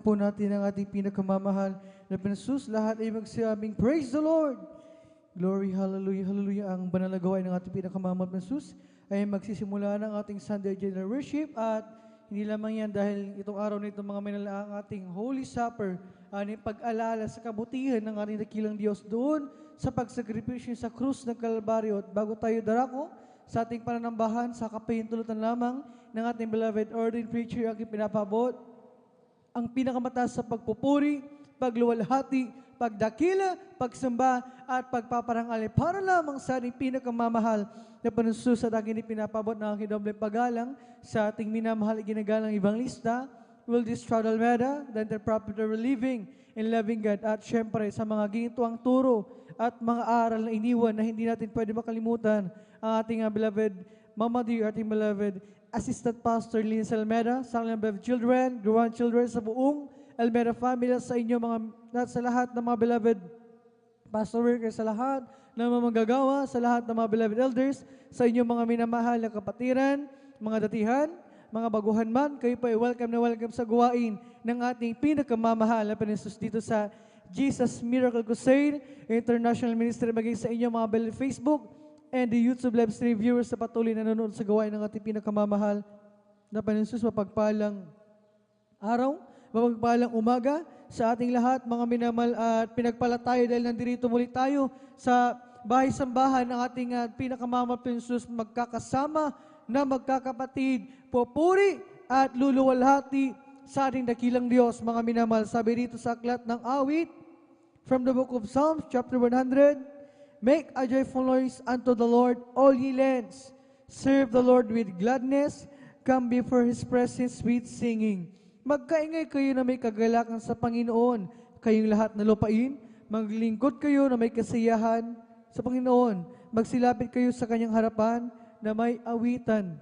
po natin ang ating pinakamamahal na Jesus. Lahat ay magsabing, Praise the Lord! Glory, hallelujah, hallelujah. Ang banal na gawain ng ating pinakamamahal na Jesus ay magsisimula ng ating Sunday General Worship at hindi lamang yan dahil itong araw na ito mga minalaang ating Holy Supper, aning pag-alala sa kabutihan ng ating dakilang Diyos doon sa pagsakripisyo sa krus ng Kalbaryo. At bago tayo darako sa ating pananambahan, sa kapahintulutan lamang ng ating beloved ordained preacher, aking pinapabot ang pinakamataas sa pagpupuri, pagluwalhati, pagdakila, pagsamba, at pagpaparangal para lamang sa ating pinakamamahal na panusus at aking pinapabot ng aking doble pagalang sa ating minamahal ginagalang Evangelista, Wildes Almeida, the interpreter living and loving God, at syempre sa mga ginituang turo at mga aral na iniwan na hindi natin pwede makalimutan, ang ating beloved Mama Dear, ating beloved Assistant Pastor Linus Almeida, sa kanilang beloved children, grandchildren, sa buong Almeida family, sa inyo sa lahat ng mga beloved pastor workers, sa lahat ng mga manggagawa, sa lahat ng mga beloved elders, sa inyo mga minamahal na kapatiran, mga datihan, mga baguhan man, kayo po ay welcome na welcome sa gawain ng ating pinakamamahal na Panginoon dito sa Jesus Miracle Crusade International Ministry, maging sa inyo mga beloved Facebook and the YouTube live stream viewers sa patuloy na nanonood sa gawain ng ating pinakamamahal na Panginoon. Mapagpalang araw, mapagpalang umaga sa ating lahat, mga minamahal, at pinagpala tayo dahil nandirito muli tayo sa bahay-sambahan ng ating pinakamamahal Panginoon, magkakasama na magkakapatid, pupuri at luluwalhati sa ating dakilang Diyos, mga minamahal. Sabi rito sa aklat ng awit from the book of Psalms, chapter 100, Make a joyful noise unto the Lord, all ye lands. Serve the Lord with gladness. Come before His presence with singing. Magkaingay kayo na may kagalakan sa Panginoon. Kayong lahat na lupain, maglingkod kayo na may kasiyahan sa Panginoon. Magsilapit kayo sa Kanyang harapan na may awitan.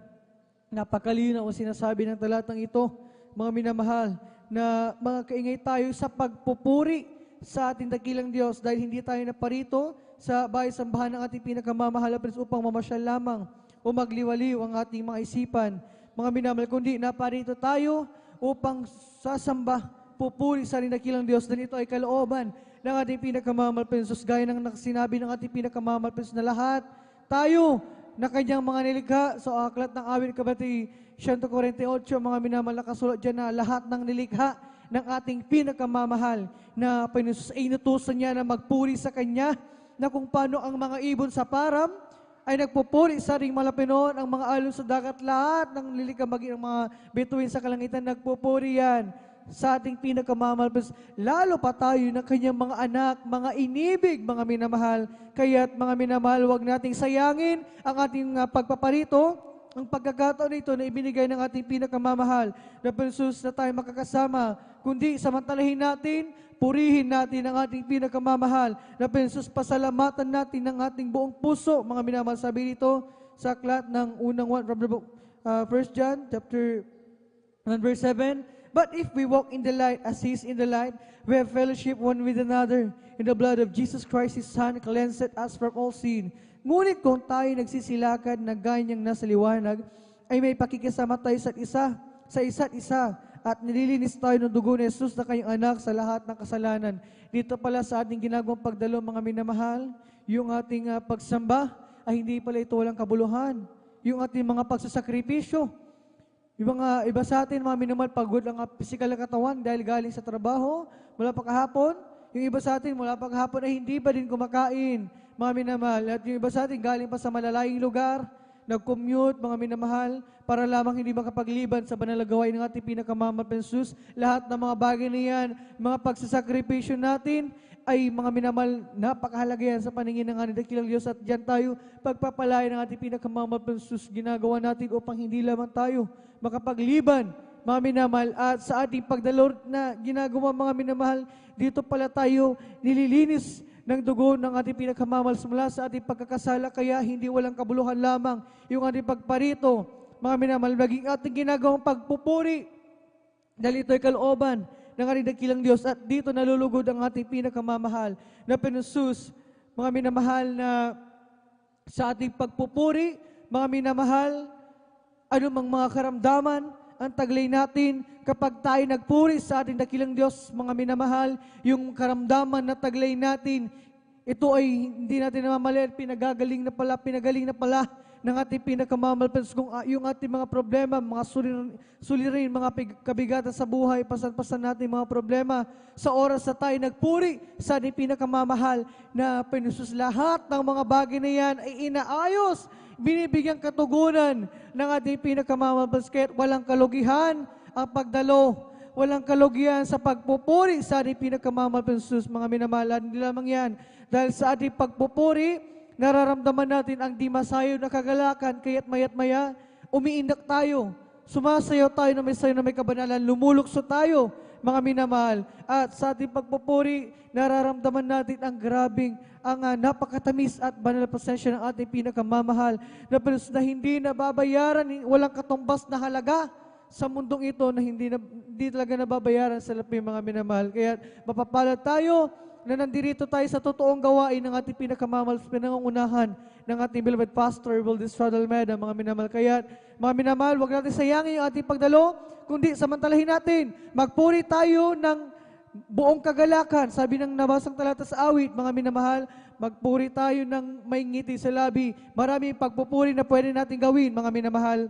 Napakalinaw ang sinasabi ng talatang ito, mga minamahal, na mga kaingay tayo sa pagpupuri sa ating dakilang Diyos dahil hindi tayo naparito sa bahay-sambahan ng ating pinakamamahal upang mamasyal lamang o magliwaliw ang ating mga isipan, mga minamahal, kundi naparito tayo upang sasamba, pupuri sa ating dakilang Diyos. Dan ito ay kalooban ng ating pinakamamahal Panginoon, gaya ng sinabi ng ating pinakamamahal Panginoon na lahat tayo na Kanyang mga nilikha. So aklat ng awit kabati 148, mga minamahal, nakasulat dyan na lahat ng nilikha ng ating pinakamamahal na Panginoon ay inutusan niya na magpuri sa Kanya, na kung paano ang mga ibon sa param ay nagpupuri sa ring malapinoon, ang mga alon sa dagat, lahat ng lilikha, maging ang mga bituin sa kalangitan, nagpupuri yan sa ating pinakamamahal. Lalo pa tayo ng Kanyang mga anak, mga inibig, mga minamahal. Kaya't mga minamahal, huwag nating sayangin ang ating pagpaparito, ang pagkakataon nito na ibinigay ng ating pinakamamahal na Panginoon na tayo makakasama, kundi samantalahin natin, purihin natin ang ating pinakamamahal na Panginoon, pasalamatan natin ng ating buong puso, mga minamahal. Sabi dito sa aklat ng unang 1 John chapter 1 verse 7, But if we walk in the light as He is in the light, we have fellowship one with another, and the blood of Jesus Christ, His Son, cleanseth us from all sin. Ngunit kung tayo nagsisilakad na ganyang nasa liwanag, ay may pakikisama tayo sa isa't isa, at nililinis tayo ng dugo ni Jesus na Kanyang anak sa lahat ng kasalanan. Dito pala sa ating ginagawang pagdalo, mga minamahal, yung ating pagsamba ay hindi pala ito walang kabuluhan. Yung ating mga pagsasakripisyo, yung mga iba sa atin, mga minamahal, pagod ang physical na katawan dahil galing sa trabaho, mula pa kahapon. Yung iba sa atin, mula pa kahapon ay hindi pa din kumakain, mga minamahal. At yung iba sa atin, galing pa sa malalayong lugar, nag-commute, mga minamahal, para lamang hindi makapagliban sa banal na gawain ng ating pinakamamahal Panginoon. Lahat ng mga bagay na yan, mga pagsasakripisyo natin, ay mga minamahal, napakahalaga yan sa paningin ng ating dakilang Diyos. At dyan tayo, pagpapalain ng ating pinakamamahal Panginoon, ginagawa natin upang hindi lamang tayo makapagliban, mga minamahal, at sa ating pagdalo na ginagawa, mga minamahal, dito pala tayo nililinis ng dugo ng ating pinakamamahal mula sa ating pagkakasala, kaya hindi walang kabuluhan lamang yung ating pagparito, mga minamahal, maging ating ginagawang pagpupuri, dahil ito ay kalooban ng ating dakilang Diyos, at dito nalulugod ang ating pinakamamahal na Panginoon, mga minamahal, na sa ating pagpupuri, mga minamahal, anumang mga karamdaman ang taglay natin, kapag tayo nagpuri sa ating dakilang Diyos, mga minamahal, yung karamdaman na taglay natin, ito ay hindi natin namamalian, pinagaling na pala ng ating pinakamamahal. Kung yung ating mga problema, mga sulirin, mga kabigatan sa buhay, pasan-pasan natin mga problema, sa oras na tayo nagpuri sa ating pinakamamahal na Panginoon, lahat ng mga bagay na yan ay inaayos, binibigyang katugunan ng ating pinakamamahal. Kaya walang kalugihan ang pagdalo, walang kalugihan sa pagpupuri sa ating pinakamamahal Panginoon, mga minamahal. Hindi lamang yan, dahil sa ating pagpupuri, nararamdaman natin ang di masayo na kagalakan, kaya't mayat maya, umiindak tayo, sumasayaw tayo na may sayo na may kabanalan, lumulukso tayo, mga minamahal. At sa ating pagpupuri, nararamdaman natin ang grabing, ang napakatamis at banal na presensya ng ating pinakamamahal, na hindi nababayaran, walang katumbas na halaga sa mundong ito na hindi talaga nababayaran sa lapi, mga minamahal. Kaya mapapalad tayo na nandirito tayo sa totoong gawain ng ating pinakamamahal, pinangungunahan ng ating beloved pastor, Wildis Almeida, mga minamahal. Kaya, mga minamahal, huwag natin sayangin yung ating pagdalo, kundi samantalahin natin, magpuri tayo ng buong kagalakan. Sabi ng nabasang talata sa awit, mga minamahal, magpuri tayo ng may ngiti sa labi. Maraming pagpupuri na pwede natin gawin, mga minamahal.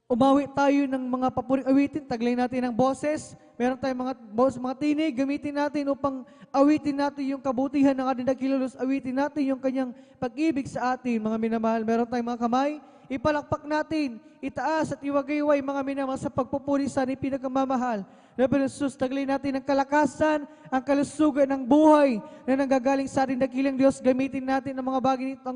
Umawi tayo ng mga papuring awitin, taglay natin ng boses. Meron tayong mga tinig, gamitin natin upang awitin natin yung kabutihan ng ating dakilang, awitin natin yung kanyang pag-ibig sa atin, mga minamahal. Meron tayong mga kamay, ipalakpak natin, itaas at iwagayway, mga minamahal, sa pagpupuri sa ating pinakamamahal. Laban ng Jesus, taglay natin ang kalakasan, ang kalusugan ng buhay na nanggagaling sa ating dakilang Diyos. Gamitin natin ang mga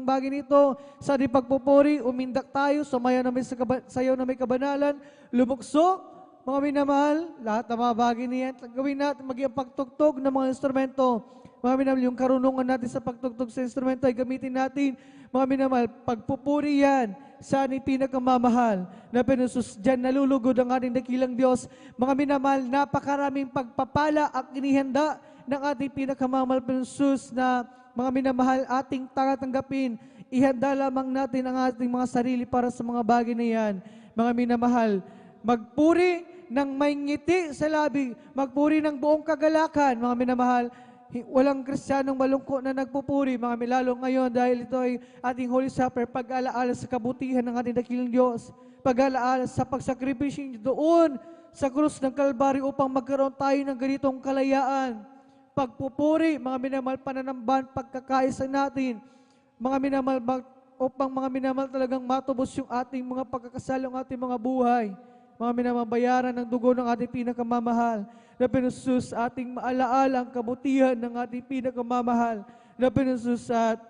bagay nito sa ating pagpupuri, umindak tayo, sayaw na may kabanalan, lumukso, mga minamahal, lahat ng mga bagay niyan, gawin natin, maging pagtugtog ng mga instrumento. Mga minamahal, yung karunungan natin sa pagtugtog sa instrumento ay gamitin natin, mga minamahal, pagpupuri yan sa ating pinakamamahal na Panginoon. Diyan nalulugod ang ating dakilang Diyos. Mga minamahal, napakaraming pagpapala at inihanda ng ating pinakamamahal Panginoon na mga minamahal, ating tanggapin. Ihanda lamang natin ang ating mga sarili para sa mga bagay na yan. Mga minamahal, magpuri ng may ngiti sa labi, magpuri ng buong kagalakan, mga minamahal. Walang Kristiyanong malungkot na nagpupuri, mga milalo ngayon, dahil ito ay ating Holy Supper, pag-alaala sa kabutihan ng ating dakilang Diyos, pag-alaala sa pagsakripisyo doon sa krus ng Kalbaryo upang magkaroon tayo ng ganitong kalayaan. Pagpupuri, mga minamahal, pananambahan, pagkakaisa natin, mga minamahal, upang mga minamahal talagang matubos yung ating mga pagkakasala, ang ating mga buhay. Mga minamabayaran ng dugo ng ating pinakamamahal na Panginoon, ating maalaala ang kabutihan ng ating pinakamamahal na Panginoon. At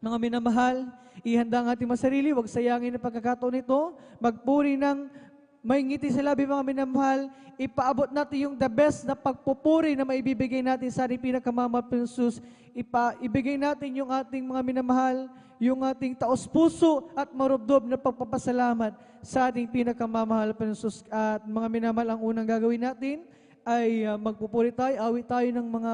mga minamahal, ihanda ang ating masarili, huwag sayangin ang pagkakataon nito, magpuri ng may ngiti sa labi, mga minamahal, ipaabot natin yung the best na pagpupuri na maibibigay natin sa ating pinakamamahal Panginoon. Ibigay natin yung ating mga minamahal, yung ating taos-puso at marubdob na pagpapasalamat sa ating pinakamamahal Panginoon. At mga minamahal, ang unang gagawin natin ay magpupuri tayo, awit tayo ng mga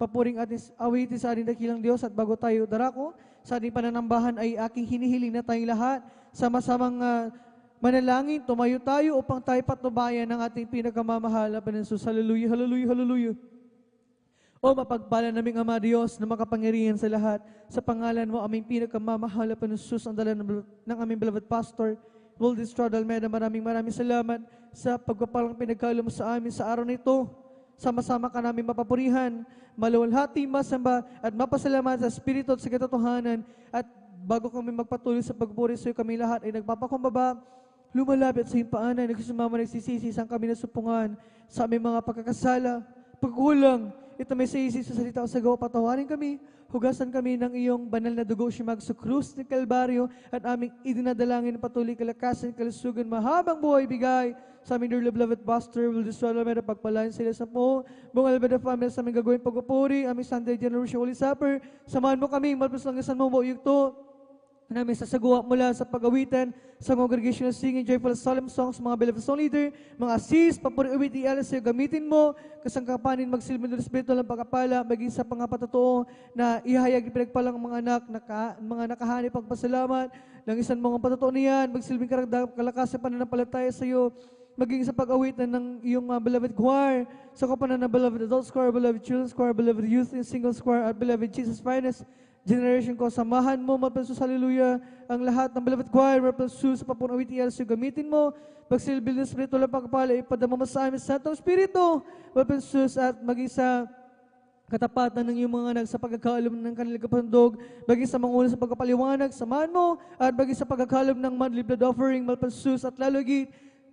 papuring awitin sa ating dakilang Diyos. At bago tayo darako sa ating pananambahan ay aking hinihiling na tayong lahat sama-samang manalangin, tumayo tayo upang tayo patnubayan ng ating pinakamamahal na Panginoon. Hallelujah, hallelujah, hallelujah. O mapagpala naming Ama Diyos na makapangyarihan sa lahat, sa pangalan mo aming pinakamamahal na Panginoon, ang dala ng aming beloved pastor, Wildis Almeida. Maraming salamat sa pagpapalang pinagkalo mo sa amin sa araw na ito. Sama-sama ka namin mapapurihan, maluwalhati, masamba, at mapasalamat sa Espiritu at sa katotohanan. At bago kami magpatuloy sa pagpuri sa iyo, kami lahat ay nagpapakumbaba, lumalapit sa himpaanan, nagsumama, nagsisisi, sang kami nasupungan sa aming mga pagkakasala, pagkulang. Ito may sayisi sa salita o sa gawa, patawarin kami, hugasan kami ng iyong banal na dugo, siyamag sa krus ng Kalbaryo, at aming idinadalangin patuloy kalakasan, kalusugan, mahabang buhay bigay sa aming dear beloved pastor, Wildis Almeida, pagpalain sila sa po, buong Almeida family sa aming gagawin pagpupuri, aming Sunday Generation Holy Supper, samahan mo kami, malpos lang isan mo mo yugto, namin sasagawa mula sa pag-awitan sa congregation of singing joyful solemn songs, mga beloved song leader, mga assist, papuri awit, ialas sa'yo, gamitin mo, kasangkapanin, magsilbi ng Espiritu ng pagkapala, maging sa pangapatotoo na ihayag pinagpalang mga anak, mga nakahanip ang pasalamat, ng isan mga patotoo niyan, magsilbing kalakasan pananampalataya sa iyo, maging sa pag-awitan ng iyong beloved choir, sa kapanan ng beloved adults choir, beloved children's choir, beloved youth and singles choir, at beloved Jesus Finest Generation ko. Samahan mo, Mahal Jesus, hallelujah, ang lahat ng beloved choir, Mahal Jesus, sa papunawiti, so gamitin mo, pagsilbil ng spiritual na pagpapala, ipadama mo sa amin sa Santong Espiritu, Mahal Jesus, at maging sa katapatan ng iyong mga anak sa pagkakaalam ng kanilang kapandog, bagay sa manguna sa pagkapaliwanag, samahan mo, at bagay sa pagkakaalam ng monthly blood offering, Mahal Jesus, at lalugit,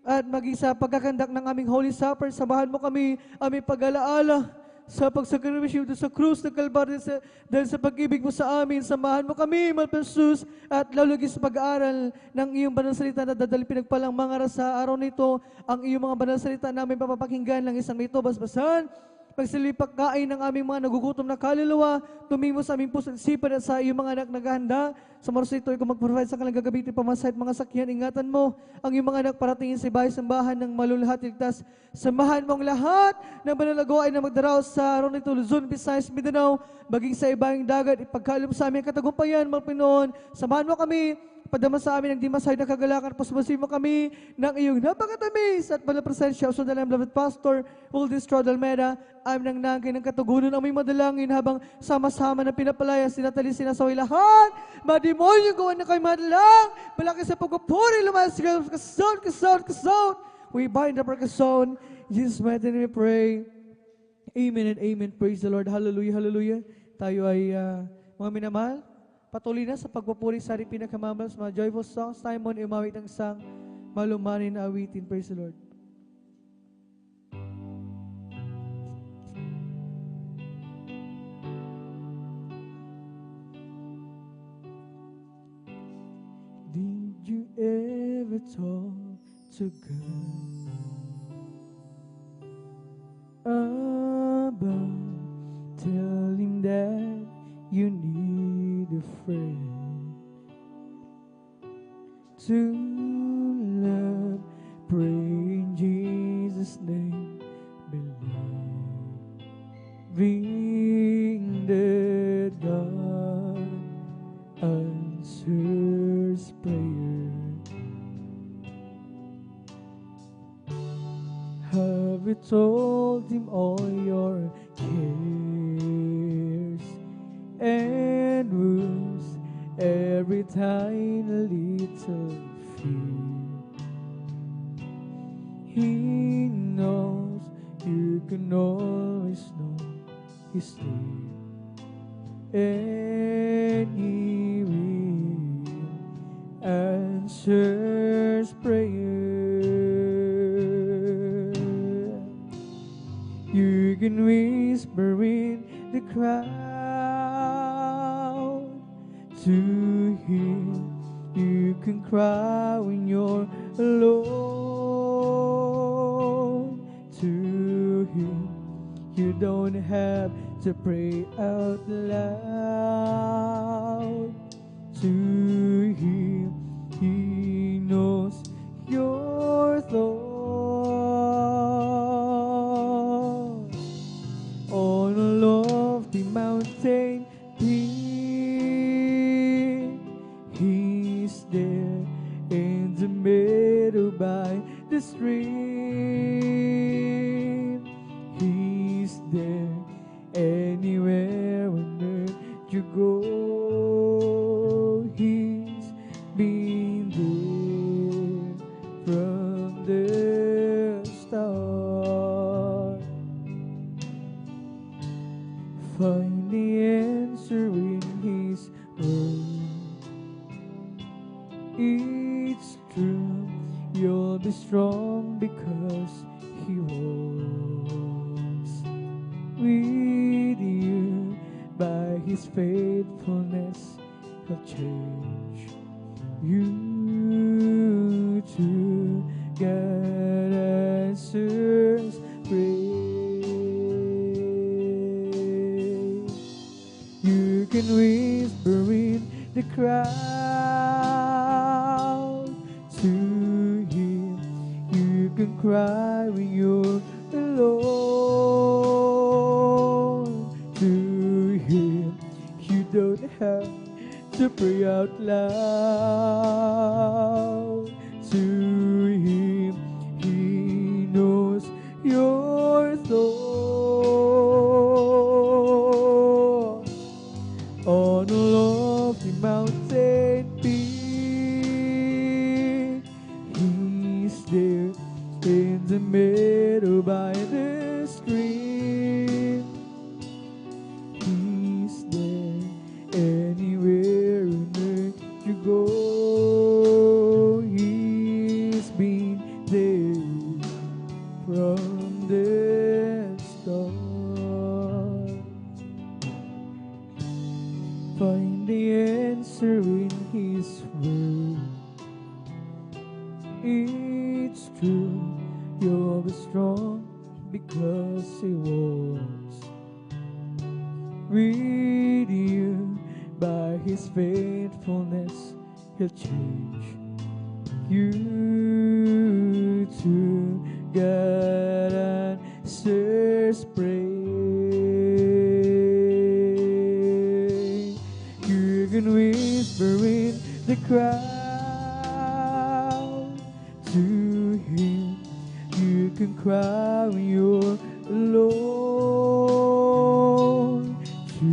at maging sa pagkakandak ng aming Holy Supper, samahan mo kami, aming pag-alaala sa pagsakripisyo sa krus ng Kalbaryo dahil sa pag-ibig mo sa amin, samahan mo kami, Mahal Jesus, at lalugit sa pag-aaral ng iyong banal salita na dadali pinagpalang mga sa araw nito, ang iyong mga banal salita namin papapakinggan ng isang may basbasan, pagsilipag kain ng aming mga nagugutom na kaluluwa, tumimo sa aming puso at isipan at sa iyong mga anak naghahanda. Sa maros ito, ikaw mag-provide sa kanilang gagamitin pamasahe at mga sakyan. Ingatan mo ang iyong mga anak paratingin sa bahay-sambahan ng maluluhat ligtas. Samahan mo ang lahat ng manlalagawa ay na magdaraos sa araw nito, Luzon, Visayas, Mindanao, maging sa ibang dagat, ipagkalim sa aming katagumpayan, Mahal Panginoon. Samahan mo kami, padama sa amin ang di masahay na kagalakan, pasubasi mo kami ng iyong napakatamis at banal presensya. Usundan ng beloved pastor, Uldi Strode Almeida, amin ang nangkin ng katugunan, aming madalangin habang sama-sama na pinapalaya, sinatali, sinasaway lahat, mademonyo gawa na kayo madalang, malaki sa pagpupuri, lumayas sa kasout. We bind up our kasout. In Jesus' mighty name we pray. Amen and amen. Praise the Lord. Hallelujah, hallelujah. Tayo ay mga minamahal, patuloy na sa pagpupuri sa ating pinakamamahal sa mga joyful songs. Tayo mo na umawit ng sang malumanin na awitin. Praise the Lord. Did you ever talk to God about telling that you need a friend to love? Pray in Jesus' name, believing that God answers prayer. Have you told Him all your cares and wounds, every tiny little fear? He knows you can always know His name, and He will answers prayer. You can whisper in the crowd to Him. You can cry when you're alone to Him. You don't have to pray out loud to Him. He knows your thoughts. On a lofty mountain peak, He's there in the meadow by the stream. He's there anywhere on earth you go. He's been there from the start. Find the answer in His word. It's true, you'll be strong because He walks with you. By His faithfulness, He'll change you to God answers prayer. You can whisper in the crowd to Him. You can cry when you're alone to Him. You don't have to pray out loud to Him. He throne. On a lofty mountain peak, He's there in the meadow by the stream. He's there anywhere on earth you go. He's been there from the start. Find the answer in His word. It's true, you'll be strong because He was with you. By His faithfulness, He'll change you to. God answers prayer. You can whisper in the crowd to Him. You can cry when you're alone to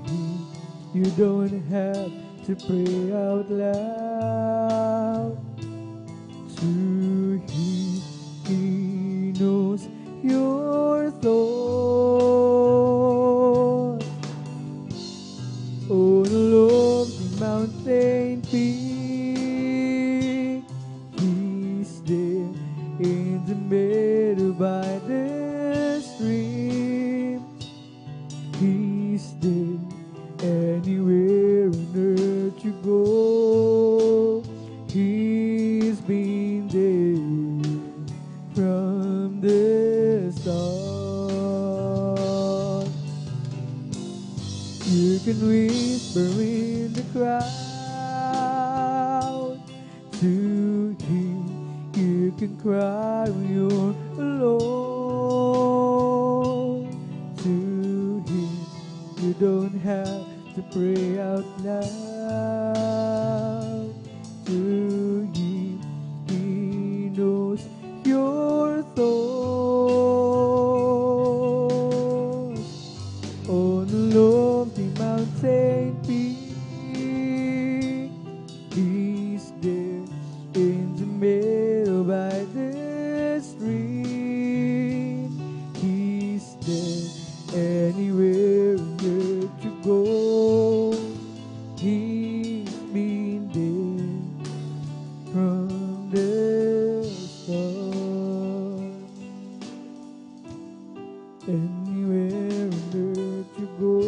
Him. You don't have to pray out loud to Him. He knows your thoughts. On a lofty mountain peak, He's there in the meadow by the stream. He's there anywhere on earth you go. He's been there from the start. You can whisper in the crowd to Him. You can cry when you're alone to Him. You don't have to pray out loud to Him. He knows your thoughts. On a lofty mountain peak, He's there in the middle by the stream. He's there anywhere that you go. He's been there from the start. Anywhere that you go,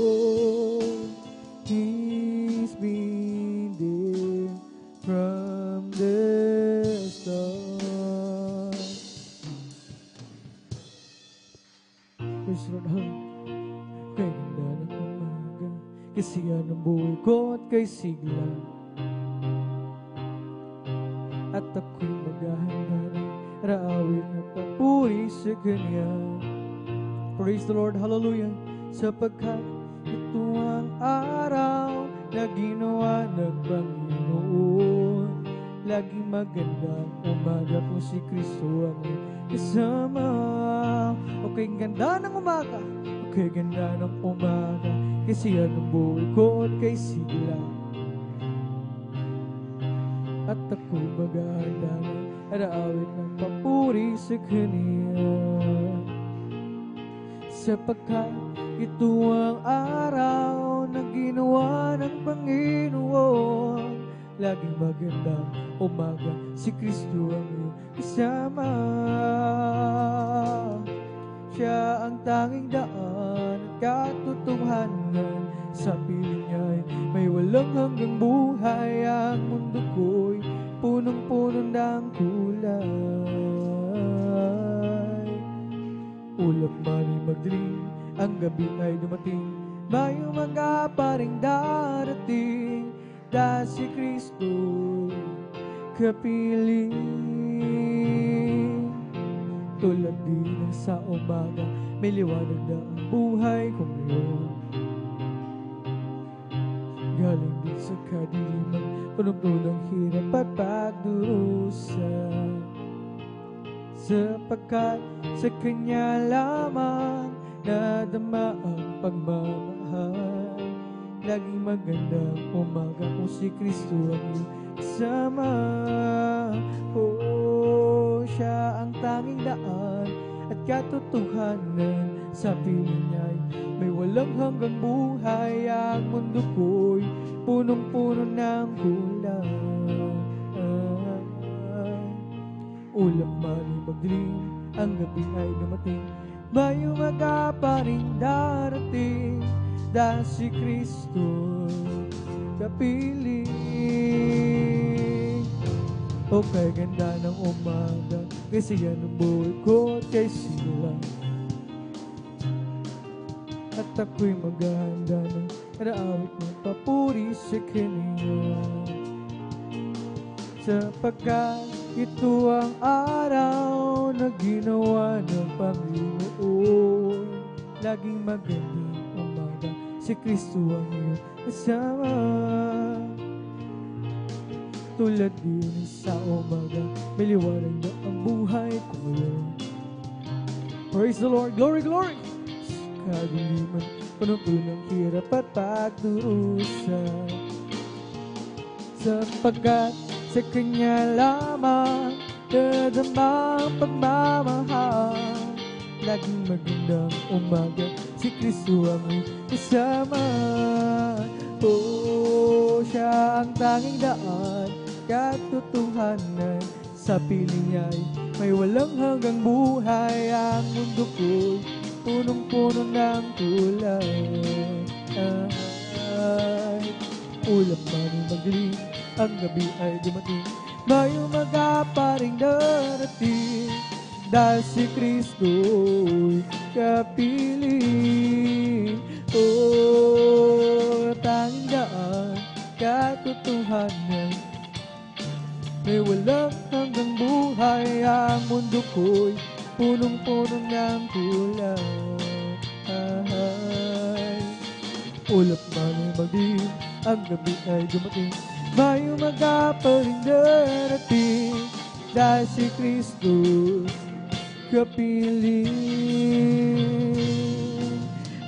He's been there from the start. Praise the Lord. Kay ganda ng umaga, kasiya ng buhay ko at kay sigla. At ako'y maghahanda ng raawit na papuri sa Kanya. Praise the Lord, hallelujah. Sapagkat ito ang araw na ginawa ng Panginoon. Laging magandang umaga kung si Kristo ang kasama. Okay, ganda ng umaga. Okay, ganda ng umaga. Kasi yan ang buhay ko at kay sigla. At ako maghahanda ng raawit ng papuri sa Kanya. Sapagkat ito ang araw na ginawa ng Panginoon. Laging magandang umaga, si Kristo ang iyong kasama. Siya ang tanging daan at katotohanan. Sa piling niya'y may walang hanggang buhay. Ang mundo ko'y punong-puno ng kulay. Ulap man ay magdilim, ang gabi ay dumating. May umaga pa rin darating. Dahil si Kristo'y kapiling. Tulad din ng sa umaga, may liwanag na ang buhay ko ngayon. Galing din sa kadiliman, punong-punong hirap at pagdurusa. sapagkat sa Kanya lamang nadama ang pagmamahal. Laging magandang umaga kung si Kristo ang iyong kasama. Oh, Siya ang tanging daan at katotohanan. Sa piling niya'y may walang hanggang buhay. Ang mundo ko'y punong-puno ng kulang. Ulap man ay magdilim, ang gabi ay dumating, may umaga pa rin darating, dahil si Kristo kapiling. O kay ganda ng umaga, kasi yan ang buhay ko at kay sila. At ako'y maghahanda ng karaawit ng papuri sa Kanya. Sapagkat ito ang araw na ginawa ng Panginoon. Laging magandang umaga, si Kristo ang iyong kasama. Tulad din sa umaga, may liwanag na ang buhay ko ngayon. Praise the Lord, glory, glory! Sa kadiliman, puno-puno ng hirap at pagdurusa. Sapagkat sa Kanya lamang nadama ang pagmamahal. Laging magandang umaga, si Kristo ang iyong kasama. Oh, Siya ang tanging daan, katotohanan. Sa piling niya'y may walang hanggang buhay. Ang mundo ko'y punong-puno ng kulay. Ulap man ay magdilim, ang gabi ay dumating, may umaga pa rin darating, dahil si Kristo'y kapiling. Oh, tanging daan, katotohanan, may walang hanggang buhay. Ang mundo ko'y punong-puno ng kulay. Ulap man ay magdilim, ang gabi ay dumating, may umaga pa rin darating, dahil si Kristo kapiling.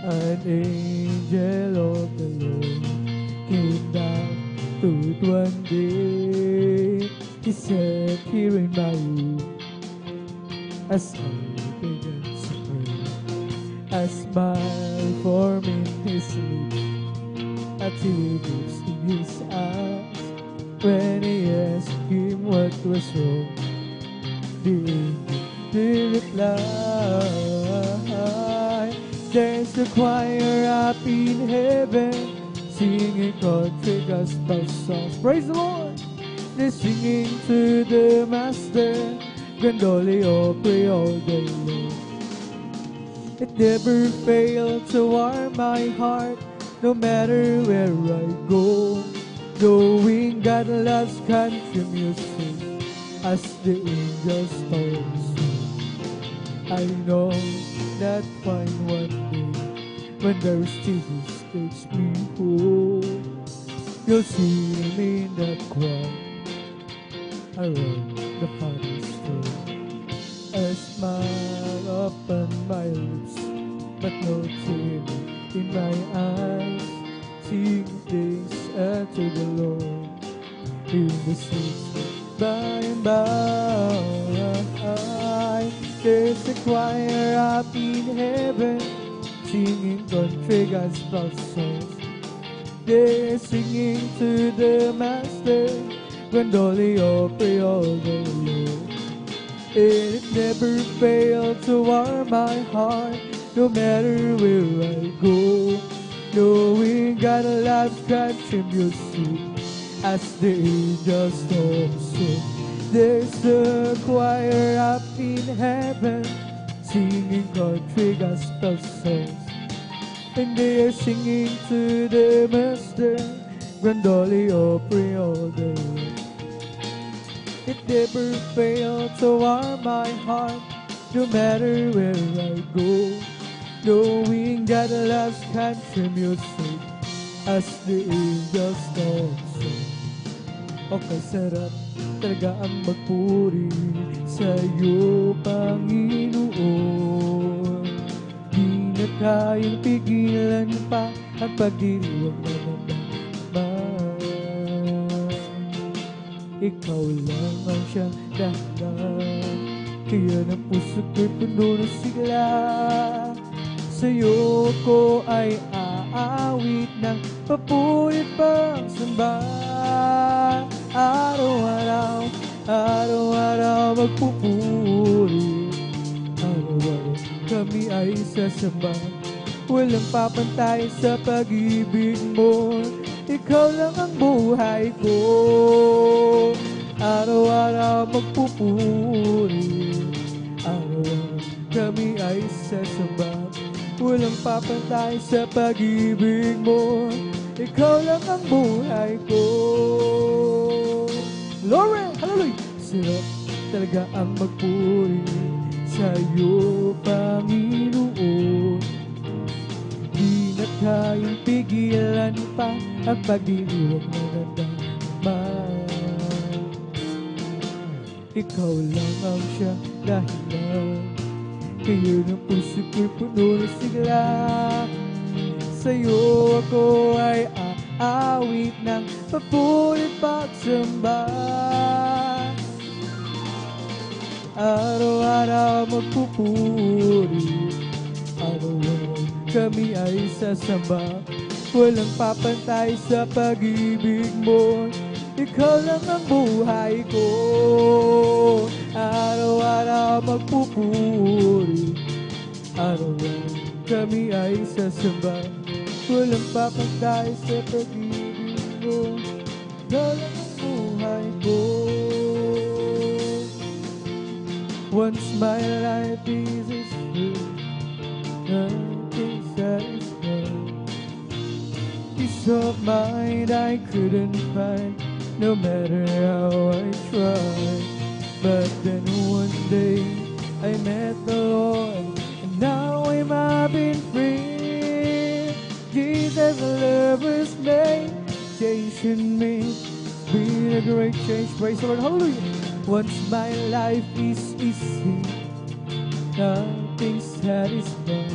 An angel of the Lord came down to it one day. He sat here in my room as I began to pray. A smile formed in his lips, a tear burst in his eyes. When he asked him what was wrong, the angel replied, there's a choir up in heaven singing country gospel songs. Praise the Lord! They're singing to the Master, Grandoli Opry all day long. It never failed to warm my heart, no matter where I go, knowing God loves country music as the angels sing. I know that one day, when there's Jesus takes me home, you'll see me in that choir around the Father's throne. A smile upon my lips, but no tear in my eyes, sing praise unto the Lord in the seats by and by. There's a choir up in heaven singing country gospel songs. They're singing to the Master, Grandoli Opry all day long. And it never failed to warm my heart, no matter where I go, knowing God loves country music as the angels sing. There's a choir up in heaven singing country gospel songs, and they are singing to the Master, Grandoli Opry all day long. It never failed to warm my heart, no matter where I go, knowing God loves country music as the angels sing. O kasarap talaga ang magpuri sa'yo, Panginoon. Di na kayang pigilan pa ang pagdiriwang na naman. Ikaw lang ang siyang dahilan, kaya ng puso ko'y puno ng sigla. Sa'yo ko ay aawit ng papulit pang samba. Araw-araw, araw-araw magpupuri, araw-araw kami ay sasamba. Walang papantay sa pag-ibig mo, ikaw lang ang buhay ko. Araw-araw magpupuri, araw-araw kami ay sasamba. Walang papantay sa pag-ibig mo, ikaw lang ang buhay ko. Glory! Hallelujah! Sarap talaga ang magpuri sa'yo, Panginoon. Di na kayang pigilan pa ang pagdiriwang na naman. Ikaw lang ang siyang dahilan, kaya ng puso ko'y puno ng sigla. Sa'yo ako ay aawit ng papulit pagsamba. Araw-araw magpupuri, araw-araw kami ay sasamba. Walang papantay sa pag-ibig mo, ikaw lang ang buhay ko. Araw-araw magpupuri, araw-araw kami ay sasamba. Walang papantay sa pag-ibig mo, ikaw lang ang buhay ko. Once my life is full, nothing satisfied. Peace of mind I couldn't find, no matter how I tried. But then one day I met the Lord, and now I've been free. Jesus, love has made change in me. It's been a great change. Praise the Lord. Hallelujah. Once my life is easy, nothing satisfied.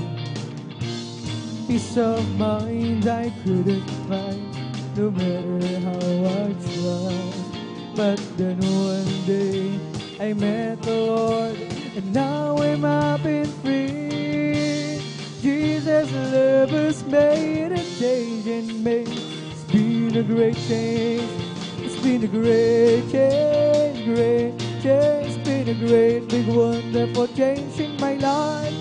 Peace of mind I couldn't find, no matter how I tried. But then one day I met the Lord, and now I've been free. Jesus' love has made a change in me. It's been a great change. It's been a great change, great change. It's been a great, big, wonderful change in my life.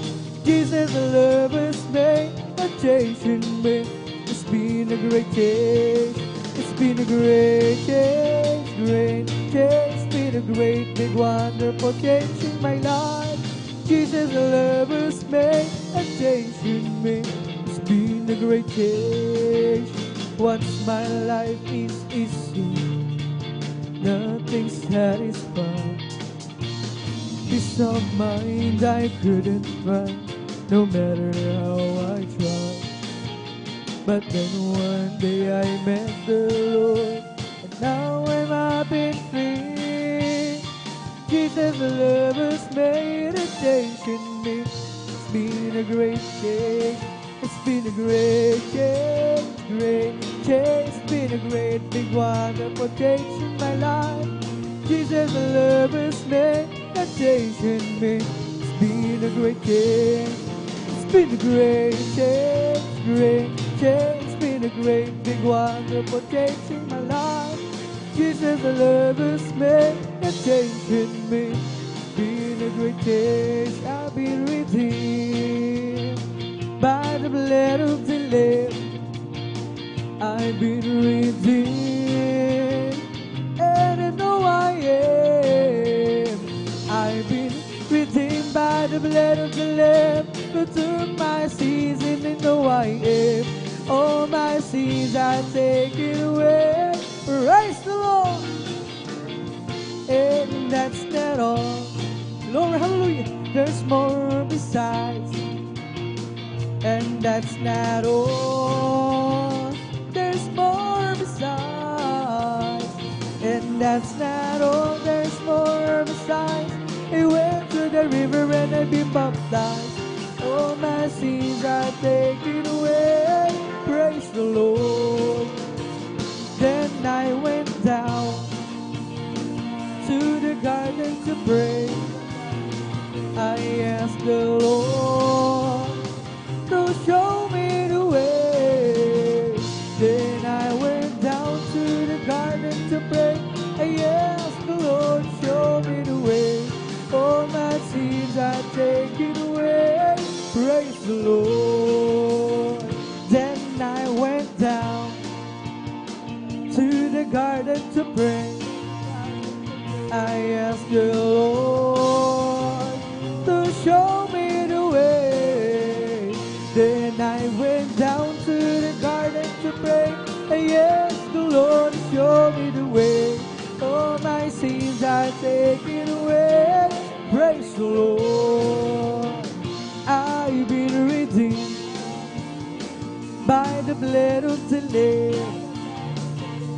Jesus' love has made a change in me. It's been a great change. It's been a great change, great change. It's been a great, big, wonderful change in my life. Jesus' love has made a change in me. It's been a great change. Once my life is easy, nothing satisfied. Peace of mind I couldn't find, no matter how I tried. But then one day I met the Lord, and now I've been free. Jesus' love has made a change in me. It's been a great change. It's been a great change, great change. It's been a great, big, wonderful change in my life. Jesus' love has made a change in me. It's been a great change. It's been a great change, great change. It's been a great, big, wonderful change in my life. Jesus' love has made a change in me. It's been a great change. I've been redeemed by the blood of the Lamb. I've been redeemed, and I know I am. I've been redeemed by the blood of the Lamb, who took my sins, and I know I am. All my sins are taken away. Praise the Lord. And that's not all. Glory, hallelujah. There's more besides. And that's not all. There's more besides. And that's not all, there's more besides. I went to the river and I've been baptized. All my sins are taken away. Praise the Lord. Then I went down to the garden to pray. I asked the Lord to show me the way. Then I went down to the garden to pray. I asked the Lord, show me the way. All my sins are taken away. Praise the Lord. Then I went down to the garden to pray. I asked the Lord to show me the way. Then I went down to the garden to pray. I asked the Lord to show me the way. All my sins are taken away. Praise the Lord. I've been redeemed by the blood of the Lamb.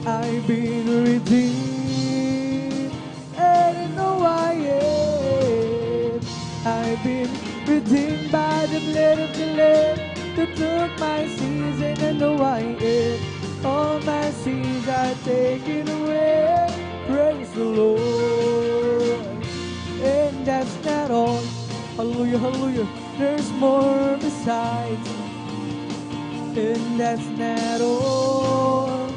I've been redeemed, and I know I am. I've been redeemed by the blood of the Lamb that took my sins, and I know I am. All my sins are taken away. Praise the Lord. And that's not all. Hallelujah, hallelujah. There's more besides. And that's not all.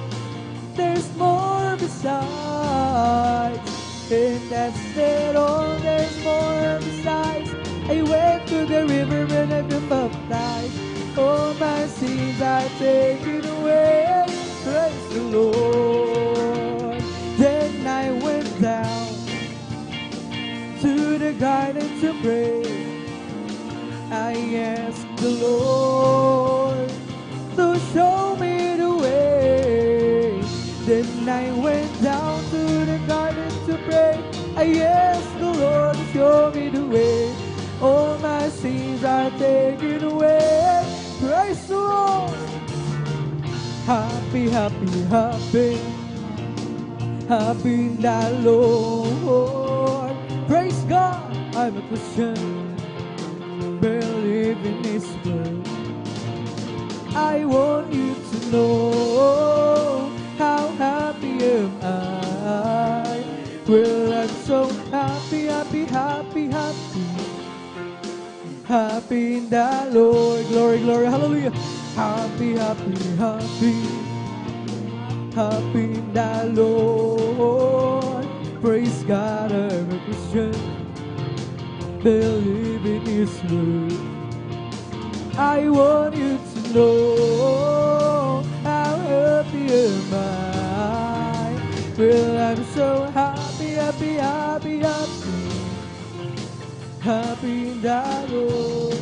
There's more besides. And that's not all. There's more besides. I went to the river and I've been baptized. All my sins are taken away. Praise the Lord. Then I went down to the garden to pray. I asked the Lord to show me the way. Then I went down to the garden to pray. I asked the Lord to show me the way. All my sins are taken away. Praise the Lord. Happy, happy, happy, happy in the Lord. Praise God. I'm a Christian, believe in His word. I want you to know how happy am I. Well, I'm so happy, happy, happy, happy, happy in the Lord. Glory, glory, hallelujah. Happy, happy, happy, happy in the Lord. Praise God, I'm a Christian, believe in His word. I want you to know how happy am I. Well, I'm so happy, happy, happy, happy, happy in the Lord.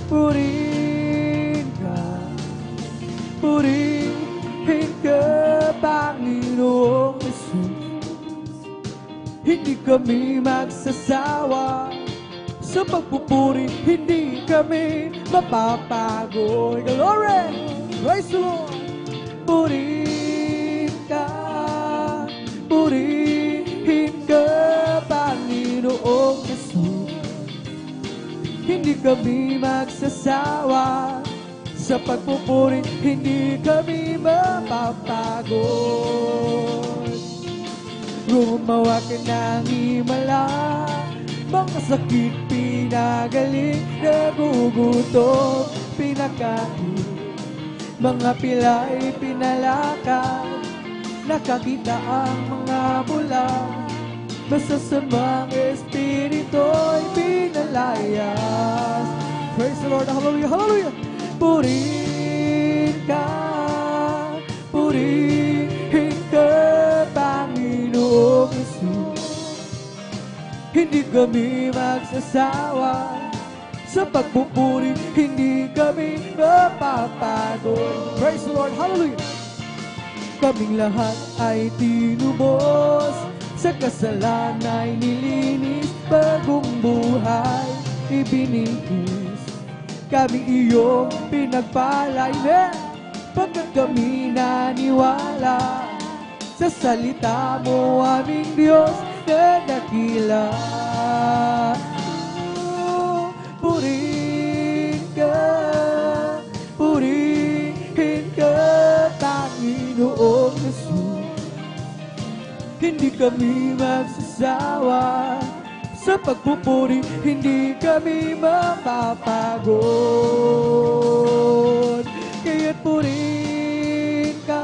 Purihin ka, Panginoong Jesus. Hindi kami magsasawa sa pagpupuri, hindi kami mapapagod. Glory! Praise the Lord! Purihin ka, Panginoong Jesus. Hindi kami magsasawa sa pagpupuri, hindi kami mapapagod. Gumawa ka ng himala, mga sakit pinagaling, nagugutom, pinakain, mga pilay pinalakad, nakakita ang mga bula, masasamang espirito'y pinalayas. Praise the Lord, hallelujah, hallelujah. Purihin ka, Panginoong Jesus. Hindi kami magsasawa sa pagpupuri, hindi kami mapapagod. Praise the Lord, hallelujah. Kaming lahat ay tinubos, sa kasalanan ay nilinis, bagong buhay ibinigis. Kami iyong pinagpalay, pagkat kami naniwala sa salita mo, aming Diyos na dakila. Purihin ka, Panginoong Jesus. Hindi kami magsasawa sa pagpupuri, hindi kami mapapagod. Kaya't purihin ka,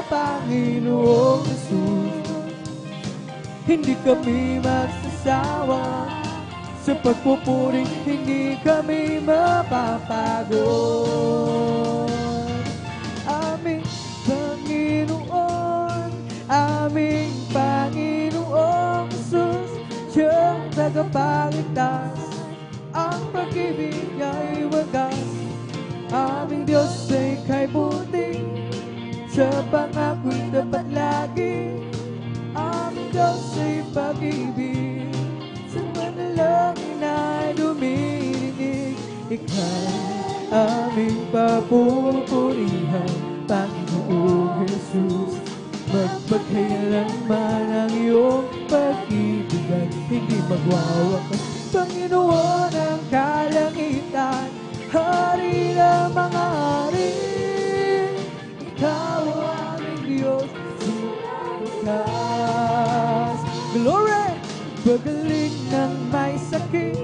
Panginoong Jesus. Hindi kami magsasawa sa pagpupuri, hindi kami mapapagod. Aming Panginoon, aming Panginoong Jesus, siyang tagapagligtas, ang pag-ibig niya'y wagas. Aming Diyos ay kay buti, sa pangako'y dapat lagi. Aming Diyos ay pag-ibig, sa manalangin ay dumirinig. Ika'y aming papupurihan, Panginoong Jesus. Magpagkailanman ang iyong pag-ibig ay hindi magwawakas. Panginoon ng kalangitan, Hari ng mga hari, Ikaw ang aming Diyos, sumukas. Glory! Pagaling ng may sakit,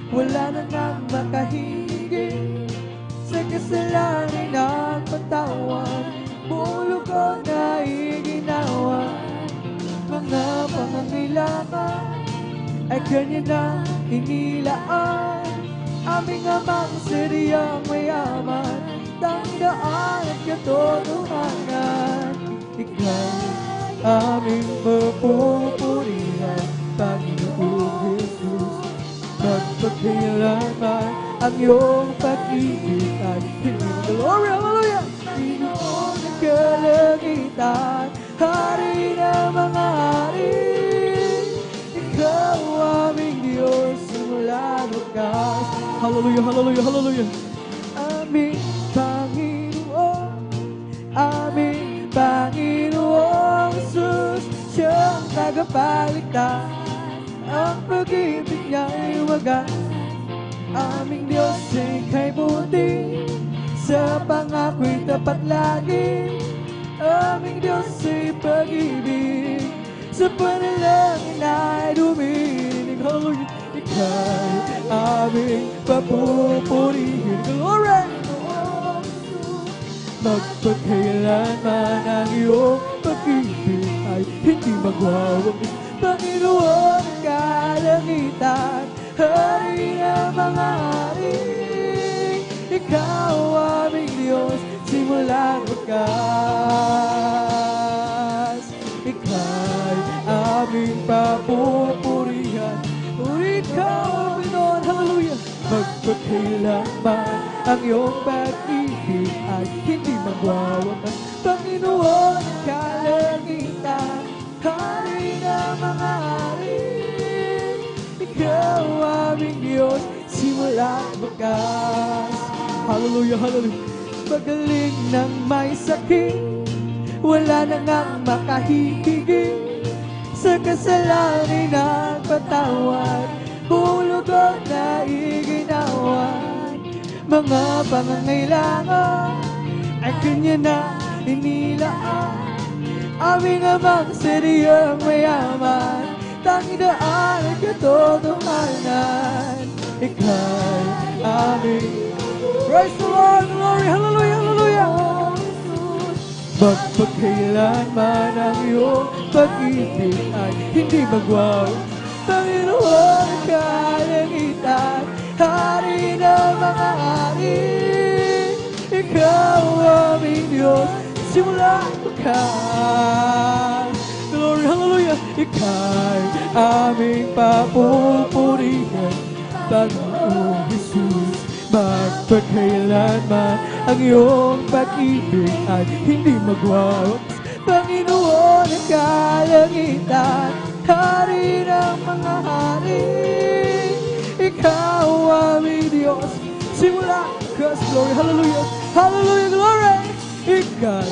wala na nang makahigit, sa kasalanan ng patawad, buong lugod na iginawa. Mga pangangailangan ay kanya na inilaan. Aming amang seriyang mayaman, tandaan at katotohanan. Ika'y aming mapupurihan, Panginoong Jesus. Magpagkailanman ang iyong pag-ibig ay hindi. Glory, hallelujah! Panginoon ng kalangitan, Hari ng mga hari, Ikaw aming Diyos, simula wakas. Hallelujah, hallelujah, hallelujah. Aming Panginoong Jesus, siyang tagapagligtas, ang pag-ibig niya'y wagas. Aming Diyos ay kay buti, sa pangako'y tapat lagi. Aming Diyos ay pag-ibig, sa panalangin ay dumirinig. Hallelujah! Ika'y aming papupurihin. Glory! Magpagkailanman ang iyong pag-ibig ay hindi magwawakas. Panginoon ng kalangitan, Hari ng mga hari, Ikaw aming Diyos, simula wakas. Ika'y aming papupurihan, Ikaw, Panginoon, hallelujah. Magpagkailanman ang iyong pag-ibig ay hindi magwawakas. Panginoon ng kalangitan, Hari ng mga hari, Ikaw aming Diyos, simula wakas. Hallelujah, hallelujah. Magaling ng may sakit, wala na ngang makahihigit, sa kasalanan ng patawad, hulugod na iginawan. Mga pangangailangan ay kanya na inilaan. Aming amang seriyang mayaman, tanging daan at katotohanan. Ika'y aming praise the Lord, glory, hallelujah, hallelujah. Magpagkailanman ang iyong pag-ibig ay hindi magwawakas. Panginoon ng kalangitan, Hari ng mga hari, Ikaw aming Diyos, simula wakas. Glory, hallelujah. Ika'y aming papupurihan, Panginoong Jesus. Magpagkailanman ang iyong pag-ibig ay hindi magwawakas. Panginoon ng kalangitan, Hari ng mga hari, Ikaw aming Diyos, simula wakas. Glory, hallelujah, hallelujah, glory. Ika'y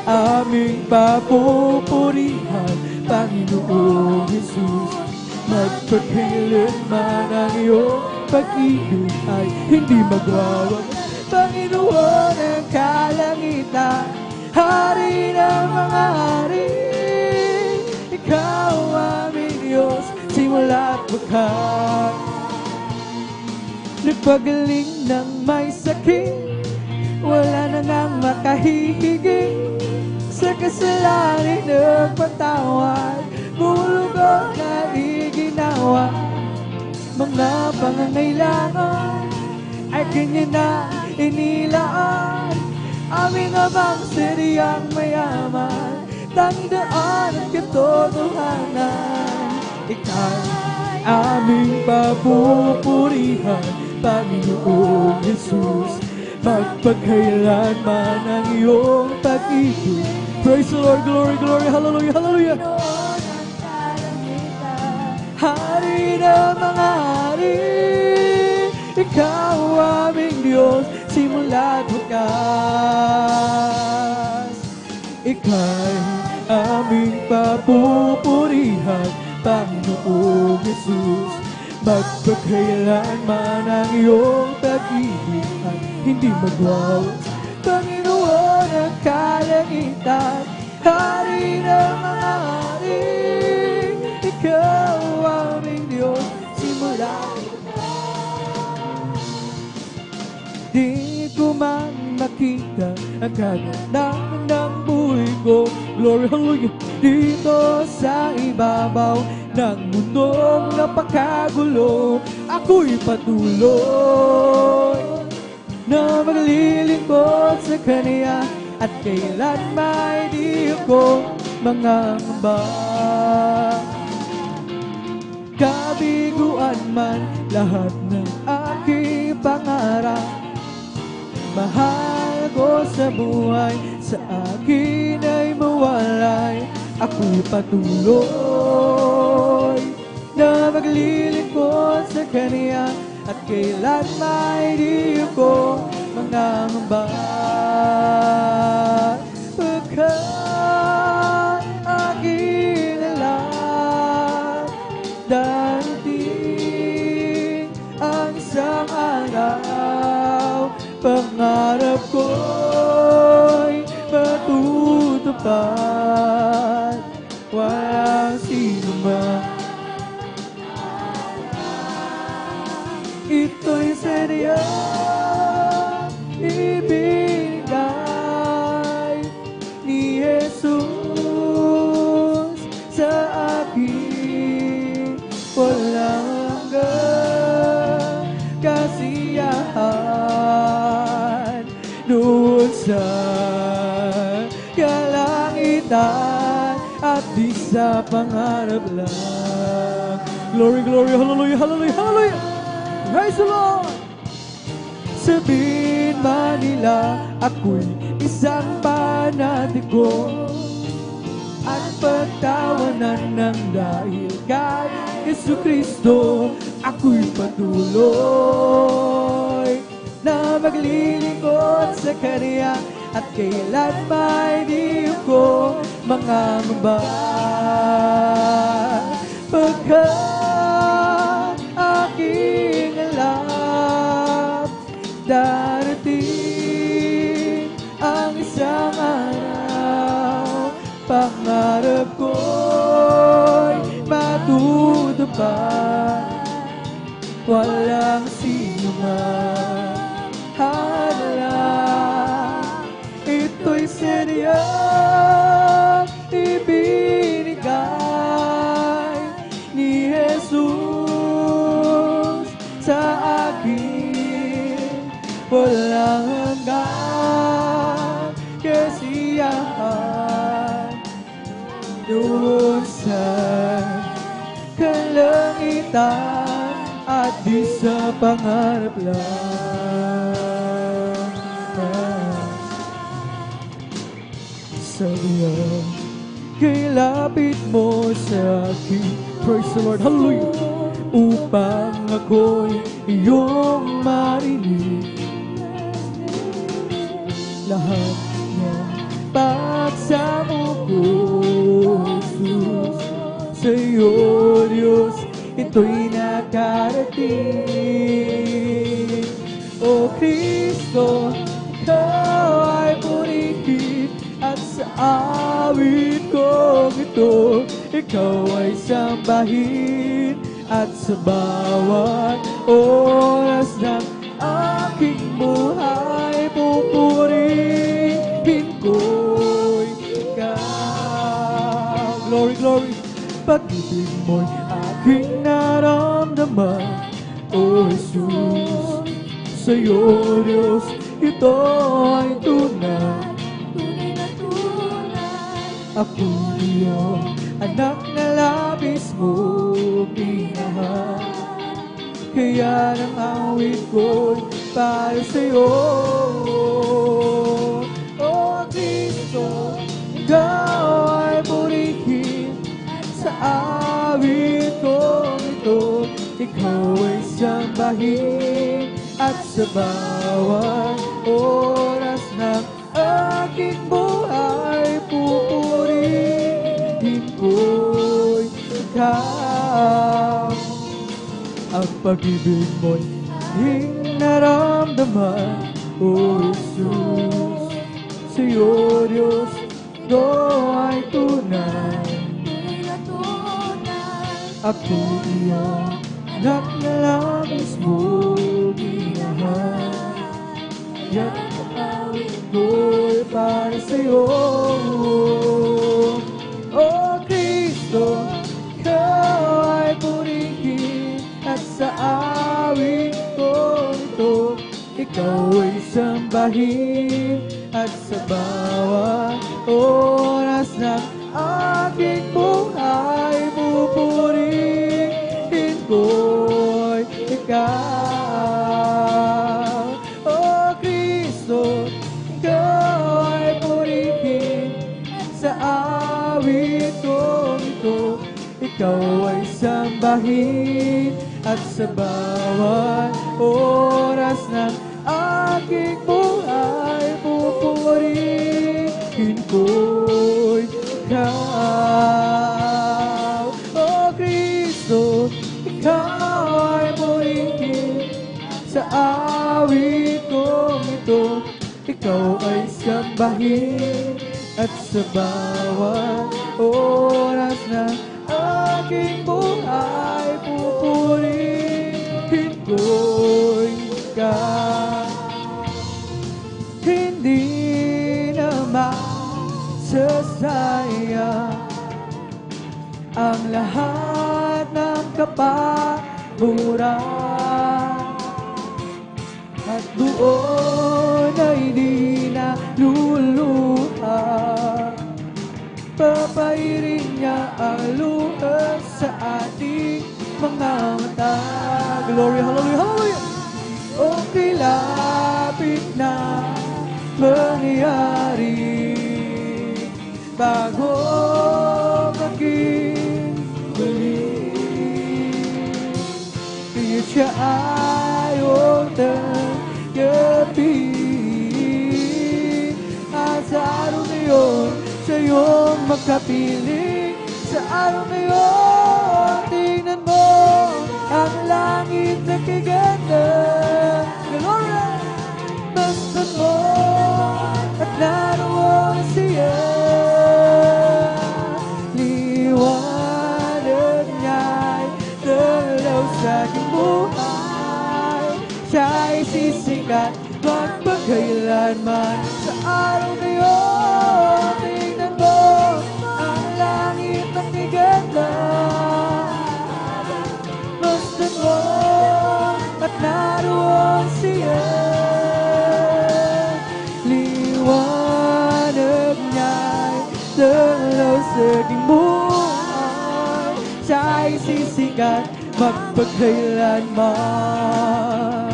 aming papupurihan, Panginoong Jesus. Magpakailanman ang iyong pag-ibig ay hindi magwawakas. Panginoon ng kalangitan, Hari ng mga hari, Ikaw aming Diyos, simula't wakas. Nagpagaling ng may sakit, wala na ngang makahihigit. Sa kasalanan nagpatawad, bulugod na iginawa. Mga pangangailangan ay kanya na inilaan. Aming abang siriyang mayaman, tanging daan at katotohanan. Ika'y aming papupurihan, Panginoong Jesus. Magpagkailanman ang iyong pag-ibig. Praise the Lord, glory, glory, hallelujah, hallelujah. Hari ng mga hari, Ikaw aming Diyos, simula't wakas. Ika'y aming papupurihan, Panginoong Jesus. Magpagkailanman ang iyong pag-ibig ay hindi magwawakas. Panginoon ng kalangitan, Hari ng mga hari, Ikaw aming Diyos, simula. Di ko man makita ang kagandahan ng buhay ko. Glory, hallelujah. Dito sa ibabaw ng mundong napakagulo, ako'y patuloy na maglilingkod sa Kanya, at kailan may di ko mangangamba. Kabiguan man lahat ng aking pangarap, mahal ko sa buhay, sa akin ay mawalay. Ako'y patuloy na maglilingkod sa Kanya, at kailan may di ko mangangamba. Pagkat aking alam, darating ang isang araw, pangarap ko'y matutupad. Walang sino man, ito'y sadyang ibinigay ni Jesus sa akin. Walang hanggang kasiyahan doon sa kalangitan, at di sa pangarap lang. Glory, glory, hallelujah, hallelujah, hallelujah. Praise the Lord! Sabihin man nila ako'y isang panatiko, at pagtawanan ng dahil kay Jesucristo, ako'y patuloy na maglilingkod sa Kanya, at kailan may di ko mangangamba. Pagkat aking alam, darating ang isang araw, pangarap ko'y matutupad. Walang sino man haharang, ito'y sadyang ibinigay ni Jesus sa akin. Walang hanggang kasiyahan doon sa kalangitan, at di sa pangarap lang. Sabihan, kay lapit mo sa akin, praise the Lord, hallelujah, upang ako'y iyong marinig. Lahat pagsamo ko, Jesus. Sa'yo, Diyos, ito'y nakarating. O Kristo, Ikaw ay purihin, at sa awit kong ito, Ikaw ay sambahin, at sa bawat oras ng aking buhay, pupurihin ko'y Ikaw. Glory, glory. Pag-ibig mo'y aking naramdaman, O Jesus. Sa'yo, Diyos, ito ay tunay. Tunay na tunay. Ako iyong anak na labis mo minahal. Kaya ng awit ko'y para sa'yo. O Kristo, Ikaw ay purihin, sa awit kong ito, Ikaw ay sambahin, at sa bawat oras ng aking buhay, pupurihin ko'y Ikaw. Ang pag-ibig mo'y aking naramdaman, O Jesus. Sa'yo, Diyos, ito ay tunay. Tunay na tunay. Ako iyong anak na labis mo minahal. Kaya't ang awit ko'y para sa'yo. O Kristo, Ikaw ay purihin, at sa awit ko ito, Ikaw ay sambahin, at sa bawat oras ng aking buhay, pupurihin ko'y Ikaw. O Kristo, Ikaw ay purihin, sa awit kong ito, Ikaw ay sambahin, at sa bawat oras ng aking buhay, pupurihin ko'y Ikaw. O Kristo, Ikaw ay purihin, sa awit kong ito, Ikaw ay sambahin, at sa bawat oras ng aking buhay, pupurihin ko'y Ikaw. Hindi naman sasayang ang lahat ng kapaguran, at doon ay di na luluha. Papairin niya ang luha sa ating mga mata. Glory, hallelujah, hallelujah. O kilapit na mangyari bago maging muli. Kaya siya ay huwag tanggapin, at sa araw na yun, siya yung makapiling. Sa araw na yun, tingnan mo ang langit na kaganda. Gloria! Bastan mo at naroon siya. Liwanag niya'y dalaw sa aking buhay. Siya'y sisikat magpagkailanman. Sa araw na yun, tingnan mo ang langit na kaganda. Bastan mo at naroon siya. Liwanag niya'y dalaw sa aking buhay. Siya'y sisikat magpagkailanman.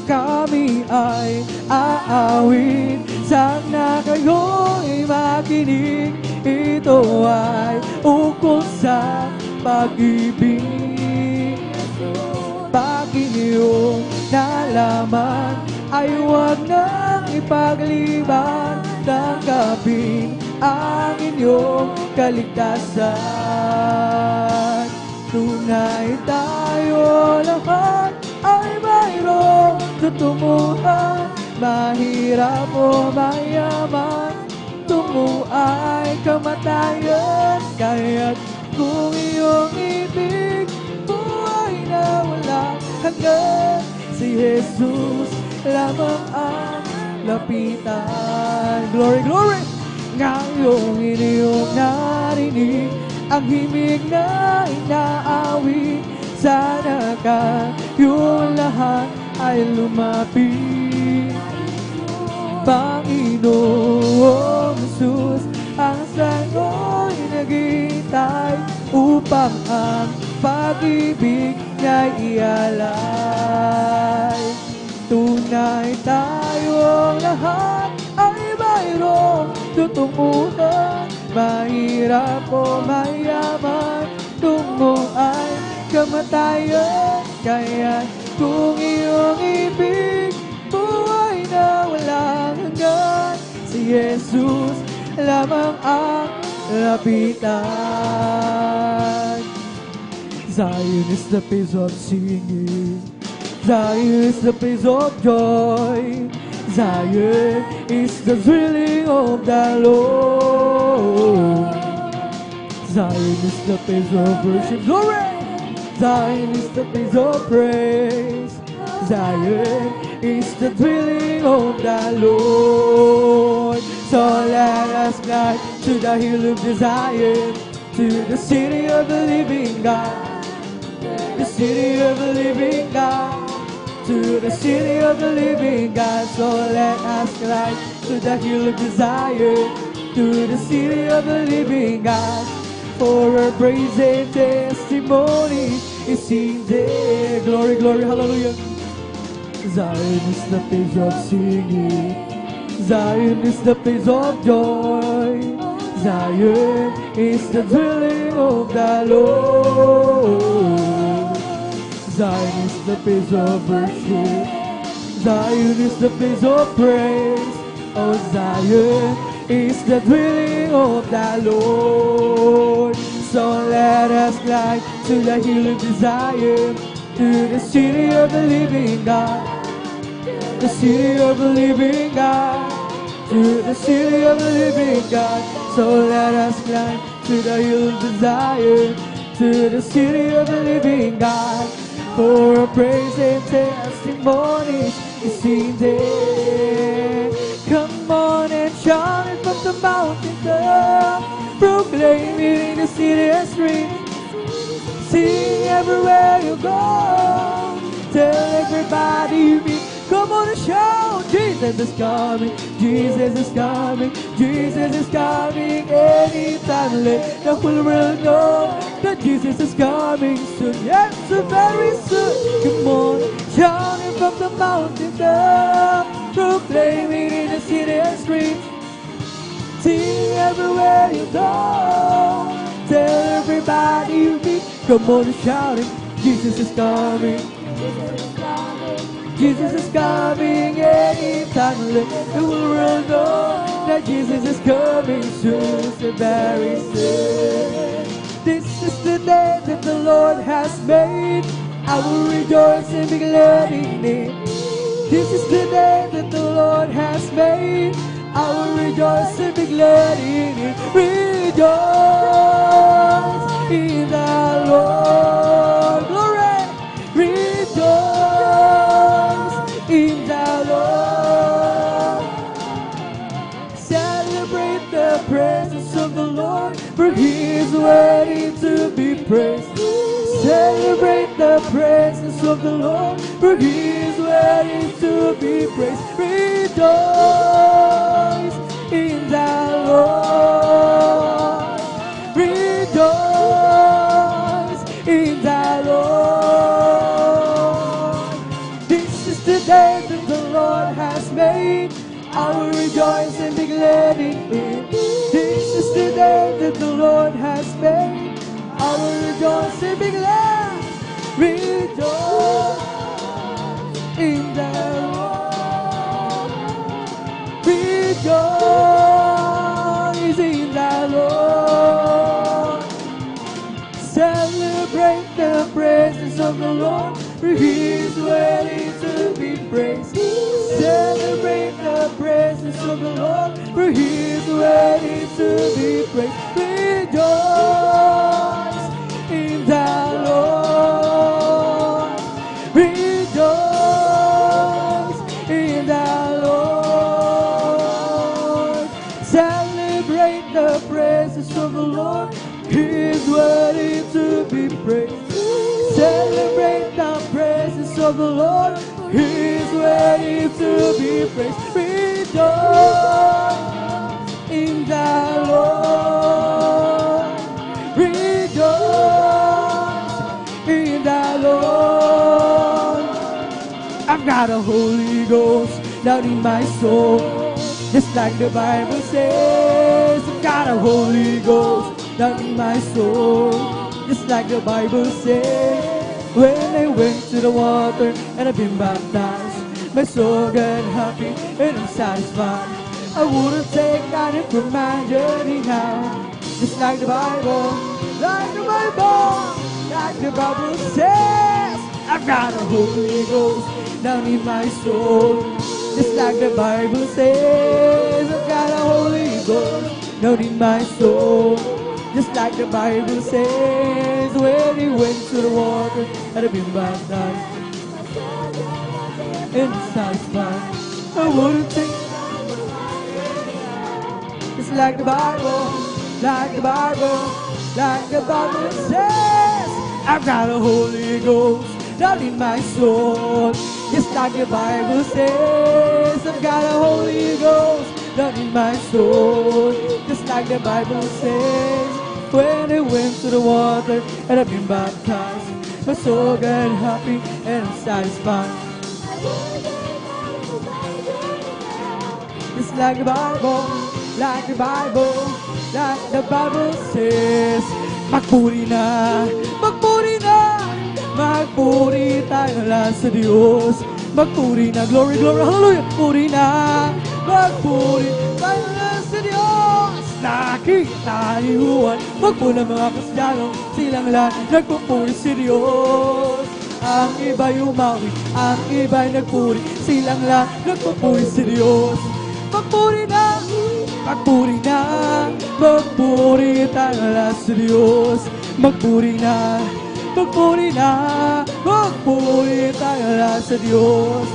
Kami ay aawit, sana kayo'y makinig. Ito ay ukol sa pag-ibig. Pag iyong nalaman, ay huwag nang ipagliban. tanggapin ang inyong kaligtasan. Tunay tayo lahat ay mayroong tutumuhan, mahirap o mayaman, tungo ay kamatayan. Kaya't kung iyong ibig, buhay na walang hanggan, si Jesus lamang ang lapitan. Glory, glory! Ngayong inyong narinig ang himig na inaawit, sana kayong lahat ay lumapit. Panginoong Jesus, ang sano'y naghihintay upang ang pag-ibig niya'y ialay. Tunay tayong lahat ay mayroong tutunguhan, mahirap o mayaman, tungo ay kamatayan. Kaya kung iyong ibig, buhay na walang hanggan, si Jesus lamang ang lapitan. Zion is the place of singing, Zion is the place of joy, Zion is the thrilling of the Lord. Zion is the place of worship, glory! Zion is the place of praise, Zion is the thrilling of the Lord. So let us fly to the hill of Zion, to the city of the living God, the city of the living God, to the city of the living God. So let us fly to the hill of Zion, to the city of the living God. For our praise and testimony is seen there. Glory, glory, hallelujah. Zion is the place of singing, Zion is the place of joy, Zion is the thrilling of the Lord. Zion is the place of worship, Zion is the place of praise, oh Zion is the thrilling of the Lord. So let us fly to the hill of Zion, to the city of the living God, the city of the living God, to the city of the living God. So let us fly to the hill of Zion, to the city of the living God. For praise and testimonies is seen there. Come on and shout it from the mountain top, proclaim it in the city and street. Sing everywhere you go, tell everybody you meet. Come on and shout, Jesus is coming, Jesus is coming, Jesus is coming anytime. Let the whole world know that Jesus is coming soon, yes, so very soon. Come on, shout it from the mountain top, proclaim it in the city and streets. Sing everywhere you go, tell everybody you meet. Come on and shout it, Jesus is coming, Jesus is coming anytime. Let the whole world know that Jesus is coming soon, so very soon. This is the day that the Lord has made, I will rejoice and be glad in it. This is the day that the Lord has made, I will rejoice and be glad in it. Rejoice in the Lord. Glory! Rejoice in the Lord. Celebrate the presence of the Lord, for He is worthy to be praised. Celebrate the presence of the Lord, for He is worthy to be praised. Rejoice in the Lord. Rejoice in the Lord. This is the day that the Lord has made, I will rejoice and be glad in it. This is the day that the Lord has made, I will rejoice and be glad. Rejoice in the Lord. Rejoice. the Lord, for He is worthy to be praised. Celebrate the praises of the Lord, for He is worthy to be praised. Rejoice in the Lord. Rejoice in the Lord. Celebrate the praises of the Lord. He is worthy to be praised. Celebrate the praises of the Lord. He is worthy to be praised. Rejoice in the Lord. Rejoice in the Lord. I've got a Holy Ghost down in my soul, just like the Bible says. I've got a Holy Ghost down in my soul, just like the Bible says. When I went to the water and I've been baptized, my soul got happy and I'm satisfied. I wouldn't take any from my journey now, just like the Bible, like the Bible, like the Bible says. I've got a Holy Ghost down in my soul, just like the Bible says. I've got a Holy Ghost down in my soul, just like the Bible says. When he went to the water and I've been baptized and satisfied, I wouldn't take. It's like the Bible, like the Bible, like the Bible says. I've got a Holy Ghost down in my soul, just like the Bible says. I've got a Holy Ghost down in my soul, just like the Bible says. When I went to the water and I've been baptized, my soul got happy and I'm satisfied. Just like the Bible, like the Bible, like the Bible says. Magpuri na, magpuri na, magpuri tayo lang sa Diyos. Magpuri na, glory, glory, hallelujah. Magpuri na, magpuri tayo lang sa Diyos. Nakita ni Juan, magpo na mga Kristiyano, silang lahat nagpupuri si Diyos. Ang iba'y umawi, ang iba'y nagpuri, silang lahat nagpupuri si Diyos. Magpuri na, magpuri na, magpuri tayo lahat sa Diyos. Magpuri na, magpuri na, magpuri tayo lahat sa Diyos.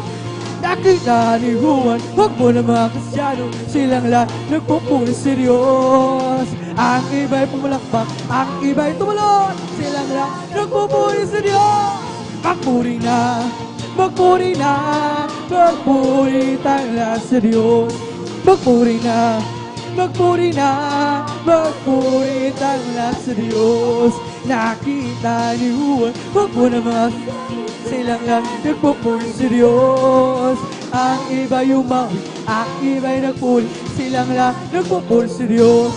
Nakita ni Juan, huwag mo na mga Kristiyano, silang lahat nagpupuri si Diyos. Ang iba'y pumalakpak, ang iba'y tumalon, silang lahat nagpupuri si Diyos. Magpuri na, magpuri na, magpuri tayo lahat sa Diyos. Magpuri na, magpuri na, magpuri tayo lahat sa Diyos. Nakita ni Juan, huwag mo na mga silang lahat nagpupuri si Diyos. Ang iba'y umawi, ang iba'y nagpuri, silang lahat nagpupuri si Diyos.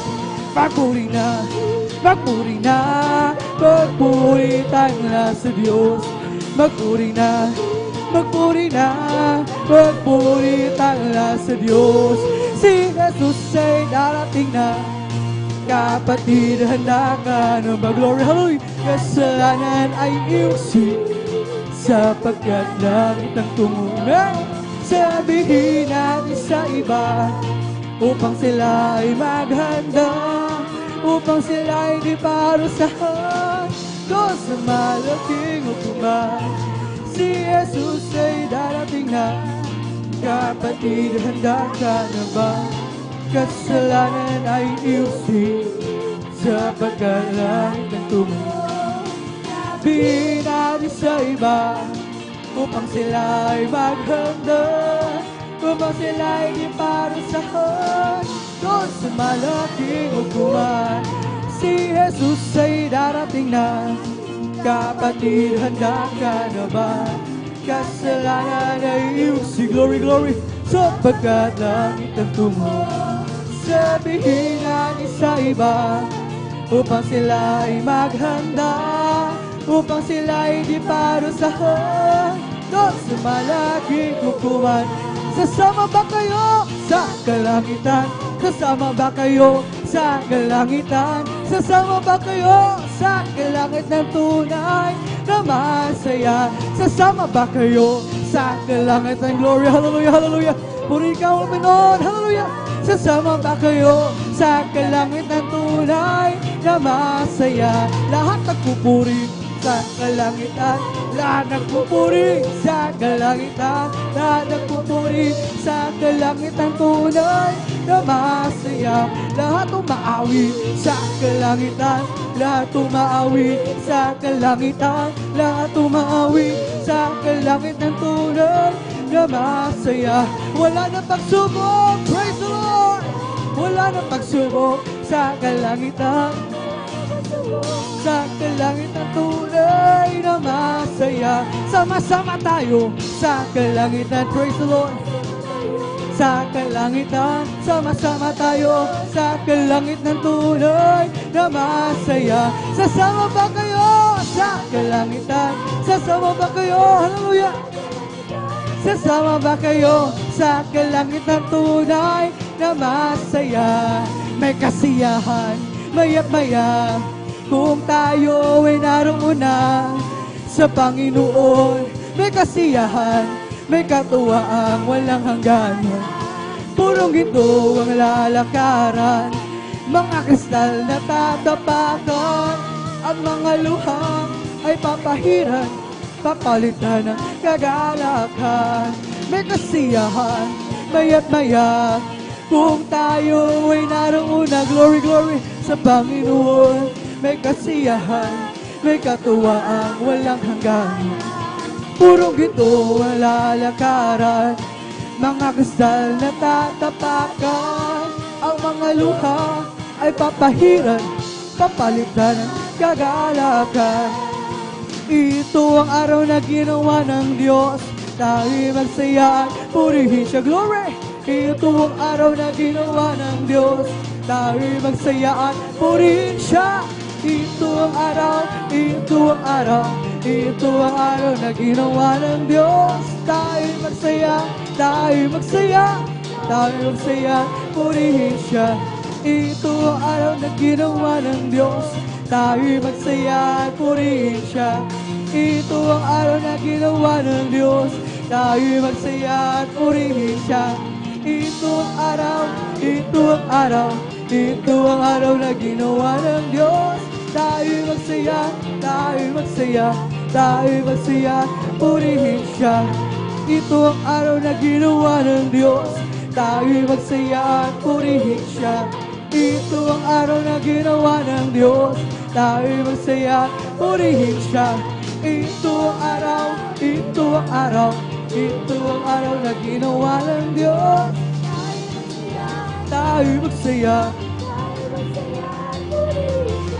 Magpuri na, magpuri na, magpuri tayong lahat sa Diyos. Magpuri na, magpuri na, magpuri tayong lahat sa Diyos. Si Jesus ay darating na, kapatid, handa ka na mag-glory, hallelujah. Kasalanan ay iusin, sapagkat langit ang tumunan. Sabihin natin sa iba, upang sila ay maghanda, upang sila ay di parusahan doon sa malaking hukuman. Si Jesus ay darating na, kapatid, handa ka na ba? Kasalanan ay iusin, sapagkat langit ang tumunan. Sabihin natin sa iba, upang sila ay maghanda, upang sila ay di parusahan doon sa malaking hukuman. Si Jesus ay darating na, kapatid, handa ka na ba? Kasalanan ay iusin, glory, glory, sapagkat langit ang tumunan. Sabihin natin sa iba, upang sila ay maghanda, upang sila ay di parusahan doon sa malaking hukuman. Sasama ba kayo sa kalangitan? Sasama ba kayo sa kalangitan? Sasama ba kayo sa kalangit ng tunay? na masaya. Sasama ba kayo sa kalangitan? Glory, hallelujah, hallelujah. Puri ka, O Panginoon, hallelujah. Sasama ba kayo sa kalangitan tunay na masaya? Lahat nagpupuri sa kalangitan, lahat nagpupuri sa kalangitan, lahat nagpupuri sa kalangitan tunay na masaya. Lahat umaawi sa kalangitan, lahat umaawi sa kalangitan, lahat umaawi sa kalangitan tunay na masaya. Wala na pagsubok, praise the Lord. Wala na pagsubok sa kalangitan, sa kalangitan tunay na masaya. Sama-sama tayo sa kalangitan, praise the Lord. Sa kalangitan, sama-sama tayo sa kalangitan tunay na masaya. Sasama ba kayo sa kalangitan? Sasama ba kayo? Hallelujah! Sasama ba kayo sa kalangitan tunay na masaya? May kasiyahan, maya't maya, kung tayo ay naroon na sa Panginoon. May kasiyahan, may katuwaang walang hangganan. Purong ito ang lalakaran, mga kristal na tatapakan. Ang mga luha ay papahiran, papalitan ng kagalakan. May kasiyahan, maya't maya, kung tayo ay naroon na, glory, glory, sa Panginoon. May kasiyahan, may katuwaang walang hangganan. Purong ito ang lalakaran, mga kristal na tatapakan. Ang mga luha ay papahiran, papalitan ng kagalakan. Ito ang araw na ginawa ng Diyos, tayo magsaya at purihin siya. Glory! Ito ang araw na ginawa ng Diyos, tayo magsaya at purihin siya. Ito ang araw, ito ang araw, ito ang araw na ginawa ng Diyos. Tayo magsaya, tayo magsaya, tayo magsaya, purihin siya. Ito ang araw na ginawa ng Diyos, tayo magsaya, purihin siya. Ito ang araw na ginawa ng Diyos, tayo magsaya, purihin siya. Ito ang araw, ito ang araw, ito ang araw na ginawa ng Diyos. Tayo magsaya, tayo magsaya, tayo magsaya, purihin siya. Ito ang araw na ginawa ng Diyos, tayo magsaya at purihin siya. Ito ang araw na ginawa ng Diyos, tayo magsaya at purihin siya. Ito ang araw, ito ang araw, ito ang araw na ginawa ng Diyos. Tayo magsaya.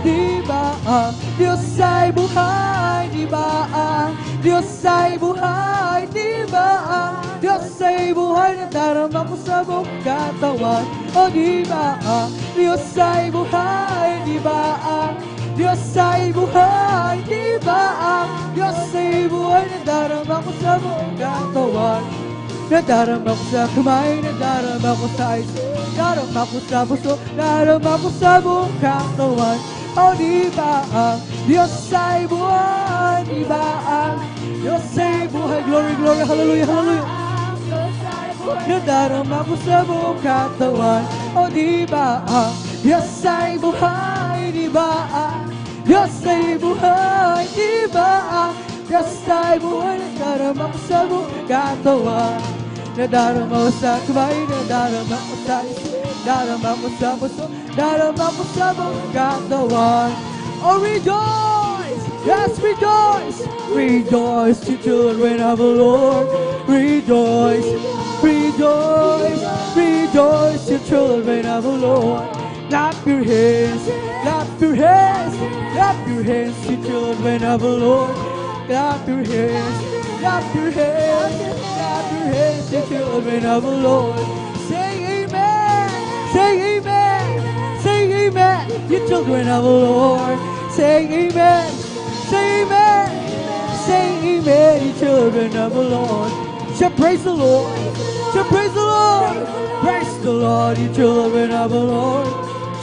Di ba ang Diyos ay buhay? Di ba ang Diyos ay buhay? Di ba ang Diyos ay buhay? Nadarama ko sa buong katawan. O di ba ang Diyos ay buhay? Di ba ang Diyos ay buhay? Di ba ang Diyos ay buhay? Nadarama ko sa buong katawan. Nadarama ko sa kamay, nadarama ko sa isip, nadarama ko sa puso, nadarama ko sa buong katawan. O di ba ang Diyos ay buhay? Di ba ang Diyos ay buhay? Glory, glory, hallelujah, hallelujah. Nadarama ko sa buong katawan. O di ba ang Diyos ay buhay? Di ba ang Diyos ay buhay? Di ba ang Diyos ay buhay? Nadarama ko sa buong katawan. Nadarama ko sa kamay, nadarama ko sa isip, nadarama ko sa puso, nadarama ko sa buong katawan. Oh, rejoice! Yes, rejoice! Rejoice, you children of the Lord. Rejoice, rejoice, rejoice, you children of the Lord. Clap your hands, clap your hands, clap your hands, you children of the Lord. Clap your hands, clap your hands, clap your hands, you children of the Lord. Say amen, say amen, say amen, you children of the Lord. Say amen, say amen, say amen, you children of the Lord. Shall praise the Lord, shall praise the Lord, praise the Lord, you children of the Lord.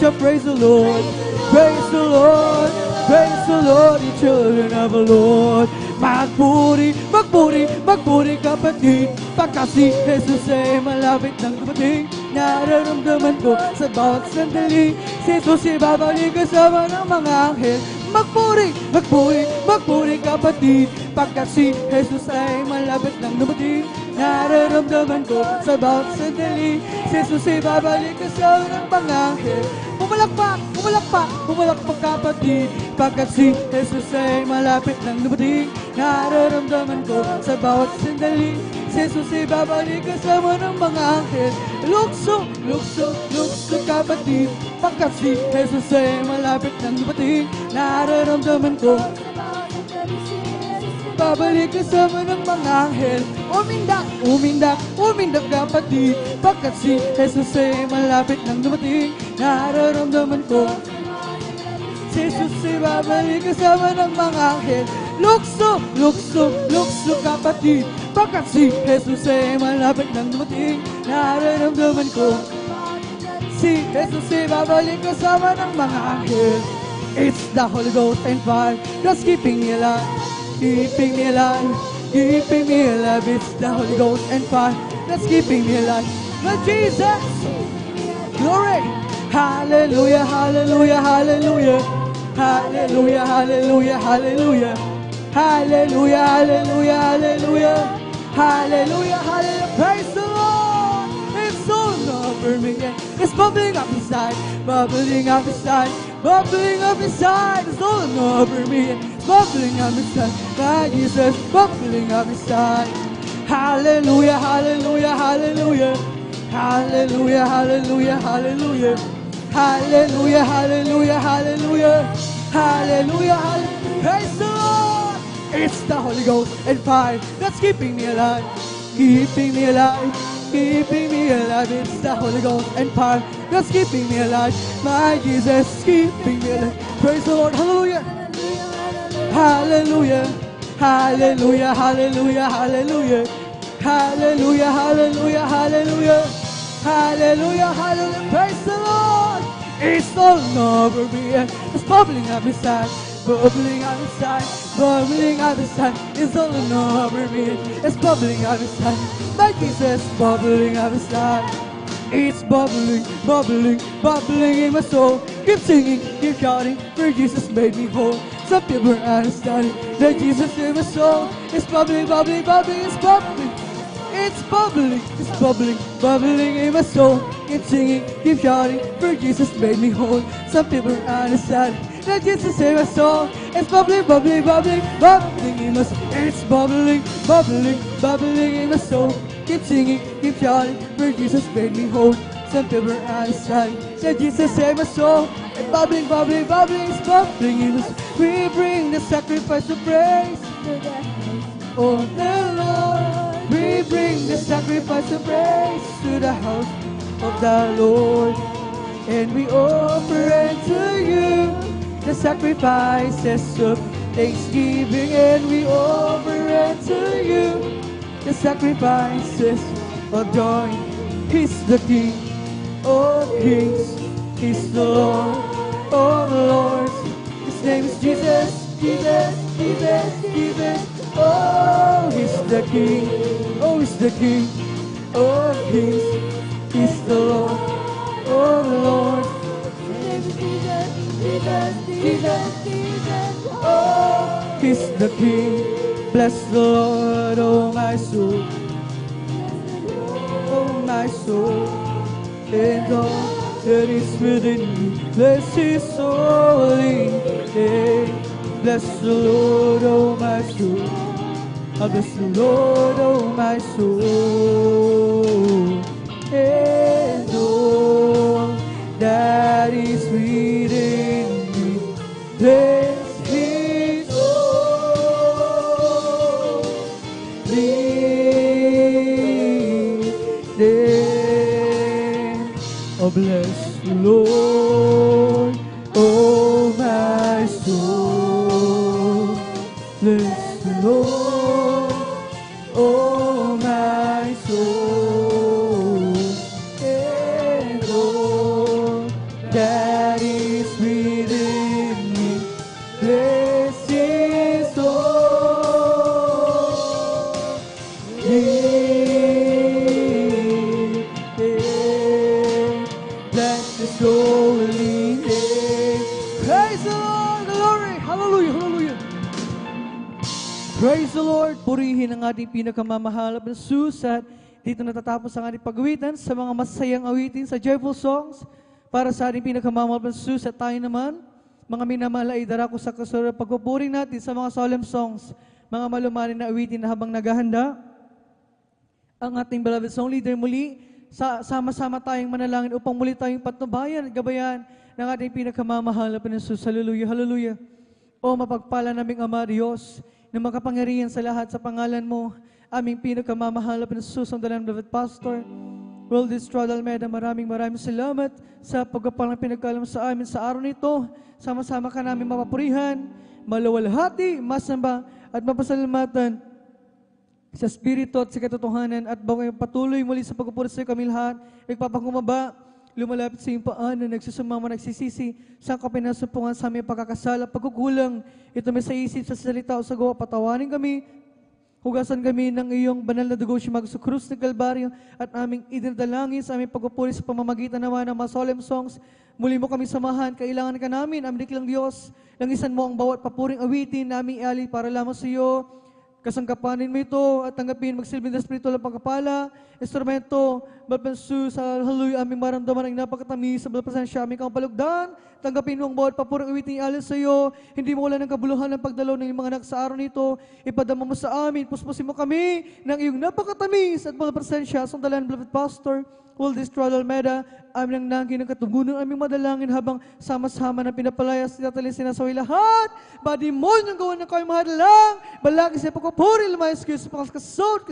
Shall praise the Lord, praise the Lord, Praise the Lord, you children of the Lord. Magpuri, magpuri, magpuri kapatid. Pagka si Jesus ay malapit ng dumating, nararamdaman ko sa bawat sandali, si Jesus ay babalik kasama ng mga anghel. Magpuri, magpuri, magpuri kapatid. Pagka si Jesus ay malapit ng dumating, nararamdaman ko sa bawat sandali, si Jesus ay babalik kasama ng mga anghel. Pumalakpak, pumalakpak, pumalakpak kapatid. Pagkat si Jesus ay malapit ng dumating, nararamdaman ko sa bawat sandali, si Jesus ay babalik kasama ng mga anghel. Lukso, lukso, lukso kapatid. Pagkat si Jesus ay malapit ng dumating, nararamdaman ko babalik kasama ng mga anghel. Umindak, umindak, umindak kapatid. Pagkat si Jesus ay malapit ng dumating, nararamdaman ko si Jesus ay babalik kasama ng mga anghel. Lukso, lukso, lukso kapatid. Pagkat si Jesus ay malapit ng dumating, nararamdaman ko si Jesus ay babalik kasama ng mga anghel. It's the Holy Ghost and fire that's keeping me alive, keeping me alive, keeping me alive. It's the Holy Ghost and fire that's keeping me alive. Lord Jesus, glory, hallelujah, hallelujah, hallelujah, hallelujah, hallelujah, hallelujah, hallelujah, hallelujah, hallelujah, hallelujah, hallelujah. Praise the Lord. It's all over me. It's bubbling up inside, bubbling up inside, bubbling up inside. It's all over me. Bubbling up inside, my Jesus, bubbling up inside. Hallelujah, hallelujah, hallelujah, hallelujah, hallelujah, hallelujah, hallelujah, hallelujah, hallelujah, hallelujah, hallelujah. Praise the Lord. It's the Holy Ghost and fire that's keeping me alive, keeping me alive, keeping me alive. It's the Holy Ghost and fire that's keeping me alive, my Jesus, keeping me alive. Praise the Lord, hallelujah. Hallelujah, hallelujah, hallelujah, hallelujah, hallelujah, hallelujah, hallelujah, hallelujah, hallelujah. Praise the Lord. It's all over me. It's bubbling up inside, bubbling up inside, bubbling up inside. It's all over me. It's bubbling up inside. My Jesus, bubbling up inside. It's bubbling, bubbling, bubbling in my soul. Keep singing, keep shouting, for Jesus made me whole. Some people are understanding that Jesus in my soul. It's bubbling, bubbling, bubbling, it's bubbling. It's bubbling, it's bubbling, bubbling in my soul. Keep singing, keep shouting, for Jesus made me whole. Some people are understanding that Jesus in my soul. It's bubbling, bubbling, bubbling, bubbling in my soul. It's bubbling, bubbling, bubbling in my soul. Keep singing, keep shouting, for Jesus made me whole. Some people are understanding that Jesus saved my soul. It's bubbling, bubbling, bubbling, it's bubbling in my soul. We bring the sacrifice of praise to the house of the Lord. We bring the sacrifice of praise to the house of the Lord. And we offer unto you the sacrifices of thanksgiving. And we offer unto you the sacrifices of joy. He's the King of kings, He's the Lord of lords. His name is Jesus, Jesus, Jesus, Jesus. Oh, He's the King, oh, He's the King of kings. He's the Lord of lords. His name is Jesus, Jesus, Jesus, Jesus. Oh, He's the King. Bless the Lord, oh my soul, oh my soul, and all that is within me. Bless His holy name. Bless the Lord, oh my soul. I bless the Lord, oh my soul, and all that is within me. Bless His holy name. Oh, bless the Lord, oh my soul. Bless the Lord, oh my soul, and all that is within me. Lord. Purihin ang ating pinakamamahal na Jesus at dito natatapos ang ating pag-awitan sa mga masayang awitin sa joyful songs para sa ating pinakamamahal na Jesus at tayo naman, mga minamahal ay darako sa kasunod pagpupuri natin sa mga solemn songs, mga malumanin na awitin na habang naghahanda. Ang ating beloved song leader muli, sama-sama tayong manalangin upang muli tayong patnubayan at gabayan ng ating pinakamamahal na Jesus. Hallelujah, hallelujah. O mapagpala naming Ama Diyos, na makapangyarihan sa lahat sa pangalan mo, aming pinakamamahal na Jesus, ang dalang beloved pastor, World Estrada Almeida, maraming salamat sa pagpapalang pinagkalam sa amin sa araw nito. Sama-sama ka namin mapapurihan, malawalhati, masamba at mapasalamatan sa Espiritu at sa katotohanan at bawang patuloy muli sa pagpupuri sa kami lahat, nagpapangumaba, lumalapit sa iyong paanan, nagsusumama, nagsisisi sa kapinasumpungan sa aming pagkakasala, pagkukulang, ito may sa isip, sa salita o sa gawa, patawanin kami, hugasan kami ng iyong banal na dugo, siyumag sa krus ng Kalbaryo, at aming idinadalangin sa aming pagpupuri sa pamamagitan naman ng mga solemn songs. Muli mo kami samahan, kailangan ka namin, aming dikilang Diyos, langisan mo ang bawat papuring awitin na aming ialay para lamang sa iyo. Kasangkapanin mo ito at tanggapin magsilbing na spiritual ng pagkapala, instrumento, balpansu sa hallelujah, aming maramdaman ang napakatamis sa balpansya, aming kapalugdan, tanggapin mo ang bawat papurang awiting ialay sa iyo, hindi mo wala ng kabuluhan ng pagdalaw ng iyong mga anak sa araw nito, ipadama mo sa amin, puspusin mo kami ng iyong napakatamis at balpansya, sundalan, beloved pastor, World Estrada Almeida, aming nang nangin ng katugunan, aming madalangin habang sama-sama na pinapalayas, tinatalin sinasaway lahat, badimon ng gawa ng kayong mahadalang, balaki sa pagpapuri, lumayas kayo sa pangkasod,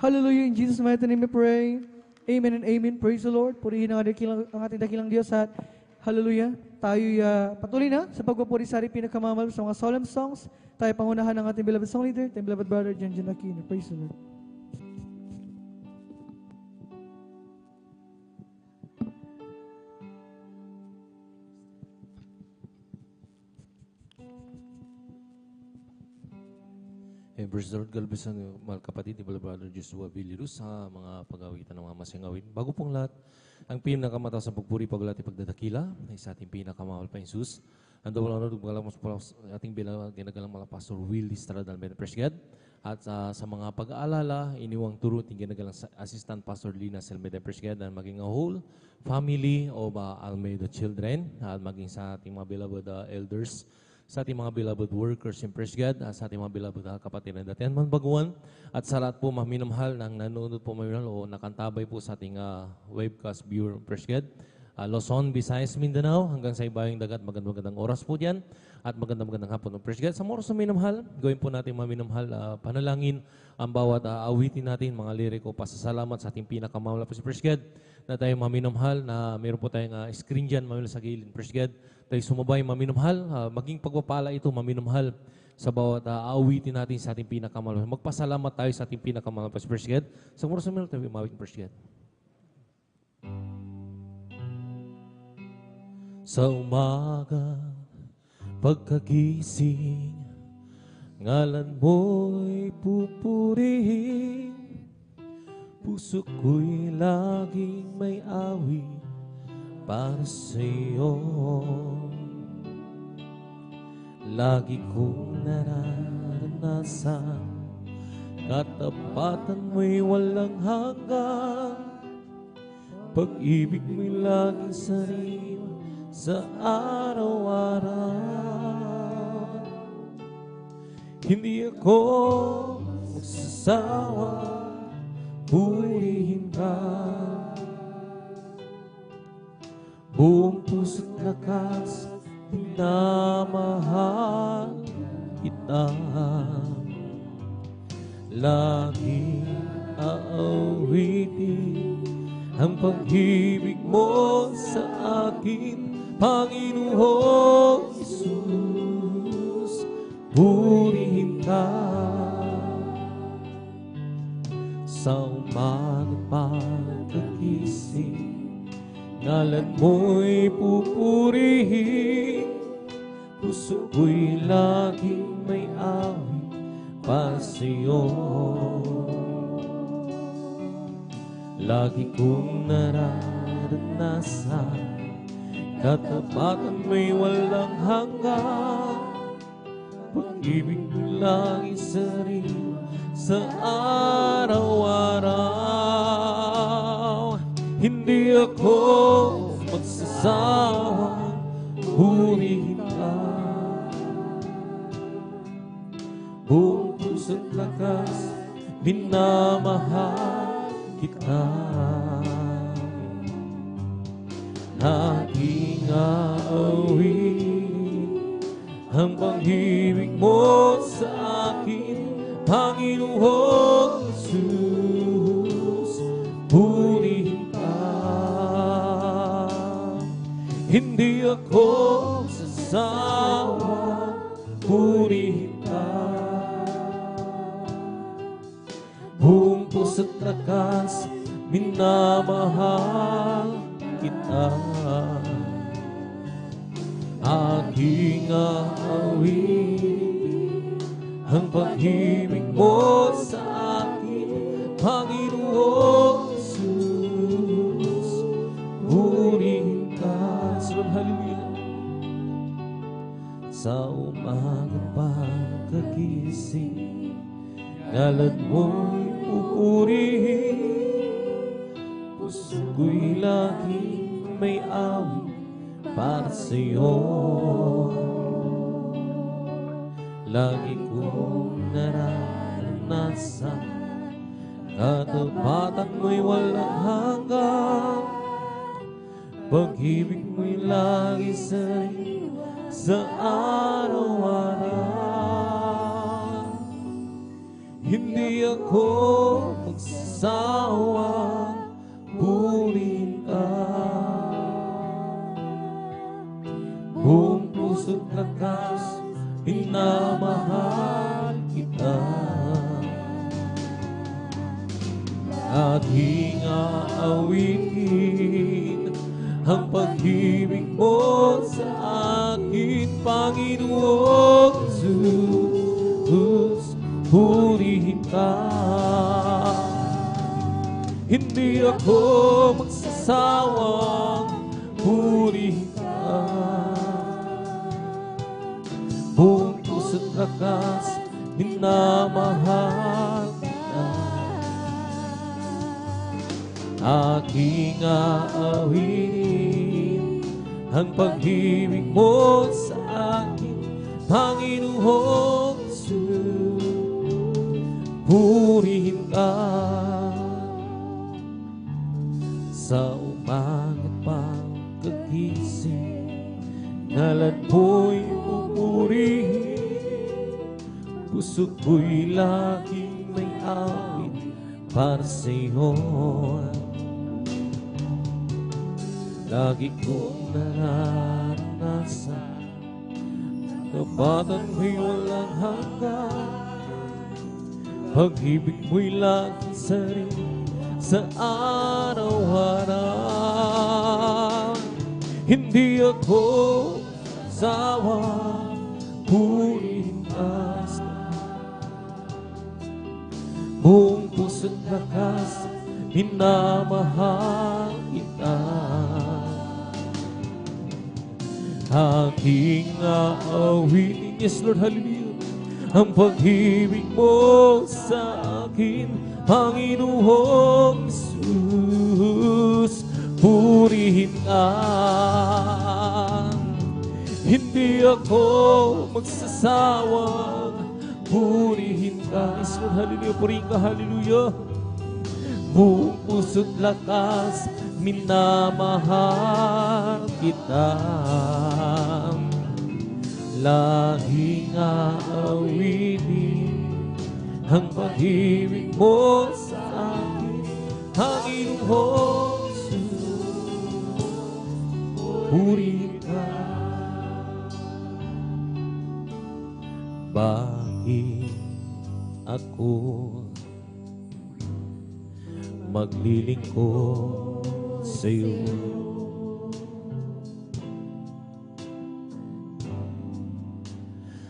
hallelujah, in Jesus' mighty name we pray. Amen and amen, praise the Lord. Purihin ang ating dakilang Diyos at hallelujah, tayo'y patuloy na sa pagpapuri sa ating pinakamamahal sa mga solemn songs. Tayo pangunahan ng ating beloved song leader, ating beloved brother, Jan Aquino. Praise the Lord. Praise the Lord, galbisan mga kapatid, ni Brother Joshua Villarus sa mga pag-awitan ng mga masingawin. Bago pong lahat, ang pinakamataas sa pagpuri, paglati, pagdadakila ay sa ating pinakamahal pa Jesus. Ang dawal na nagpagalang ating ginagalang mga Pastor Will Estrada Almeida Presgad. At sa mga pag-aalala, iniwang turo, ginagalang Assistant Pastor Lina Almeida Presgad na maging a whole family of Almeida children at maging sa ating mga beloved elders, sa ating mga beloved workers in Presgad, sa ating mga beloved kapatid na datihan man baguan, at sa lahat po maminamahal ng nanonood po maminamahal o nakantabay po sa ating webcast viewer in Presgad, Luzon, Visayas, Mindanao, hanggang sa ibayong dagat, magandang oras po dyan, at magandang hapon ng Presgad. Sa oras na minamahal, gawin po natin maminamahal, panalangin ang bawat awitin natin, mga liriko, pasasalamat sa ating pinakamahal po si Presgad, na tayo maminamahal, na meron po tayong screen dyan, maminamahal sa gilid Presgad, tayo sumabay maminamahal, maging pagpapala ito maminamahal sa bawat awitin natin sa ating pinakamahal. Magpasalamat tayo sa ating pinakamahal po si Presgad. Sa oras na minamahal, tayo umawit ng Presgad. Sa umaga, pagkagising, ngalan mo'y pupurihin, puso ko'y laging may awit para sa'yo. Lagi kong nararanasan, katapatan mo'y walang hanggan, pag-ibig mo'y laging sariwa sa araw-araw. Hindi ako magsasawa, purihin ka. Buong puso't lakas, minamahal kita. Lagi aawitin ang pag-ibig mo sa akin, Panginoong Jesus, purihin ka. Sa umagang pagkagising, ngalan mo'y pupurihin, puso ko'y laging may awit para sa'yo. Lagi kong nararanasan, katapatan mo'y walang hanggan, pag-ibig mo lagi sariwa sa araw-araw. Hindi ako magsasawang purihin ka. Buong puso't lakas, minamahal kita. Aking aawit ang pag-ibig mo sa akin, Panginoong Jesus, purihin ka. Hindi ako sasawang purihin ka. Buong puso't lakas, minamahal kita. Aking aawit ang pag-ibig mo sa akin, Panginoong Jesus, purihin ka. Hallelujah. Sa umaga pagkagising, ngalan mo'y pupurihin. Puso ko'y laging may awit para sa'yo. Lagi kong nararanasan, katapatan mo'y walang hanggan. Pag-ibig mo'y lagi sariwa sa araw-araw. Hindi ako magsasawang purihin ka. Buong puso't lakas, minamahal kita. Aking aawitin ang pag-ibig mo sa akin, Panginoong Jesus, purihin ka. Hindi ako magsasawang purihin ka. Buong puso't lakas, minamahal kita. Aking aawin ang pag-ibig mo sa akin, Panginoong Jesus, purihin ka. Sa umaga pagkagising, ngalan mo'y pupurihin. Puso ko'y laging may awit para sa'yo. Lagi kong nararanasan, kapatan mo'y walang hanggan. Pag-ibig mo'y laging sariwa sa araw-araw. Hindi ako sawang purihin ka. Buong puso't lakas, minamahal kita. Aking aawitin, yes Lord, hallelujah, ang pag-ibig mo sa akin, Panginoong Jesus, purihin ka. Hindi ako magsasawang purihin ka. Yes Lord, hallelujah, purihin ka, hallelujah. Buong puso't lakas, minamahal kita. Laging aawitin ang pag-ibig mo sa akin, Panginoong Jesus, purihin ka. Bakit ako maglilingkod sa'yo?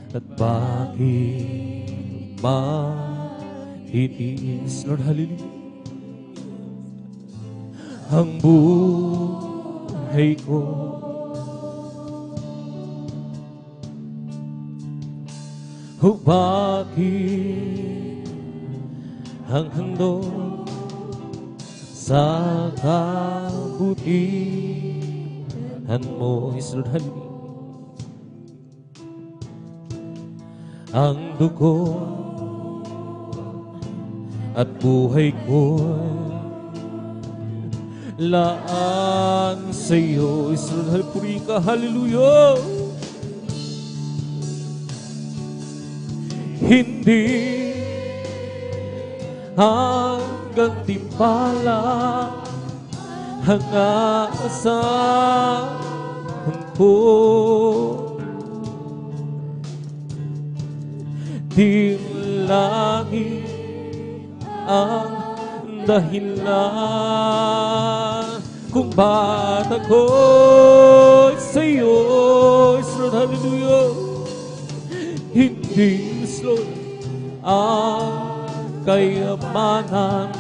At bakit matitiis, Lord, hallelujah, ang buhay ko? O bakit ang handog sa kabutihan mo, isulhan ang dugo at buhay ko'y laan sa iyo. Isulhan, puri ka, hallelujah. Hindi hanggang timpala ang aasahan ko. Di langit ang dahilan kung ba't ako'y sa'yo. Israel, hallelujah. Hindi Lord ang kayamanan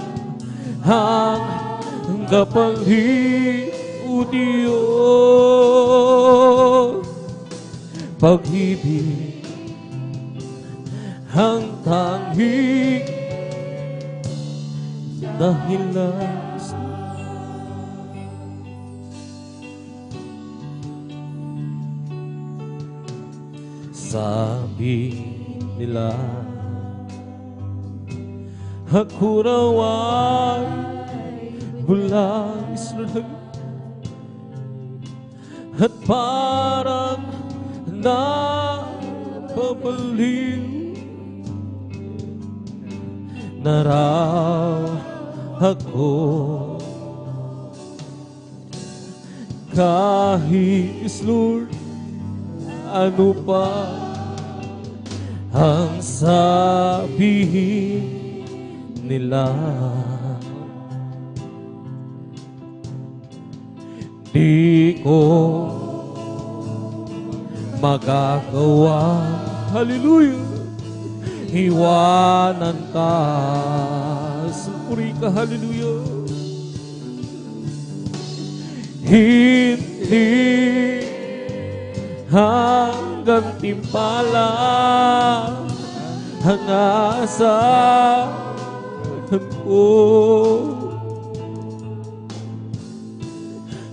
ang kapalit o Diyos. Pag-ibig ang tanging dahilan. Sabi nila ako raw ay bulang Israel at parang napapaliw na raw ako kahit Lord ano pa ang sabihin nila, di ko magagawa, hallelujah, iwanan ka, supuri ka, hallelujah. Hindi hanggang timpala ang asahan ko.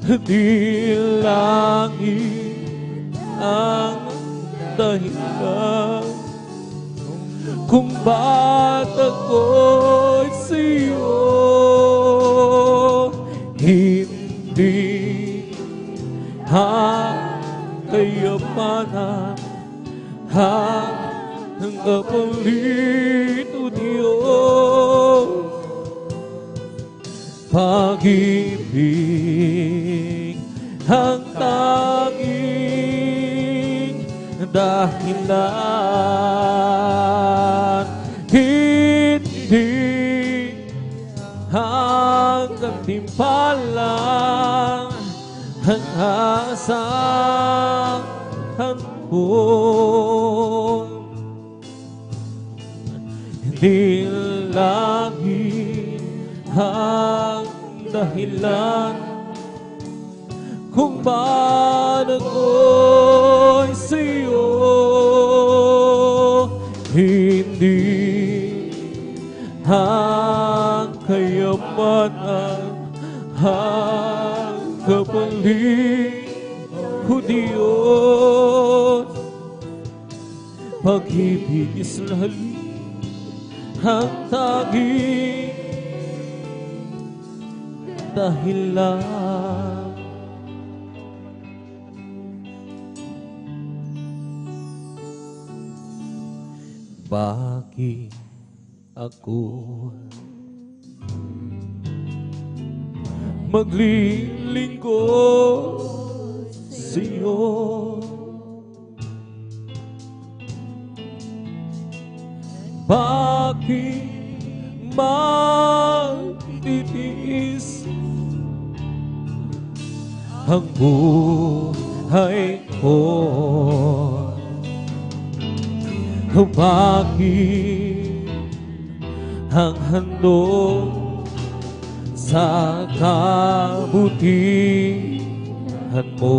Di langit ang dahilan kung ba't ako'y sa'yo. Hindi kayamanan ang kapalit o Diyos. Pag-ibig ang tanging dahilan. Hindi hanggang timpalan ang asahan ko. Hindi langit ang dahilan kung ba't ako'y sa'yo. Hindi ang kayamanan ang kapalit o Diyos. Pag-ibig Israel ang tanging dahilan. Bakit ako maglilingkod sa'yo? Bakit magtitiis ang buhay ko? Bakit ang handog sa kabutihan mo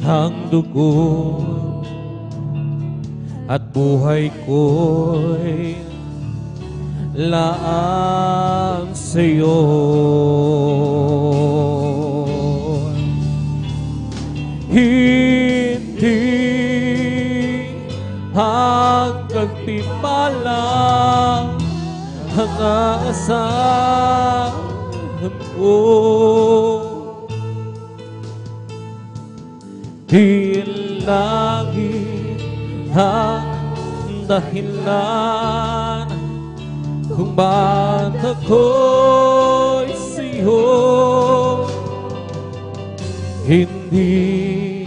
ang dugo at buhay ko'y laan sa'yo. Hindi hanggang timpala ang aasahan ko. Di langit ang dahilan kung ba't ako'y sa'yo. Hindi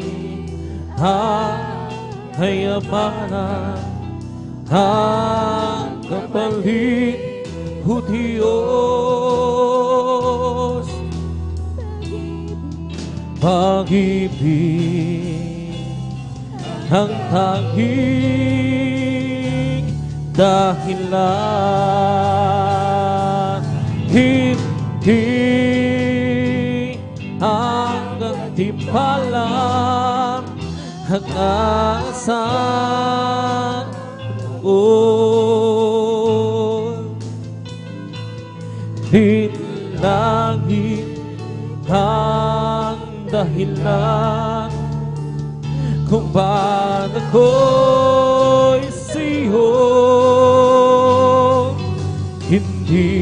ang kayamanan ang kapalit o Diyos. Pag-ibig ang tanging dahilan. Hindi ang gantimpala ang aasahan ko. Di langit ang dahilan kung ba't ako'y sa'yo. Hindi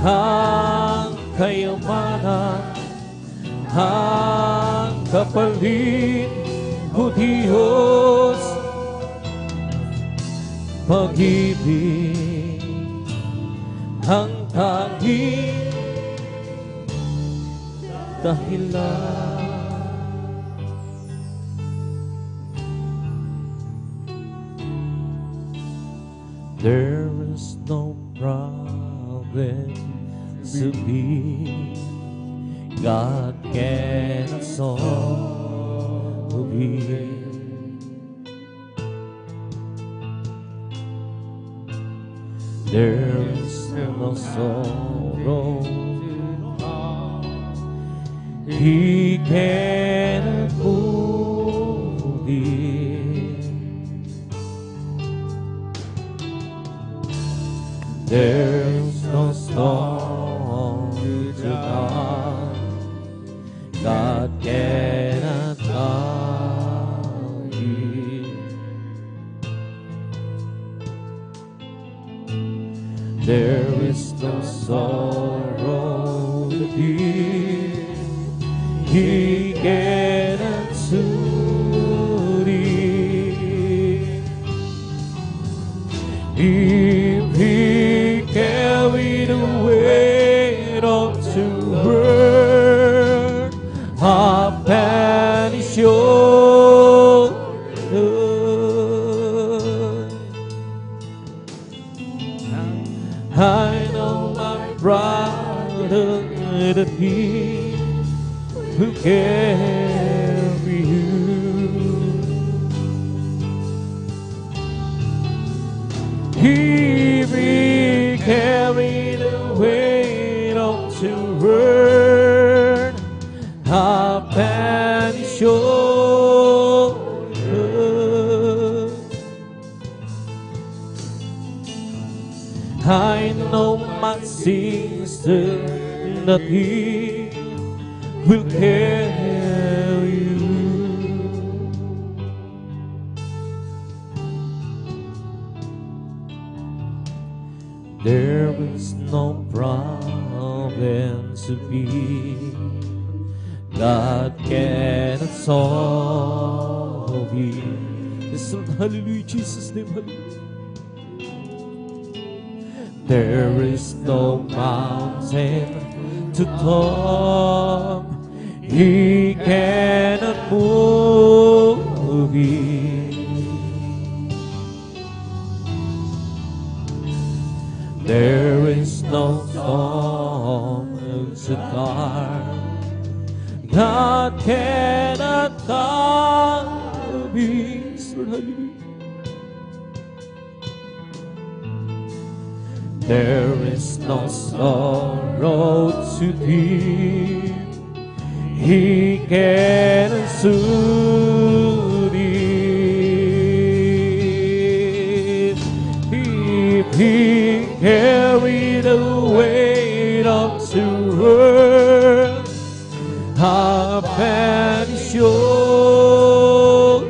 ang kayamanan ang kapalit o Diyos. Pag-ibig ang tanging dahilan. There is no problem to be God cannot solve it. There is no sorrow He cannot move it. There's no storm to God, God cannot calm it. There is no sorrow that He cannot soothe it. If He carried away unto her, upon His shoulder, I know my brother that He will carry you. He will carry the weight unto her upon His shoulder. I know my sister that He will carry you. There is no problem to be God cannot solve it. Yes, Lord, hallelujah, Jesus' name, hallelujah. There is no mountain to top He cannot move it. There is no storm to calm God cannot calm it. Hallelujah. There is no sorrow too deep He can soothe it. If He carried the weight of the world upon His shoulder,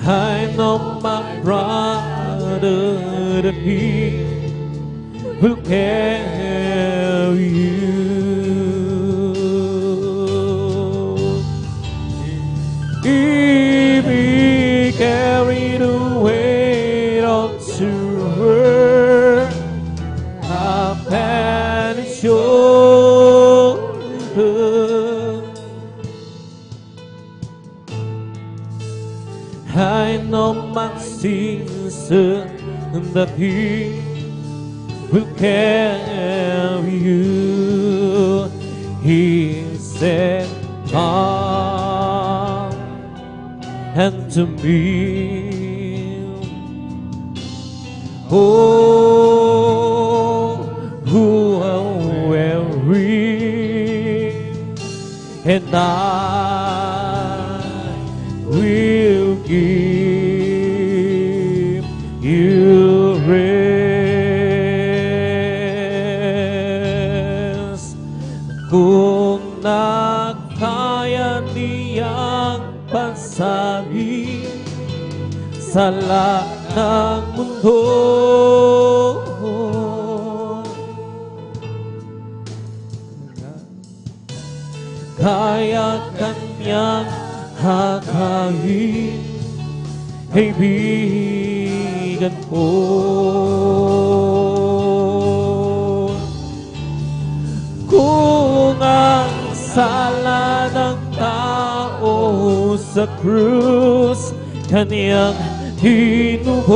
I know my brother that He will carry you. If He carried the weight of the world upon His shoulder, I know my sins that He will carry you. He said, come unto me, oh, who are weary, and I will give you rest. Kung nakaya niyang pasabi sa lahat ng mundo, kaya kanyang hakayin, kaibigan ko. Kung ang sala ng tao sa krus kanyang tinubos,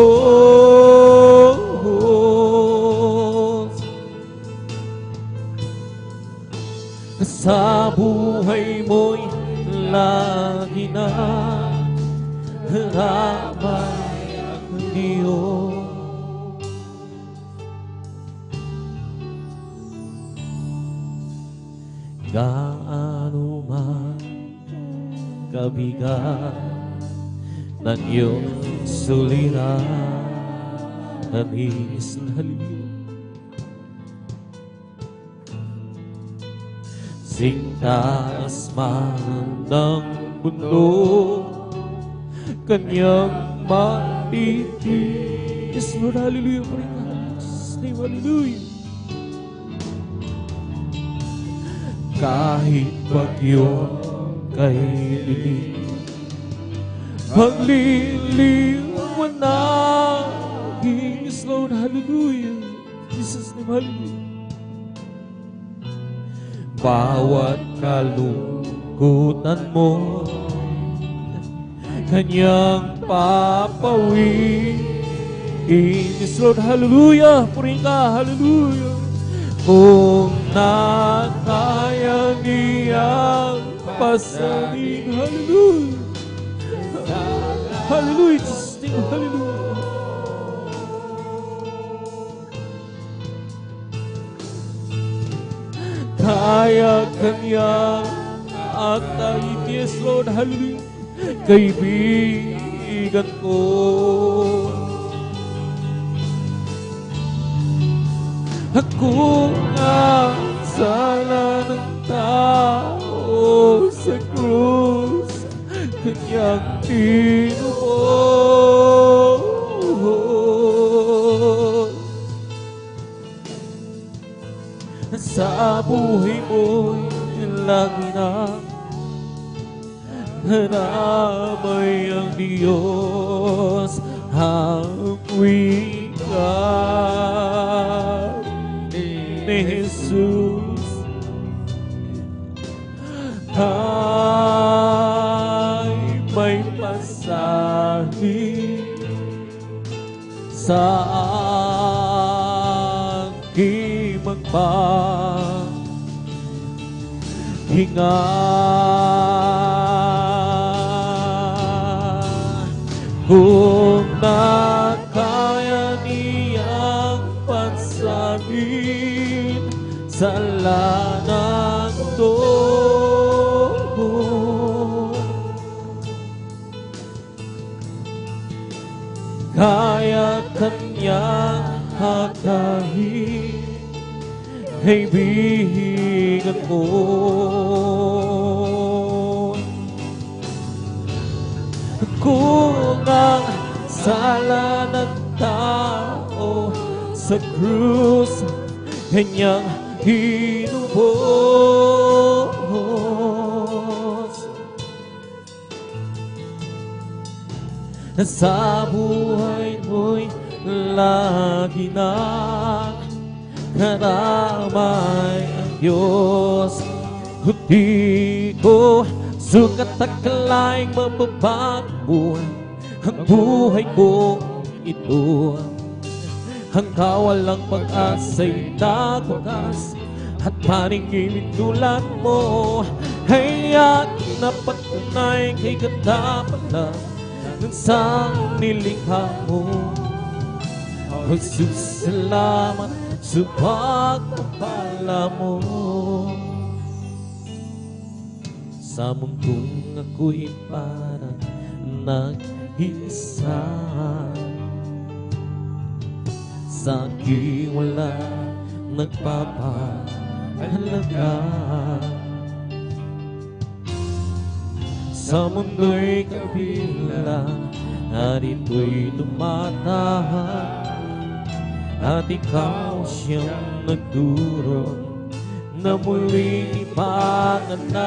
sa buhay mo'y lagi na ramay ang Diyos. Gaano man kabigat ng iyong suliranin, is haliliw. Singtaas man ng mundo, kanyang matitis. Yes, Lord, hallelujah, praise God. Jesus' name, hallelujah. Kahit bagyo kay dilim, pagliliwanagin. Yes, Lord, hallelujah. Jesus' name, hallelujah. Bawat kalungkutan mo, kanyang papawin. Yes, Lord, hallelujah. Purihin ka, hallelujah. Kung nakaya niyang pasanin, hallelujah. Hallelujah, Jesus' name, hallelujah. Kaya kanya at yes, Lord, hallelujah. Kaibigan ko, ako nga sala ng tao sa krus kanyang tinubos. Sa buhay mo'y lagi na ramay ang Diyos. Ang wika ni Jesus ay may pasahi sa aking magpahinga. Kung nakaya niyang pasabi kasalanan ko. Kaya kanyang hatahin, kaibigan ko. Kung ang sala ng tao sa krus kanyang hinubos, sa buhay mo'y lagi na karamay ang Diyos. Di ko sukat akalaing mababago ang buhay ko ito. Ang kawalang pag-asa'y nagwakas at paningin tulad mo ay aking napatunay kay ganda pala ng sang nilikha mo. Jesus, salamat sa pagpapala mo. Sa mundong ako'y parang nag-isa, sa aking wala nagpapahalaga. Sa mundo'y kabilang at ito'y lumatahan, at ikaw siyang nagduro na muling ipanganak.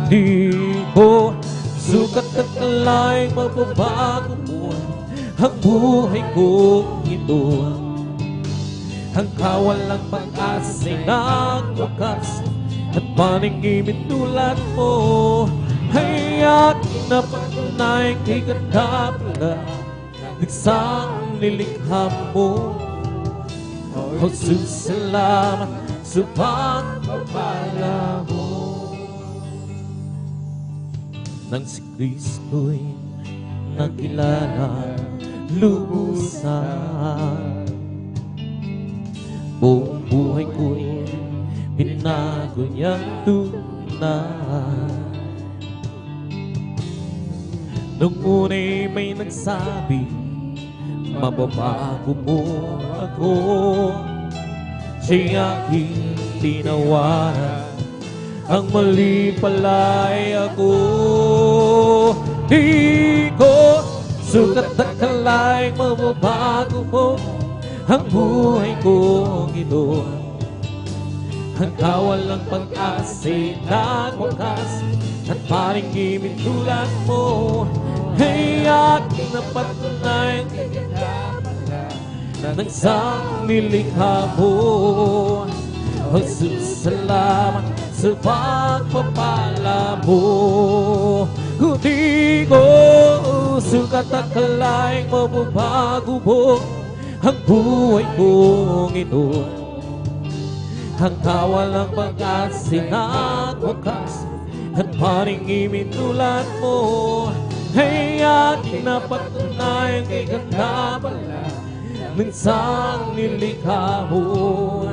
Di ko sukat at alaing mababago mo ang buhay ko ito. Ang kawalang pag-asa'y nagwakas at paningin tulad mo ay aking napatunay kay ganda pala ng sang nilikha mo. Jesus, salamat sa pagpapala mo. Nang si Kristo'y nakilala lubusan, buong buhay ko'y binago niyang tunay. Nung una'y may nagsabi, mababago mo ako, siya'y aking tinawaran, ang mali pala'y ako. Di ko sukat akalaing mababago mo ang buhay kong ito. Ang kawalang pag-asa'y nagwakas at paningin tulad mo ay aking napatunay ng sang nilikha mo. Jesus, salamat sa pagpapala mo. Di ko sukat akalaing mababago mo ang buhay kong ito. Ang kawalang pag-asa'y nagwakas at paningin tulad mo ay aking napatunay kay ganda pala ng sang nilikha mo.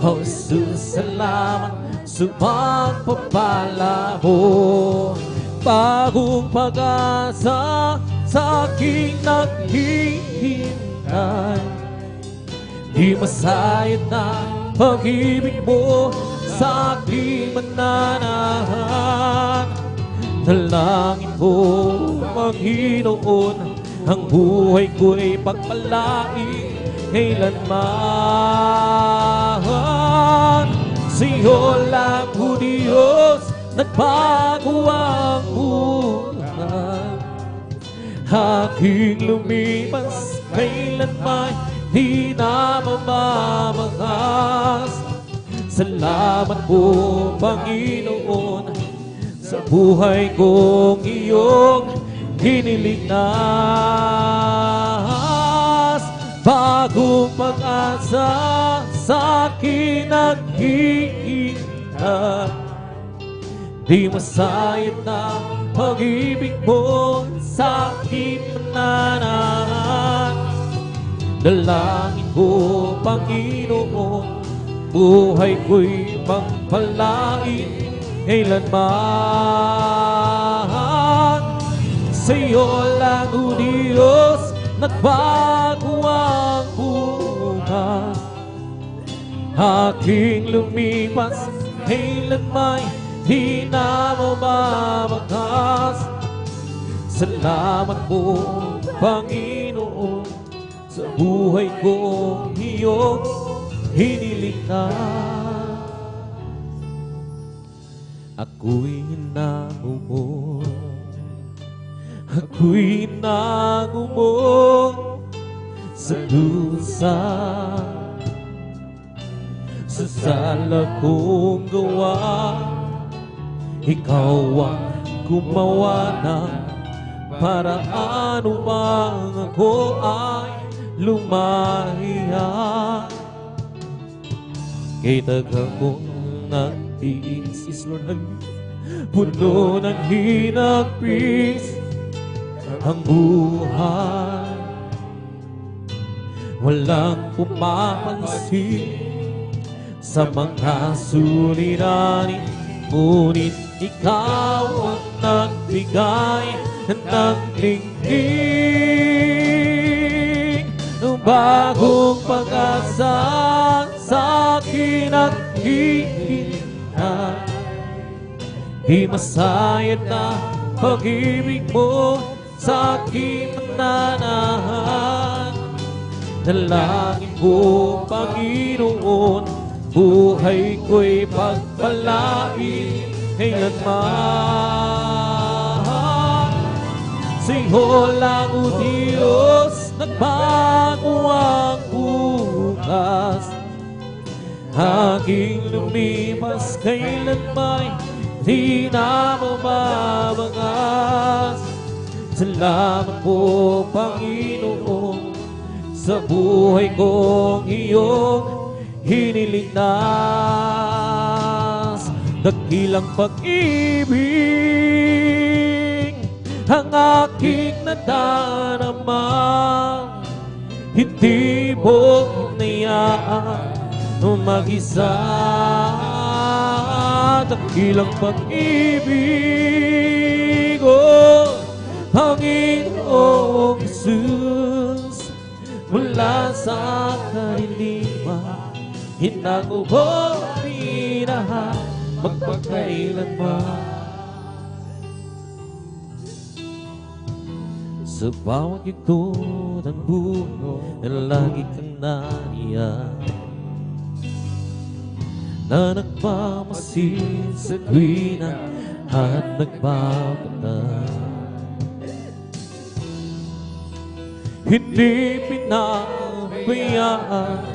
Jesus, salamat sa pagpapala mo. Bagong pag-asa sa aking naghihintay, di masayad na pag-ibig mo sa aking mananahan. Dalangin ko, Panginoon, ang buhay ko'y pagpalain kailanman. Sa'yo lang, O Diyos, nagbago ang buhay. Aking lumipas, kailanman di na mamamangas. Salamat po, Panginoon, sa buhay kong iyong hiniligtas. Bagong pag-asa sa akin naghihintay, di masayad na pag-ibig mo sa aking pananahan. Dalangin ko, Panginoon, buhay ko'y pagpalain kailanman. Sa'yo lang, O Diyos, nagbago ang bukas. Aking lumipas, kailanman di na mababakas. Salamat po, Panginoon, sa buhay ko iyong hiniligtas. Ako'y nangumong, ako'y nangumong sa dusa, sa sala kong gawa. Ikaw ang gumawa ng paraan upang ako ay lumaya. Kay tagal kong nagtiis, Lord, puno ng hinagpis ang buhay. Walang pumapansin sa mga suliranin, ngunit ikaw ang nagbigay ng lingkig. Bagong pag-asa sa akin at hihintay. Di masayad na pag-ibig mo sa aking mananahan. Dalangin ko, Panginoon, buhay ko'y pagpalain kailanman. Sa'yo lang, O Diyos, nagbago ang bukas. Aking lumipas, kailanman di na mababakas. Salamat po, Panginoon, sa buhay kong iyong hiniligtas. Dakilang pag-ibig ang aking nadarama, hindi mo hinayaan mag-isa. Dakilang pag-ibig, oh Panginoong Jesus, mula sa kaliliman, hinago mo pinahan magpakailanman. Sa bawat yugto ng buhay, lagi kang naniyan, na nagmamasid sa tuwina at nagbabantay. Hindi pinabayaan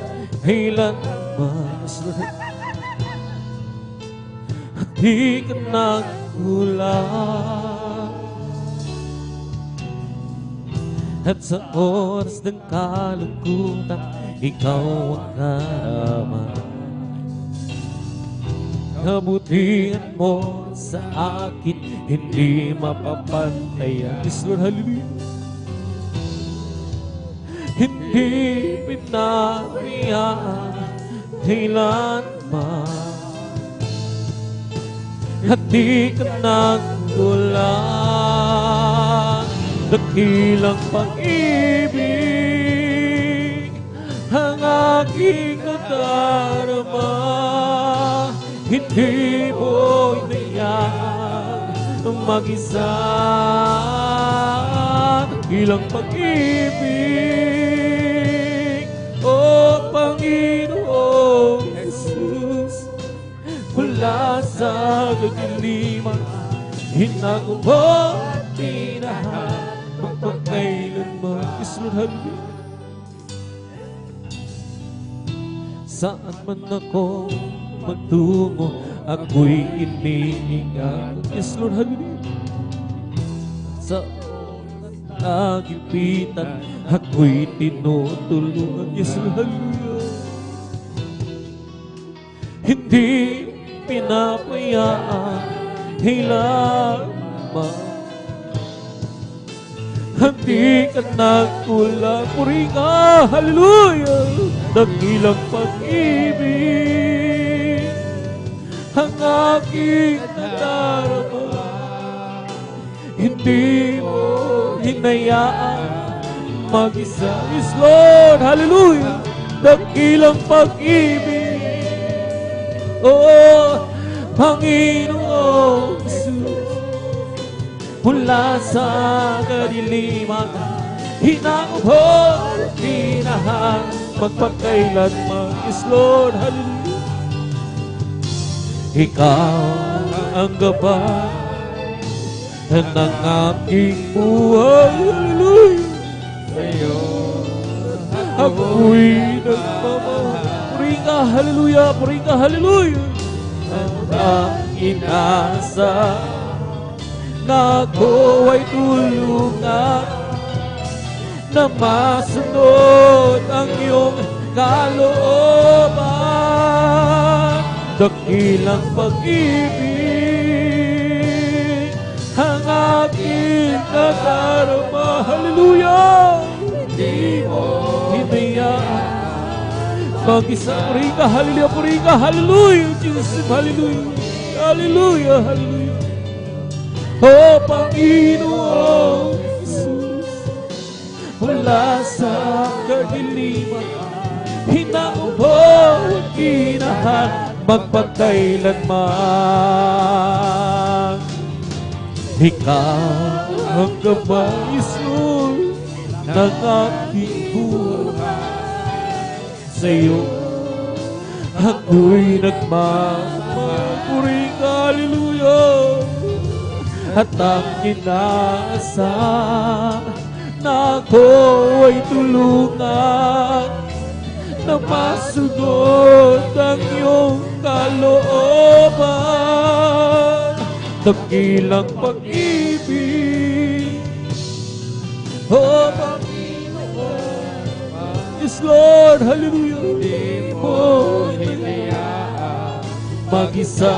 kailanman, at di ka nagkulang. At sa oras ng kalungkutan, ikaw ang naman. Kabutihan mo sa akin, hindi mapapantayan. Yes, Lord, hallelujah. Hindi pinabayaan kailanman, at di ka nagkulang. Dakilang pag-ibig ang aking nadarama, hindi mo hinayaan mag-isa. Dakilang pag-ibig, o Panginoong Jesus, mula sa kadiliman, hinago mo at pinahan magpakailanman. Yes, Lord, hallelujah. Saan man ako magtungo, ako'y iniingat. Yes, Lord, hallelujah. Sa nagipitan, ako'y tinutulungan. Yes, Lord, hallelujah. Hindi pinapayaan kailanman, hindi ka nagkulang. Puri ka, hallelujah. dakilang pag-ibig ang aking nadarama. Hindi mo hinayaan mag-isa. Yes, Lord, hallelujah. Dakilang pag-ibig, oh Panginoong Jesus, mula sa kadiliman, hinangubog, tinahan, magpagkailanman. Yes, Lord, hallelujah. Ikaw ang gabay ng aking buhay, hallelujah. Sa'yo ako'y nagmamahal. Purihin ka, hallelujah, purihin ka, hallelujah. Ang inasa na ako ay tulungan na masunod ang iyong kalooban. Dakilang pag-ibig ang aking nadarama, hallelujah. Hindi mo hinayaan mag-isa. Purihin ka, hallelujah, purihin ka, hallelujah, Jesus, hallelujah, hallelujah, hallelujah. Oh, Panginoon Jesus, mula sa kadiliman, hinangubog, kinahan, magpagkailanman. Ikaw ang gabay, Lord, ng aking buhay. Sa'yo ako'y nagmamahal. Hallelujah. At ang inaasa na ako ay tulungan na masunod ang iyong kalooban. Dakilang pag-ibig, oh Panginoon, yes Lord, hallelujah. Di mo hinayaan mag-isa,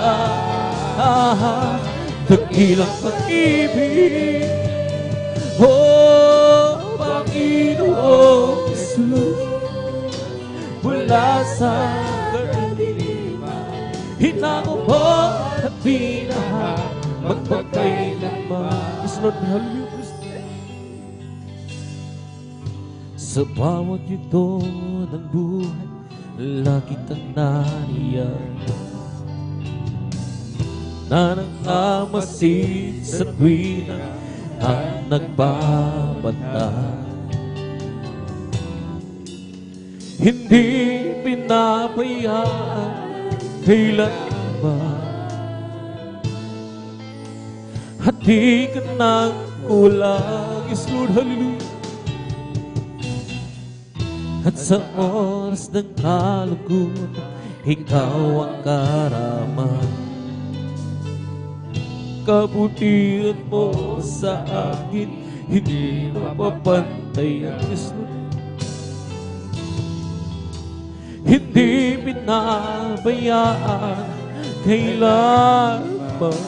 dakilang pag-ibig, oh Panginoon Jesus, mula sa kadiliman, hinangubog at binahan, magpagkailanman. Yes Lord, hallelujah. Sa bawat yugto ng buhay, lagi kang nariyan, na nangamasid sa tuwina at nagbabantay. Hindi pinabayaan kailanman, at di ka nang kulang. Yes Lord, hallelujah. At sa oras ng kalugod, ikaw ang karaman. Kabutihan mo sa akin, hindi mapapantayan. Yes, Lord. Hindi pinabayaan kailanman,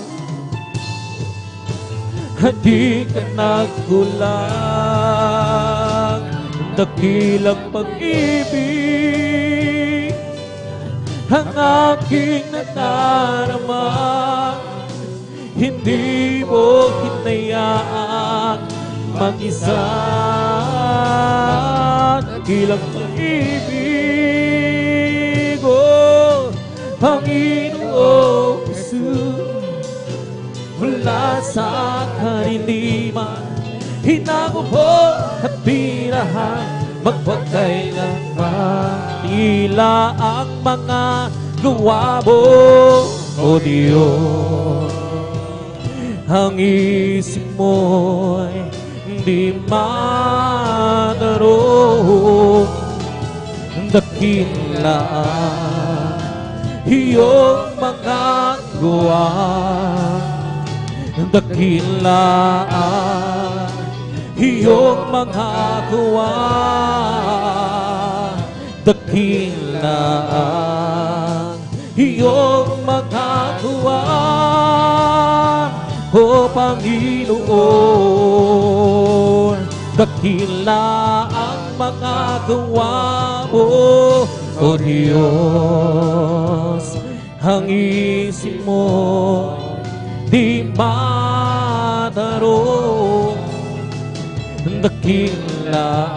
at di ka nagkulang. Dakilang pag-ibig ang aking nadarama, hindi mo hinayaan mag-isa. Dakilang pag-ibig, oh Panginoong Jesus, mula sa kadiliman, hinangubog at binahan, magpagkailanman. Tila ang mga gawa mo, O Diyos, ang isip mo'y di manarong. Dakila iyong mga gawa, dakila iyong mga gawa, dakila iyong mga gawa, O Panginoon. Dakila ang mga gawa mo, O Diyos. Ang isip mo di madarong, dakila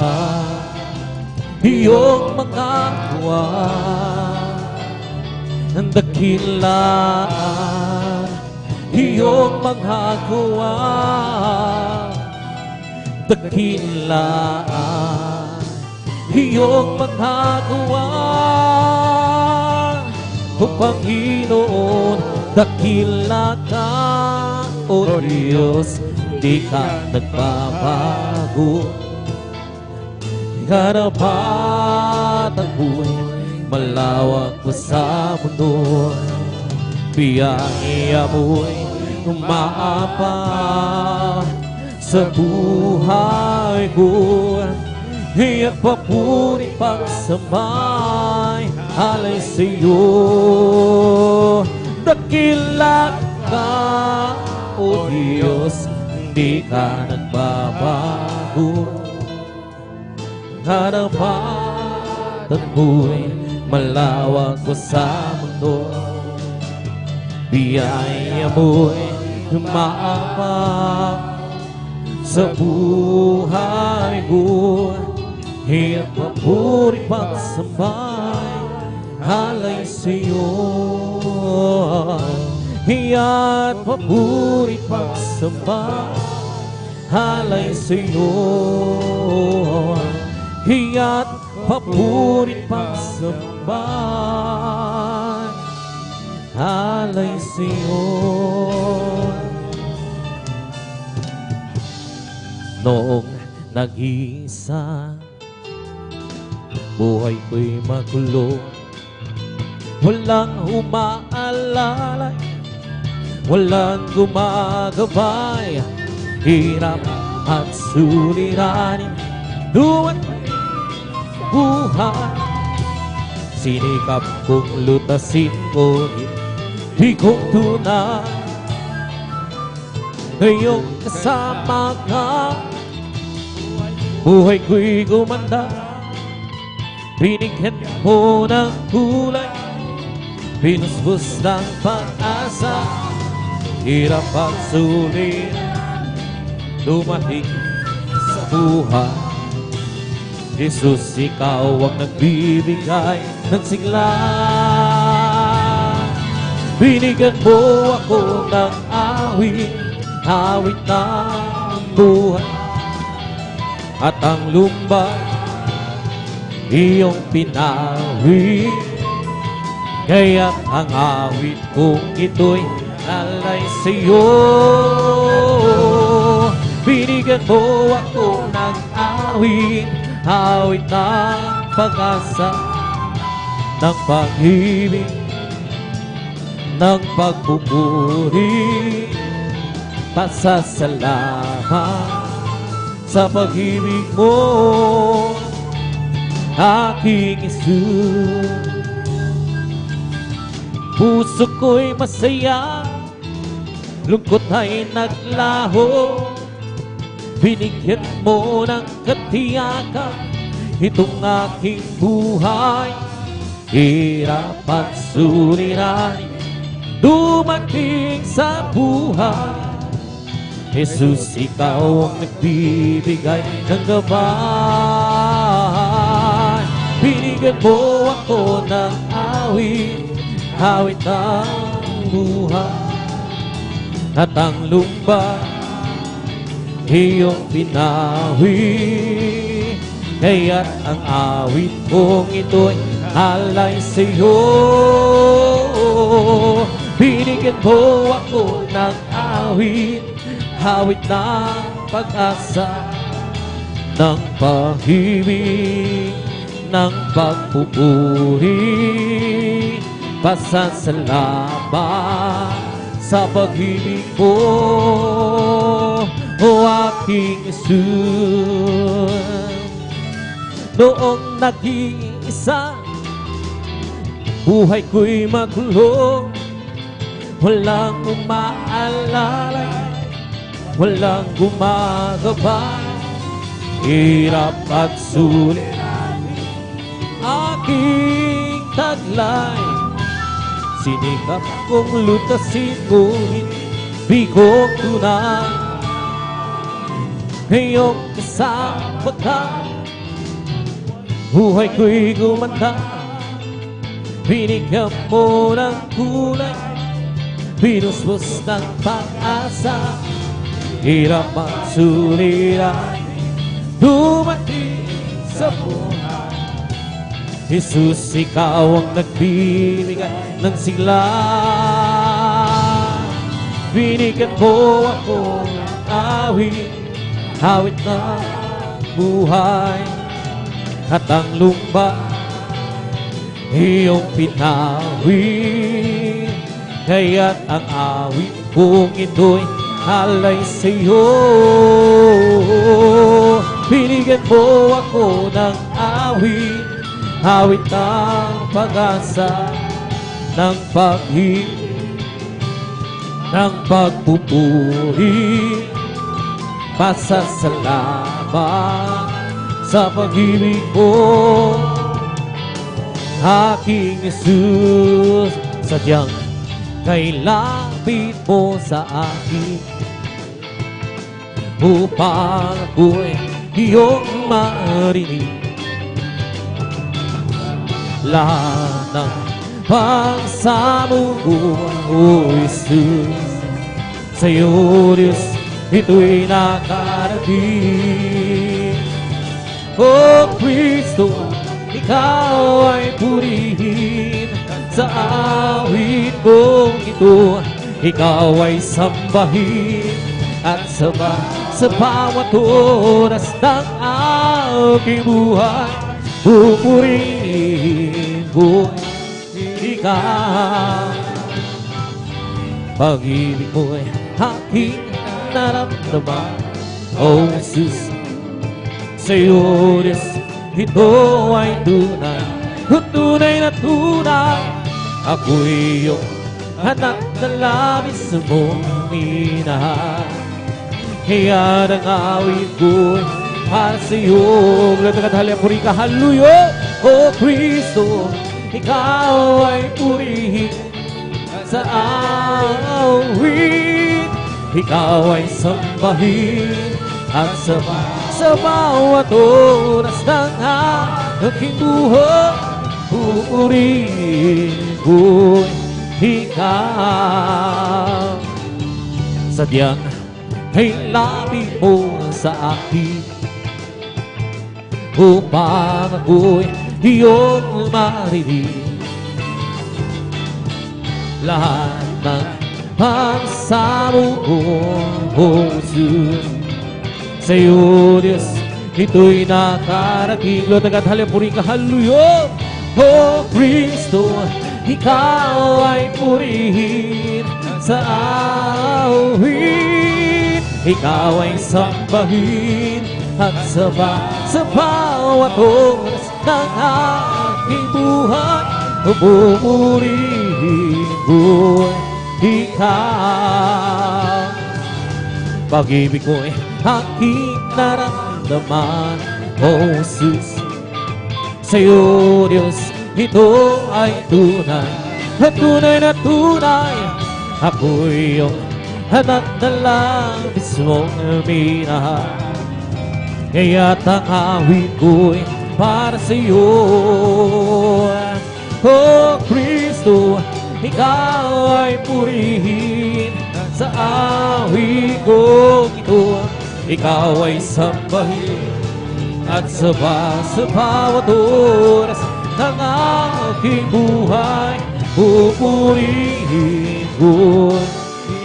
iyong mga gawa, dakila iyong mga gawa, dakila iyong mga gawa. O Panginoon, dakila ka, O Diyos, di ka nagbabago. Karapatan mo'y malawak pa sa mundo, biyaya mo'y umaapa sa buhay ko. Iyak papuri pagsabay alay sa iyo. Dakila ka, O Diyos, di ka nagbabago. Harapan mo'y malawak ko sa mundo, biyaya mo'y umaapa sa buhay ko. Hiyat papuri pagsambay alay sa iyo. Hiyat papuri pagsambay alay sa iyo. Hiyat papuri pagsambay alay sa iyo. Noong nag-iisa, buhay ko'y magulo, walang umaalalay, walang gumagabay, hirap at suliranin, dumating buhay. Sinikap kong lutasin ko, di ko tunay, ngayong kasama ka, buhay ko'y gumanda. Binigyan mo ng kulay, pinusbos ng pag-asa, hirap at sulit, dumating sa buhay. Jesus, ikaw ang nagbibigay ng sigla. Binigyan mo ako ng awit, awit ng buhay, at ang lumbay iyong pinawi. Kaya't ang awit kong ito'y alay sa iyo. Binigyan mo ako ng awit, awit ng pag-asa, ng pag-ibig, ng pagpupuri, pasasalamat sa pag-ibig mo, aking Isus. Puso ko'y masaya, lungkot ay naglaho. Binigyan mo ng katiyakan itong aking buhay. Hirap at suliranin dumating sa buhay. Jesus, ikaw ang nagbibigay ng gabay. Binigyan mo ako ng awit, awit ng buhay, at ang lumbay iyong pinawi. Kaya't ang awit kong ito'y alay sa iyo. Binigyan mo ako ng awit, awit ng pag-asa, ng pag-ibig, ng pagpupuri, pasasalamat sa pag-ibig mo, o aking Isus. Noong nag-iisa, buhay ko'y magulo, walang umaalalay, walang gumagabay, hirap at sulit. Aking taglay, sinikap kong lutasin, ngunit di ko tunay. Ngayong kasama ka, buhay ko'y gumanda. Binigyan mo ng kulay, pinusbos ng pag-asa. Hirap at suliran, dumating sa buhay. Jesus, ikaw ang nagbibigay ng sigla. Binigyan mo ako ng awit, awit na buhay. At ang lumba, iyong pinawin. Kaya't ang awit kong ito'y alay sa'yo. Binigyan mo ako ng awit, awit ng pag-asa, ng pag-ibig, ng pagpupuri. Pasasalamat sa pag-ibig mo, aking Jesus. Sadyang kailapit mo sa akin, upang ako'y iyong marinig. Lahat ng pagsamubuan, O Jesus, sa'yo, Diyos, ito'y nakarating. O Kristo, ikaw ay purihin sa awit kong ito. Ikaw ay sambahin at sa bawat oras ng aking buhay. Pupurihin ko ikaw. Pag-ibig mo'y aking naramdaman, O Jesus, sa'yo, Diyos, ito ay tunay, tunay na tunay. Ako'y iyong anak na labis mong minahal. Kaya ang awit ko'y para sa'yo. Glad at halipuri ka, hallelujah. O Kristo, ikaw ay purihin sa awit. Ikaw ay sambahin at sa bawat oras ng aking buhay. Pupurihin ko'y ikaw. Sadyang hilapit mo sa akin, upang ako'y iyong marinig. Lahat ng pagsamubuan, O Jesus, sa'yo, Diyos, ito'y nakarating. Lord, nagadhalipuri ka, hallelujah. O Kristo, ikaw ay purihin sa awit. Ikaw ay sambahin at sa bawat oras ng aking buhay. Pupurihin ko ikaw. Pag-ibig mo'y aking naramdaman, O Jesus, sa'yo, Diyos, ito ay tunay, tunay na tunay. Ako'y iyong anak na labis mong minahal. Kaya't ang awit ko'y para sa'yo. O Kristo, ikaw ay purihin sa awit kong ito. Ikaw ay sambahin at sa bawat oras ng aking buhay. Pupurihin ko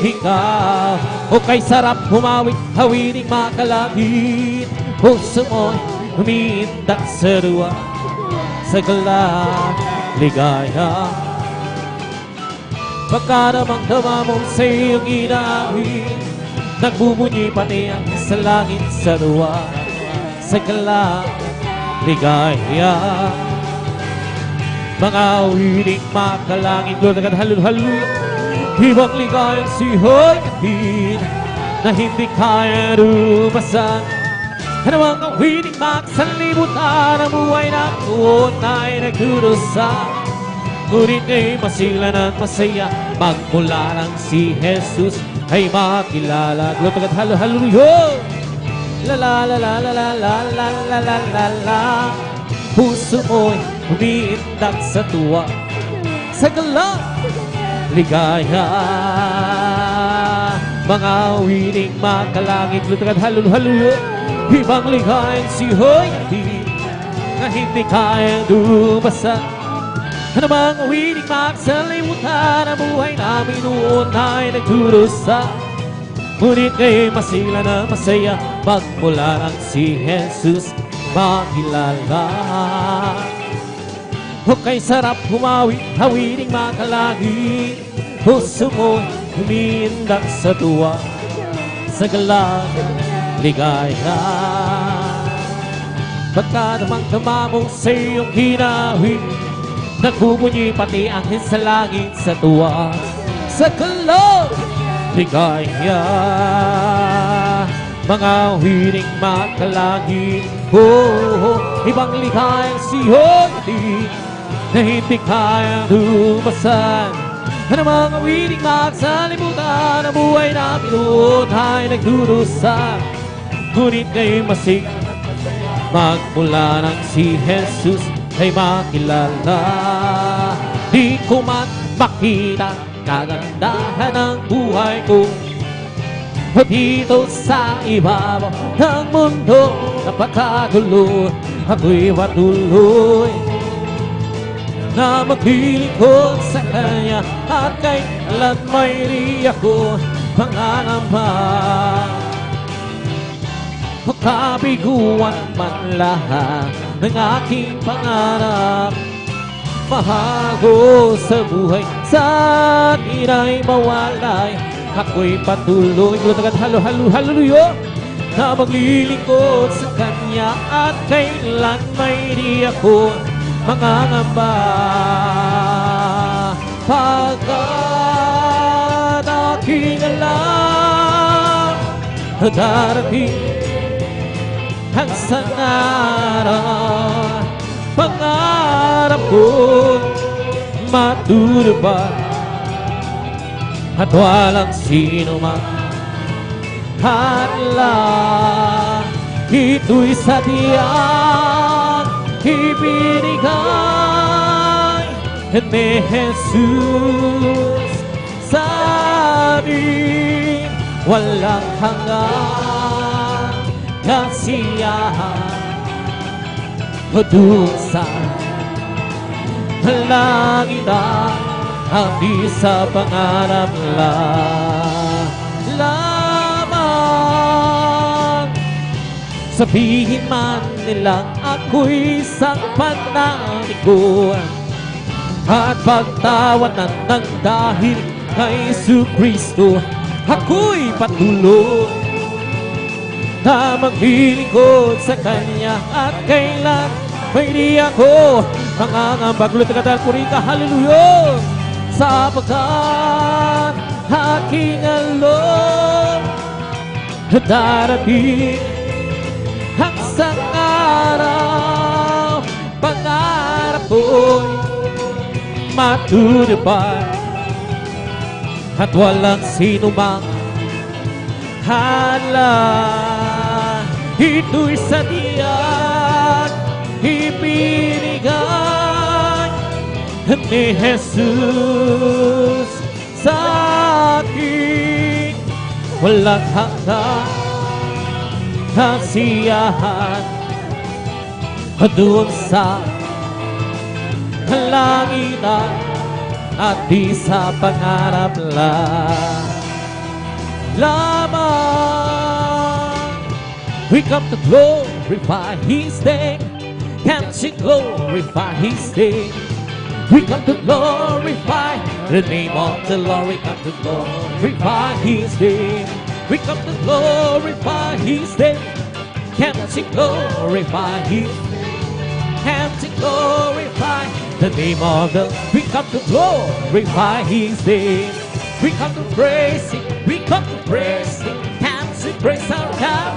ikaw. O kay sarap humawit, hawining makalangit. Puso mo'y umiindak sa luwa, sa galak, ligaya. Pagkaramang-dama mo sa iyong inaawit, nagbubunyi pati ang sa langit sa luwa, sa galak, ligaya. Mga awiting makalangit, Lord, agad hallelujah. Ibang ligayang sihoy katin na hindi kaya lumasan. Ano ang awiting makasalimutan ang buhay na tuon ay nagdurusa. Ngunit ay masilan at masaya magmula nang si Jesus ay makilala. Glotag at halo-halo. La la la la la la la la la la la la. Puso mo'y umiindak sa tuwa, sa gala, ligaya. Mga wining makalangit, glotag at halo-halo. Ibang ligayan si Hoy na hindi kayang dumasa. Ano bang wining makasalimutan ang buhay namin noon ay nagdurusa. Ngunit ngayon masila na masaya magmula nang si Jesus makilala. O kay sarap humawi, hawining makalangit. Puso mo'y umiindak sa tuwa, sa galang ligaya. Pagkadamang-dama mo sa iyong hinawin, nagbubunyi pati angin sa langit sa tuwa, sa galang ligaya. Mga wiring makalangit, ibang ligayang siyoti na hindi kayang lumasan. Ano mga wiring makasalimutan ang buhay namin noon ay nagdurusa. Ngunit ngayon masig magmula nang si Jesus ay makilala. Di ko man makita kagandahan ng buhay ko dito sa ibabaw ng mundo napakagulo. Ako'y patuloy na maglilingkod sa Kanya at kailan may di ako pangangamba. Makabiguan man lahat ng aking pangarap, mahago sa buhay sa atin ay mawalay. Ako'y patuloy, glotag at halo-halo-hallelujah, na maglilingkod sa Kanya at kailan may di ako mangangamba. Pagkat aking alam na darating ang isang araw, pangarap ko matutupad at walang sino man hadlang. Ito'y sa tiyan ibinigay ni Jesus sa amin, walang hanggan kasiyahan o doon sa langit ang di sa pangarap lamang. Sabihin man nilang ako'y isang pananiko at pagtawanan ng dahil kay Jesucristo, ako'y patuloy na maglilingkod sa Kanya at kailan may di ako mangangamba. Glotag at purika, hallelujah, sapagkat aking alam na darating ang isang araw, pangarap ko'y matutupad at walang sino mang hadlang. Ito'y sa tiyan ibinigay ni Jesus sa akin, walang hanggang kasiyahan doon sa kalangitan at di sa pangarap lamang. We come to glorify His name, come to glorify His name. We come to glorify the name of the Lord. We come to glorify His name. We come to glorify His name. Come to glorify His name. Come to glorify the name of the Lord. We come to glorify His name. We come to praise Him. We come to praise Him. Come to praise our God.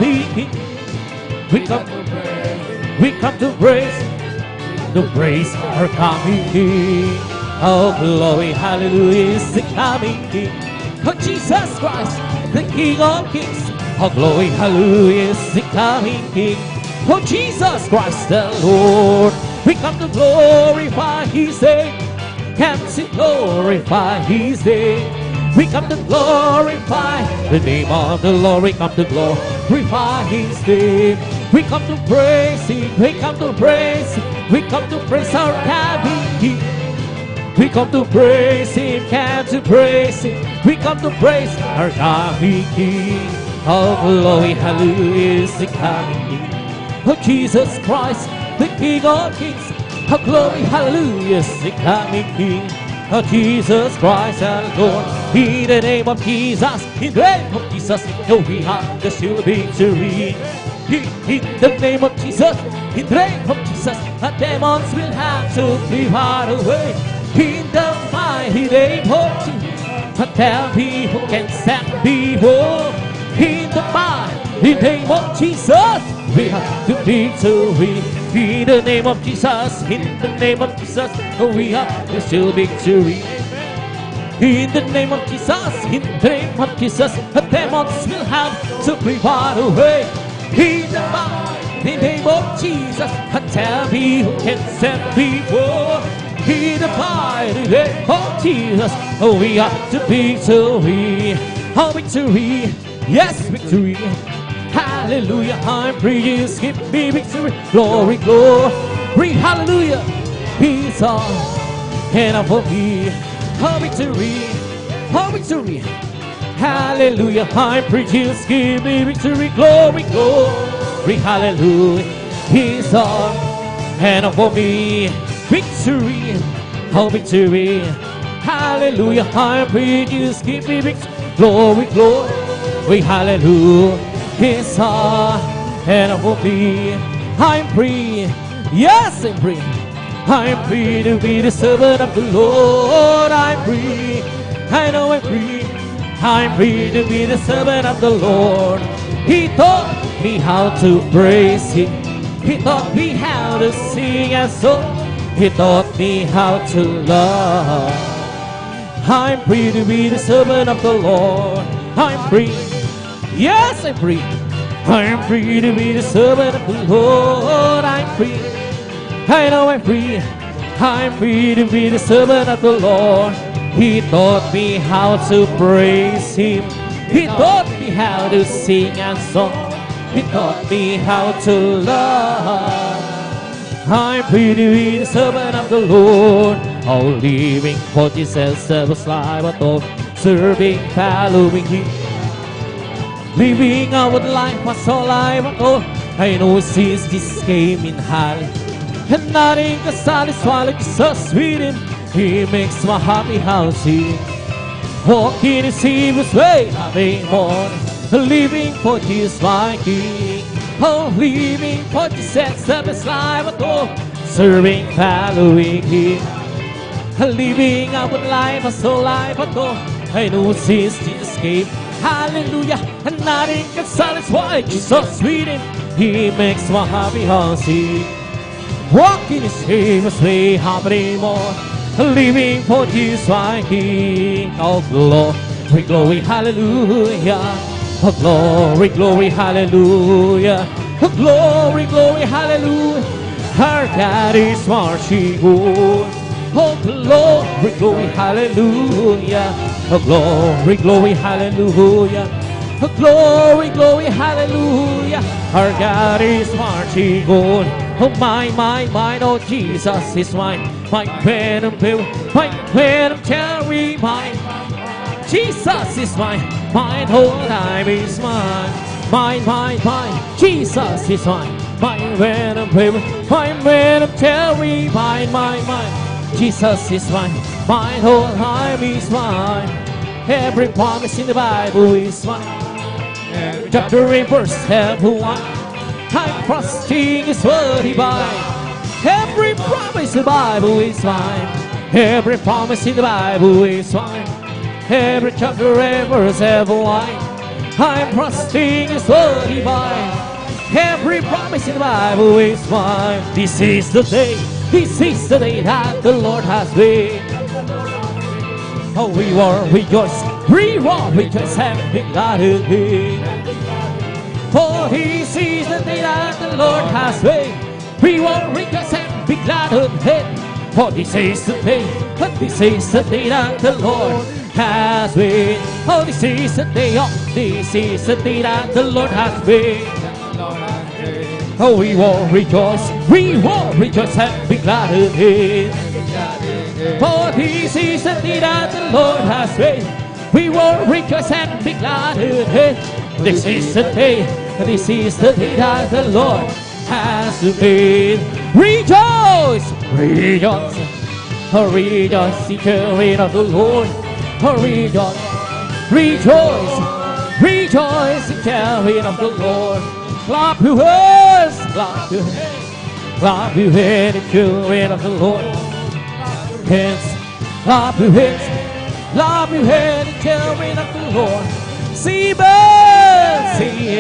We come to praise, to praise our coming King. Oh, glory, hallelujah, is the coming King. Oh, Jesus Christ, the King of Kings. Oh, glory, hallelujah, is the coming King. Oh, Jesus Christ, the Lord. We come to glorify His name. Come to glorify His name. We come to glorify the name of the Lord. We come to glorify His name. We come to praise Him. We come to praise Him. We come to praise our coming King. We come to praise Him. Come to praise Him. We come to praise our coming King. Oh, glory, hallelujah, is the coming King. Oh, Jesus Christ, the King of Kings. Oh, glory, hallelujah, is the coming King. Oh, Jesus Christ our Lord. In the name of Jesus, in the name of Jesus, oh, we have the sure victory. In the name of Jesus, in the name of Jesus, the demons will have to be far away. In the mighty name of Jesus, but tell me who can stand before. In the mighty name of Jesus, we have the victory. In the name of Jesus, in the name of Jesus, we have the sure victory. In the name of Jesus, in the name of Jesus, the demons will have to be far away. In the mighty name of Jesus, tell me who can stand before. In the mighty name of Jesus, we have the victory. Oh, victory, yes, victory. Hallelujah, I'm free, Jesus, give me victory. Glory, glory, hallelujah. Peace on and for me. Oh, victory, oh, victory. Hallelujah, I'm free, Jesus, give me victory. Glory, glory, hallelujah. Peace on and for me. Victory, oh, victory. Hallelujah, I'm free, Jesus, give me victory. Glory, glory, hallelujah. His heart and for me, I'm free. Yes, I'm free. I'm free to be the servant of the Lord. I'm free. I know I'm free. I'm free to be the servant of the Lord. He taught me how to praise Him. He taught me how to sing a song. He taught me how to love. I'm free to be the servant of the Lord. I'm free. Yes, I'm free. I'm free to be the servant of the Lord. I'm free. I know I'm free. I'm free to be the servant of the Lord. He taught me how to praise Him. He taught me how to sing a song. He taught me how to love. I'm free to be the servant of the Lord. All living for Jesus, service life at all. Serving, following Him. Living our life was all I want. I know since this came in hell, and nothing can satisfy like Jesus with Him. He makes my happy house here. Walking His His way, having morning. Living for Jesus my King. Oh, living for Jesus, service life at all. Serving, following Him. Living our life was all I want. I know since Jesus came. Hallelujah, and nothing can satisfy Jesus with Him. He makes my happy house here. Walking His famous way, happy more. Living for Jesus my King. Oh, glory, glory, hallelujah. Oh, glory, glory, hallelujah. Oh, glory, glory, hallelujah. Our God is marching on. Oh, glory, glory, hallelujah. Oh, glory, glory, hallelujah. Oh, glory, glory, hallelujah. Our God is marching on. Oh, my, oh, Jesus is mine. My venom pill, my venom cherry, mine. Jesus is mine. My whole life is mine. Mine, Jesus is mine. My venom pill, my venom cherry, mine. Jesus is mine. My whole life is mine. Every promise in the Bible is mine. Every chapter in verse, every one. I'm trusting His word divine. Every promise in the Bible is mine. Every promise in the Bible is mine. Every chapter, every verse, every line. I'm trusting His word divine. Every promise in the Bible is mine. This is the day that the Lord has made. Oh, we will rejoice and be glad in it. For this is the day that the Lord has made. We will rejoice and be glad in it. For this is the day that the Lord has made. Oh, this is the day that the Lord has made. Oh, we will rejoice and be glad in it. For this is the day that the Lord has made. We will rejoice and be glad in it. This is the day that the Lord has made. Rejoice, rejoice, rejoice in the way of the Lord. Rejoice, rejoice, rejoice in the way of the Lord. Clap your hands, clap your hands, clap your hands in the way of the Lord. Hands, clap your hands, clap your hands in the way of the Lord. See man, see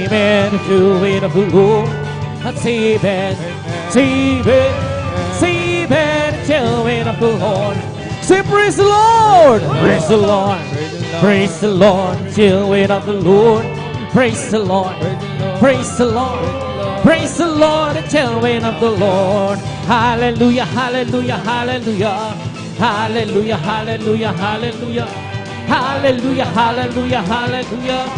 man in the way of the Lord. See man in the way of the Lord. Say praise the Lord, praise the Lord, praise the Lord, till the way of the Lord. Praise the Lord, praise the Lord, praise the Lord, till the way of the Lord. Hallelujah, hallelujah, hallelujah, hallelujah, hallelujah, hallelujah, hallelujah, hallelujah, hallelujah,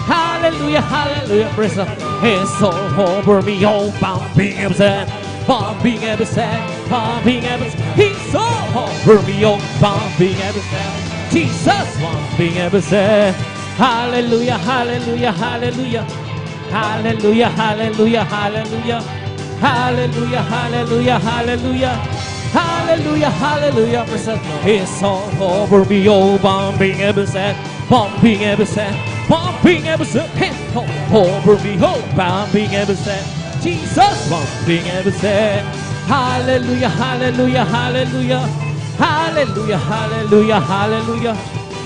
hallelujah, hallelujah. Praise the Lord. It's all over me, oh, bumping upset, bumping upset, bumping upset. He's all over me, oh, bumping upset. Jesus, bumping upset. Hallelujah, hallelujah, hallelujah, hallelujah, hallelujah, hallelujah, hallelujah, hallelujah, hallelujah, hallelujah, hallelujah. It's all over me, oh, bumping every set, bumping every set, bumping every set. It's all over me, oh, bumping every set. Jesus, bumping every set. Hallelujah, hallelujah, hallelujah, hallelujah, hallelujah, hallelujah.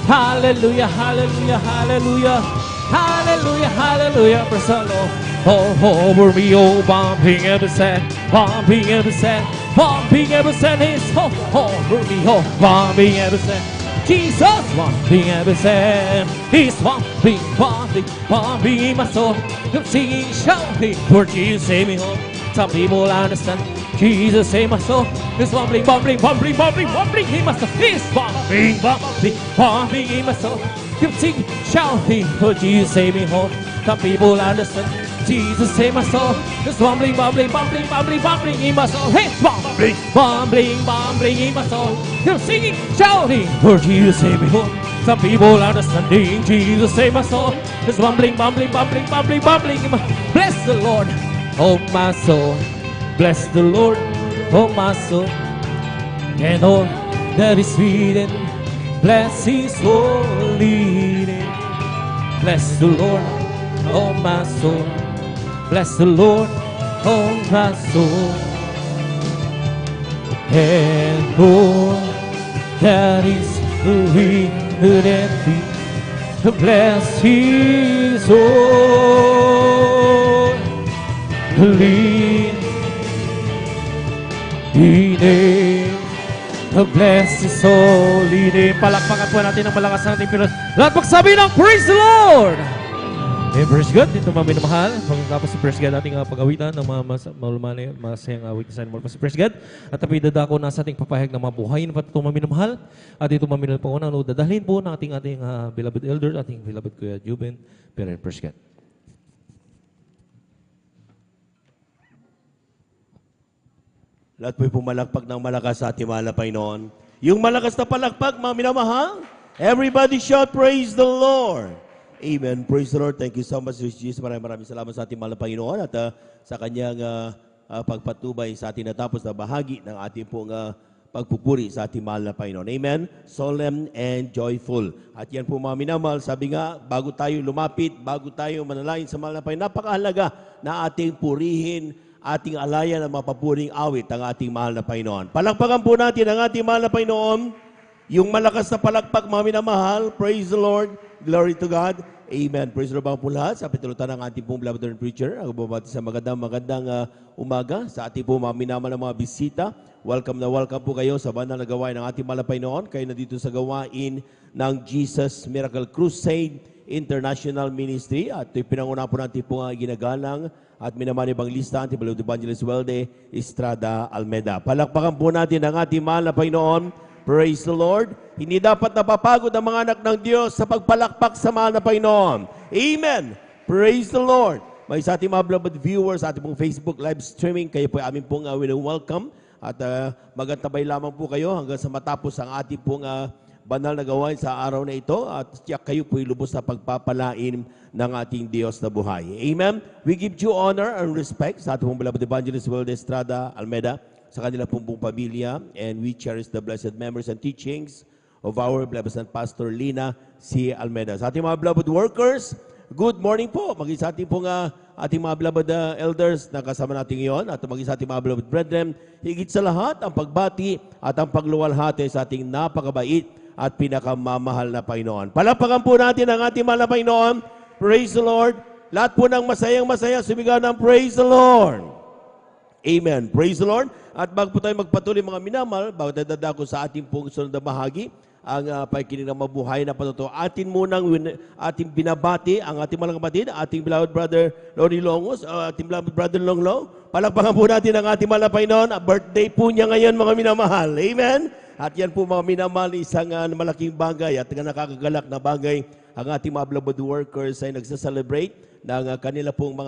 Hallelujah, hallelujah, hallelujah, hallelujah, hallelujah, praise the Lord. Oh, over me, oh, bumping every set, bumping every set, bumping every set. It's all over me, oh, bumping every set. Jesus, bumping every set. He's bumping, bumping, bumping in my soul. I'm singing, shouting, for Jesus save me home. Some people understand. Jesus save my soul. It's bubbling, bubbling, bubbling, bubbling, bubbling in my soul. It's bubbling, bubbling, bubbling in my soul. Keep singing, shouting, for Jesus save me home. Some people understand. Jesus save my soul. It's bubbling, bubbling, bubbling, bubbling, bubbling in my soul. Hey, bubbling, bubbling, bubbling in my soul. Keep singing, shouting, for Jesus save me home. Some people understanding. Jesus save my soul. It's bubbling, bubbling, bubbling, bubbling, bubbling in my. Bless the Lord, oh my soul. Bless the Lord, oh my soul, and all that is within. Bless His holy name. Bless the Lord, oh my soul. Bless the Lord, oh my soul, and all that is within me. Bless His holy name. Bless His holy name. Palakpakan po natin ng malakas ng ating Pinoy. Lahat magsabi ng praise the Lord! Eh, praise God. Dito mga minamahal. Pagkatapos si praise God ating pag-awitan ng mga masayang awit sa inyo. Si praise God. At apidada ko na sa ating papahayag ng mga buhay na patutong mga minamahal. At ito mga minamahal po na dadalhin po ng ating beloved elder, ating beloved Kuya Juben. Pero praise God. Lahat po'y pumalakpak ng malakas sa ating mahal na Panginoon. Yung malakas na palakpak, mga minamahal, everybody shout, praise the Lord. Amen. Praise the Lord. Thank you so much, Jesus. Maraming salamat sa ating mahal na Panginoon at sa kanyang pagpatubay sa ating natapos na bahagi ng ating pong pagpupuri sa ating mahal na Panginoon. Amen. Solemn and joyful. At yan po mga minamahal, sabi nga, bago tayo lumapit, bago tayo manalangin sa mahal na Panginoon, napakahalaga na ating purihin, ating alayan ng mapapuring awit ang ating mahal na Panginoon. Palakpakan po natin ang ating mahal na Panginoon. Yung malakas na palakpak, mga minamahal, praise the Lord. Glory to God. Amen. Praise the Lord po lahat. Sa pitulutan ng ating pong beloved and preacher. Ako bumati sa magandang umaga sa ating po mga minamahal na mga bisita. Welcome po kayo sa banal na gawain ng ating malapay noon. Kayo na dito sa gawain ng Jesus Miracle Crusade International Ministry. At pinanguna po natin po ginagalang at minamahal Evangelista, ating beloved Evangelist Welde Estrada Almeda. Palakpakan po natin ang ating mahal na Panginoon. Praise the Lord. Hindi dapat napapagod ang mga anak ng Diyos sa pagpalakpak sa mahal na Panginoon. Amen. Praise the Lord. May sa ating mga beloved viewers, ating pong Facebook live streaming, kayo po ay amin pong welcome. At magantabay lamang po kayo hanggang sa matapos ang ating pong banal na gawain sa araw na ito. At tiyak kayo po lubos na pagpapalain ng ating Diyos na buhay. Amen. We give you honor and respect sa ating pong beloved Evangelist Welde Estrada Almeda, sa kanila pong pamilya, and we cherish the blessed memories and teachings of our beloved Pastor Lina C. Almeda. Sa ating mga beloved workers, good morning po. Maging sa ating pong ating mga beloved elders na kasama natin ngayon, at maging sa ating mga beloved brethren, higit sa lahat ang pagbati at ang pagluwalhati sa ating napakabait at pinakamamahal na Panginoon. Palapakan po natin ang ating mahal na Panginoon. Praise the Lord. Lahat po ng masayang-masaya, sumigaw ng praise the Lord. Amen. Praise the Lord. At bago po tayo magpatuloy mga minamahal, bago tayo dadako sa ating pong sunod na bahagi, ang pakikinig ng mabuhay na patuto. Ating binabati ang ating mga kapatid, ating beloved brother Lonnie Longos, ating beloved brother Longlo. Palakpakan po natin ang ating mahal na Panginoon. Birthday po niya ngayon mga minamahal. Amen. At yan po mga minamahal, isang malaking bagay at nakakagalak na bagay. Ang ating mga beloved workers ay nagsa-celebrate ng kanila pong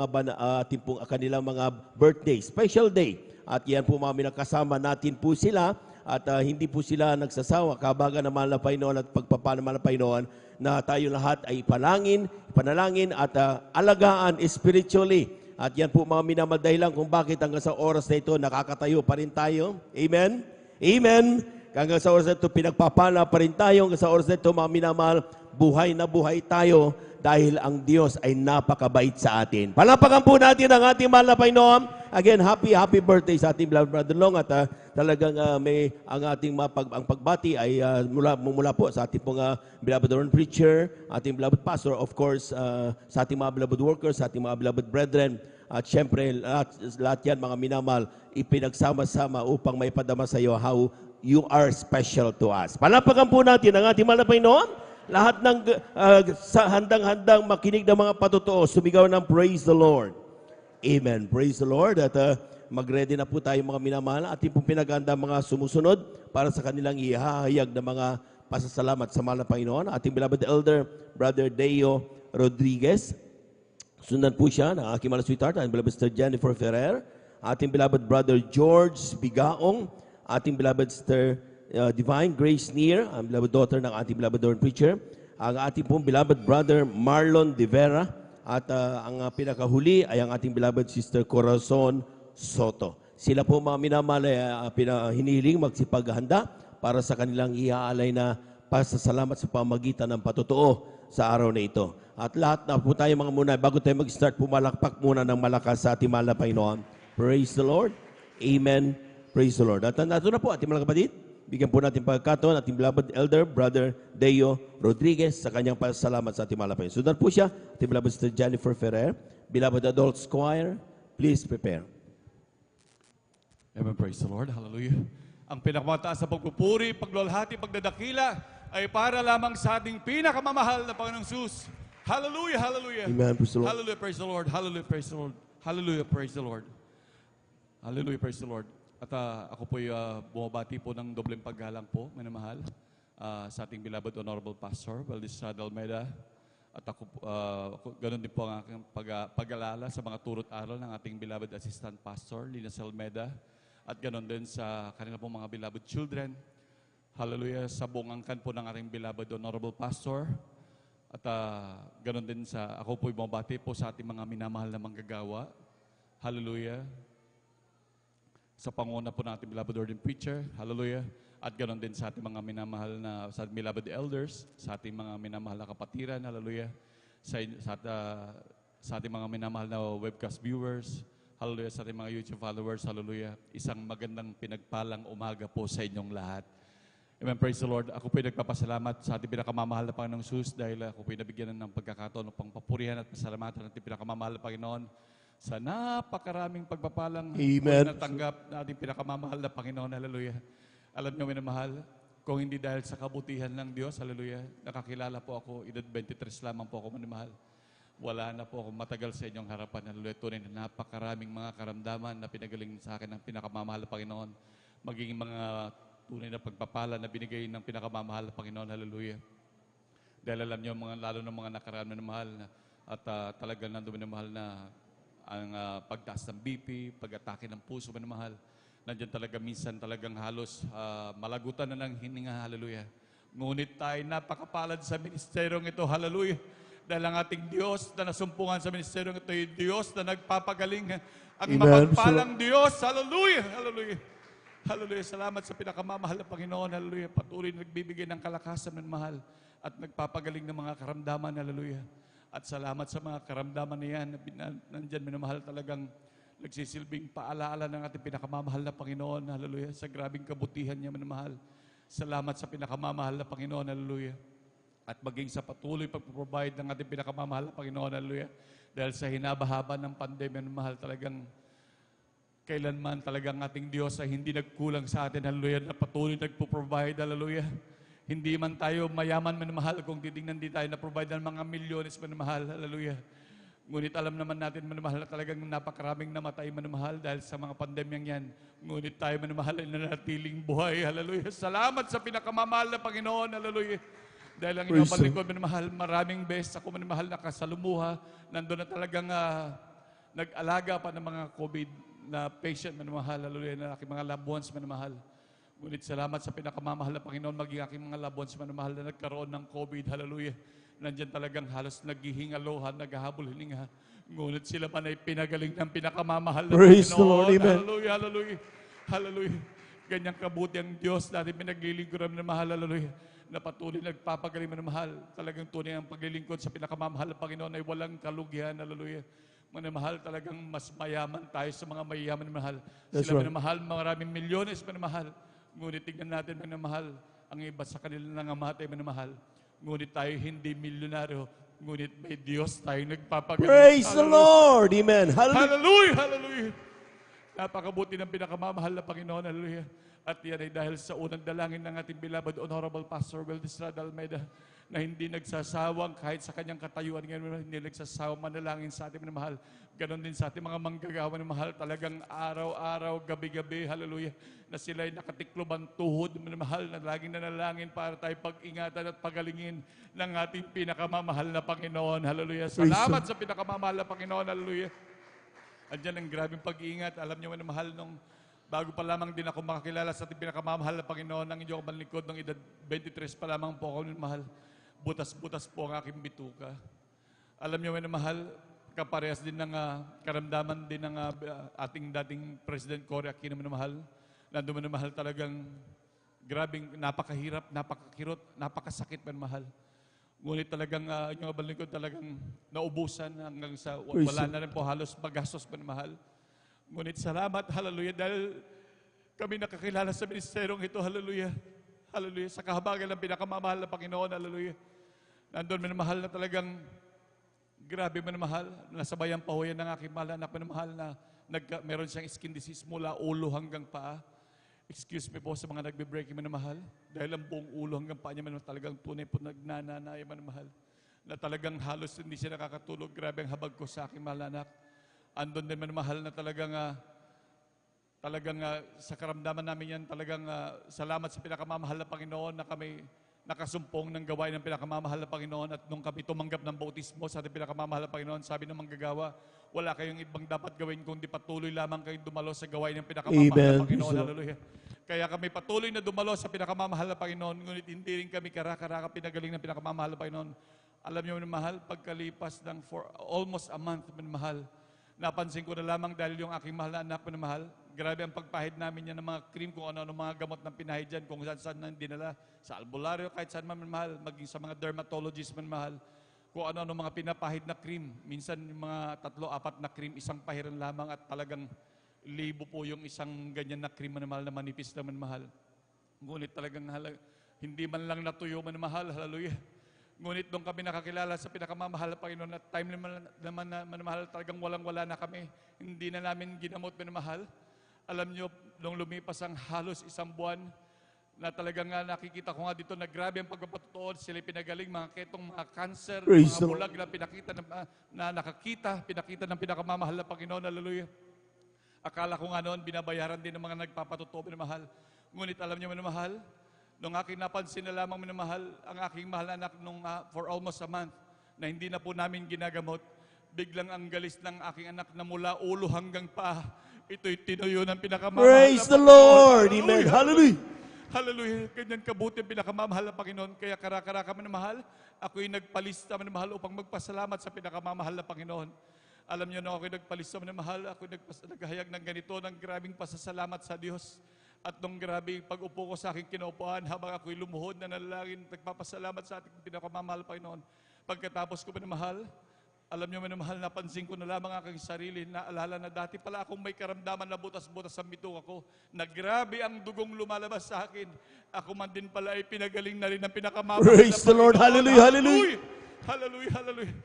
kanilang mga birthday, special day. At yan po mga minakasama natin po sila at hindi po sila nagsasawa kabaga ng mahal na Panginoon at pagpapala ng mahal na Panginoon na tayo lahat ay panalangin at alagaan spiritually. At yan po mga minamahal dahilan kung bakit hanggang sa oras na ito nakakatayo pa rin tayo. Amen? Amen? Hanggang sa oras na ito pinagpapala pa rin tayo. Hanggang sa oras na ito mga minamahal, buhay na buhay tayo dahil ang Diyos ay napakabait sa atin. Palapakan po natin ang ating mahal na Panginoon. Again, happy birthday sa ating beloved brother Long at talagang ang ating ang pagbati ay mula po sa ating pong beloved preacher, ating beloved pastor, of course, sa ating mga beloved workers, sa ating mga beloved brethren. At syempre, lahat yan mga minamahal, ipinagsama-sama upang may padama sa iyo how you are special to us. Palapakan po natin ang ating mahal na Panginoon. Lahat ng handang-handang makinig ng mga patotoo, sumigaw ng praise the Lord. Amen. Praise the Lord. At mag-ready na po tayo mga minamahal. Ating pong pinaganda mga sumusunod para sa kanilang ihahayag na mga pasasalamat sa mahal na Panginoon. Ating beloved elder, Brother Deo Rodriguez. Sundan po siya ng aking mahal na sweetheart, ating beloved Sister Jennifer Ferrer. Ating beloved Brother George Bigaong. Ating beloved Sister Divine Grace Near, ang beloved daughter ng ating beloved Lord Preacher, ang ating pong beloved brother Marlon De Vera, at ang pinakahuli ay ang ating beloved sister Corazon Soto. Sila po mga minamahal hinihiling magsipaghanda para sa kanilang iaalay na pasasalamat sa pamagitan ng patotoo sa araw na ito. At lahat na po tayo mga muna, bago tayo mag-start, pumalakpak muna ng malakas sa ating mahal na Panginoon. Praise the Lord. Amen. Praise the Lord. At nato na po ating mga kapatid. Bigyan po natin pagkakataon ating beloved elder, Brother Deo Rodriguez, sa kanyang pasalamat sa ating mahal na Panginoon. Sundan po siya, ating beloved Sister Jennifer Ferrer, beloved adult choir, please prepare. Amen, praise the Lord, hallelujah. Ang pinakamataas sa pagpupuri, pagluwalhati, pagdadakila ay para lamang sa ating pinakamamahal na Panginoong Jesus. Hallelujah, hallelujah. Amen, praise the Lord. Hallelujah, praise the Lord. Hallelujah, praise the Lord. Hallelujah, praise the Lord. Hallelujah, praise the Lord. At ako po'y bumabati po ng dobleng paggalang po, minamahal, sa ating beloved Honorable Pastor, Valdez Almeida. At ako, ganun din po ang aking pag-alala sa mga turot aral ng ating beloved Assistant Pastor, Lina Almeida. At ganun din sa kanila pong mga beloved children. Hallelujah, sa buong angkan po ng ating beloved Honorable Pastor. At ganun din sa, ako po'y bumabati po sa ating mga minamahal na manggagawa. Hallelujah. Sa panguna po natin beloved Lord and Preacher, hallelujah, at ganoon din sa ating mga minamahal na, sa ating beloved elders, sa ating mga minamahal na kapatiran, hallelujah, sa ating mga minamahal na webcast viewers, hallelujah, sa ating mga YouTube followers, hallelujah, isang magandang pinagpalang umaga po sa inyong lahat. Amen. Praise the Lord. Ako po'y nagpapasalamat sa ating pinakamamahal na Panginoong Jesus dahil ako po'y nabigyan ng pagkakataon upang papurihan at pasalamatan natin pinakamamahal na Panginoon sa napakaraming pagpapalang Amen. natanggap na ating pinakamamahal na Panginoon. Hallelujah. Alam niyo, minamahal, kung hindi dahil sa kabutihan ng Diyos, hallelujah, nakakilala po ako, edad 23 lamang po ako, minamahal. Wala na po ako matagal sa inyong harapan. Hallelujah. Tunay na napakaraming mga karamdaman na pinagaling sa akin ng pinakamamahal na Panginoon. Magiging mga tunay na pagpapala na binigay ng pinakamamahal na Panginoon. Hallelujah. Dahil alam niyo, lalo ng mga nakaraan na mahal at talagang nandun na mahal na ang pagtaas ng BP, pag-atake ng puso na mahal. Nandiyan talaga minsan talagang halos malagutan na ng hininga. Hallelujah. Ngunit tayo napakapalad sa ministeryong ito. Hallelujah. Dahil ang ating Diyos na nasumpungan sa ministeryong ito ay Diyos na nagpapagaling. Ang Amen. mapagpalang Diyos. Hallelujah. Hallelujah. Hallelujah. Salamat sa pinakamamahal na Panginoon. Hallelujah. Patuloy na nagbibigay ng kalakasan ng mahal at nagpapagaling ng mga karamdaman. Hallelujah. At salamat sa mga karamdaman na yan na nandyan, minamahal, talagang nagsisilbing paalaala ng ating pinakamamahal na Panginoon. Hallelujah. Sa grabing kabutihan niya, minamahal. Salamat sa pinakamamahal na Panginoon. Hallelujah. At maging sa patuloy pagpaprovide ng ating pinakamamahal na Panginoon. Hallelujah. Dahil sa hinabahaba ng pandemya, minamahal, talagang kailanman talagang ating Diyos ay hindi nagkulang sa atin, hallelujah, na patuloy nagpo-provide, hallelujah. Hindi man tayo mayaman, manamahal, kung titingnan di tayo na-provide ng mga milyones, manamahal, hallelujah. Ngunit alam naman natin, manamahal, na talagang napakaraming namatay, manamahal, dahil sa mga pandemyang yan. Ngunit tayo, manamahal, ay nanatiling buhay, hallelujah. Salamat sa pinakamamahal na Panginoon, hallelujah. Dahil ang inyong palikod, manamahal, maraming beses ako, manamahal, nakasalumuha, nandun na talagang nag-alaga pa ng mga COVID na patient, manamahal, hallelujah, na aking mga loved ones, manamahal. Ngunit salamat sa pinakamamahal na Panginoon, maging aking mga loved ones, manamahal, na nagkaroon ng COVID, hallelujah. Nandyan talagang halos naghihingalohan, naghahabol-hininga. Ngunit sila man ay pinagaling ng pinakamamahal na Praise the Panginoon. Lord, amen. Hallelujah, hallelujah, hallelujah. Ganyang kabuti ang Diyos natin pinaglilingkuran na mahal, hallelujah, na patuloy nagpapagaling na mahal. Talagang tunay ang paglilingkod sa pinakamamahal na Panginoon ay walang kalugihan, hallelujah. Manamahal, talagang mas mayaman tayo sa mga mayayaman na mahal. That's Sila right. manamahal, maraming milyones manamahal. Ngunit tignan natin manamahal, ang iba sa kanila nangamatay manamahal. Ngunit tayo hindi milyonaryo, ngunit may Diyos tayong nagpapagaling. Praise the Hallelujah. Lord. Amen. Hallelujah. Hallelujah! Hallelujah! Napakabuti ng pinakamamahal na Panginoon. Hallelujah! At yan ay dahil sa unang dalangin ng ating beloved Honorable Pastor Will Estrada Almeida na hindi nagsasawang kahit sa kanyang katayuan ngayon, hindi nagsasawang manalangin sa ating minamahal. Ganon din sa ating mga manggagawa na mahal, talagang araw-araw, gabi-gabi, hallelujah, na sila ay nakatikloban tuhod, minamahal, na laging nanalangin para tayo pag-ingatan at pagalingin ng ating pinakamamahal na Panginoon. Hallelujah! Salamat sa pinakamamahal na Panginoon. Hallelujah! Andiyan ang grabing pag-iingat. Alam niyo man, mahal, nung bago pa lamang din ako makakilala sa ating pinakamamahal na Panginoon, ang inyong kamanlikod ng edad 23 pa lamang po ako, mahal. Butas-butas po ang aking bituka. Alam niyo man, mahal, kaparehas din ng karamdaman din ng ating dating President Cory Aquino, mahal. Nandun man, mahal, talagang grabing napakahirap, napakakirot, napakasakit, mahal. Ngunit talagang yung kabalingkod talagang naubusan hanggang sa wala na rin po halos magastos pa mahal. Ngunit salamat, hallelujah, dahil kami nakakilala sa ministeryong ito, hallelujah, hallelujah, sa kahabagan ng pinakamamahal na Panginoon, hallelujah. Nandun minamahal na talagang grabe minamahal, nasabayan pa ho yan ng aking mahal na minamahal na meron siyang skin disease mula ulo hanggang paa. Excuse me po sa mga nagbe-breaking minamahal, dahil ang buong ulo hanggang paa niya minamahal, talagang tunay po nagnananay minamahal, na talagang halos hindi siya nakakatulog. Grabe ang habag ko sa aking mahal na anak. Andun din minamahal na talagang sa karamdaman namin yan, talagang salamat sa pinakamamahal na Panginoon na kami nakasumpong ng gawain ng pinakamamahal na Panginoon. At nung kami tumanggap ng bautismo sa ating pinakamamahal na Panginoon, sabi ng manggagawa, wala kayong ibang dapat gawin kundi patuloy lamang kayong dumalo sa gawain ng pinakamamahal na Panginoon. Hallelujah. Kaya kami patuloy na dumalo sa pinakamamahal na Panginoon, ngunit hindi rin kami karaka-raka pinagaling ng pinakamamahal na Panginoon. Alam niyo, mahal, pagkalipas ng for almost a month, mahal, napansin ko na lamang dahil yung aking mahal na anak, mahal, grabe ang pagpahid namin yan ng mga cream, kung ano-ano mga gamot ng pinahid dyan, kung saan-saan na dinala, sa albularyo, kahit saan man mahal, maging sa mga dermatologist man mahal, kung ano-ano mga pinapahid na cream. Minsan yung mga 3-4 na cream, isang pahiran lamang at talagang libo po yung isang ganyan na cream na mahal na manipis naman mahal. Ngunit talagang hindi man lang natuyo manamahal, hallelujah. Ngunit nung kami nakakilala sa pinakamamahal na Panginoon at time naman na manamahal, talagang walang-wala na kami. Hindi na namin ginamot manamahal. Alam nyo, nung lumipas ang halos 1 buwan, na talagang nakikita ko nga dito na grabe ang pagpapatutuon, sila pinagaling, mga ketong, mga cancer, Praise mga the bulag na pinakita pinakita ng pinakamamahal na Panginoon, hallelujah. Akala ko nga noon, binabayaran din ng mga nagpapatutuo minamahal. Ngunit alam niyo minamahal, nung aking napansin na lamang minamahal, ang aking mahal na anak nung for almost a month, na hindi na po namin ginagamot, biglang ang galis ng aking anak na mula ulo hanggang paa, ito'y tinuyo ng pinakamamahal Praise na the Panginoon. Lord. Amen. Hallelujah. Hallelujah. Ganyan kabuti ang pinakamamahal na Panginoon. Kaya kara-kara kami na mahal, ako'y nagpalista man na mahal upang magpasalamat sa pinakamamahal na Panginoon. Alam niyo na ako'y nagpalista man na mahal, ako'y naghahayag ng ganito, ng grabing pasasalamat sa Diyos. At nung grabe pag-upo ko sa aking kinaupuan, habang ako'y lumuhod na nanalangin, nagpapasalamat sa ating pinakamamahal Panginoon. Pagkatapos ko man na mahal, alam niyo man na mahal, napansin ko na lamang aking sarili, naalala na dati pala akong may karamdaman na butas-butas sa bituka ko, na grabe ang dugong lumalabas sa akin. Ako man din pala ay pinagaling na rin ng pinakamamahal Praise na the Lord. Panginoon. Hallelujah, hallelujah. Hallelujah, hallelujah.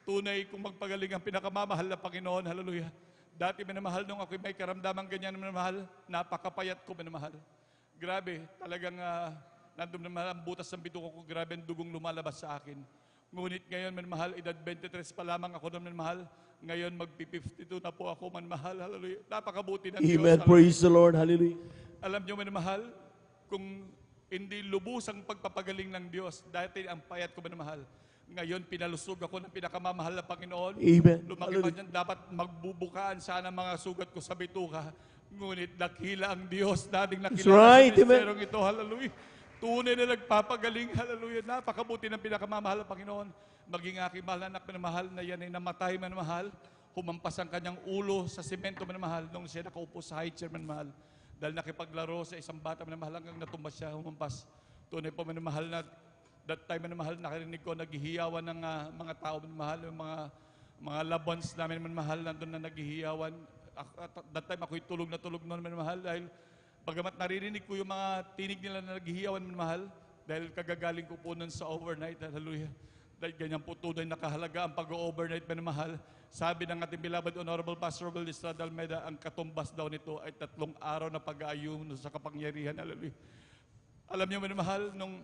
Tunay kung magpagaling ang pinakamamahal na Panginoon, hallelujah. Dati minamahal nung ako'y may karamdaman ganyan minamahal, napakapayat ko minamahal. Grabe, talagang nandun minamahal ang butas ng bituka ko, grabe ang dugong lumalabas sa akin. Ngunit ngayon, manmahal, edad 23 pa lamang ako na manmahal. Ngayon, magpi-52 na po ako, manmahal. Hallelujah. Napakabuti ng Diyos. Amen. Hallelujah. Praise the Lord. Hallelujah. Alam niyo, manmahal, kung hindi lubos ang pagpapagaling ng Diyos, dati ang payat ko manmahal. Ngayon, pinalusog ako ng pinakamamahal na Panginoon. Amen. Lumaki pa dyan, dapat magbubukaan sana mga sugat ko sa bituka. Ngunit nakila ang Diyos, dating nakilala right. sa Amen. ministerong ito. Hallelujah. Tunay na nagpapagaling, hallelujah, napakabuti ng pinakamamahal na Panginoon. Maging aking mahal na anak na mahal na yan ay namatay man mahal, humampas ang kanyang ulo sa semento man mahal nung siya nakaupo sa high chair man mahal. Dahil nakipaglaro sa isang bata man mahal hanggang natumba siya, humampas. Tunay po man mahal na that time man mahal, nakarinig ko naghihiyawan ng mga tao man mahal, yung mga loved ones namin man mahal, nandun na naghihiyawan. That time ako'y tulog na tulog noon man mahal dahil bagamat naririnig ko yung mga tinig nila na naghihiyawan man mahal, dahil kagagaling ko po nun sa overnight, hallelujah. Dahil ganyan po tunay nakahalaga ang pag-overnight man mahal. Sabi ng ating beloved Honorable Pastor Will Estrada Almeida, ang katumbas daw nito ay 3 araw na pag-aayuno sa kapangyarihan, hallelujah. Alam niyo man mahal, nung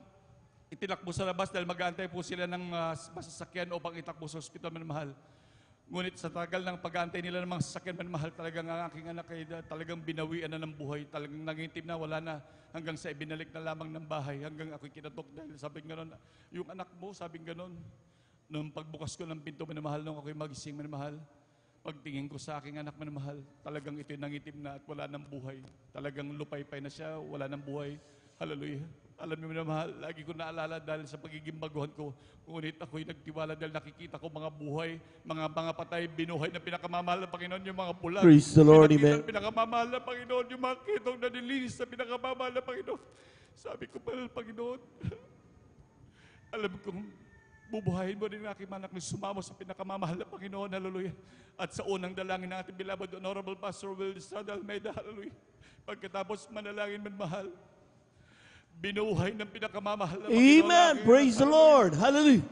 itinakbo sa labas dahil mag-aantay po sila ng masasakyan upang itakbo sa ospital man mahal. Ngunit sa tagal ng pag-aantay nila ng mga sasakyan man mahal, talagang ang aking anak ay talagang binawian na ng buhay. Talagang nangintim na, wala na, hanggang sa ibinalik na lamang ng bahay. Hanggang ako'y kinatok dahil sabing gano'n, yung anak mo, sabing gano'n. Nung pagbukas ko ng pinto man mahal, nung ako'y magising man mahal, pagtingin ko sa aking anak man mahal, talagang ito'y nangitim na at wala ng buhay. Talagang lupay-pay na siya, wala ng buhay. Hallelujah. Alam niyo na mahal, lagi ko naalala dahil sa pagiging baguhan ko. Ngunit ako'y nagtiwala dahil nakikita ko mga buhay, mga patay, binuhay na pinakamamahal na Panginoon, yung mga bulag. Praise the Lord, Pinakita amen. ng pinakamamahal na Panginoon, yung mga kitong na nilinis sa pinakamamahal na Panginoon. Sabi ko, mahal Panginoon, alam kong bubuhayin mo rin ang aking anak na sumamo sa pinakamamahal na Panginoon, hallelujah. At sa unang dalangin ng ating beloved Honorable Pastor Will Estrada Almeida, hallelujah. Pagkatapos manalangin man mahal, binuhay ng pinakamamahal na Panginoon. Amen. Praise the Lord. Hallelujah.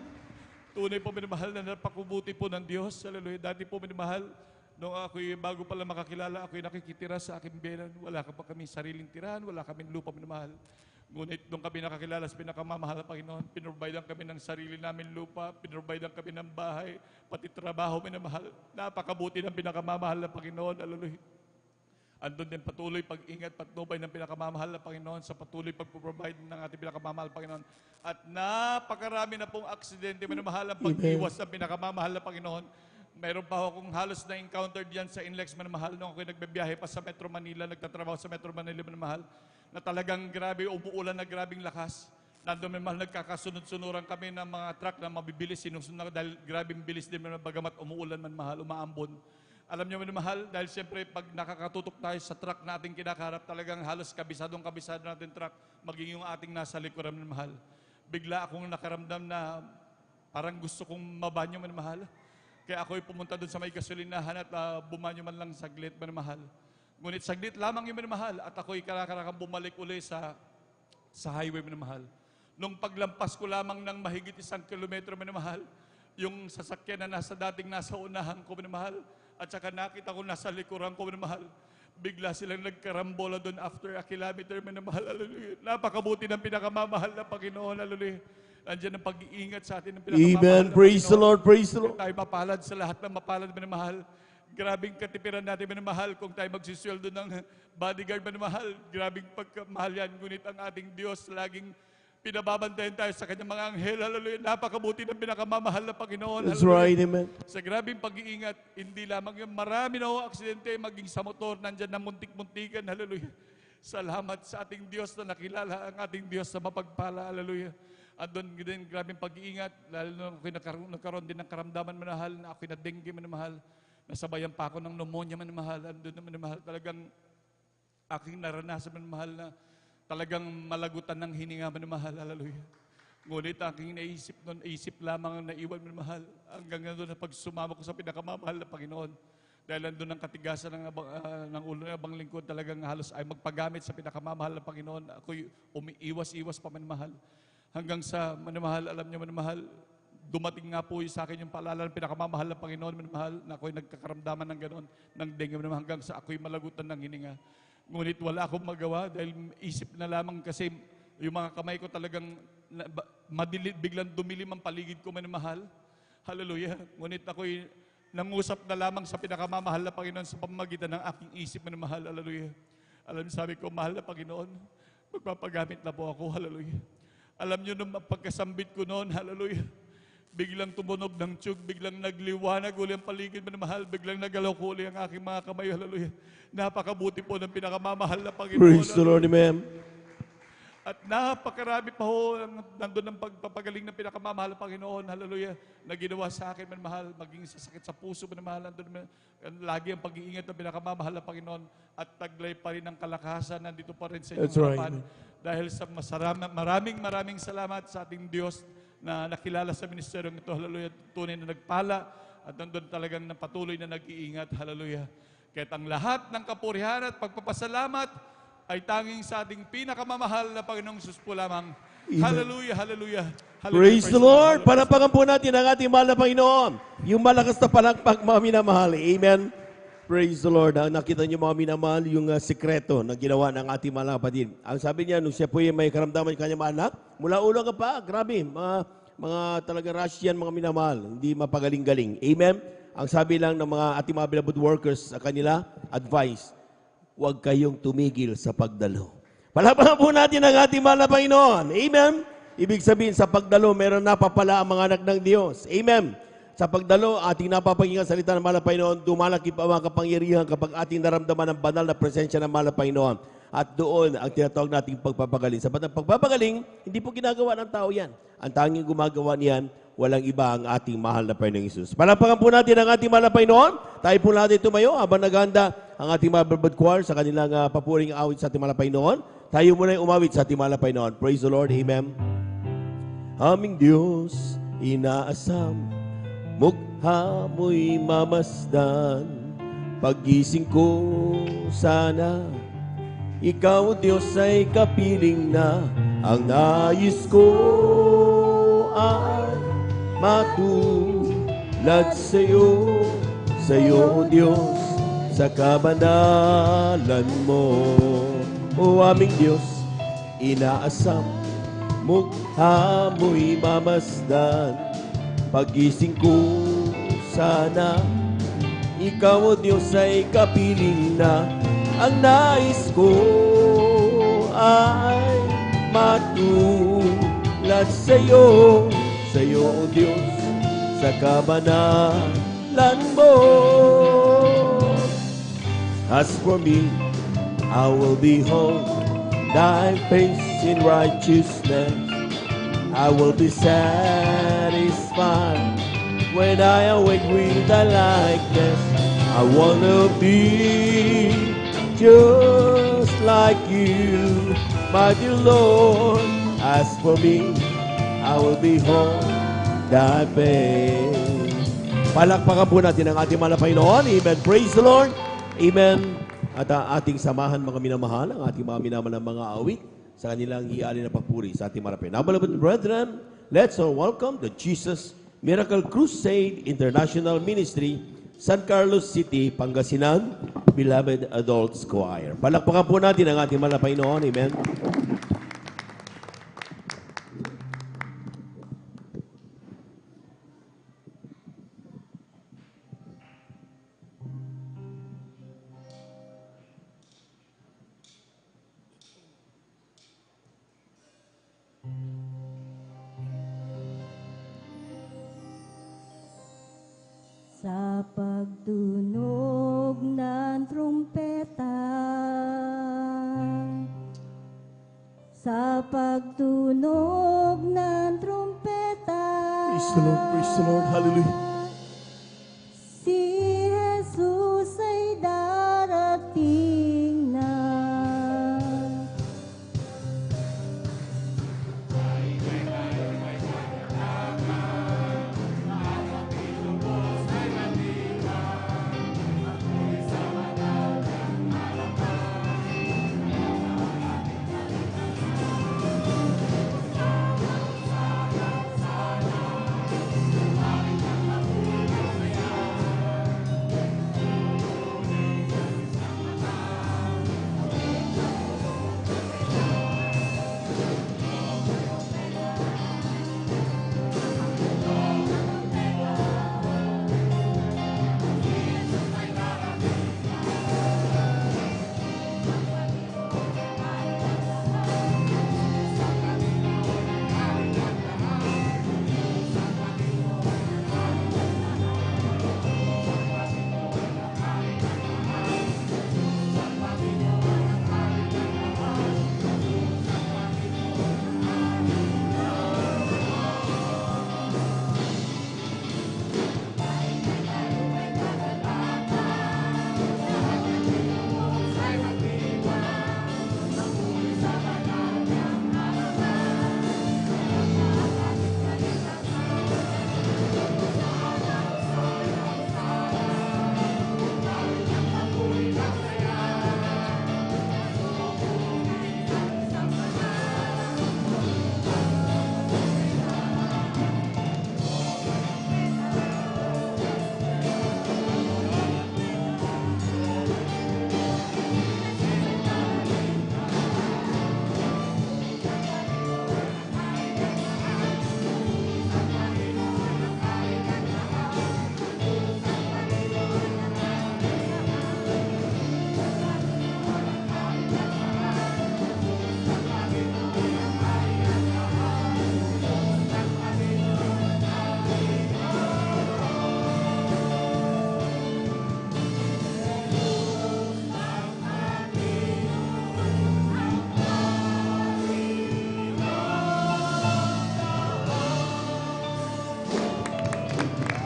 Tunay po minamahal na napakubuti po ng Diyos. Hallelujah. Dati po minamahal, nung ako'y bago pala makakilala, ako'y nakikitira sa aking biyanan. Wala ka pa kami sariling tirahan, wala kaming lupa minamahal. Ngunit nung kami nakakilala sa pinakamamahal na Panginoon, pinrovidean kami ng sarili namin lupa, pinrovidean kami ng bahay, pati trabaho minamahal. Napakabuti ng pinakamamahal na Panginoon. Hallelujah. Andun din patuloy pag-ingat, patnubay ng pinakamamahal na Panginoon sa patuloy pag-provide ng ating pinakamamahal na Panginoon. At napakarami na pong aksidente, minamahal ang pag-iwas ng pinakamamahal na Panginoon. Meron pa akong halos na encounter diyan sa Inlex manamahal nung ako'y nagbibiyahe pa sa Metro Manila, nagtatrabaho sa Metro Manila manamahal, na talagang grabe, umuulan na grabing lakas. Nandun manamahal, nagkakasunod-sunuran kami ng mga truck na mabibilis, sinusunod dahil grabing bilis din manamahal, bagamat umuulan manamahal, umaambon. Alam niyo manamahal, dahil siyempre pag nakakatutok tayo sa truck na ating kinakaharap, talagang halos kabisado natin truck, maging yung ating nasa likuran manamahal. Bigla akong nakaramdam na parang gusto kong mabanyo manamahal. Kaya ako'y pumunta doon sa may gasolinahan at bumanyo man lang saglit manamahal. Ngunit saglit lamang yung manamahal at ako'y karakarakang bumalik uli sa sa highway, minamahal. Nung paglampas ko lamang ng mahigit 1 kilometro, minamahal, yung sasakyan na dating nasa unahan ko, minamahal, at saka nakita ko nasa likuran ko, minamahal, bigla silang nagkarambola doon after a kilometer, minamahal, hallelujah. Napakabuti ng pinakamamahal na Panginoon, hallelujah. Andiyan ang pag-iingat sa atin ng pinakamamahal Amen. na Praise the Panginoon. Lord. Praise the Lord. Tayo mapalad sa lahat ng mapalad, minamahal. Grabing katipiran natin, minamahal, kung tayo magsiseldo ng bodyguard, minamahal. Grabing pagkamahal yan. Ngunit ang ating Diyos, laging pinababantayan tayo sa kanyang mga anghel. Hallelujah. Napakabuti ng pinakamamahal na Panginoon. That's Hallelujah. right. Amen. Sa grabing pag-iingat, hindi lamang yung marami na aksidente, maging sa motor, nandyan na muntik-muntikan. Hallelujah. Salamat sa ating Diyos na nakilala ang ating Diyos na mapagpala. Hallelujah. At doon din, grabing pag-iingat, lalo nung ako'y nagkaroon din ng karamdaman, manahal, na ako'y na-dengue, manamahal. Nasabayan pa ako ng pneumonia, manamahal. Andun na manamahal, talagang aking naranasan, manamahal, na talagang malagutan ng hininga, manamahal. Hallelujah. Ngunit aking naisip noon, isip lamang ang naiwan, manamahal. Hanggang doon na pag sumama ko sa pinakamamahal na Panginoon. Dahil andun ang katigasan ng ulo ng abang lingkod, talagang halos ay magpagamit sa pinakamamahal na Panginoon. Ako'y umiiwas-iwas pa, manamahal. Hanggang sa, manamahal, alam niyo, manamahal, dumating nga po sa akin yung paalala ng pinakamamahal na Panginoon, manamahal, na ako'y nagkakaramdaman ng gano'n, ng dengue, manamahal, hanggang sa ako'y malagutan ng hininga. Ngunit wala akong magawa dahil isip na lamang kasi yung mga kamay ko talagang biglang dumilim ang paligid ko, manamahal. Hallelujah. Ngunit ako'y nangusap na lamang sa pinakamamahal na Panginoon sa pamamagitan ng aking isip, manamahal. Hallelujah. Alam niyo, sabi ko, mahal na Panginoon, magpapagamit na po ako. Hallelujah. Alam niyo, nung pagkasambit ko noon, hallelujah, biglang tumunog ng tiyug, biglang nagliwanag uli ang paligid, manamahal, biglang nagalaw ko uli ang aking mga kamay, hallelujah. Napakabuti po ng pinakamamahal na Panginoon. Praise the Lord. Amen. At napakarami pa ho nandun ang pagpapagaling ng pinakamamahal na Panginoon, hallelujah, na ginawa sa akin, manamahal, maging sa sakit sa puso, manamahal, nandun, lagi ang pag-iingat ng pinakamamahal na Panginoon at taglay pa rin ang kalakasan, nandito pa rin sa inyong That's right. harapan. Dahil sa maraming salamat sa ating Diyos na nakilala sa ministeryong ito, hallelujah, tunay na nagpala at nandun talagang patuloy na nag-iingat, hallelujah. Kaya't ang lahat ng kapurihan at pagpapasalamat ay tanging sa ating pinakamamahal na Panginoong Sus po lamang. Hallelujah, hallelujah, hallelujah. Praise the Lord. Panapakan po natin ang ating mahal na Panginoon. Yung malakas na palakpak, mga minamahal. Amen. Praise the Lord. Nakita niyo, mga minamahal, yung sikreto na ginawa ng ating mahal na kapatid. Ang sabi niya, nung siya po may karamdaman ng kanyang mga anak, mula ulo ka pa, grabe, mga talaga Russian, mga minamahal, hindi mapagaling-galing. Amen. Ang sabi lang ng mga ating mga beloved workers sa kanila, advice, huwag kayong tumigil sa pagdalo. Palapakan po natin ang ating mahal na Panginoon. Amen. Ibig sabihin, sa pagdalo, meron napapala ang mga anak ng Diyos. Amen. Sa pagdalo, ating napapakinggan salita ng mahal na Panginoon, dumalaki pa ang mga kapangyarihan kapag ating naramdaman ang banal na presensya ng mahal na Panginoon. At doon, ang tinatawag nating pagpapagaling. Sapat ang pagpapagaling, hindi po ginagawa ng tao yan. Ang tanging gumagawa niyan, walang iba ang ating mahal na Panginoong Isus. Palapakan po natin ang ating mahal na Panginoon. Tayo po natin tumayo habang naghahanda ang ating mga beloved choir sa kanilang papuring awit sa ating mahal na Panginoon. Tayo muna yung umawit sa ating mahal na Panginoon. Praise the Lord. Amen. Aming Diyos, inaasam, mukha mo'y mamasdan. Paggising ko sana, Ikaw, Diyos, ay kapiling na. Ang nais ko ay matulad sa'yo, Diyos, sa kabanalan mo. O aming Diyos, inaasam, mukha mo'y mamasdan. Paggising ko sana, Ikaw, o Diyos, ay kapiling na. Ang nais ko ay matulad sa'yo, o Diyos, sa kabanalan mo. As for me, I will behold thy face in righteousness. I will be satisfied when I awake with thy likeness. I want to be just like you, my dear Lord. As for me, I will behold thy face. Palakpakan po natin ang ating mahal na Panginoon. Amen. Praise the Lord. Amen. At ating samahan, mga minamahal, ang ating mga minamahal na mga awit sa kanilang hiali na papuri sa ating marapin. Now, beloved brethren, let's all welcome the Jesus Miracle Crusade International Ministry, San Carlos City, Pangasinan, Beloved Adults Choir. Palakpakan po natin ang ating mahal na Panginoon. Amen. Sa pagtunog ng trumpeta, sa pagtunog ng trumpeta, Praise the Lord, praise the Lord. Hallelujah. si Jesus ay darating na.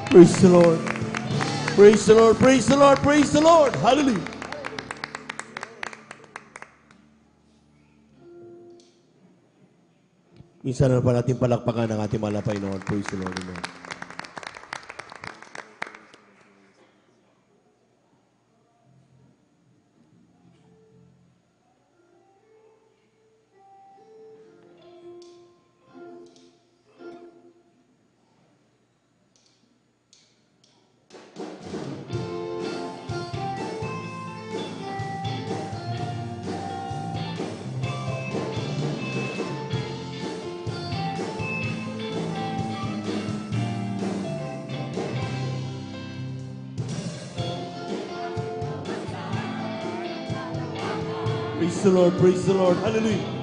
Praise the Lord. Praise the Lord, praise the Lord, praise the Lord. Hallelujah. Minsan na pa natin palakpakan ang ating mahal na Panginoon. Praise the Lord. Amen. Praise the Lord, praise the Lord. Hallelujah.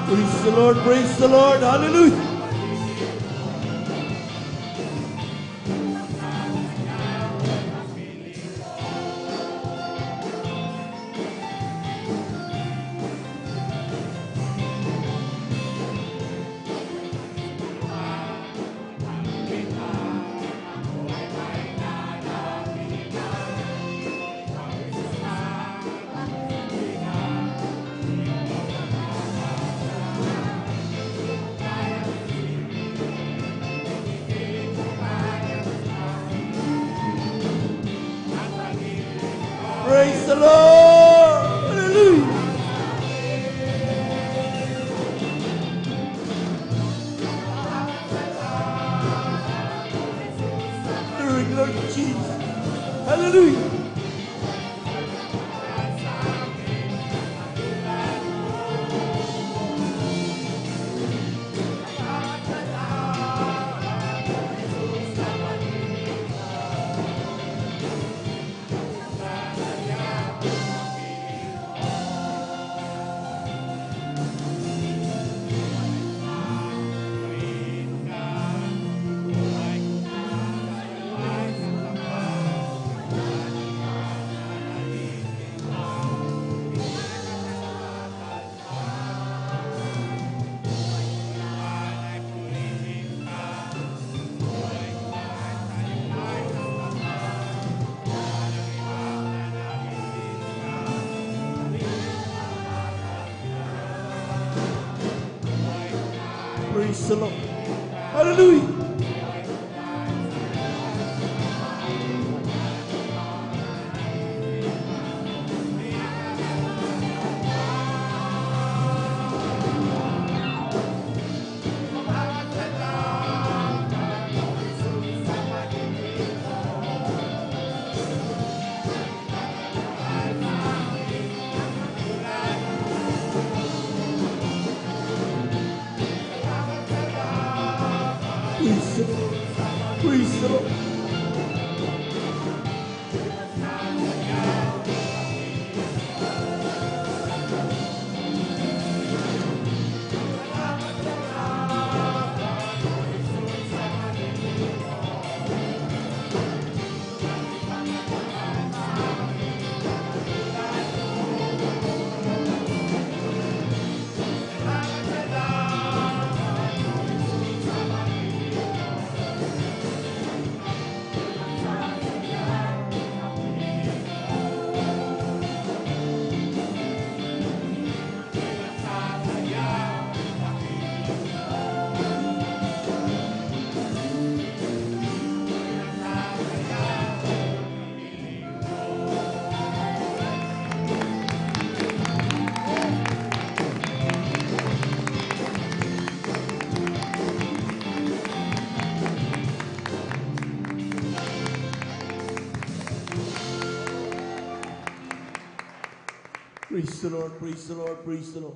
Praise the Lord, praise the Lord. Hallelujah. Lord. Hallelujah. Glory, Lord Jesus. Hallelujah. Praise the Lord. Hallelujah. Praise the Lord. Praise the Lord. Praise the Lord, praise the Lord, praise the Lord.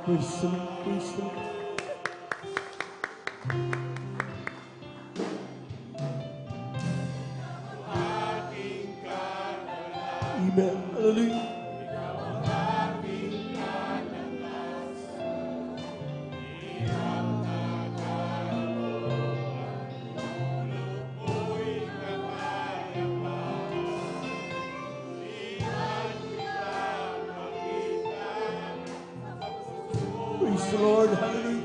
Praise the Lord, praise the Lord. Amen. Hallelujah. Praise the Lord. Hallelujah.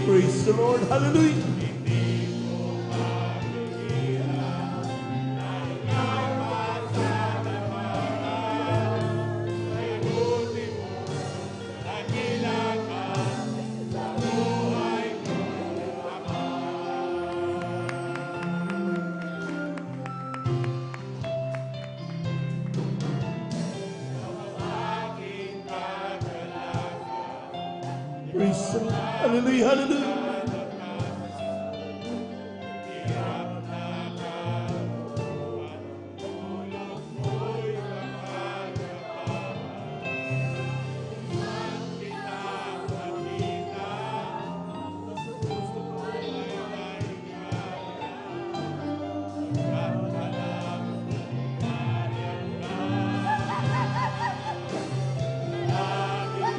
Praise the Lord. Hallelujah. Praise the Lord. Hallelujah, hallelujah.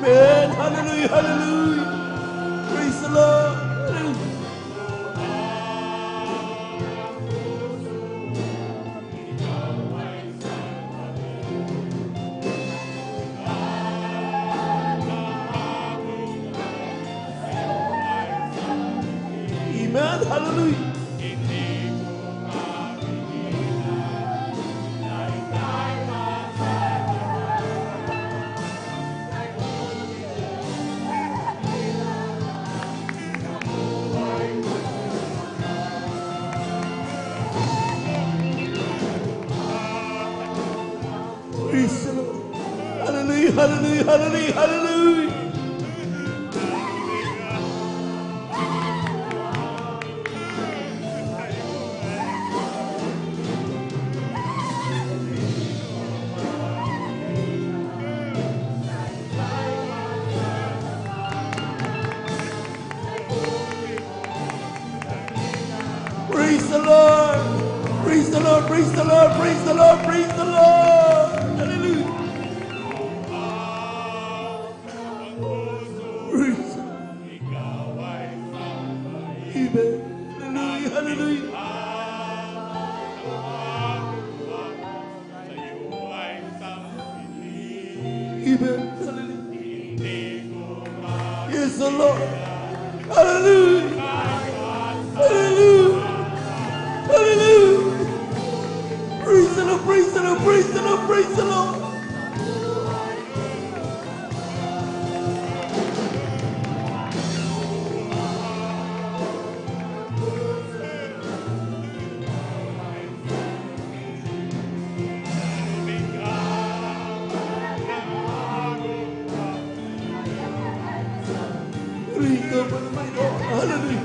Amen. Hallelujah, hallelujah. Praise the Lord. Hallelujah. Amen. Hallelujah. Praise the Lord. Hallelujah, hallelujah, hallelujah, hallelujah. Praise the Lord. Praise the Lord. Praise the Lord. Praise the Lord. Praise the Lord. Hallelujah. Praise the Lord. Amen. Hallelujah. Hallelujah. Amen. Hallelujah. Yes, the Lord. Hallelujah. Hallelujah. Hallelujah. Praise the Lord, praise the Lord, praise the Lord, praise the Lord. Hallelujah.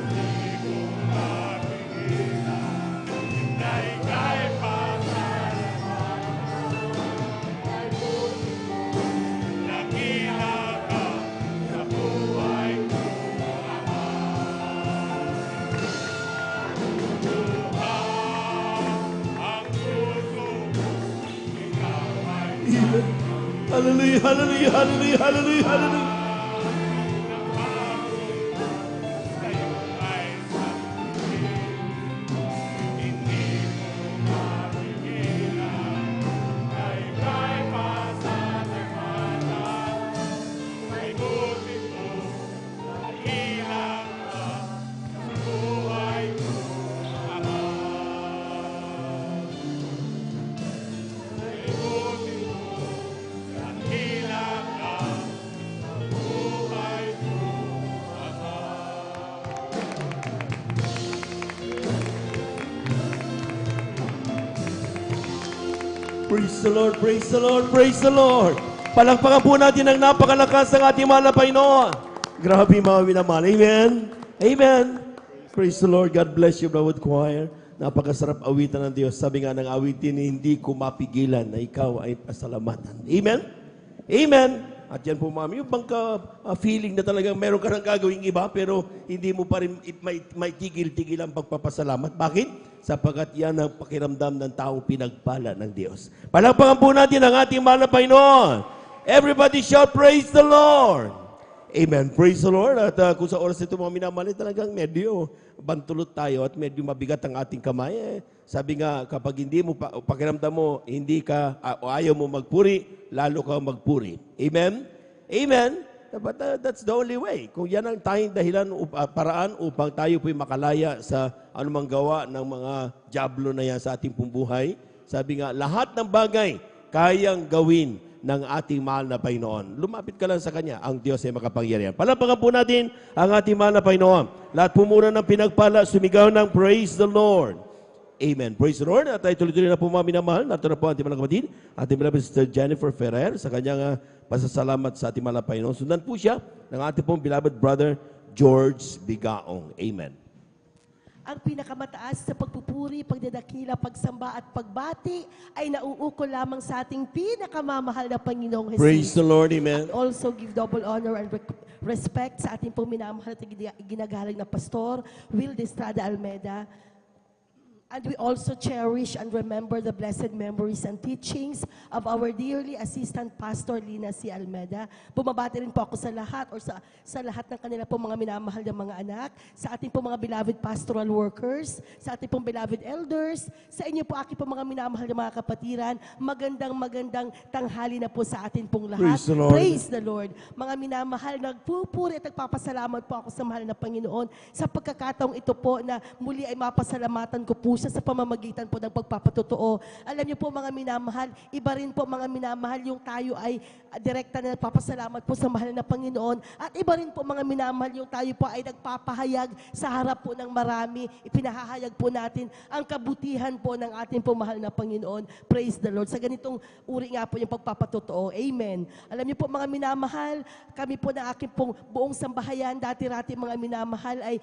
Hallelujah, hallelujah, hallelujah, hallelujah, hallelujah. Praise the Lord, praise the Lord, praise the Lord. Palakpakan po natin ang napakalakas ng ating mahal na Panginoon. Grabe mga minamahal. Amen. Amen. Praise the Lord. God bless you, beloved choir. Napakasarap awitan ng Diyos. Sabi nga ng awitin, hindi ko mapigilan na ikaw ay pasalamatan. Amen. Amen. At yan po mami, yung bang feeling na talagang meron ka nang gagawing iba pero hindi mo pa rin may tigil-tigil ang pagpapasalamat. Bakit? Sapagkat yan ang pakiramdam ng taong pinagpala ng Diyos. Palakpakan po natin ang ating mahal na Panginoon. Everybody shout, praise the Lord. Amen. Praise the Lord. At kung sa oras ito mga minamahal, talagang medyo bantulot tayo at medyo mabigat ang ating kamay. Sabi nga, kapag hindi mo, pakiramdam mo, hindi ka, ayaw mo magpuri, lalo ka magpuri. Amen? Amen? But that's the only way. Kung yan ang tayong dahilan, paraan upang tayo po'y makalaya sa anumang gawa ng mga diablo na yan sa ating buhay. Sabi nga, lahat ng bagay kayang gawin ng ating mahal na Panginoon. Lumapit ka lang sa Kanya, ang Diyos ay makapangyarihan. Palapakan po natin ang ating mahal na Panginoon. Lahat po muna ng pinagpala, sumigaw ng praise the Lord. Amen. Praise the Lord. At tayo tuloy-tuloy na po mga minamahal. Nato na po ang ating mga kapatid, ating beloved Sister Jennifer Ferrer sa kanyang pasasalamat sa ating mga Panginoon. Sundan po siya ng ating pong beloved brother George Bigaong. Amen. Ang pinakamataas sa pagpupuri, pagdadakila, pagsamba at pagbati ay nauukol lamang sa ating pinakamamahal na Panginoong Jesus. Praise the Lord. Amen. Also give double honor and respect sa ating pong minamahal at ginagalang na Pastor Will de Estrada Almeda. And we also cherish and remember the blessed memories and teachings of our dearly Assistant Pastor Lina C. Almeda. Bumabati rin po ako sa lahat or sa lahat ng kanila po mga minamahal ng mga anak, sa ating po mga beloved pastoral workers, sa ating pong beloved elders, sa inyo po aking po mga minamahal ng mga kapatiran. Magandang tanghali na po sa atin pong lahat. Praise the Lord. Praise the Lord. Mga minamahal, nagpupuri at nagpapasalamat po ako sa mahal na Panginoon sa pagkakataong ito po na muli ay mapasalamatan ko po siya sa pamamagitan po ng pagpapatotoo. Alam niyo po mga minamahal, iba rin po mga minamahal yung tayo ay direkta na nagpapasalamat po sa mahal na Panginoon at iba rin po mga minamahal yung tayo po ay nagpapahayag sa harap po ng marami. Ipinahahayag po natin ang kabutihan po ng ating po mahal na Panginoon. Praise the Lord. Sa ganitong uri nga po yung pagpapatotoo. Amen. Alam niyo po mga minamahal, kami po ng aking pong buong sambahayan, dati-rati mga minamahal ay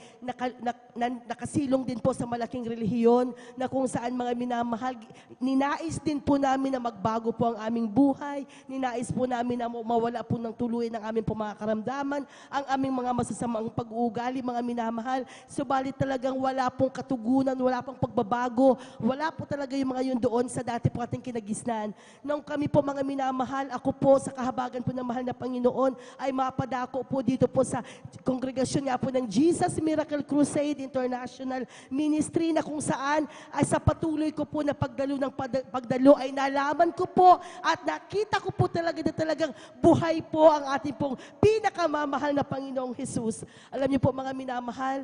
nakasilong din po sa malaking relihiyon na kung saan mga minamahal, ninais din po namin na magbago po ang aming buhay, ninais po namin na mawala po ng tuluyan ng aming po mga karamdaman, ang aming mga masasamang pag-uugali, mga minamahal. Subalit talagang wala pong katugunan, wala pong pagbabago, wala po talaga yung mga yun doon sa dati po ating kinagisnan. Nung kami po mga minamahal, ako po sa kahabagan po ng mahal na Panginoon ay mapadako po dito po sa kongregasyon nga po ng Jesus Miracle Crusade International Ministry na kung saan ay sa patuloy ko po na pagdalo ay nalaman ko po at nakita ko po talaga na talagang buhay po ang ating pong pinakamamahal na Panginoong Jesus. Alam niyo po mga minamahal,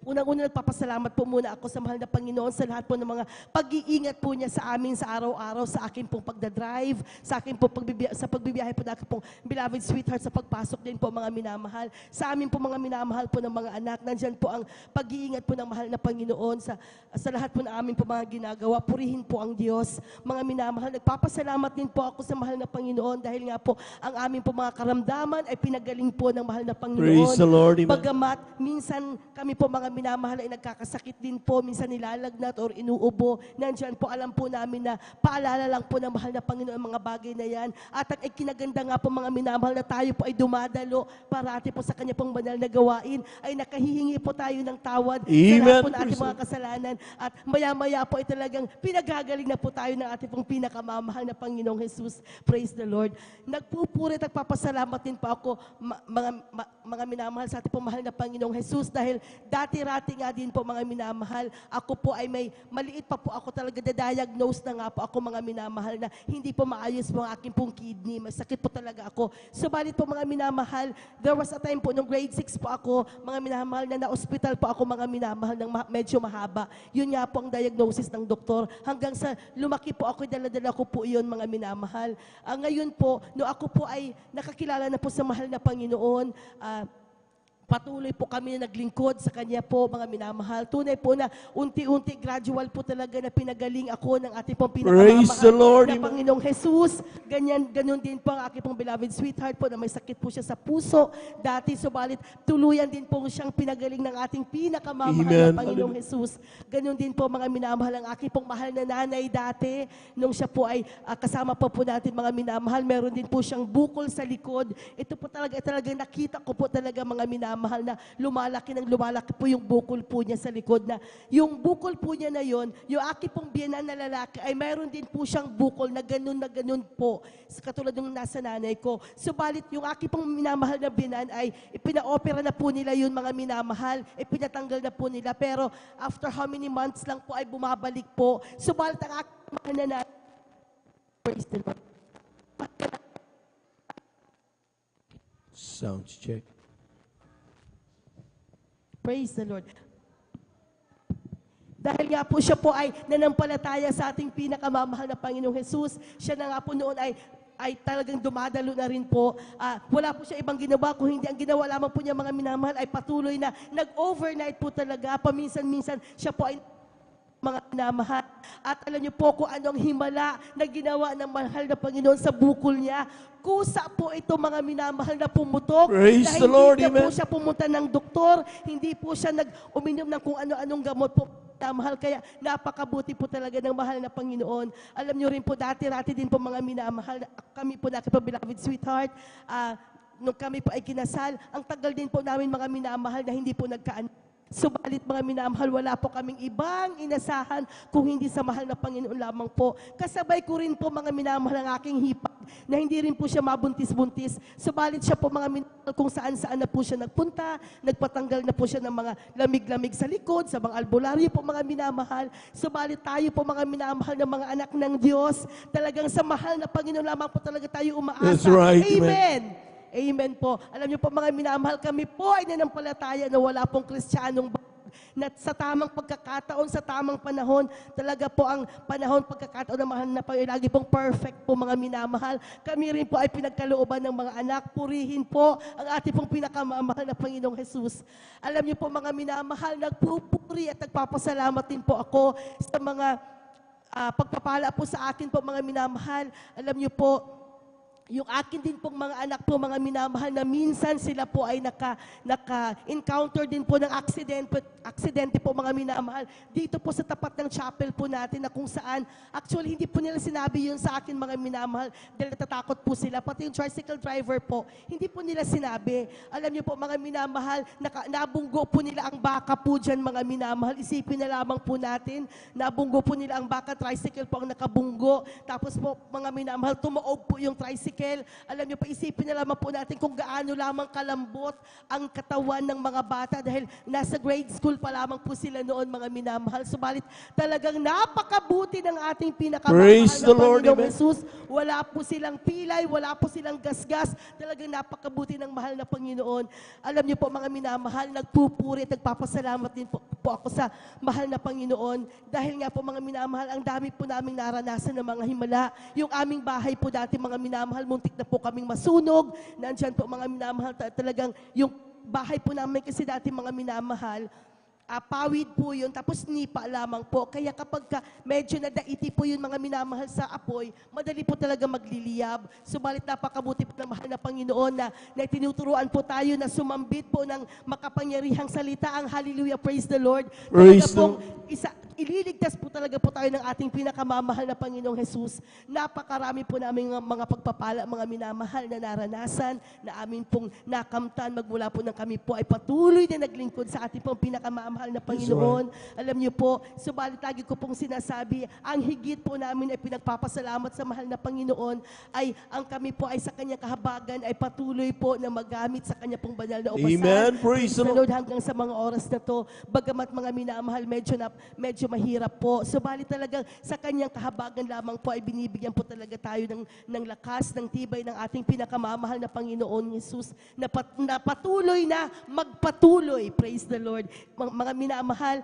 unang-una nagpapasalamat po muna ako sa mahal na Panginoon sa lahat po ng mga pag-iingat po niya sa amin sa araw-araw, sa akin pong pagdadrive, sa akin pong pagbibiyahe po na pong beloved sweetheart sa pagpasok din po mga minamahal. Sa amin po mga minamahal po ng mga anak, nandyan po ang pag-iingat po ng mahal na Panginoon sa lahat po ng amin po mga ginagawa. Purihin po ang Diyos. Mga minamahal, nagpapasalamat din po ako sa mahal na Panginoon dahil nga po ang amin po mga karamdaman ay pinagaling po ng mahal na Panginoon. Praise the Lord. Amen. Bagamat minsan kami po mga minamahal ay nagkakasakit din po, minsan nilalagnat or inuubo. Nandyan po, alam po namin na paalala lang po ng mahal na Panginoon ang mga bagay na yan. At ang kinaganda nga po mga minamahal na tayo po ay dumadalo parati po sa kanya pong banal na gawain, ay nakahihingi po tayo ng tawad sa lahat po ng ating mga kasalanan. At maya-maya po ay talagang pinagagaling na po tayo ng ating pong pinakamamahal na Panginoong Jesus. Praise the Lord. Nagpupurit at papasalamat din po ako mga minamahal sa ating pong mahal na Panginoong Jesus dahil dati-rati nga din po mga minamahal, ako po ay may maliit pa po ako talaga na-diagnose na nga po ako mga minamahal na hindi po maayos po ang aking pong kidney. Masakit po talaga ako. Subalit po mga minamahal, there was a time po nung grade 6 po ako, mga minamahal na na-hospital po ako mga minamahal ng medyo mahaba. Yun nga po ang diagnosis ng doktor. Hanggang sa lumaki po ako, dala-dala ko po yun mga minamahal. Ngayon po, no ako po ay nakakilala na po sa mahal na Panginoon, patuloy po kami na naglingkod sa Kanya po, mga minamahal. Tunay po na unti-unti, gradual po talaga na pinagaling ako ng ating pong Praise the Lord. na Panginoong Jesus. Ganun din po ang aking pong beloved sweetheart po na may sakit po siya sa puso. Dati, subalit, tuluyan din po siyang pinagaling ng ating pinakamamahal na Panginoong Jesus. Ganun din po mga minamahal ang aking pong mahal na nanay dati. Nung siya po ay kasama po natin mga minamahal, meron din po siyang bukol sa likod. Ito po talaga nakita ko po talaga mga minamahal na lumalaki po yung bukol po niya sa likod na yung bukol po niya na yon, yung aking pong biyenan na lalaki ay mayroon din po siyang bukol na ganun po katulad ng nasa nanay ko. Subalit yung aking pong minamahal na biyenan ay ipina-opera na po nila yun mga minamahal, ipinatanggal na po nila pero after how many months lang po ay bumabalik po. Subalit ang aking mahal na nanay, praise the Lord. Sounds check. Praise the Lord. Dahil nga po siya po ay nanampalataya sa ating pinakamamahal na Panginoong Jesus, siya na nga po noon ay talagang dumadalo na rin po. Wala po siya ibang ginawa, kung hindi ang ginawa lamang po niya mga minamahal ay patuloy na nag-overnight po talaga. Paminsan-minsan siya po ay mga minamahal. At alam niyo po kung anong himala na ginawa ng mahal na Panginoon sa bukol niya. Kusa po ito mga minamahal na pumutok. Praise na the Lord, hindi na po amen. siya pumunta ng doktor, hindi po siya uminom ng kung ano-anong gamot po. Mahal, kaya napakabuti po talaga ng mahal na Panginoon. Alam niyo rin po, dati-rati din po mga minamahal, kami po beloved sweetheart, nung kami po ay kinasal, ang tagal din po namin mga minamahal na hindi po nagkaan. Subalit mga minamahal, wala po kaming ibang inasahan kung hindi sa mahal na Panginoon lamang po. Kasabay ko rin po mga minamahal ang aking hipag na hindi rin po siya mabuntis-buntis. Subalit siya po mga minamahal kung saan-saan na po siya nagpunta, nagpatanggal na po siya ng mga lamig-lamig sa likod, sa mga albularyo po mga minamahal. Subalit tayo po mga minamahal na mga anak ng Diyos, talagang sa mahal na Panginoon lamang po talaga tayo umaasa. That's right, Amen. Amen po. Alam niyo po mga minamahal, kami po ay nananampalataya na wala pong Kristiyanong na sa tamang pagkakataon, sa tamang panahon, talaga po ang panahon, pagkakataon ng mahal na Panginoon, lagi pong perfect po mga minamahal. Kami rin po ay pinagkalooban ng mga anak. Purihin po ang ating pong pinakamamahal na Panginoong Jesus. Alam niyo po mga minamahal, nagpupuri at nagpapasalamat din po ako sa mga pagpapala po sa akin po mga minamahal. Alam niyo po, yung akin din pong mga anak po, mga minamahal, na minsan sila po ay naka-encounter din po ng aksidente po mga minamahal. Dito po sa tapat ng chapel po natin na kung saan, actually hindi po nila sinabi yun sa akin mga minamahal dahil natatakot po sila. Pati yung tricycle driver po, hindi po nila sinabi. Alam niyo po mga minamahal, nabunggo po nila ang baka po dyan mga minamahal. Isipin na lamang po natin, nabunggo po nila ang baka, tricycle po ang nakabunggo. Tapos po mga minamahal, tumaob po yung tricycle. Alam niyo pa, isipin na lamang po natin kung gaano lamang kalambot ang katawan ng mga bata dahil nasa grade school pa lamang po sila noon mga minamahal. Subalit talagang napakabuti ng ating pinakamamahal Praise na the Lord, Panginoong amen. Jesus. Wala po silang pilay, wala po silang gasgas. Talagang napakabuti ng mahal na Panginoon. Alam niyo po mga minamahal, nagpupuri at nagpapasalamat din po ako sa mahal na Panginoon. Dahil nga po mga minamahal, ang dami po naming naranasan ng mga himala. Yung aming bahay po dati mga minamahal, muntik na po kaming masunog. Nandyan po mga minamahal, talagang yung bahay po namin kasi dati mga minamahal, pawid po yun, tapos nipa lamang po. Kaya kapag medyo nadaiti po yun mga minamahal sa apoy, madali po talaga magliliyab. Subalit napakabuti po ng mahal na Panginoon na tinuturuan po tayo na sumambit po ng makapangyarihang salita, ang hallelujah, praise the Lord. Praise Talaga pong ililigtas po talaga po tayo ng ating pinakamamahal na Panginoong Jesus. Napakarami po namin mga pagpapala, mga minamahal na naranasan, na amin pong nakamtan, magmula po ng kami po ay patuloy na naglingkod sa ating pong pinakamamahal na Panginoon. Alam niyo po, subalit lagi ko pong sinasabi, ang higit po namin ay pinagpapasalamat sa mahal na Panginoon ay ang kami po ay sa kanyang kahabagan ay patuloy po na magamit sa kanya pong banal na upasan. Amen. Praise the Lord. Hanggang sa mga oras na to, bagamat mga minamahal, medyo mahirap po. Subalit talagang sa kanyang kahabagan lamang po ay binibigyan po talaga tayo ng lakas, ng tibay ng ating pinakamamahal na Panginoon Jesus na patuloy na magpatuloy. Praise the Lord. Mga minamahal,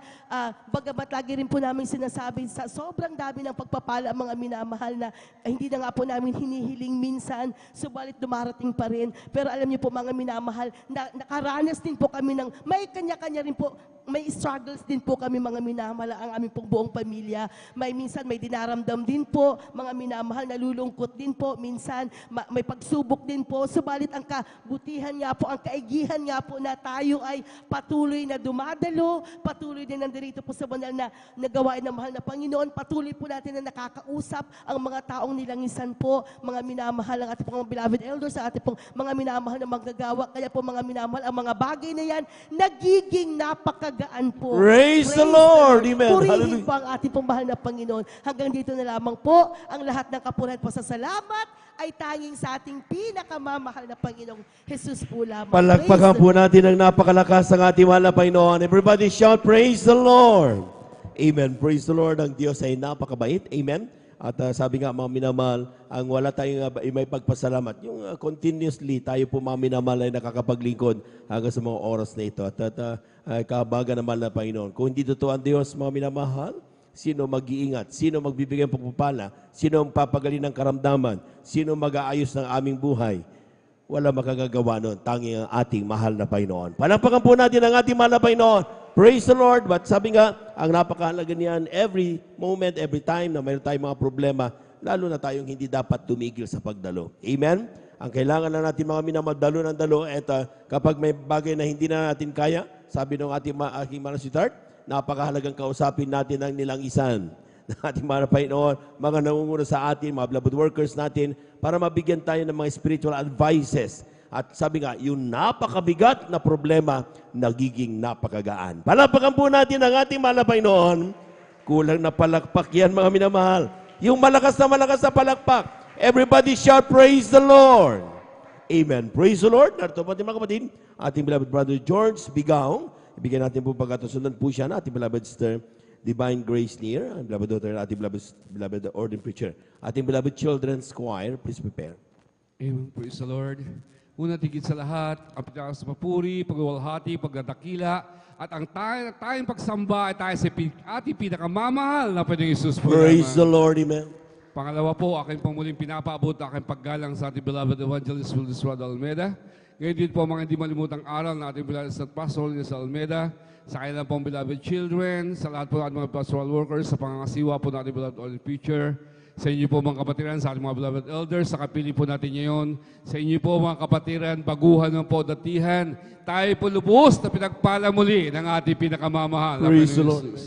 bagamat lagi rin po namin sinasabi sa sobrang dami ng pagpapala mga minamahal na hindi na nga po namin hinihiling minsan, subalit dumarating pa rin. Pero alam niyo po mga minamahal, nakaranas din po kami ng, may kanya-kanya rin po, may struggles din po kami mga minamahal, ang aming pong buong pamilya. Minsan may dinaramdam din po, mga minamahal, nalulungkot din po, minsan may pagsubok din po. Subalit ang kabutihan nga po, ang kaigihan nga po na tayo ay patuloy na dumadalo, patuloy din nandirito po sa banal na nagawain ng mahal na Panginoon, patuloy po natin na nakakausap ang mga taong nilangisan po, mga minamahal, ang ating pong beloved elders, ang ating pong mga minamahal na manggagawa. Kaya po mga minamahal, ang mga bagay na yan, nagiging napakagaan po. Praise the Lord. Amen. Purihin Hallelujah. po ang ating pong mahal na Panginoon. Hanggang dito na lamang po, ang lahat ng kapurihan po sa salamat ay tanging sa ating pinakamamahal na Panginoong Jesus po lamang. Palakpakan Praise po natin ang napakalakas ng ating mahal na Panginoon. Everybody shout, praise the Lord. Amen. Praise the Lord. Ang Diyos ay napakabait. Amen. At sabi nga mga minamahal, ang wala tayong may pagpasalamat. Yung continuously tayo po mga minamahal ay nakakapaglingkod hanggang sa mga oras na ito. At kahabagan ng mahal na Panginoon. Kung hindi totoo ang Diyos, mga minamahal, sino mag-iingat? Sino magbibigay ng pagpapala? Sino ang papagalin ng karamdaman? Sino mag-aayos ng aming buhay? Wala makagagawa nun. Tanging ang ating mahal na Panginoon. Palakpakan po natin ang ating mahal na Panginoon. Praise the Lord. But sabi nga, ang napakahalaga niyan, every moment, every time na mayroon tayong mga problema, lalo na tayong hindi dapat tumigil sa pagdalo. Amen? Ang kailangan na natin mga minamahal, dalo ng dalo. At kapag may bagay na hindi na natin kaya, sabi ng aking mga sweetheart, napakahalagang kausapin natin ang nilangisan ng ating mga Panginoon, mga nangunguna sa atin, mga beloved workers natin, para mabigyan tayo ng mga spiritual advices. At sabi nga, yung napakabigat na problema, nagiging napakagaan. Palapakan po natin ang ating mahal na Panginoon. Kulang na palakpak yan, mga minamahal. Yung malakas na palakpak. Everybody shout, praise the Lord. Amen. Praise the Lord. Narito po ating mga kapatid, ating beloved brother George Bigaong. Ibigyan natin po pagkatusundan po siya na ating beloved sister Divine Grace Near, ang beloved daughter, ating beloved ordained preacher, ating beloved children's choir. Please prepare. Amen. Praise the Lord. Una tigit sa lahat, ang pagkakas sa papuri, pagwalhati, pagdadakila, at ang tayong pagsamba ay tayo sa ating pinakamamahal na Panginoong Isus po. Praise the Lord. Amen. Pangalawa po, aking pamuling pinapaabot aking paggalang sa ating beloved evangelist Willis Rod Almeida. Ngayon din po mga hindi malimutang aral na ating beloved St. Pastor sa Almeida, sa kanilang pong beloved children, sa lahat po ng mga pastoral workers, sa pangangasiwa po natin beloved Holy Preacher, sa inyo po mga kapatiran, sa ating mga beloved elders, sa kapili po natin ngayon, sa inyo po mga kapatiran, baguhan ng po datihan, tayo po lubos na pinagpala muli ng ating pinakamamahal. Praise the Lord.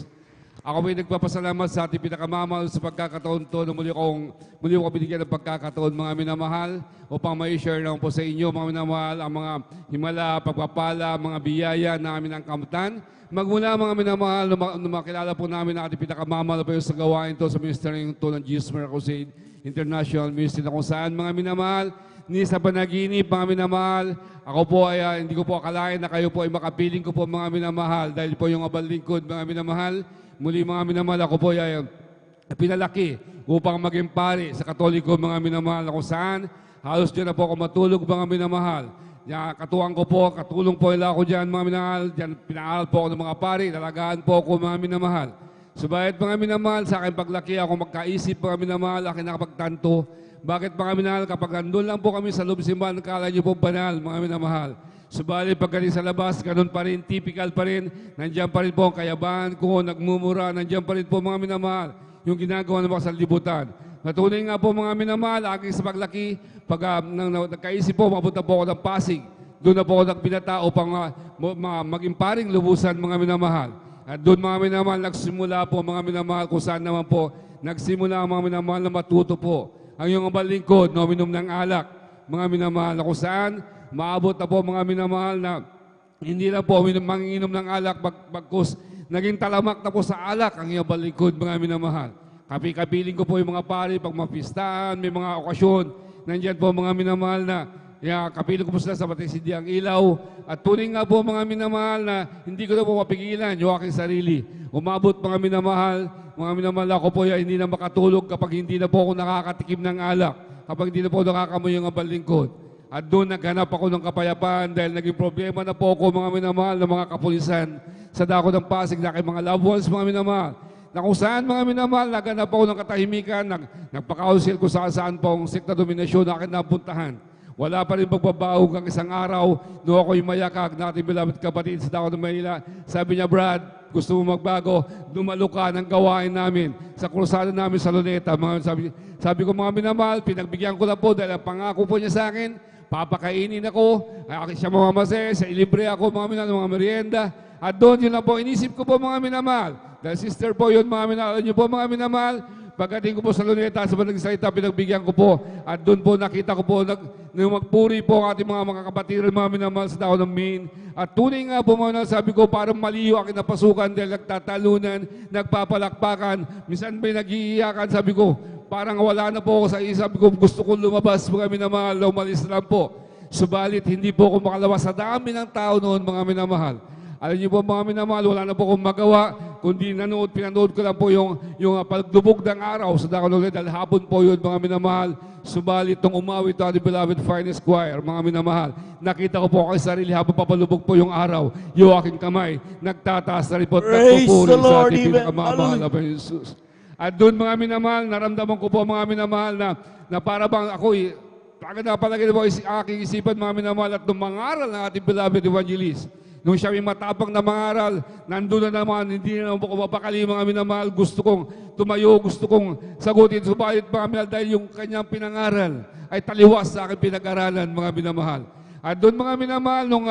Ako may nagpapasalamat sa ating pinakamamahal sa pagkakataon to na muli ko binigyan ng pagkakataon mga minamahal upang ma-share lang po sa inyo mga minamahal ang mga himala, pagpapala, mga biyaya namin ang kamtan. Magmula mga minamahal, makilala po namin ang ating pinakamamahal pa sa gawain to sa Ministry to ng Jesus Miracle Crusade International Ministry na kung saan mga minamahal, ni sa panaginip mga minamahal, ako po ay hindi ko po akalain na kayo po ay makapiling ko po mga minamahal dahil po yung abal lingkod mga minamahal. Muli mga minamahal, ako po ay pinalaki upang maging pari sa Katoliko mga minamahal na kung saan halos dyan na po ako matulog mga minamahal. Katuwang ko po, katulong po nila ako dyan mga minamahal. Dyan pinaaral po ako ng mga pari, talagaan po ako mga minamahal. Subayad mga minamahal, sa aking paglaki ako magkaisip mga minamahal, aking nakapagtanto. Bakit mga minamahal, kapag nandun lang po kami sa loob simbahan, kala niyo po banal mga minamahal. Subalit pagdating sa labas, ganun pa rin, typical pa rin, nandiyan pa rin po ang kayabangan ko, nagmumura, nandiyan pa rin po mga minamahal, yung ginagawa ng mga sanlibutan. Natunay nga po mga minamahal, aking sa paglaki, pag nagkaisip po, mapunta po ako ng Pasig. Doon na po ako nagpinata upang maging paring lubusan mga minamahal. At doon mga minamahal, nagsimula po mga minamahal kung saan naman po, nagsimula ang mga minamahal na matuto po. Ang iyong balingkod, uminom ng alak, mga minamahal na kung saan, maabot na po mga minamahal na hindi na po manginginom ng alak bagkus naging talamak na po sa alak ang iyong balingkod mga minamahal. Kapiling ko po yung mga pari pag mapistahan, may mga okasyon, nandiyan po mga minamahal na kapiling ko po sila sa Batisindi ang ilaw at tuning nga po mga minamahal na hindi ko na po mapigilan yung aking sarili. Umabot mga minamahal ako po hindi na makatulog kapag hindi na po ako nakakatikim ng alak, kapag hindi na po nakakamoy yung balingkod. At doon naghanap ako ng kapayapaan dahil naging problema na po ako mga minamahal ng mga kapulisan sa dako ng Pasig na kay mga loved ones mga minamahal. Na kung saan mga minamahal, naghanap ako ng katahimikan, nagpa-counsel ko saan po ang sekta dominasyon na akin napuntahan. Wala pa rin pagbabago hanggang isang araw, noong ako'y mayakag na ating beloved kapatid sa dako ng Manila. Sabi niya, Brad, gusto mo magbago, dumalo ka ng gawain namin sa krusada namin sa Luneta. Sabi ko mga minamahal, pinagbigyan ko na po dahil ang pangako po niya sa akin, papakainin ako, ay siya mga mase, sa ilibre ako mga minamahal, mga merienda. At doon yun na po, inisip ko po mga minamahal. Dahil sister po yun mga minamahal, yun po mga minamahal. Pagdating ko po sa Luneta, sa nagsalita, pinagbigyan ko po. At doon po nakita ko po, magpuri po ang ating mga kapatiran, mga minamahal sa tao ng Maine. At tunay nga po mga sabi ko, parang maliyo aking napasukan dahil nagtatalunan, nagpapalakpakan. Minsan may nag-iiyakan, sabi ko, parang wala na po ako sa isa. Sabi ko, gusto kong lumabas, mga minamahal, umalis lang po. Subalit, hindi po ako makalawas sa dami ng tao noon, mga minamahal. Alam niyo po mga minamahal, wala na po akong magawa, kundi pinanood ko lang po yung pagdubog ng araw sa Dakalulid, dahil hapon po yun mga minamahal. Subalit, nung umawi ito ang beloved finest choir, mga minamahal, nakita ko po ako sa sarili habang papalubog po yung araw, yung aking kamay, nagtataas na rin po, nagpupuri sa ating pinakamamahal na Jesus. At doon mga minamahal, naramdaman ko po mga minamahal na para bang ako'y, pagka napalagay na po aking isipan mga minamahal at nung mangaral ng ating beloved evangelist, Nung siya may matapang na mangaral, nandun na naman, hindi na naman po kumapakali mga minamahal. Gusto kong tumayo, gusto kong sagutin. Subalit mga minamahal, dahil yung kanyang pinangaral ay taliwas sa aking pinag-aralan mga minamahal. At doon mga minamahal, nung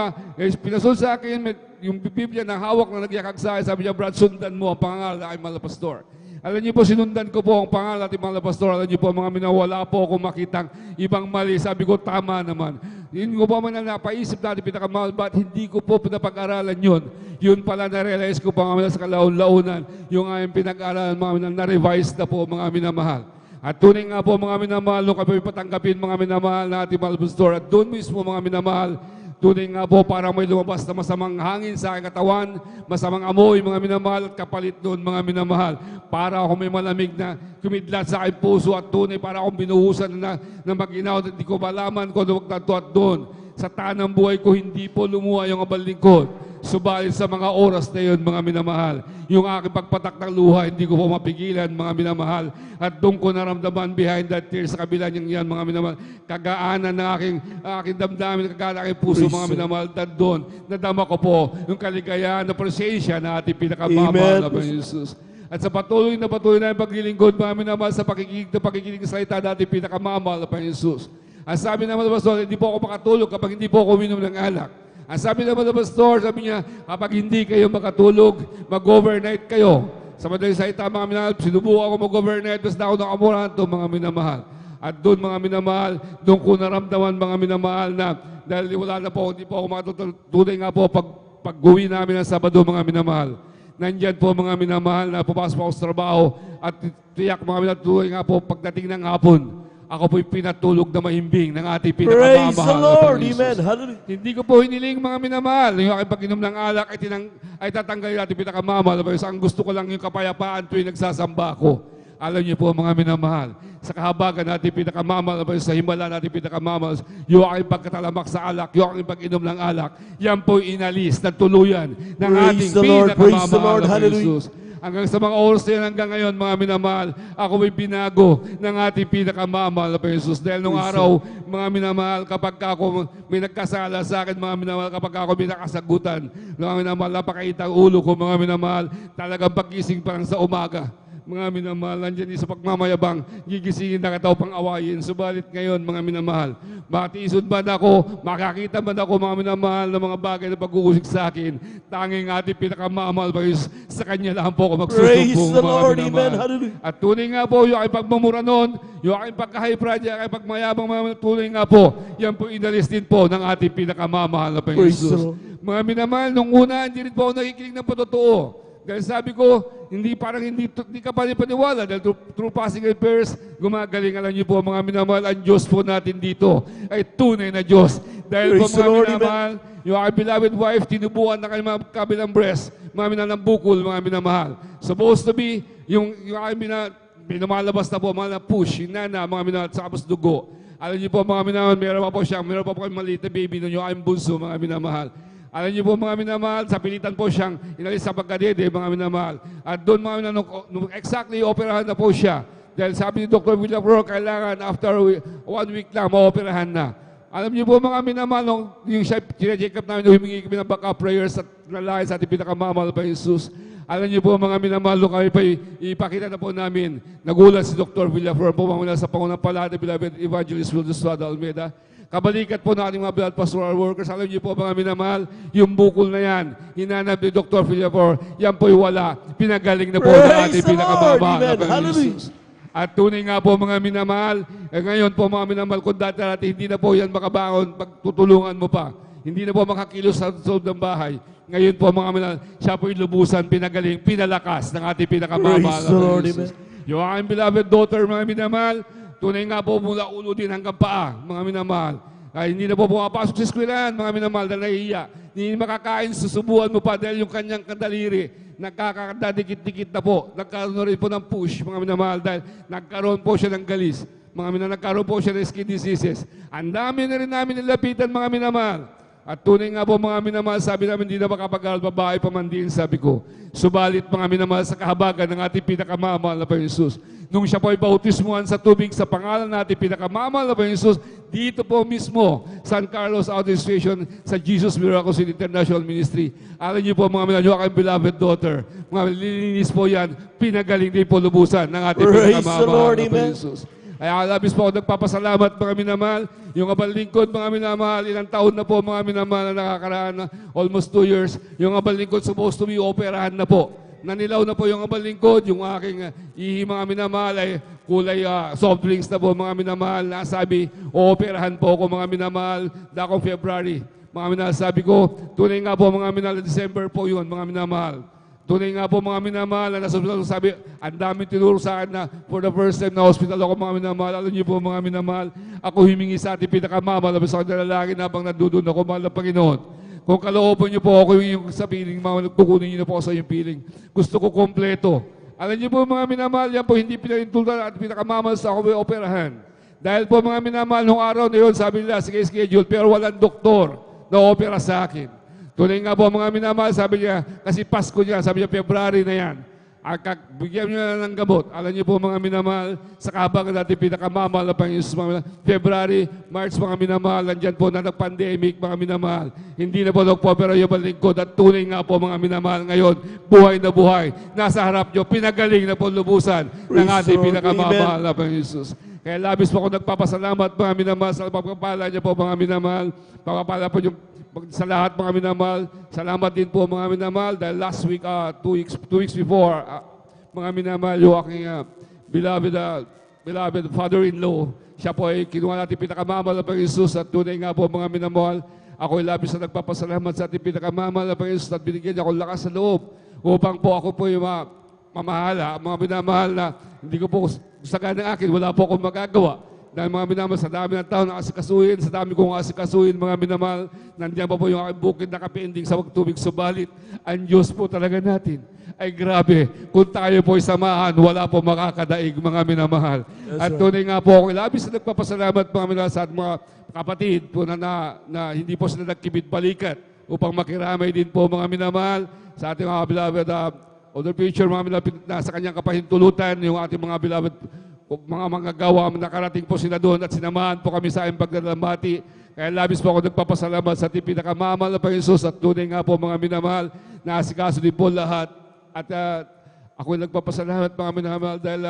pinasul sa akin yung Biblia na hawak na nagyakag sa akin, sabi niya, Brad, sundan mo ang pangaral na aking mahal na pastor. Alam niyo po, sinundan ko po ang pangalan at mahal na pastor. Alam niyo po, mga minawala po ako makitang ibang mali. Sabi ko, tama naman. Yun ko po man na napaisip natin pinakamahal, ba't hindi ko po pinapag-aralan yun? Yun pala na-realize ko pa mga sa kalaon-launan, yung aming pinag-aralan, mga na-revise na po mga minamahal. At tunay nga po mga minamahal, nung kami patanggapin mga minamahal na ating mahal na pastor, at doon mismo mga minamahal, tunay nga po parang may lumabas na masamang hangin sa aking katawan, masamang amoy mga minamahal at kapalit doon mga minamahal. Para ako may malamig na kumidlat sa aking puso at tunay para akong binuhusan na maginaw at hindi ko malaman kung ano magtato at doon. Sa tanang buhay ko hindi po lumuha yung abal lingkod. Subalit sa mga oras na yun mga minamahal, yung aking pagpatak ng luha hindi ko po mapigilan mga minamahal. At doon ko naramdaman behind that tears sa kabila niyang yan mga minamahal, kagaanan ng aking damdamin, kagaanan ng aking puso mga minamahal. At doon, nadama ko po yung kaligayahan na presensya na ating pinakamamahal na Panginoon Jesus. At sa patuloy na paglilingkod mga minamahal sa pakikinig sa salita na ating pinakamamahal na Panginoon Jesus. Ang sabi naman ng pastor, hindi po ako makatulog kapag hindi po ako uminom ng alak. Ang sabi naman ng pastor, sabi niya, kapag hindi kayo makatulog, mag-overnight kayo. Sa madaling salita, mga minamahal, sinubukan ako mag-overnight, basta ako nakamurahan ito, mga minamahal. At doon, mga minamahal, doon ko naramdaman, mga minamahal, na dahil wala na po, hindi po ako makatulog. Nga po, pag-uwi namin ng Sabado, mga minamahal. Nandyan po, mga minamahal, na pupasok ako sa trabaho at tiyak, mga minamahal, tunay nga po, pagdating ng hapon, ako po'y pinatulog na mahimbing ng ating pinakamamahal. Praise the Lord. Amen. Hallelujah. Hindi ko po hiniling mga minamahal. Yung aking pag-inom ng alak ay tatanggalin natin pinakamamahal. Ang gusto ko lang yung kapayapaan tuwing nagsasamba ako. Alam niyo po mga minamahal, sa kahabagan natin pinakamamahal, sa himala natin pinakamamahal, yung aking pagkatalamak sa alak, yung aking pag-inom ng alak, yan po inalis na tuluyan ng ating pinakamamahal na Jesus. Hanggang sa mga oras na yan, hanggang ngayon, mga minamahal, ako ay binago ng ating pinakamamahal na Jesus. Dahil nung araw, mga minamahal, kapag ako may nagkasala sa akin, mga minamahal, kapag ako may nakasagutan, mga minamahal, napakaita ang ulo ko, mga minamahal, talagang pagising pa lang sa umaga. Mga minamahal, nandiyan sa pagmamayabang, gigisingin na kataw pang awayin. Subalit ngayon, mga minamahal, matiisod man ako, makakita man ako, mga minamahal, ng mga bagay na pag-uusik sa akin, tanging ating pinakamamahal pa sa Kanya lang po ako magsusumbong, mga minamahal. At tunay nga po, yung aking pagmamura noon, yung aking pagka-high pride, yung aking pagmayabang, mga tunay nga po, yan po inalis din po ng ating pinakamamahal na Panginoon Jesus. Mga minamahal, nung una, hindi rin po ako nakikinig ng patotoo. Dahil sabi ko, hindi ka pa paniwala dahil through passing and prayers, gumagaling. Alam niyo po mga minamahal, ang Diyos po natin dito ay tunay na Diyos. Dahil po mga minamahal, yung aking beloved wife, tinubuan na kanyang kabilang breast, mga minamahal ng bukol, mga minamahal. Supposed to be, yung aking pinamalabas na po, mga push, yung nana, mga minamahal, sa kapos dugo. Alam niyo po mga minamahal, meron pa po kayong maliit na baby nun, yung aking bunso, mga minamahal. Alam niyo po mga minamahal, sa pilitan po siyang inalis sa pagkadede, mga minamahal. At doon mga minamahal, exactly operahan na po siya. Dahil sabi ni Dr. William Rohr, kailangan after 1 week lang, maoperahan na. Alam niyo po mga minamahal, nung yung siya, check up namin, humingi kami ng backup prayers at lalaki sa ating pinakamamahal pa Jesus. Alam niyo po mga minamahal, nung kami pa ipakita na po namin, nagulat si Dr. William Rohr po mga sa pangunang pala, beloved Evangelist Wildes Suada Almeida. Kabalikat po ng ating mga blood pastoral workers. Alam niyo po mga minamahal, yung bukol na yan, hinanap ni Dr. Philipor, yan po'y wala. Pinagaling na po ng ating pinakamamahal na Panginoon Jesus. At tunay nga po mga minamahal, ngayon po mga minamahal, kung dati natin hindi na po yan makabangon, pagtutulungan mo pa. Hindi na po makakilos sa loob ng bahay. Ngayon po mga minamahal, siya po'y lubusan, pinagaling, pinalakas ng ating pinakamamahal na Panginoon Jesus. Yung aking beloved daughter mga minamahal, tunay nga po mula ulo din hanggang paa, mga minamahal. Ay, hindi na po pumapasok sa eskwelahan, mga minamahal, dahil nahihiya. Hindi makakain, susubuan mo pa dahil yung kanyang kadaliri, nagkakadadikit-dikit na po. Nagkaroon rin po ng push, mga minamahal, dahil nagkaroon po siya ng galis. Mga minamahal, nagkaroon po siya ng skin diseases. Ang dami na rin namin nilapitan, mga minamahal. At tunay nga po mga minamahal, sabi namin, hindi na makapag-aral babae pamandiin, sabi ko. Subalit mga minamahal sa kahabagan ng ating pinakamamahal na Panginoon Jesus. Nung siya po ay bautismuhan sa tubig sa pangalan natin pinakamamahal na Panginoon Jesus, dito po mismo, San Carlos Administration sa Jesus Miracles International Ministry. Alam niyo po mga minamahal, aking beloved daughter, mga lilinis po yan, pinagaling din po lubusan ng ating Praise the pinakamamahal Lord, na amen. Jesus. Ay labis po ako nagpapasalamat mga minamahal. Yung abang lingkod mga minamahal, ilang taon na po mga minamahal na nakakaraan na almost 2 years. Yung abang lingkod supposed to be operahan na po. Nanilaw na po yung abang lingkod. Yung aking ihi mga minamahal ay kulay soft drinks na po mga minamahal. Nasabi, operahan po ako mga minamahal dakong February. Mga minamahal, sabi ko, tunay nga po mga minamahal, December po yun mga minamahal. Tunay nga po mga minamahal na nasa hospital, sabi, ang dami tinuro sa akin na for the first time na hospital ako mga minamahal. Alam niyo po mga minamahal, ako humingi sa ating pinakamamahal na sa lalaki na habang nandudun ako, mahal na Panginoon. Kung kalooban niyo po ako yung sa piling, kukunin niyo na po ako sa yung piling. Gusto ko kompleto. Alam niyo po mga minamahal, yan po hindi pinahintultan at pinakamamahal sa ako may operahan. Dahil po mga minamahal, nung araw na yun, sabi nila, sige schedule, pero walang doktor na opera sa akin. Tunay nga po mga minamahal, sabi niya, kasi Pasko niya, sabi niya, February na yan. Bigyan niyo na ng gamot. Alam niyo po mga minamahal, sa kabang natin pinakamamahal na Panginoon mga February, March mga minamahal, nandyan po na nag-pandemic mga minamahal. Hindi na po nagpo-opera yung balingkod at tunay nga po mga minamahal ngayon, buhay na buhay. Nasa harap niyo, pinagaling na po lubusan ng ating pinakamamahal na Panginoon Jesus. Kaya labis po ako nagpapasalamat mga minamahal sa pagpapala niya po mga minamahal. Pagpapala po yung sa lahat mga minamahal, salamat din po mga minamahal dahil last week, 2 weeks before, mga minamahal, yung aking beloved father-in-law, siya po ay kinuha natin pinakamamahal na Panginoon Jesus at tunay nga po mga minamahal, ako ay labis na nagpapasalamat sa ating pinakamamahal na Panginoon Jesus at binigyan niya ako lakas sa loob upang po ako po yung mamahala, mga minamahal na hindi ko po sa ng akin, wala po akong magagawa. Dahil mga minamahal, sa dami ng tao na asikasuhin, sa dami kong asikasuhin, mga minamahal, nandiyan pa po yung aking bukid na kapending sa magtubig. Subalit, ang Diyos po talaga natin ay grabe. Kung tayo po samahan, wala po makakadaig, mga minamahal. At tunay nga po ako, labis na nagpapasalamat mga minamahal sa mga kapatid po na hindi po sila nagkibit balikat upang makiramay din po mga minamahal sa ating mga beloved older preacher, mga minamahal, nasa kanyang kapahintulutan, yung ating mga beloved mga manggagawa, nakarating po sila doon at sinamahan po kami sa aming pagdalamati. Kaya labis po ako nagpapasalamat sa ating pinakamamahal na Panginoon Jesus at tunay nga po mga minamahal na asikaso din po lahat. At ako nagpapasalamat mga minamahal dahil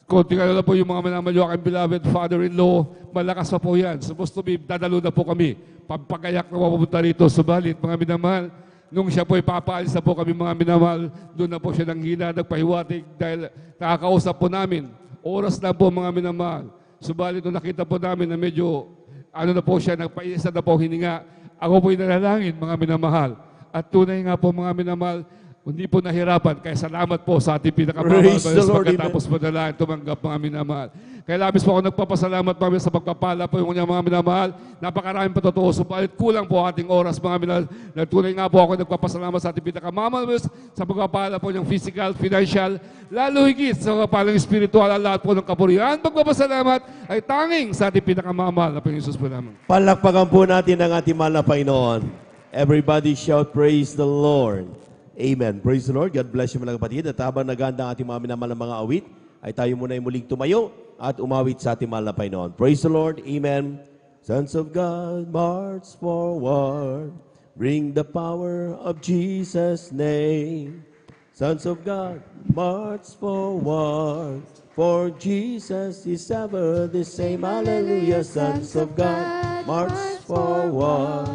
konti ka na po yung mga minamahal yung aking beloved father-in-law. Malakas pa po yan. Supposed to be, dadalo na po kami. Pampagayak na mapupunta rito. Subalit mga minamahal, nung siya po ipapaalis na po kami mga minamahal, doon na po siya nanghina, nagpahiwatig dahil nakakausap po namin. Oras na po mga minamahal. Subalit nung nakita po namin na medyo na po siya, nagpaisa na po hininga. Ako po'y nanalangin mga minamahal. At tunay nga po mga minamahal, hindi po nahirapan. Kaya salamat po sa ating pinakamamahal. Praise the Lord, pagkatapos po nalangin, tumanggap mga minamahal. Kaya labis po ako nagpapasalamat mga sa pagpapala po yung mga minamahal. Napakaraming patotoo. Subalit kulang po ating oras mga minamahal. Tunay nga po ako nagpapasalamat sa ating pinakamamahal sa pagpapala po ng physical, financial, lalo higit sa pagpapalang spiritual at lahat po ng kapurihan. Pagpapasalamat ay tanging sa ating pinakamamahal na Panginoon Jesus po naman. Palakpakan po natin ang ating mahal na Panginoon. Everybody shout, praise the Lord. Amen. Praise the Lord. God bless you mga kapatid. At habang naganda ang ating mga minamahal na mga awit, ay tayo muna ay muling tumayo at umawit sa ating mahal na Panginoon. Praise the Lord. Amen. Sons of God, march forward. Bring the power of Jesus' name. Sons of God, march forward. For Jesus is ever the same. Hallelujah. Sons of God, march forward.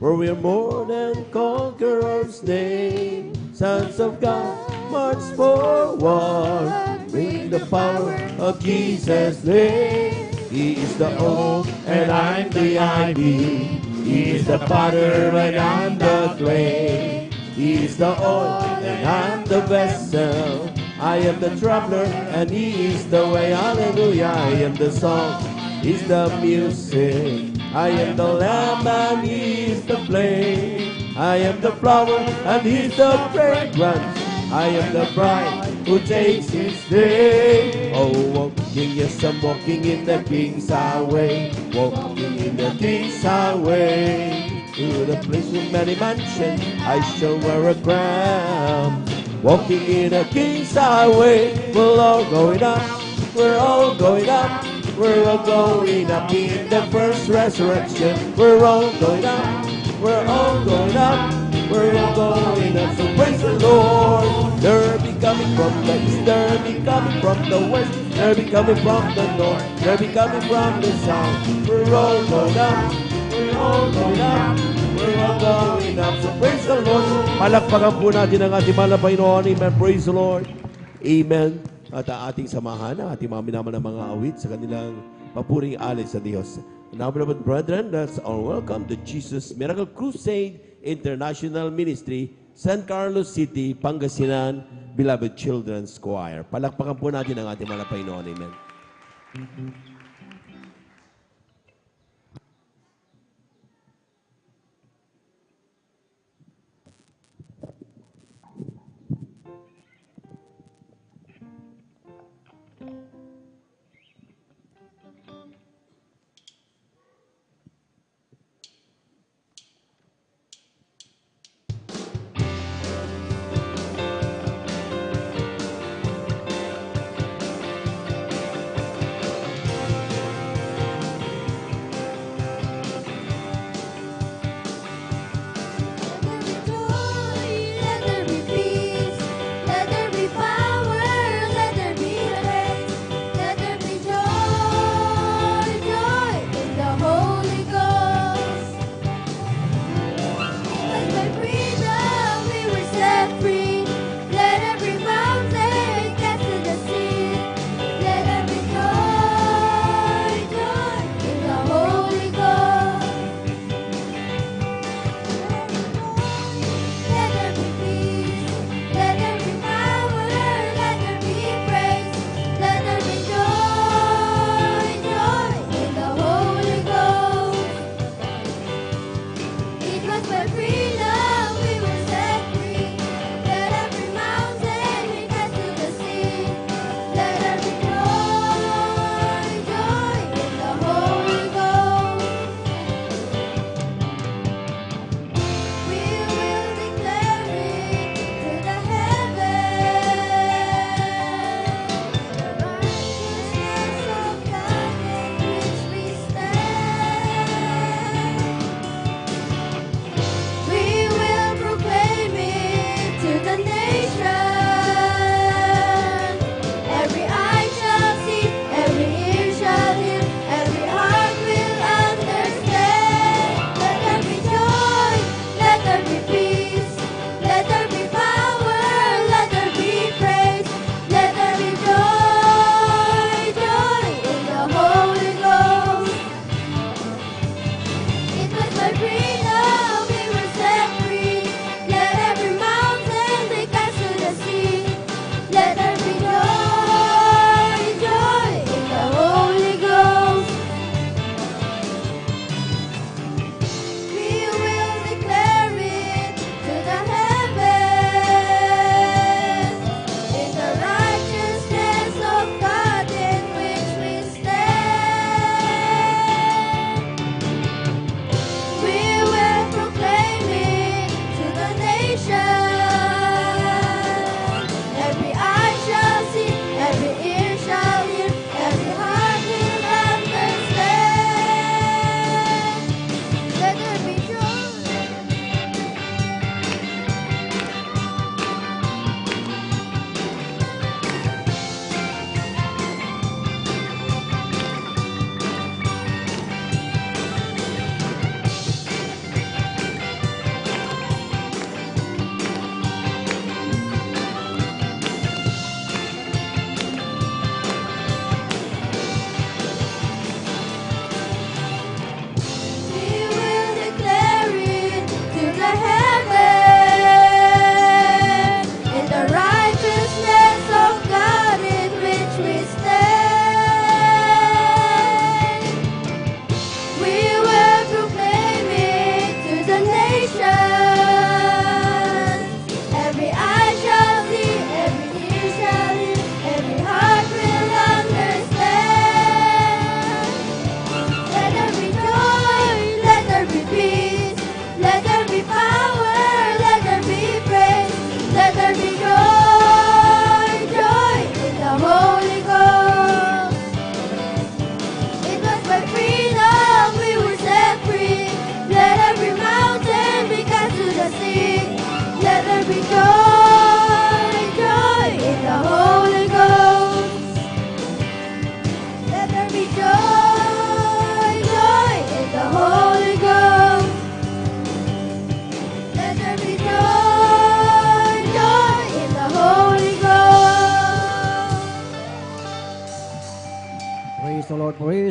For we are more than conquerors' name. Sons of God, march forward. Bring the power of Jesus' name. He is the oak and I'm the ivy. He is the potter and I'm the clay. He is the oil and I'm the vessel. I am the traveler and he is the way. Hallelujah. I am the song, he's the music. I am the lamb and he is the flame. I am the flower and he's the fragrance. I am the bride who takes his name. Oh, walking, yes, I'm walking in the King's highway. Walking in the King's highway. To the place with many mansions, I shall wear a crown. Walking in a King's highway. We're all going up. We're all going up. We're all going up in the first resurrection. We're all going up. We're all going up. We're all going up. So praise the Lord. They'll be coming from the east. They'll be coming from the west. They'll be coming from the north. They'll be coming from the south. We're all going up. We're all going up. We're all going up. So praise the Lord. Palakpakan po natin ang ating mahal na Panginoon. Amen. Praise the Lord. Amen. At ang ating samahan, ang ating mga minaman ng mga awit sa kanilang papuring alay sa Diyos. Now, beloved brethren, let's all welcome the Jesus Miracle Crusade International Ministry, San Carlos City, Pangasinan, Beloved Children's Choir. Palakpakan po natin ang ating mga Panginoon. Amen.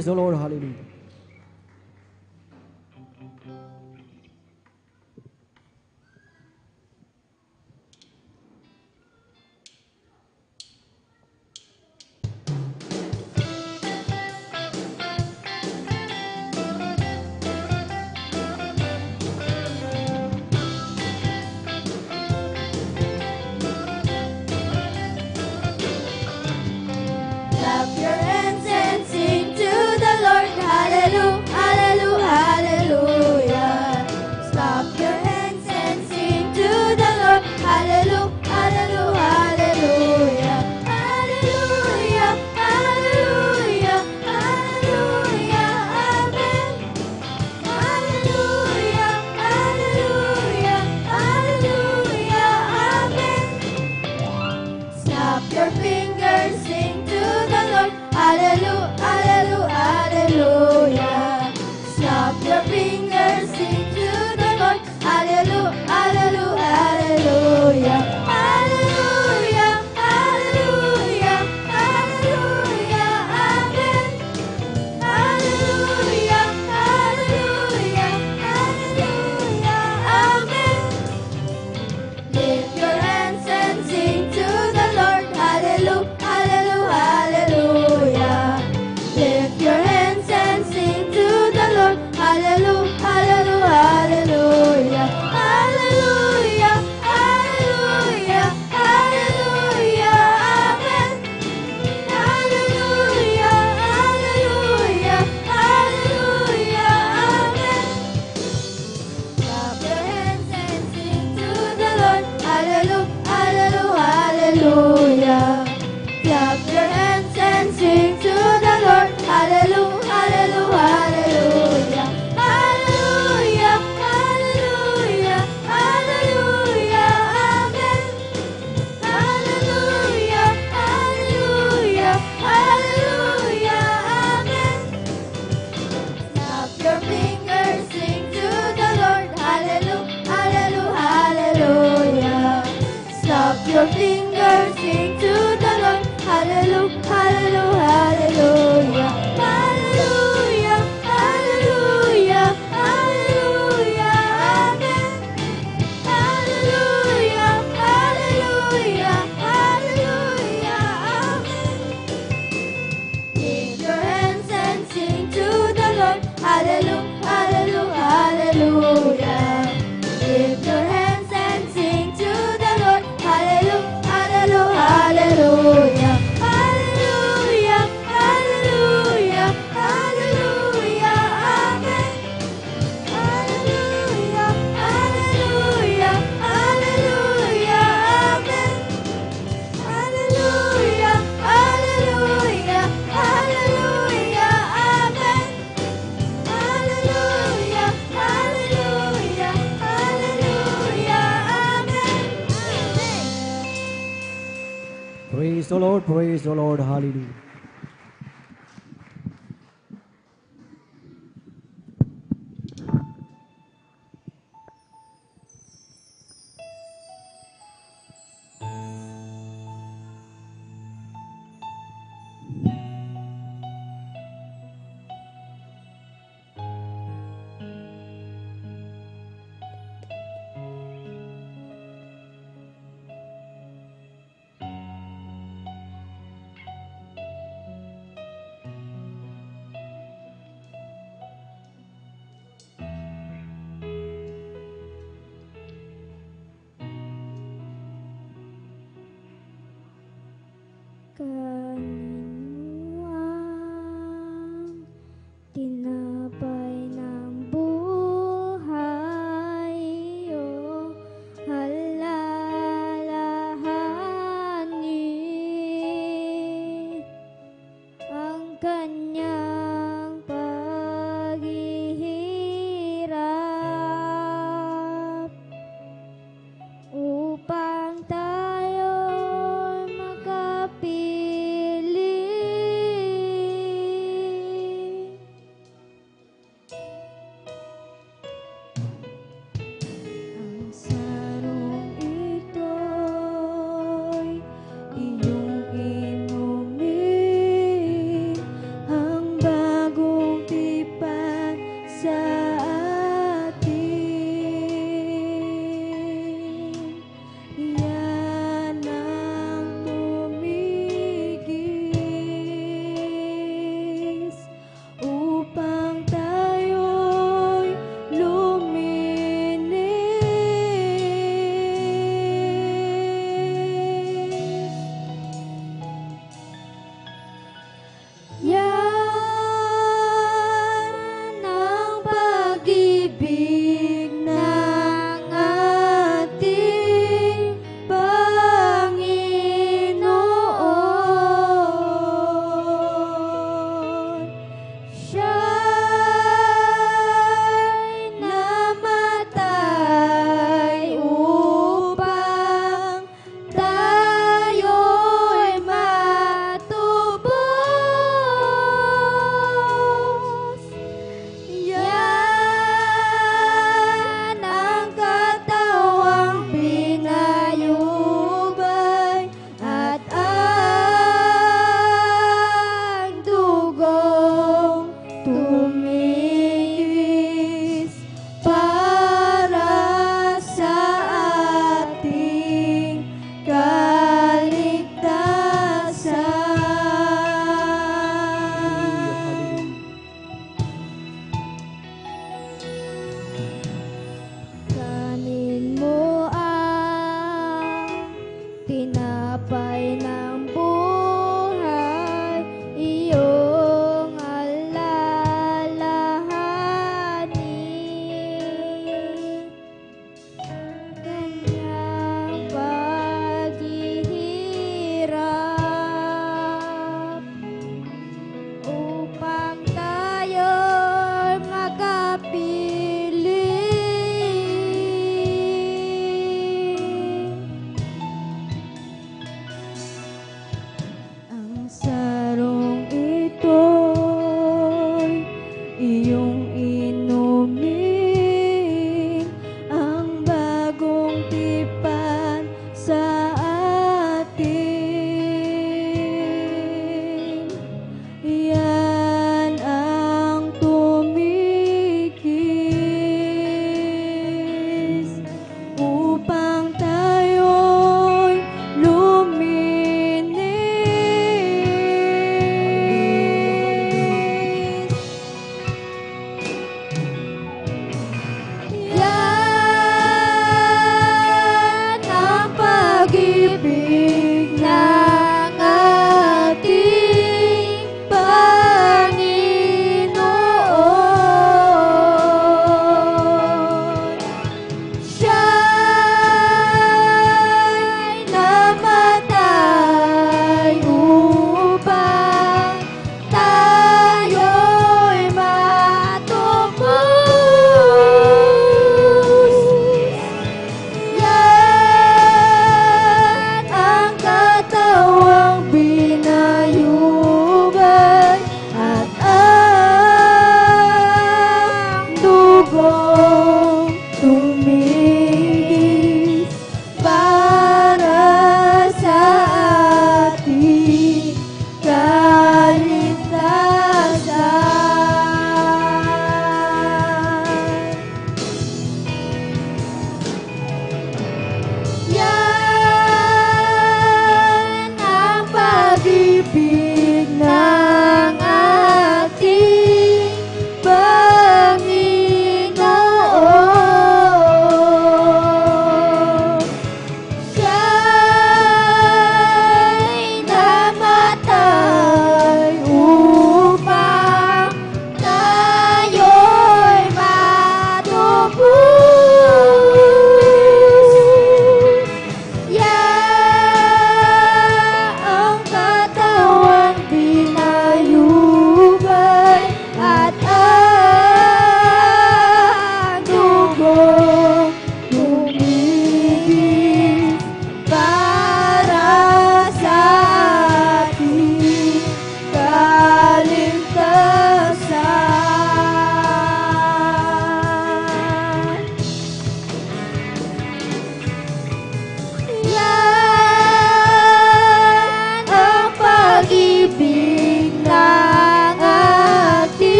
Praise the Lord. Hallelujah. Clap your hands and sing to the Lord. Hallelujah, hallelujah, hallelujah. Clap your hands and sing to the Lord. Hallelujah, hallelujah, hallelujah. Hallelujah, hallelujah, hallelujah, amen. Hallelujah, hallelujah, hallelujah, amen. Snap your fingers, sing to the Lord. Hallelujah, hallelujah, hallelujah. Snap your fingers, sing to the Lord. Hallelujah, hallelujah, hallelujah. Hallelujah, hallelujah, hallelujah, amen. Hallelujah, hallelujah, hallelujah, amen. Lift your hands and sing to the Lord. Hallelujah, hallelujah, hallelujah. Lift your hands and sing to the Lord. Hallelujah, hallelujah, hallelujah. Hallelujah, hallelujah, hallelujah, amen. Hallelujah, hallelujah, hallelujah, amen. Clap your hands and sing to the Lord. Hallelujah, hallelujah, hallelujah. Clap your hands and sing to the Lord. Hallelujah, hallelujah, hallelujah. Hallelujah, hallelujah, hallelujah, amen. Hallelujah, hallelujah, hallelujah, amen. Snap your fingers, sing to the Lord. Hallelujah, hallelujah, hallelujah. Snap your fingers, sing to the Lord. Hallelujah, hallelujah, hallelujah. Hallelujah, hallelujah, hallelujah, amen. Hallelujah, hallelujah, hallelujah, amen. Lift your hands and sing to the Lord. Hallelujah, hallelujah, hallelujah. Lift your hands and sing to the Lord. Hallelujah, hallelujah, hallelujah. Hallelujah, hallelujah, hallelujah, amen. Hallelujah, hallelujah, hallelujah, amen. Hallelujah, hallelujah, hallelujah, amen. Hallelujah, hallelujah, hallelujah, amen. Praise the Lord. Praise the Lord. Hallelujah. Kaninuang tinapay ng buhay iyo alalahanin ang kanyang paghihirap upang tayo makapiling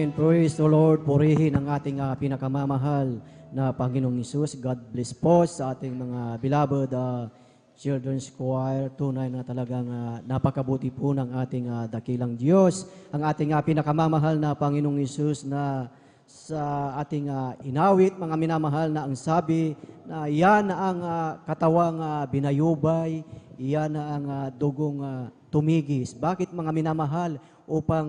Amen. Praise the Lord. Purihin ang ating pinakamamahal na Panginoong Hesus. God bless po sa ating mga beloved Children's Choir. Tunay na talagang napakabuti po ng ating dakilang Diyos. Ang ating pinakamamahal na Panginoong Hesus na sa ating inawit, mga minamahal, na ang sabi na yan ang katawang binayubay, yan ang dugong tumigis. Bakit, mga minamahal? Upang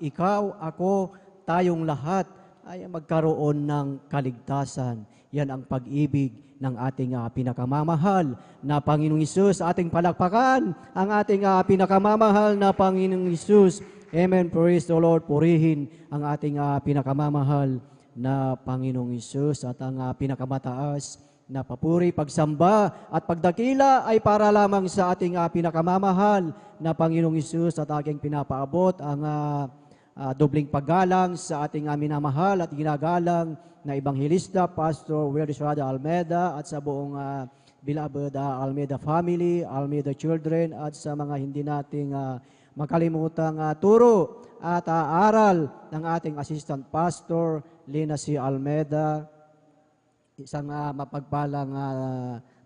ikaw, ako, tayong lahat ay magkaroon ng kaligtasan. Yan ang pag-ibig ng ating pinakamamahal na Panginoong Hesus. Ating palakpakan ang ating pinakamamahal na Panginoong Hesus. Amen. Praise the Lord. Purihin ang ating pinakamamahal na Panginoong Hesus. At ang pinakamataas na papuri, pagsamba at pagdakila ay para lamang sa ating pinakamamahal na Panginoong Hesus. At aking pinapaabot ang dobling paggalang sa ating minamahal at ginagalang na Ebanghelista, Pastor Willis Rada Almeida, at sa buong beloved Almeida family, Almeida children, at sa mga hindi nating makalimutang turo at aral ng ating Assistant Pastor, Lina C. Almeida. Isang mapagpalang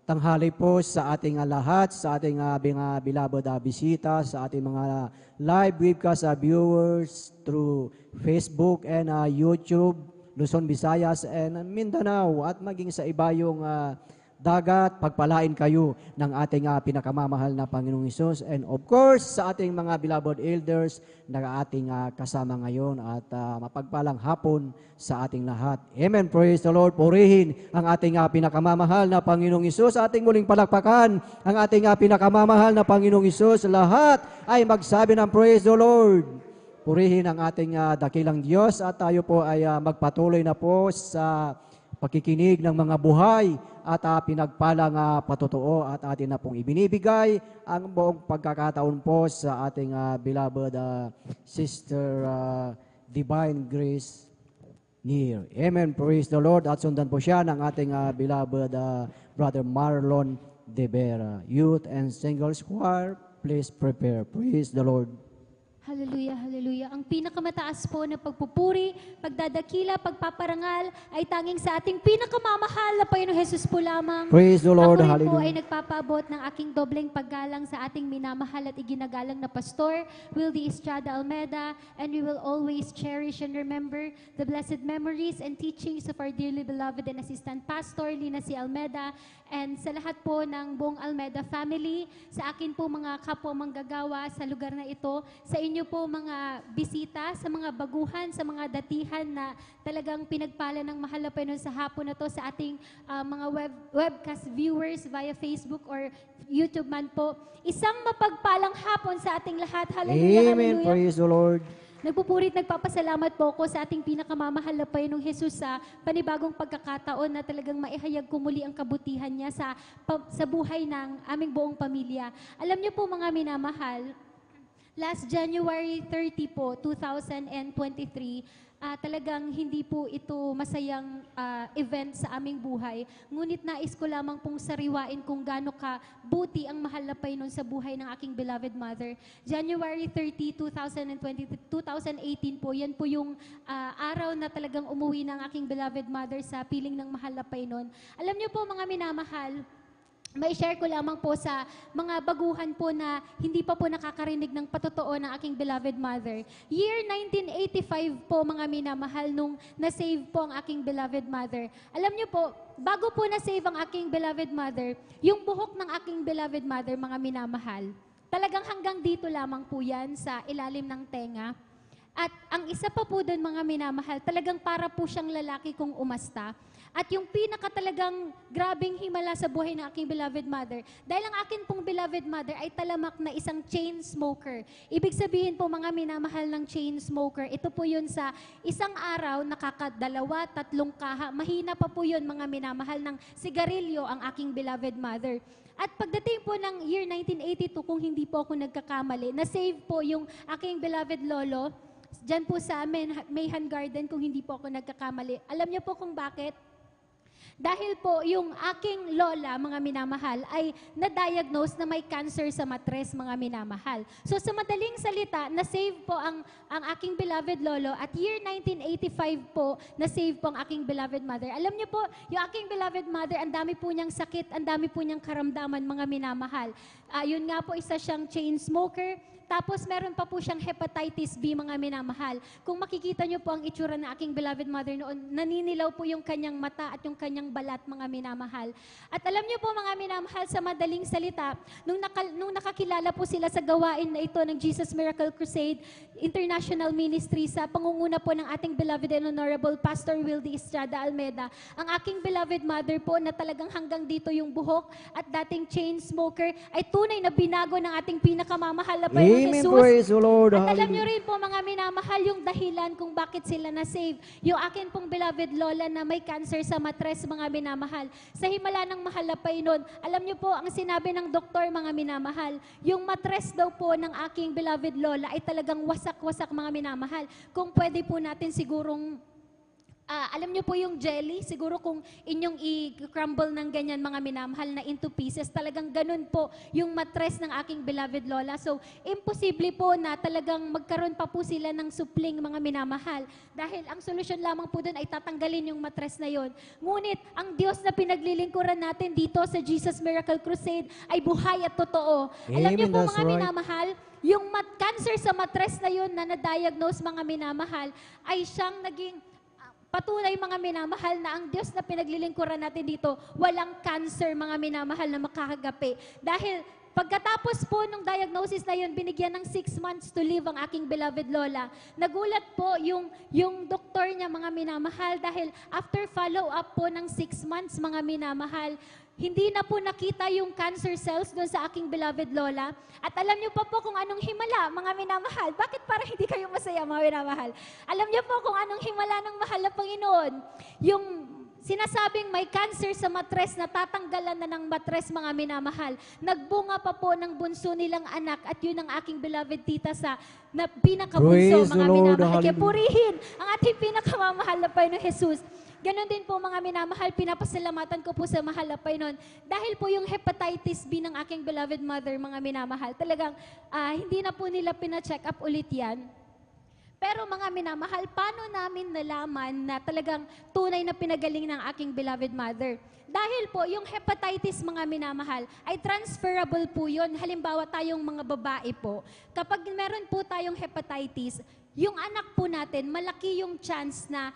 tanghali po sa ating lahat, sa ating mga beloved bisita, sa ating mga live webcast viewers through Facebook and YouTube, Luzon, Visayas, and Mindanao, at maging sa ibayong dagat. Pagpalain kayo ng ating pinakamamahal na Panginoong Hesus. And of course, sa ating mga beloved elders na ating kasama ngayon, at mapagpalang hapon sa ating lahat. Amen. Praise the Lord. Purihin ang ating pinakamamahal na Panginoong Hesus. Ating muling palakpakan ang ating pinakamamahal na Panginoong Hesus. Lahat ay magsabi ng praise the Lord. Purihin ang ating dakilang Diyos, at tayo po ay magpatuloy na po sa pakikinig ng mga buhay at pinagpalang patotoo, at atin na pong ibinibigay ang buong pagkakataon po sa ating beloved Sister Divine Grace Near. Amen. Praise the Lord. At sundan po siya ng ating beloved Brother Marlon De Vera. Youth and Singles Choir, please prepare. Praise the Lord. Hallelujah, hallelujah. Ang pinakamataas po na pagpupuri, pagdadakila, pagpaparangal ay tanging sa ating pinakamamahal na Panginoong Hesus po lamang. Praise the Lord. Ako rin po Hallelujah. ay nagpapaabot ng aking dobleng paggalang sa ating minamahal at iginagalang na Pastor, Wildy Estrada Almeida, and we will always cherish and remember the blessed memories and teachings of our dearly beloved and assistant pastor, Lina C. Almeida, and sa lahat po ng buong Almeida family, sa akin po mga kapwa manggagawa sa lugar na ito, sa inyo po mga bisita, sa mga baguhan, sa mga datihan na talagang pinagpala ng mahal na Panginoon sa hapon na to, sa ating mga webcast viewers via Facebook or YouTube man po. Isang mapagpalang hapon sa ating lahat. Hallelujah, Amen. hallelujah. Praise the Lord. Nagpupurit, nagpapasalamat po ako sa ating pinakamamahal na Panginoong Hesus sa panibagong pagkakataon na talagang maihayag ko muli ang kabutihan niya sa buhay ng aming buong pamilya. Alam niyo po mga minamahal, last January 30 po, 2023, talagang hindi po ito masayang event sa aming buhay. Ngunit nais ko lamang pong sariwain kung gaano ka buti ang mahal na Panginoon sa buhay ng aking beloved mother. January 30, 2018 po, yan po yung araw na talagang umuwi ng aking beloved mother sa piling ng mahal na Panginoon. Alam niyo po mga minamahal, may share ko lamang po sa mga baguhan po na hindi pa po nakakarinig ng patotoo ng aking beloved mother. Year 1985 po mga minamahal nung na-save po ang aking beloved mother. Alam niyo po, bago po na-save ang aking beloved mother, yung buhok ng aking beloved mother mga minamahal, talagang hanggang dito lamang po yan sa ilalim ng tenga. At ang isa pa po doon mga minamahal, talagang para po siyang lalaki kung umasta. At yung pinaka talagang grabing himala sa buhay ng aking beloved mother, dahil ang akin pong beloved mother ay talamak na isang chain smoker. Ibig sabihin po mga minamahal ng chain smoker, ito po yun sa isang araw, nakakadalawa, 3 kaha. Mahina pa po yun mga minamahal ng sigarilyo ang aking beloved mother. At pagdating po ng year 1982, kung hindi po ako nagkakamali, na-save po yung aking beloved lolo, dyan po sa Mayhan Garden, kung hindi po ako nagkakamali. Alam niyo po kung bakit? Dahil po yung aking lola, mga minamahal, ay na-diagnose na may cancer sa matres, mga minamahal. So sa madaling salita, na-save po ang aking beloved lolo at year 1985 po, na-save po ang aking beloved mother. Alam niyo po, yung aking beloved mother, ang dami po niyang sakit, ang dami po niyang karamdaman, mga minamahal. Yun nga po, isa siyang chain smoker. Tapos meron pa po siyang hepatitis B, mga minamahal. Kung makikita niyo po ang itsura ng aking beloved mother noon, naninilaw po yung kanyang mata at yung kanyang balat, mga minamahal. At alam niyo po, mga minamahal, sa madaling salita, nung nakakilala po sila sa gawain na ito ng Jesus Miracle Crusade International Ministry sa pangunguna po ng ating beloved and honorable Pastor Wildy Estrada Almeda, ang aking beloved mother po na talagang hanggang dito yung buhok at dating chain smoker ay tunay na binago ng ating pinakamamahal na Panginoon Amen. Jesus. Praise the Lord. At alam Hallelujah. nyo rin po, mga minamahal, yung dahilan kung bakit sila na-save. Yung akin pong beloved lola na may cancer sa matres, mga minamahal. Sa himala ng mahal na Panginoon, alam nyo po, ang sinabi ng doktor, mga minamahal, yung matres daw po ng aking beloved lola ay talagang wasak-wasak, mga minamahal. Kung pwede po natin sigurong alam niyo po yung jelly, siguro kung inyong i-crumble ng ganyan, mga minamahal, na into pieces, talagang ganun po yung matres ng aking beloved lola. So, imposible po na talagang magkaroon pa po sila ng supling, mga minamahal. Dahil ang solusyon lamang po doon ay tatanggalin yung matres na yon. Ngunit, ang Diyos na pinaglilingkuran natin dito sa Jesus Miracle Crusade ay buhay at totoo. Alam niyo Amen, po, that's mga right. minamahal, yung cancer sa matres na yun na na-diagnose, mga minamahal, ay siyang naging patunay, mga minamahal, na ang Diyos na pinaglilingkuran natin dito, walang cancer, mga minamahal, na makakagapi. Dahil pagkatapos po nung diagnosis na yun, binigyan ng 6 months to live ang aking beloved lola. Nagulat po yung doktor niya, mga minamahal, dahil after follow-up po ng 6 months, mga minamahal, hindi na po nakita yung cancer cells doon sa aking beloved lola. At alam niyo pa po kung anong himala, mga minamahal. Bakit parang hindi kayo masaya, mga minamahal? Alam niyo po kung anong himala ng mahal na Panginoon. Yung sinasabing may cancer sa matres, na tatanggalan na ng matres, mga minamahal. Nagbunga pa po ng bunso nilang anak at yun ang aking beloved tita sa na pinakabunso, Praise the mga Lord. minamahal. Kaya Hallelujah. purihin ang ating pinakamamahal na Panginoon Jesus. Ganon din po, mga minamahal, pinapasalamatan ko po sa mahal na Panginoon. Dahil po yung hepatitis B ng aking beloved mother, mga minamahal, talagang hindi na po nila pina-check up ulit yan. Pero mga minamahal, paano namin nalaman na talagang tunay na pinagaling ng aking beloved mother? Dahil po, yung hepatitis, mga minamahal, ay transferable po yun. Halimbawa, tayong mga babae po, kapag meron po tayong hepatitis, yung anak po natin, malaki yung chance na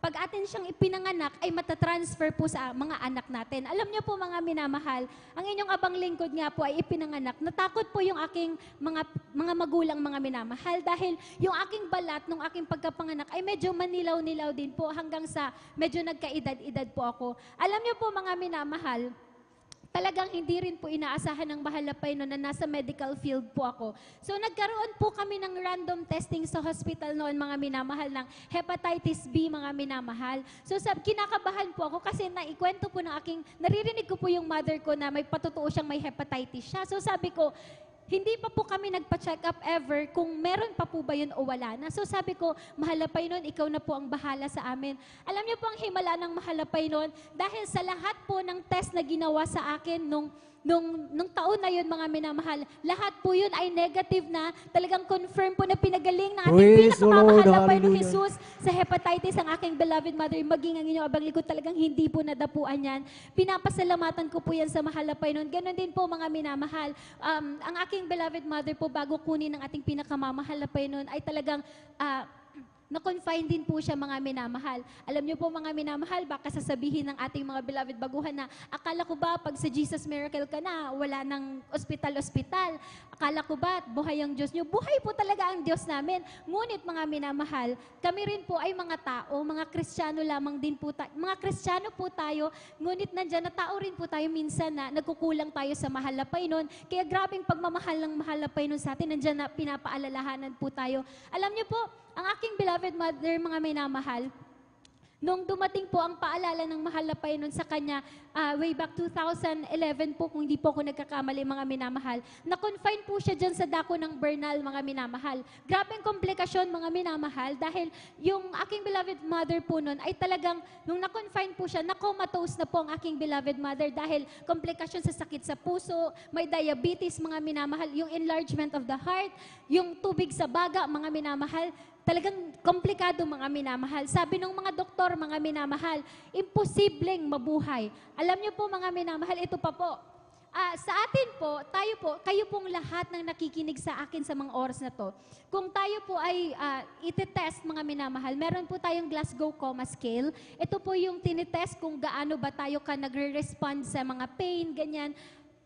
pag atin siyang ipinanganak, ay matatransfer po sa mga anak natin. Alam niyo po, mga minamahal, ang inyong abang lingkod nga po ay ipinanganak. Natakot po yung aking mga magulang, mga minamahal, dahil yung aking balat nung aking pagkapanganak ay medyo manilaw-nilaw din po hanggang sa medyo nagkaedad-edad po ako. Alam niyo po, mga minamahal, talagang hindi rin po inaasahan ng mahal na Panginoon na nasa medical field po ako. So nagkaroon po kami ng random testing sa hospital noon, mga minamahal, ng hepatitis B, mga minamahal. So kinakabahan po ako kasi naikwento po ng naririnig ko po yung mother ko na may patotoo siyang may hepatitis siya. So sabi ko, hindi pa po kami nagpa-check up ever kung meron pa po ba yun o wala na. So sabi ko, mahal na Panginoon, ikaw na po ang bahala sa amin. Alam niyo po ang himala ng mahal na Panginoon, dahil sa lahat po ng test na ginawa sa akin nung taon na yun, mga minamahal, lahat po yun ay negative na, talagang confirm po na pinagaling ng ating Praise the pinakamamahal Lord. na Panginoong Hallelujah. Jesus sa hepatitis, ang aking beloved mother, maging ang inyong abang likod, talagang hindi po nadapuan yan. Pinapasalamatan ko po yan sa mahal na Panginoon. Ganon din po, mga minamahal. Ang aking beloved mother po, bago kunin ng ating pinakamamahal na Panginoon, ay talagang na-confine din po siya, mga minamahal. Alam niyo po, mga minamahal, baka sasabihin ng ating mga beloved baguhan na, akala ko ba pag sa Jesus Miracle ka na, wala ng ospital-ospital? Akala ko ba buhay ang Diyos niyo? Buhay po talaga ang Diyos namin. Ngunit, mga minamahal, kami rin po ay mga tao, mga Kristiyano lamang din po tayo. Mga Kristiyano po tayo, ngunit nandyan na tao rin po tayo minsan na nagkukulang tayo sa mahal na Panginoon. Kaya grabing pagmamahal ng mahal na Panginoon sa atin, nandyan na pinapaalalahanan po tayo. Alam niyo po, ang aking beloved mother, mga minamahal, Nung dumating po ang paalala ng mahal na Panginoon sa kanya, way back 2011 po, kung hindi po ako nagkakamali mga minamahal, na-confine po siya dyan sa dako ng Bernal, mga minamahal. Grabe ang komplikasyon mga minamahal dahil yung aking beloved mother po nun ay talagang, nung na-confine po siya, na-comatose na po ang aking beloved mother dahil komplikasyon sa sakit sa puso, may diabetes mga minamahal, yung enlargement of the heart, yung tubig sa baga mga minamahal, talagang komplikado mga minamahal. Sabi ng mga doktor, mga minamahal, imposibleng mabuhay. Alam niyo po mga minamahal, ito pa po. Sa atin po, tayo po, kayo pong lahat ng nakikinig sa akin sa mga oras na to, kung tayo po ay itetest mga minamahal, meron po tayong Glasgow Coma Scale. Ito po yung tinitest kung gaano ba tayo ka nagre-respond sa mga pain, ganyan.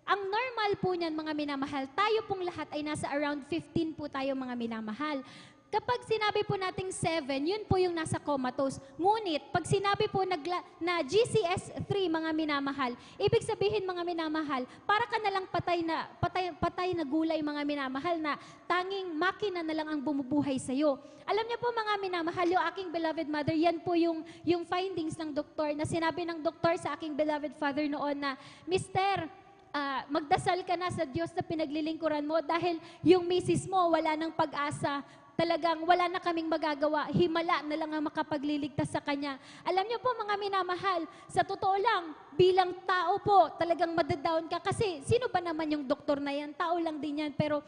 Ang normal po niyan mga minamahal, tayo pong lahat ay nasa around 15 po tayo mga minamahal. Kapag sinabi po nating 7, yun po yung nasa comatose. Ngunit, pag sinabi po na GCS 3, mga minamahal, ibig sabihin mga minamahal, para ka nalang patay na gulay mga minamahal na tanging makina na lang ang bumubuhay sa'yo. Alam niyo po mga minamahal, yung aking beloved mother, yan po yung findings ng doktor na sinabi ng doktor sa aking beloved father noon na, Mister, magdasal ka na sa Diyos na pinaglilingkuran mo dahil yung misis mo wala ng pag-asa. Talagang wala na kaming magagawa, himala na lang ang makapagliligtas sa Kanya. Alam niyo po mga minamahal, sa totoo lang, bilang tao po, talagang madadown ka kasi sino ba naman yung doktor na yan? Tao lang din yan, pero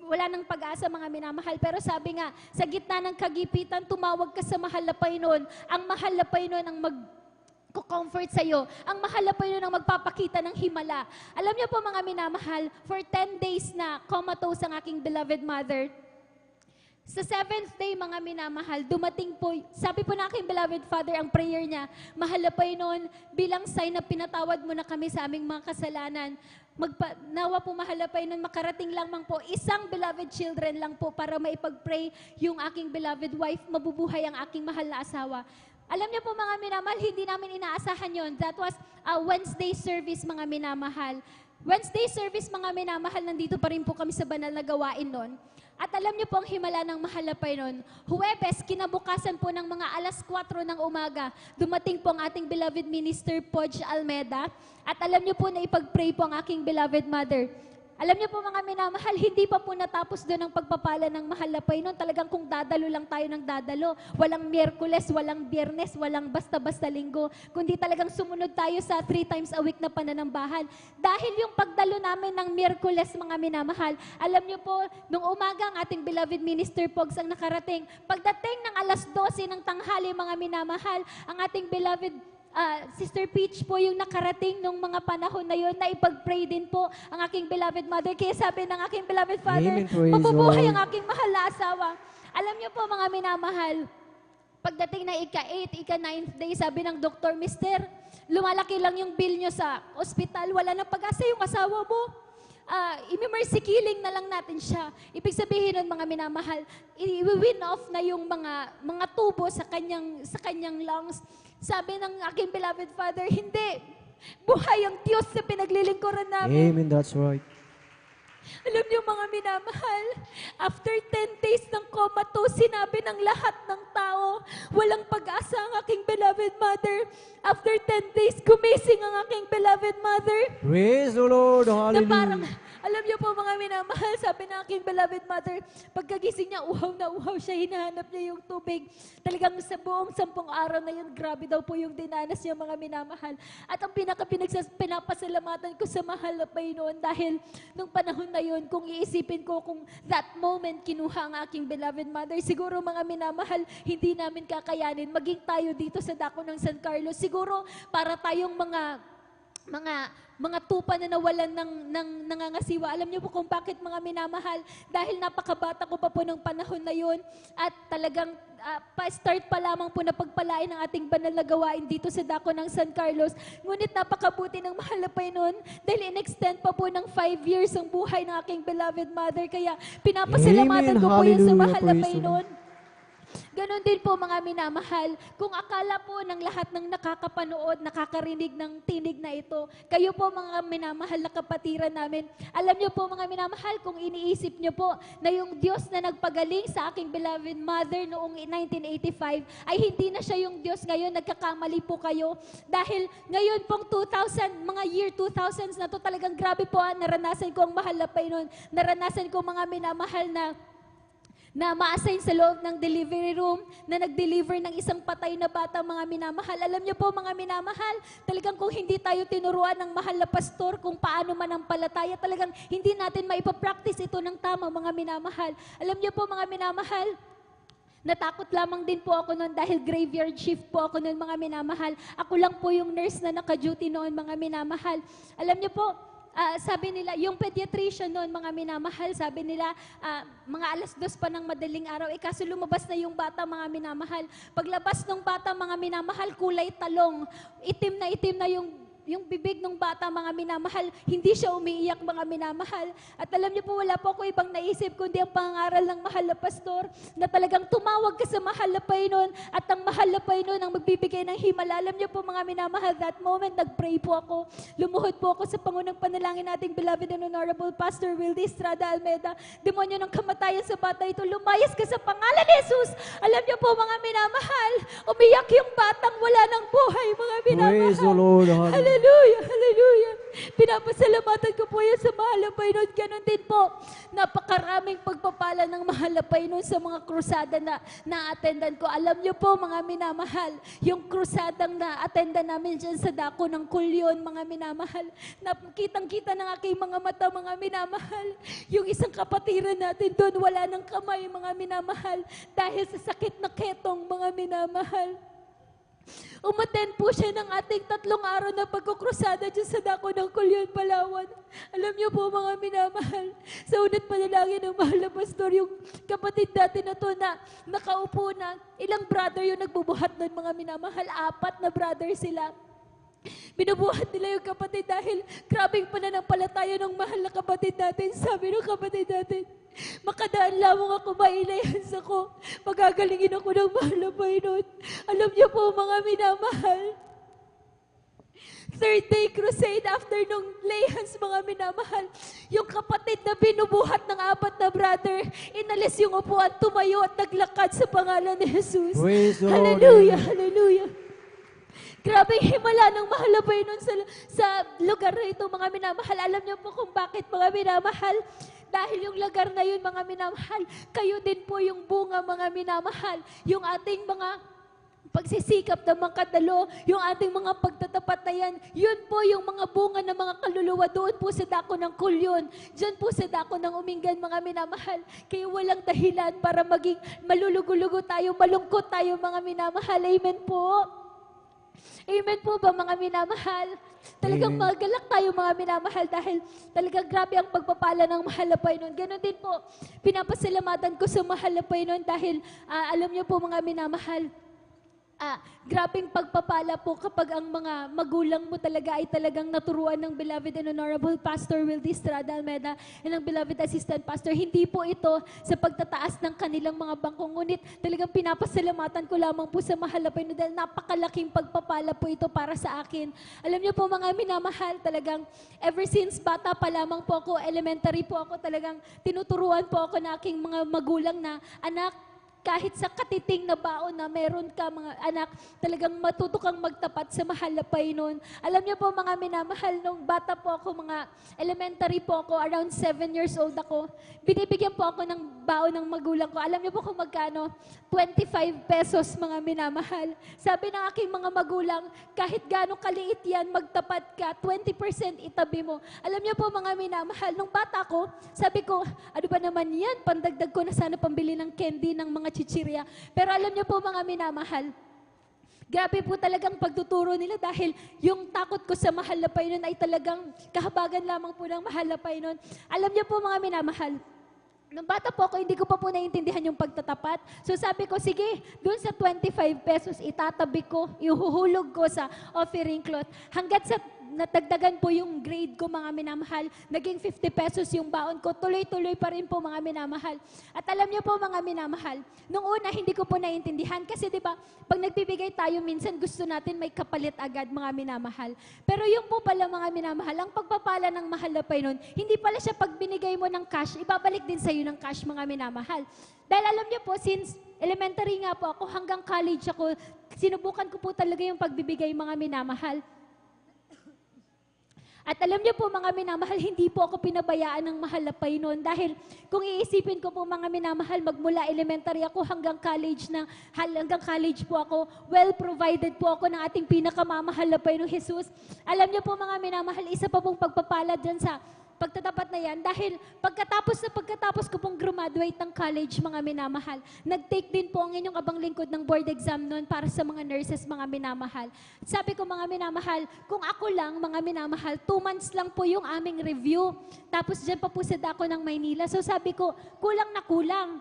wala nang pag-asa mga minamahal. Pero sabi nga, sa gitna ng kagipitan, tumawag ka sa mahal na Panginoon. Ang mahal na Panginoon ang comfort sa'yo. Ang mahal na Panginoon ang magpapakita ng himala. Alam niyo po mga minamahal, for 10 days na comatose ang aking beloved mother. Sa 7th day, mga minamahal, dumating po, sabi po na aking beloved father, ang prayer niya, mahal na Panginoon, bilang sign na pinatawad mo na kami sa aming mga kasalanan, nawa po mahal na Panginoon, makarating lamang po, isang beloved children lang po para maipag-pray yung aking beloved wife, mabubuhay ang aking mahal na asawa. Alam niyo po mga minamahal, hindi namin inaasahan yon. That was a Wednesday service mga minamahal. Wednesday service mga minamahal, nandito pa rin po kami sa banal na gawain noon. At alam niyo po ang himala ng mahal na Panginoon. Huwebes, kinabukasan po ng mga alas 4 ng umaga, dumating po ang ating beloved minister, Podge Almeda. At alam niyo po na ipag-pray po ang aking beloved mother. Alam niyo po mga minamahal, hindi pa po natapos doon ang pagpapala ng mahal na Panginoon. Talagang kung dadalo lang tayo ng dadalo. Walang Miyerkules, walang Biyernes, walang basta-basta linggo. Kundi talagang sumunod tayo sa 3 times a week na pananambahan. Dahil yung pagdalo namin ng Miyerkules, mga minamahal, alam niyo po, nung umaga ang ating beloved minister Pogs ang nakarating. Pagdating ng alas 12 ng tanghali, mga minamahal, ang ating beloved Sister Peach po yung nakarating nung mga panahon na yun na ipag-pray din po ang aking beloved mother. Kaya sabi ng aking beloved father, Amen, praise mabubuhay God. ang aking mahal na asawa. Alam niyo po mga minamahal, pagdating na ika-8, ika-9th day, sabi ng doktor, Mister, lumalaki lang yung bill nyo sa ospital, wala na pag-asa yung asawa mo. I-mercy killing na lang natin siya. Ibig sabihin nun mga minamahal, i-win off na yung mga tubo sa kanyang lungs. Sabi ng aking beloved father, hindi. Buhay ang Diyos na pinaglilingkuran namin. Amen, that's right. Alam niyo mga minamahal, after 10 days ng comatose, sinabi ng lahat ng tao, walang pag-asa ang aking beloved mother. After 10 days, gumising ang aking beloved mother. Praise the Lord, Na parang, hallelujah. alam niyo po mga minamahal, sabi ng aking beloved mother, pagkagising niya, uhaw na uhaw siya, hinahanap niya yung tubig. Talagang sa buong 10 araw na yun, grabe daw po yung dinanas niya mga minamahal. At ang pinapasalamatan ko sa mahal na Panginoon dahil nung panahon na yun, kung iisipin ko kung that moment kinuha ang aking beloved mother, siguro mga minamahal, hindi namin kakayanin. Maging tayo dito sa dako ng San Carlos, siguro para tayong mga tupa na nawalan ng nangangasiwa. Alam niyo po kung bakit mga minamahal? Dahil napakabata ko pa po ng panahon na yun at talagang pa-start pa lamang po na pagpalain ng ating banal na gawain dito sa dako ng San Carlos. Ngunit napakabuti ng mahal na Panginoon dahil in-extend pa po ng 5 years ang buhay ng aking beloved mother. Kaya pinapasalamatan Amen. ko po yan sa Hallelujah. mahal na Praise the Panginoon. Ganon din po mga minamahal, kung akala po ng lahat ng nakakapanood, nakakarinig ng tinig na ito, kayo po mga minamahal na kapatiran namin, alam niyo po mga minamahal, kung iniisip niyo po na yung Diyos na nagpagaling sa aking beloved mother noong 1985 ay hindi na siya yung Diyos ngayon, nagkakamali po kayo. Dahil ngayon pong 2000, mga year 2000s na to, talagang grabe po naranasan ko ang mahal na Panginoon. Naranasan ko mga minamahal na ma-assign sa loob ng delivery room, na nag-deliver ng isang patay na bata, mga minamahal. Alam niyo po mga minamahal, talagang kung hindi tayo tinuruan ng mahal na pastor kung paano manampalataya, talagang hindi natin maipapractice ito ng tama, mga minamahal. Alam niyo po mga minamahal, natakot lamang din po ako noon dahil graveyard shift po ako noon, mga minamahal. Ako lang po yung nurse na naka-duty noon, mga minamahal. Alam niyo po, sabi nila, yung pediatrician noon, mga minamahal, sabi nila, mga 2:00 pa ng madaling araw, kaso lumabas na yung bata, mga minamahal. Paglabas ng bata, mga minamahal, kulay talong, itim na yung bibig ng bata, mga minamahal, hindi siya umiiyak, mga minamahal. At alam niyo po, wala po ako ibang naisip kundi ang pangaral ng mahal na pastor na talagang tumawag ka sa mahal na Panginoon at ang mahal na Panginoon ang magbibigay ng himala. Alam niyo po mga minamahal, that moment, nag-pray po ako. Lumuhod po ako sa pangunang panalangin nating beloved and honorable Pastor Wildy Estrada Almeida. Demonyo ng kamatayan sa bata ito, lumayas ka sa pangalan ni Jesus. Alam niyo po mga minamahal, umiyak yung batang wala ng buhay, mga minamahal. Praise the Lord. Hallelujah, hallelujah. Pinapasalamatan ko po yan sa mahal na Panginoon. Ganon din po, napakaraming pagpapala ng mahal na Panginoon sa mga krusada na na-attendan ko. Alam niyo po mga minamahal, yung krusadang na-attendan namin dyan sa dako ng Kulyon, mga minamahal, kitang-kita ng aking mga mata, mga minamahal. Yung isang kapatiran natin doon, wala ng kamay, mga minamahal, dahil sa sakit na ketong, mga minamahal. Umaten po siya ng ating 3 araw na pagkukrusada dyan sa dako ng Kulyon, Palawan. Alam niyo po mga minamahal, sa unat panalangin ng mahal na pastor, yung kapatid natin na to na nakaupo na, ilang brother yung nagbubuhat nun, mga minamahal, 4 na brother sila. Binubuhat nila yung kapatid dahil grabing pananampalataya ng mahal na kapatid natin. Sabi ng kapatid natin, makadaan lamang ako, mailayas ako, magagalingin ako ng mahal na Panginoon. Alam niyo po mga minamahal, 3rd day crusade after nung layhands, mga minamahal, yung kapatid na binubuhat ng 4 na brother, inalis yung upuan, tumayo at naglakad sa pangalan ni Jesus. Praise the Lord. Hallelujah, hallelujah. Grabe himala ng mahal na Panginoon sa lugar na ito, mga minamahal. Alam niyo po kung bakit, mga minamahal? Dahil yung lugar na yun, mga minamahal, kayo din po yung bunga, mga minamahal. Yung ating mga pagsisikap ng mga kadalo, yung ating mga pagtatapat na yan, yun po yung mga bunga ng mga kaluluwa doon po sa dako ng Kulyon. Diyan po sa dako ng Umingan, mga minamahal. Kaya walang dahilan para maging malulugo-lugo tayo, malungkot tayo, mga minamahal. Amen po. Amen po ba mga minamahal? Talagang magalak tayo mga minamahal dahil talagang grabe ang pagpapala ng mahal na Panginoon. Ganon din po, pinapasalamatan ko sa mahal na Panginoon dahil alam niyo po mga minamahal, grabing pagpapala po kapag ang mga magulang mo talaga ay talagang naturuan ng beloved and honorable Pastor Wildy Estrada Almeida and ng beloved assistant pastor. Hindi po ito sa pagtataas ng kanilang mga bangko, ngunit talagang pinapasalamatan ko lamang po sa mahal na Panginoon dahil napakalaking pagpapala po ito para sa akin. Alam niyo po mga minamahal, talagang ever since bata pa lamang po ako, elementary po ako, talagang tinuturuan po ako na aking mga magulang na, anak, kahit sa katiting na baon na meron ka, mga anak, talagang matuto kang magtapat sa mahal na Panginoon. Alam niyo po mga minamahal, nung bata po ako, mga elementary po ako, around 7 years old ako, binibigyan po ako ng baon ng magulang ko. Alam niyo po kung magkano? 25 pesos, mga minamahal. Sabi ng aking mga magulang, kahit gano'ng kaliit yan, magtapat ka, 20% itabi mo. Alam niyo po mga minamahal, nung bata ko, sabi ko, ano ba naman yan? Pandagdag ko na sana pambili ng candy ng mga chichirya. Pero alam niyo po mga minamahal, grabe po talagang pagtuturo nila dahil yung takot ko sa mahal na Panginoon ay talagang kahabagan lamang po ng mahal na Panginoon. Alam niyo po mga minamahal, nung bata po ako, hindi ko pa po naiintindihan yung pagtatapat. So sabi ko, sige, dun sa 25 pesos, itatabi ko, ihuhulog ko sa offering cloth. Hanggat sa natagdagan po yung grade ko, mga minamahal. Naging 50 pesos yung baon ko. Tuloy-tuloy pa rin po, mga minamahal. At alam niyo po, mga minamahal, nung una hindi ko po naiintindihan kasi 'di ba, pag nagbibigay tayo minsan gusto natin may kapalit agad, mga minamahal. Pero yung po pala, mga minamahal, ang pagpapala ng mahal na Panginoon, hindi pala siya pag binigay mo ng cash, ibabalik din sa iyo ng cash, mga minamahal. Dahil alam niyo po, since elementary nga po ako, hanggang college ako, sinubukan ko po talaga yung pagbibigay, mga minamahal. At alam niyo po, mga minamahal, hindi po ako pinabayaan ng mahal na Panginoon dahil kung iisipin ko po, mga minamahal, magmula elementary ako hanggang college po ako, well provided po ako ng ating pinakamamahal na Panginoong Jesus. Alam niyo po, mga minamahal, isa pa pong pagpapala dyan sa pagtatapat na yan dahil pagkatapos ko pong graduate ng college, mga minamahal, nag-take din po ang inyong abang lingkod ng board exam noon para sa mga nurses, mga minamahal. Sabi ko, mga minamahal, kung ako lang, mga minamahal, 2 months lang po yung aming review. Tapos dyan pa po sa dako ng Maynila. So sabi ko, kulang na kulang.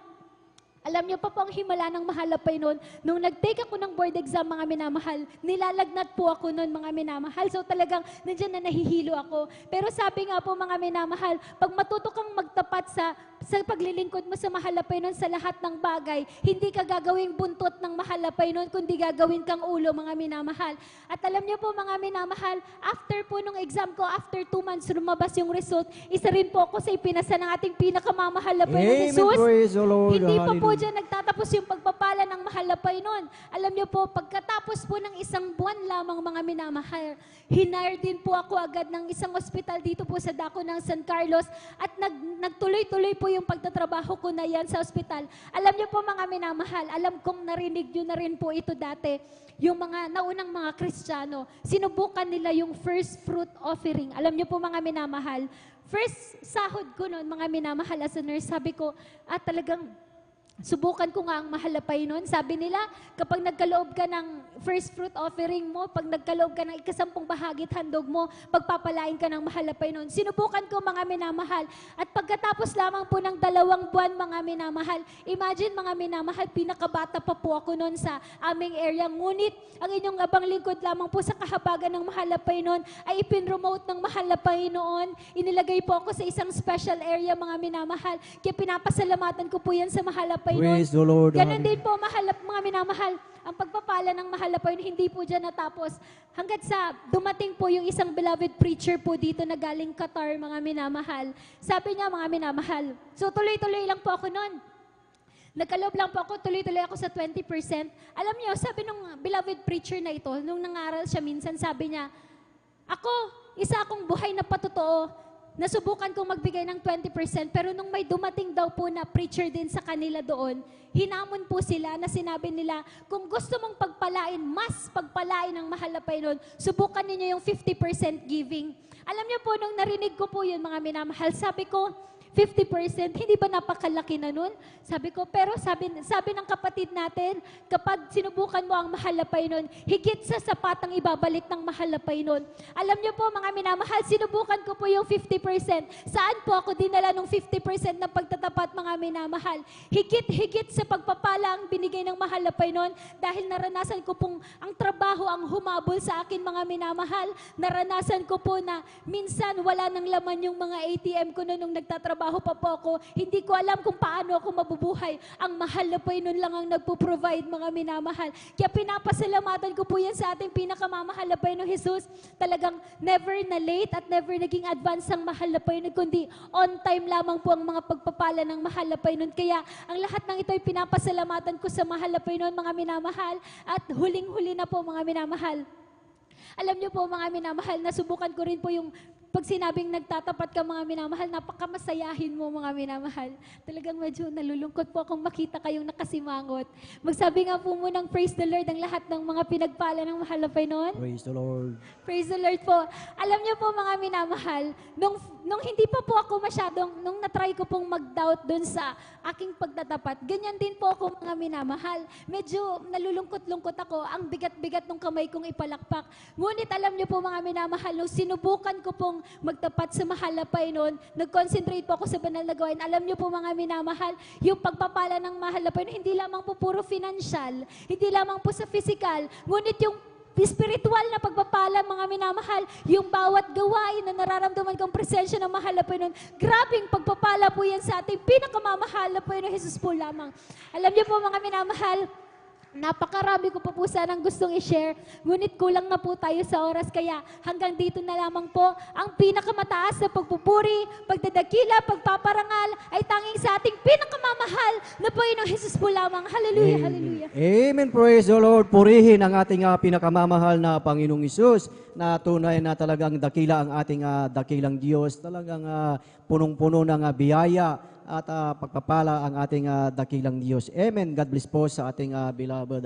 Alam niyo pa po ang himala ng mahal na Panginoon. Nung nag-take ako ng board exam, mga minamahal, nilalagnat po ako noon, mga minamahal. So talagang nandiyan na nahihilo ako. Pero sabi nga po, mga minamahal, pag matuto kang magtapat sa paglilingkod mo sa mahal na Panginoon sa lahat ng bagay, hindi ka gagawing buntot ng mahal na Panginoon, kundi gagawin kang ulo, mga minamahal. At alam niyo po, mga minamahal, after po nung exam ko, after 2 months, lumabas yung result, isa rin po ako sa ipinasa ng ating pinakamamahal na Panginoon Amen. Jesus. Praise the Lord. Hindi pa po Hallelujah. dyan nagtatapos yung pagpapala ng mahal na Panginoon. Alam niyo po, pagkatapos po ng 1 buwan lamang, mga minamahal, hinire din po ako agad ng isang ospital dito po sa dako ng San Carlos at nagtuloy-tuloy po yung pagtatrabaho ko na yan sa ospital. Alam niyo po, mga minamahal, alam kong narinig niyo na rin po ito dati, yung mga naunang mga Kristiyano, sinubukan nila yung first fruit offering. Alam niyo po, mga minamahal, first sahod ko noon, mga minamahal, as a nurse, sabi ko, talagang subukan ko nga ang mahal na Panginoon. Sabi nila, kapag nagkaloob ka ng first fruit offering mo, pag nagkaloob ka ng 10 bahagit handog mo, pagpapalain ka ng mahal na Panginoon. Sinubukan ko, mga minamahal. At pagkatapos lamang po ng 2 buwan, mga minamahal, imagine, mga minamahal, pinakabata pa po ako noon sa aming area. Ngunit, ang inyong abang lingkod lamang po sa kahabagan ng mahal na Panginoon ay ipinromote ng mahal na Panginoon. Inilagay po ako sa isang special area, mga minamahal. Kaya pinapasalamatan ko po yan sa mahal na Panginoon. Praise the Lord. Ganon din po, mga minamahal, ang pagpapala ng mahal na Panginoon, hindi po dyan natapos. Hanggat sa dumating po yung isang beloved preacher po dito na galing Qatar, mga minamahal. Sabi niya, mga minamahal, so tuloy-tuloy lang po ako noon. Nagkaloob lang po ako, tuloy-tuloy ako sa 20%. Alam niyo, sabi nung beloved preacher na ito, nung nangaral siya minsan, sabi niya, ako, isa akong buhay na patotoo. Nasubukan kong magbigay ng 20%, pero nung may dumating daw po na preacher din sa kanila doon, hinamon po sila na sinabi nila, kung gusto mong pagpalain, mas pagpalain ng mahal na Panginoon, subukan ninyo yung 50% giving. Alam niyo po, nung narinig ko po yun, mga minamahal, sabi ko, 50%, hindi ba napakalaki na nun? Sabi ko, pero sabi ng kapatid natin, kapag sinubukan mo ang mahal na Panginoon, higit sa sapatang ibabalik ng mahal na Panginoon. Alam niyo po, mga minamahal, sinubukan ko po yung 50%. Saan po ako dinala ng 50% ng pagtatapat, mga minamahal? Higit sa pagpapala ang binigay ng mahal na Panginoon dahil naranasan ko pong ang trabaho ang humabol sa akin, mga minamahal. Naranasan ko po na minsan wala nang laman yung mga ATM ko nung nagtatrabaho pa po ako, hindi ko alam kung paano ako mabubuhay. Ang mahal na Panginoon lang ang nagpo-provide, mga minamahal. Kaya pinapasalamatan ko po yan sa ating pinakamamahal na Panginoon Jesus. Talagang never na late at never naging advance ang mahal na Panginoon, kundi on time lamang po ang mga pagpapala ng mahal na Panginoon. Kaya ang lahat ng ito ay pinapasalamatan ko sa mahal na Panginoon, mga minamahal. At huling-huli na po, mga minamahal. Alam niyo po, mga minamahal, nasubukan ko rin po yung pag sinabing nagtatapat ka, mga minamahal, napakamasayahin mo, mga minamahal. Talagang medyo nalulungkot po akong makita kayong nakasimangot. Magsabi nga po munang praise the Lord ang lahat ng mga pinagpala ng mahal na Panginoon. Praise the Lord. Praise the Lord po. Alam niyo po, mga minamahal, nung hindi pa po ako nung natry ko pong mag-doubt dun sa aking pagtatapat, ganyan din po ako, mga minamahal. Medyo nalulungkot-lungkot ako, ang bigat-bigat ng kamay kong ipalakpak. Ngunit alam niyo po, mga minamahal, nung sinubukan ko pong magtapat sa mahal na Panginoon, nag-concentrate po ako sa banal na gawain. Alam niyo po, mga minamahal, yung pagpapala ng mahal na Panginoon, hindi lamang po puro financial, hindi lamang po sa physical, ngunit yung spiritual na pagpapala, mga minamahal, yung bawat gawain na nararamdaman kong presensya ng mahal na Panginoon, grabing pagpapala po yan sa ating pinakamamahal na Panginoon Jesus po lamang. Alam niyo po mga minamahal, napakarami ko pa po sanang gustong i-share, ngunit kulang na po tayo sa oras, kaya hanggang dito na lamang po ang pinakamataas na pagpupuri, pagdadakila, pagpaparangal ay tanging sa ating pinakamamahal na Panginoong Jesus po lamang. Hallelujah, hallelujah. Amen. Praise the Lord. Purihin ang ating pinakamamahal na Panginoong Isus na tunay na talagang dakila ang ating dakilang Diyos. Talagang punong-puno ng biyaya at pagpapala ang ating dakilang Diyos. Amen. God bless po sa ating beloved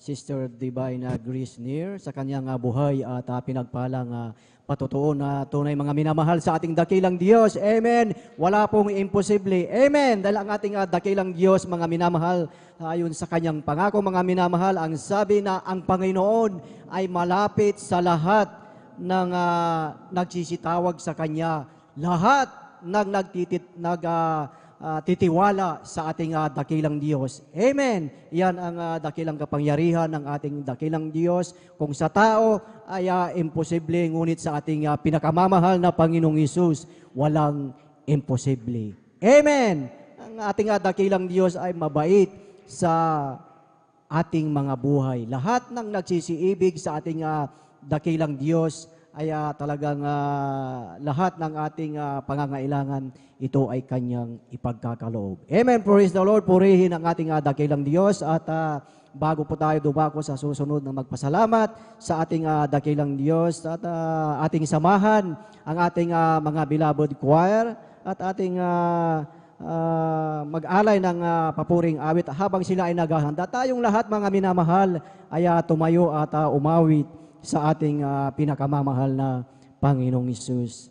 Sister Divine Grace Near sa kanyang buhay at pinagpalang patutuo na tunay mga minamahal sa ating dakilang Diyos. Amen. Wala pong imposible. Amen. Dahil ang ating dakilang Diyos, mga minamahal, ayon sa kanyang pangako, mga minamahal, ang sabi na ang Panginoon ay malapit sa lahat ng nagsisitawag sa Kanya. Lahat titiwala sa ating dakilang Diyos. Amen. Yan ang dakilang kapangyarihan ng ating dakilang Diyos. Kung sa tao ay imposible, ngunit sa ating pinakamamahal na Panginoong Hesus, walang imposible. Amen. Ang ating dakilang Diyos ay mabait sa ating mga buhay. Lahat ng nagsisiibig sa ating dakilang Diyos ay talagang lahat ng ating pangangailangan, ito ay Kanyang ipagkakaloob. Amen. Praise the Lord. Purihin ang ating dakilang Diyos. At bago po tayo dumako sa susunod na magpasalamat sa ating dakilang Diyos at ating samahan ang ating mga beloved choir at ating mag-alay ng papuring awit habang sila ay naghahanda. Tayong lahat mga minamahal ay tumayo at umawit sa ating pinakamamahal na Panginoong Hesus.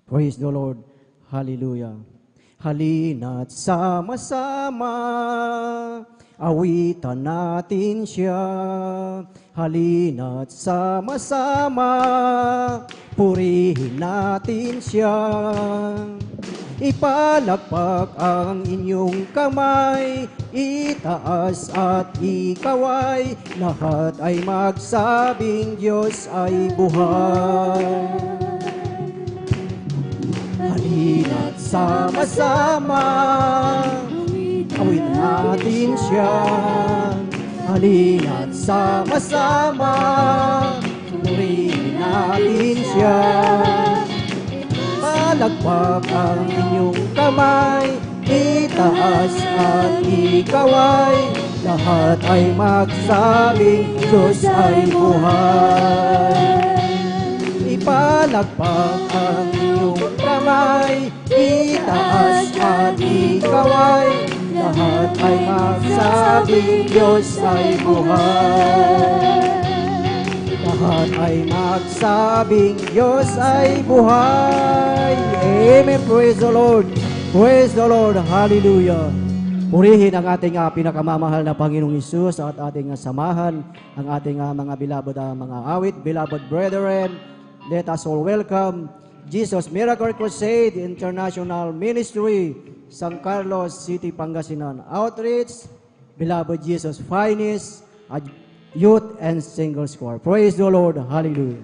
Praise the Lord. Hallelujah. Halina't sama-sama, awitan natin siya. Halina't sama-sama, purihin natin siya. Ipalakpak ang inyong kamay, itaas at ikaway, lahat ay magsabing Diyos ay buhay. Halina't sama-sama, awit natin siya. Halina't sama-sama, purihin natin siya. Palakpak ang inyong kamay, itaas at ikaway, lahat ay magsabing Diyos ay buhay. Ipalakpak ang inyong kamay, itaas at ikaway, lahat ay magsabing Diyos ay buhay. Lahat ay magsabing Diyos ay buhay. Amen. Praise the Lord. Praise the Lord. Hallelujah. Purihin ang ating pinakamamahal na Panginoong Hesus at ating samahan ang ating mga beloved mga awit, beloved brethren. Let us all welcome Jesus Miracle Crusade International Ministry, San Carlos City, Pangasinan Outreach, beloved Jesus Finest, Youth and Single Choir. Praise the Lord. Hallelujah.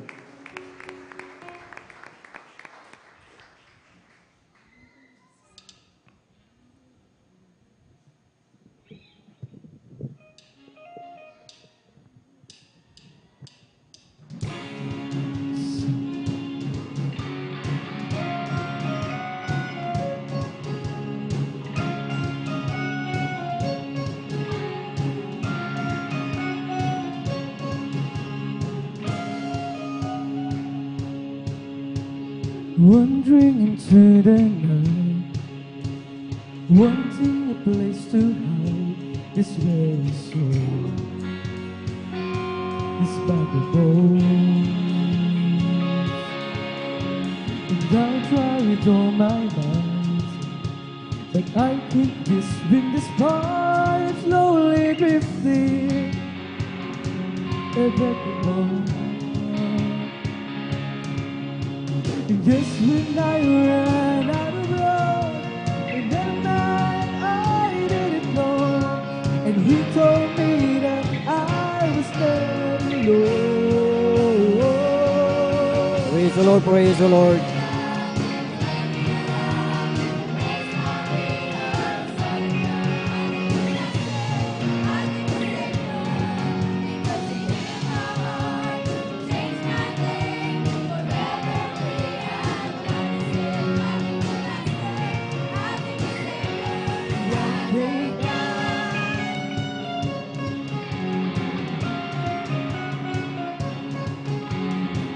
Wandering into the night, wanting a place to hide this very soul, this bag of bones. And I'll try with all my might, but I keep this wind despite slowly drifting, evermore. Just when I ran out of road, and that night I didn't know, and he told me that I was standing sa'yo. Praise the Lord, praise the Lord.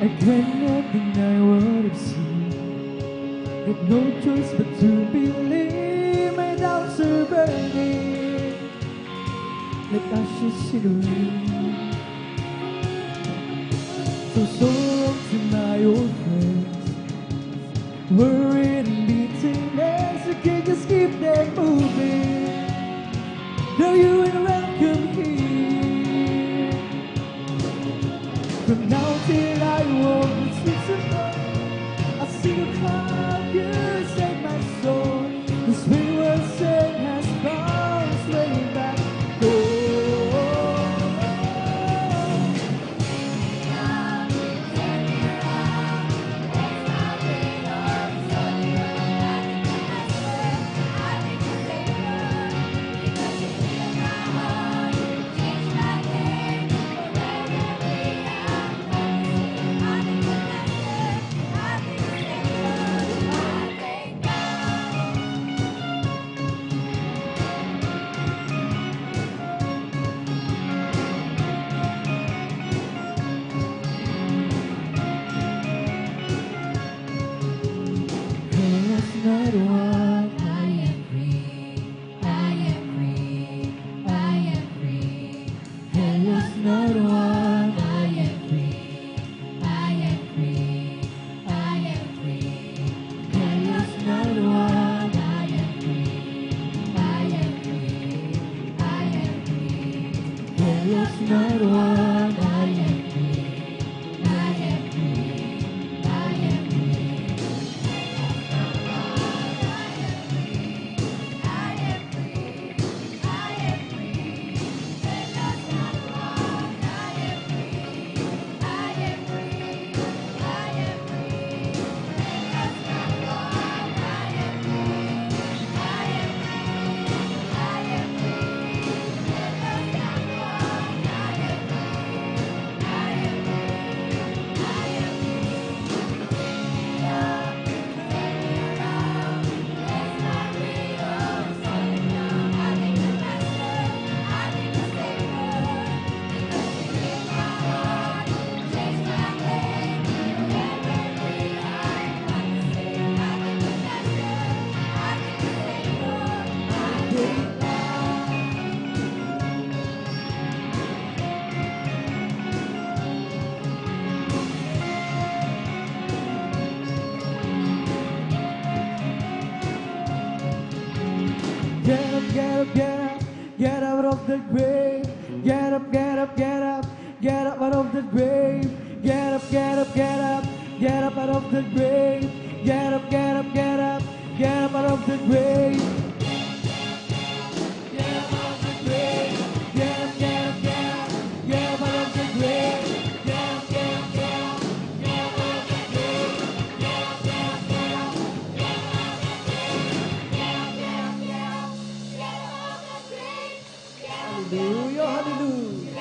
I cannot deny what I've seen. Got no choice but to believe. My doubts are burning like ashes in the wind. So long to my old friends, worried and beating as I can just keep them moving. Now you ain't welcome here. From now till I walk the streets of gold, I'll sing of how you saved my soul. This wayward saint has gone way back home. Not one. I am free. I am free. I am free. Hell is not one. I am free. I am free. I am free. Hell is not one. I am free. I am free. I am free. Hell is not one. I am free. I am free. I am free. Get up, get up, get up, get out of the grave. Get up, get up, get up, get up out of the grave. Get up, get up, get up, get up out of the grave. Get up, get up, get up, get up out of the grave. Get up out of the grave. Get up, get up, get up, get up out of the grave. Get up, get up, get up, get up out of the grave. Get up, get up, get up, get up out of the grave. Hallelujah, hallelujah.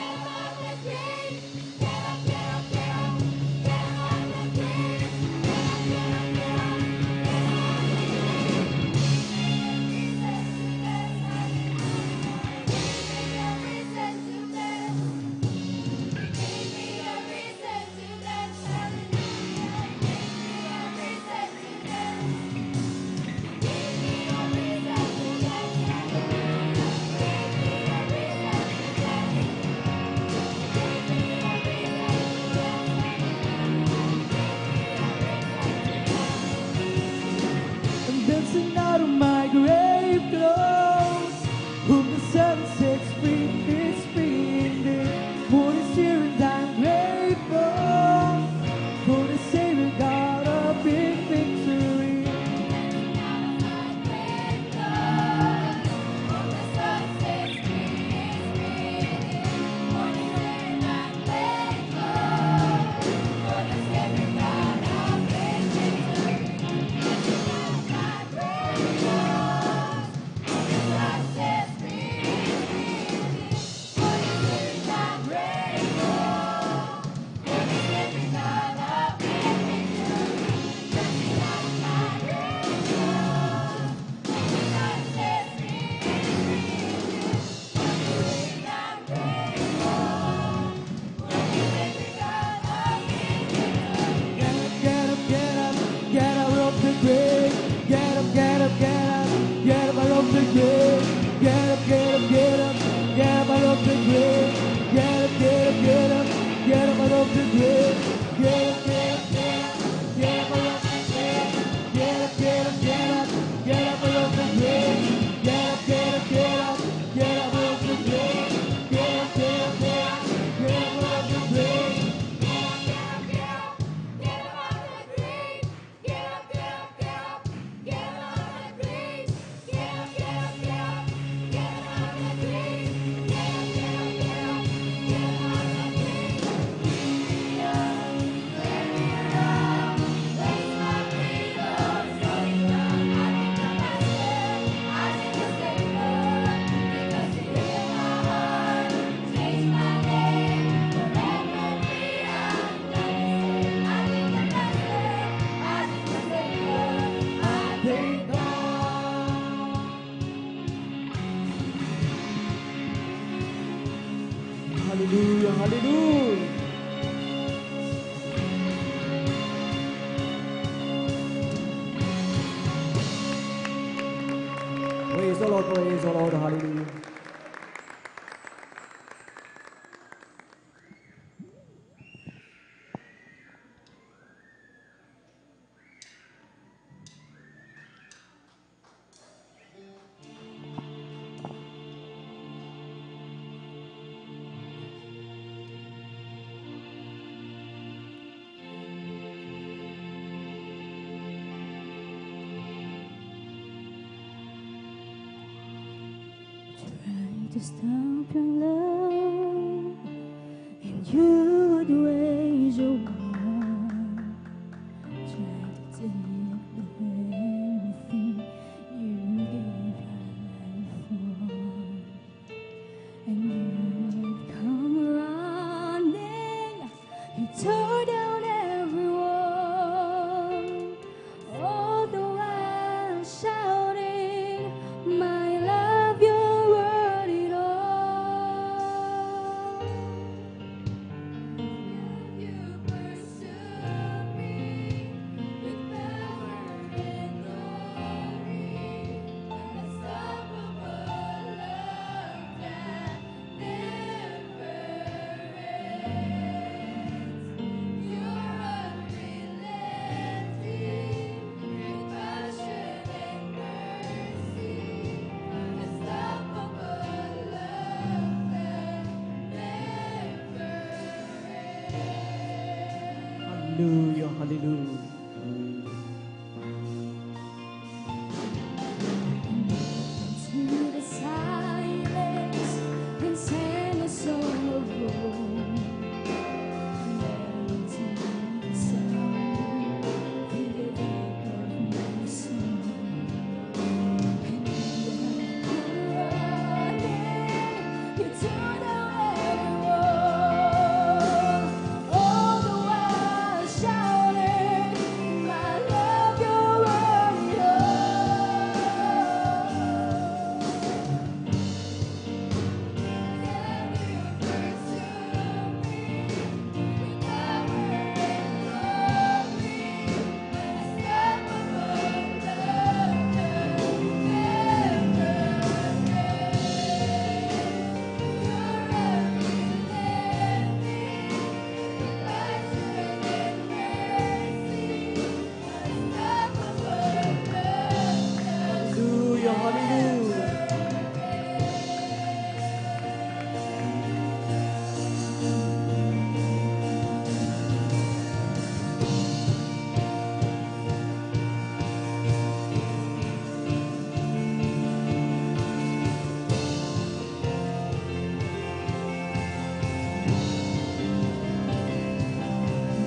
hallelujah. Praise the Lord, hallelujah. Trying to stop your love, and you would wage a war. Trying to take the very thing you gave our life for. And you would come running, you tore down every wall, all the while shouting, "My love, you're worth it all." You pursued me with power and glory, unstoppable love that never ends. You're unrelenting with passion and mercy, unstoppable love that never ends. Hallelujah, hallelujah. Into the silence and sang a song of hope. Into the sound, feel the beat of my soul. And you come running, you tore down every wall, all the while shouting, "My love, you're worth it all." Hallelujah, hallelujah.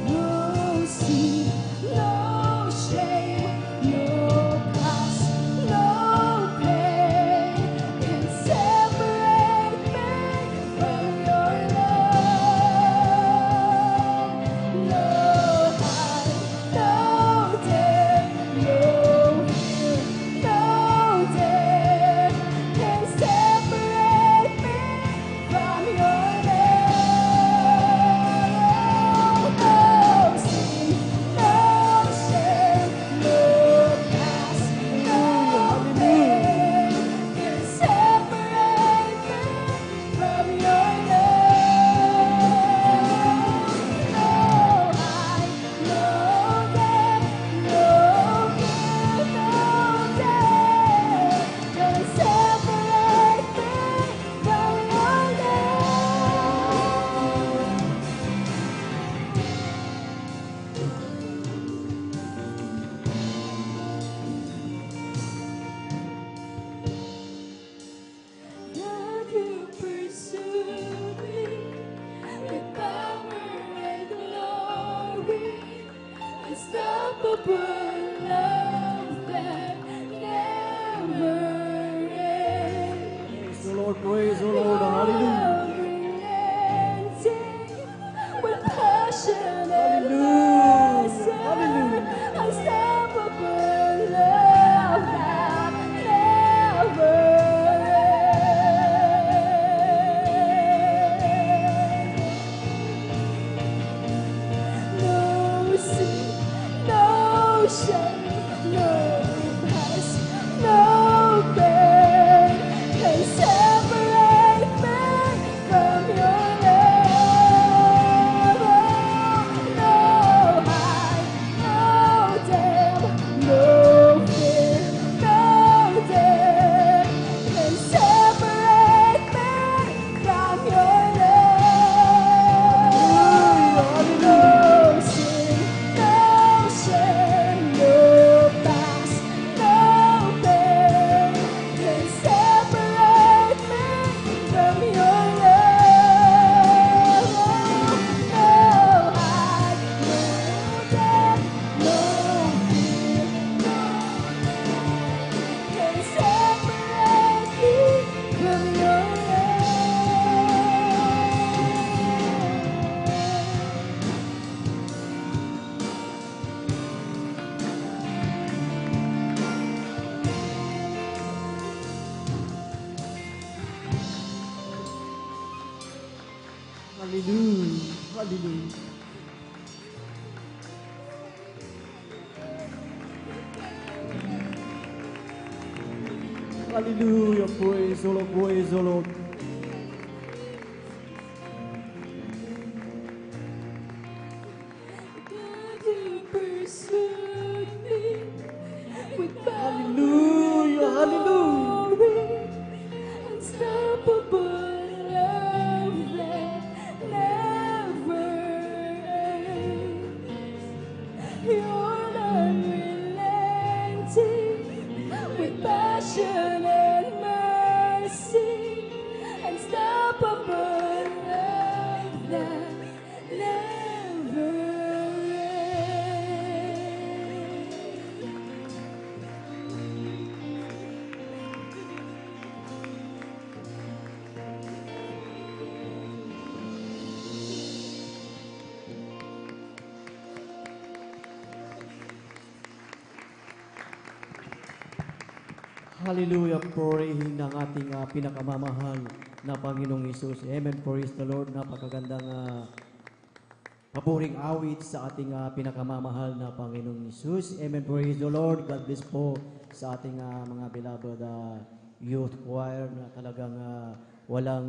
No sin, no shame, no past, no pain can separate me from your love. No height, no depth, no fear, no death can separate me from your love. No sin, no shame, no past, no pain can separate me from your love. No height, no depth, no fear, no death can separate me from your love. God, you pursued me with power and glory, unstoppable love that never ends. Praise the Lord, hallelujah. Unrelenting with passion and Hallelujah, mercy, hallelujah. unstoppable love that never ends. Hallelujah. Hallelujah. Hallelujah. Praise the Lord. Praise the Lord. God, you pursued me with Hallelujah. Hallelujah. glory, unstoppable love that never ends. You're unrelenting with passion and mercy, unstoppable love that never ends. Hallelujah. Purihin ng ating pinakamamahal na Panginoong Hesus. Amen. Praise the Lord. Napakagandang paboring awit sa ating pinakamamahal na Panginoong Hesus. Amen. Praise the Lord. God bless po sa ating mga beloved youth choir na talagang walang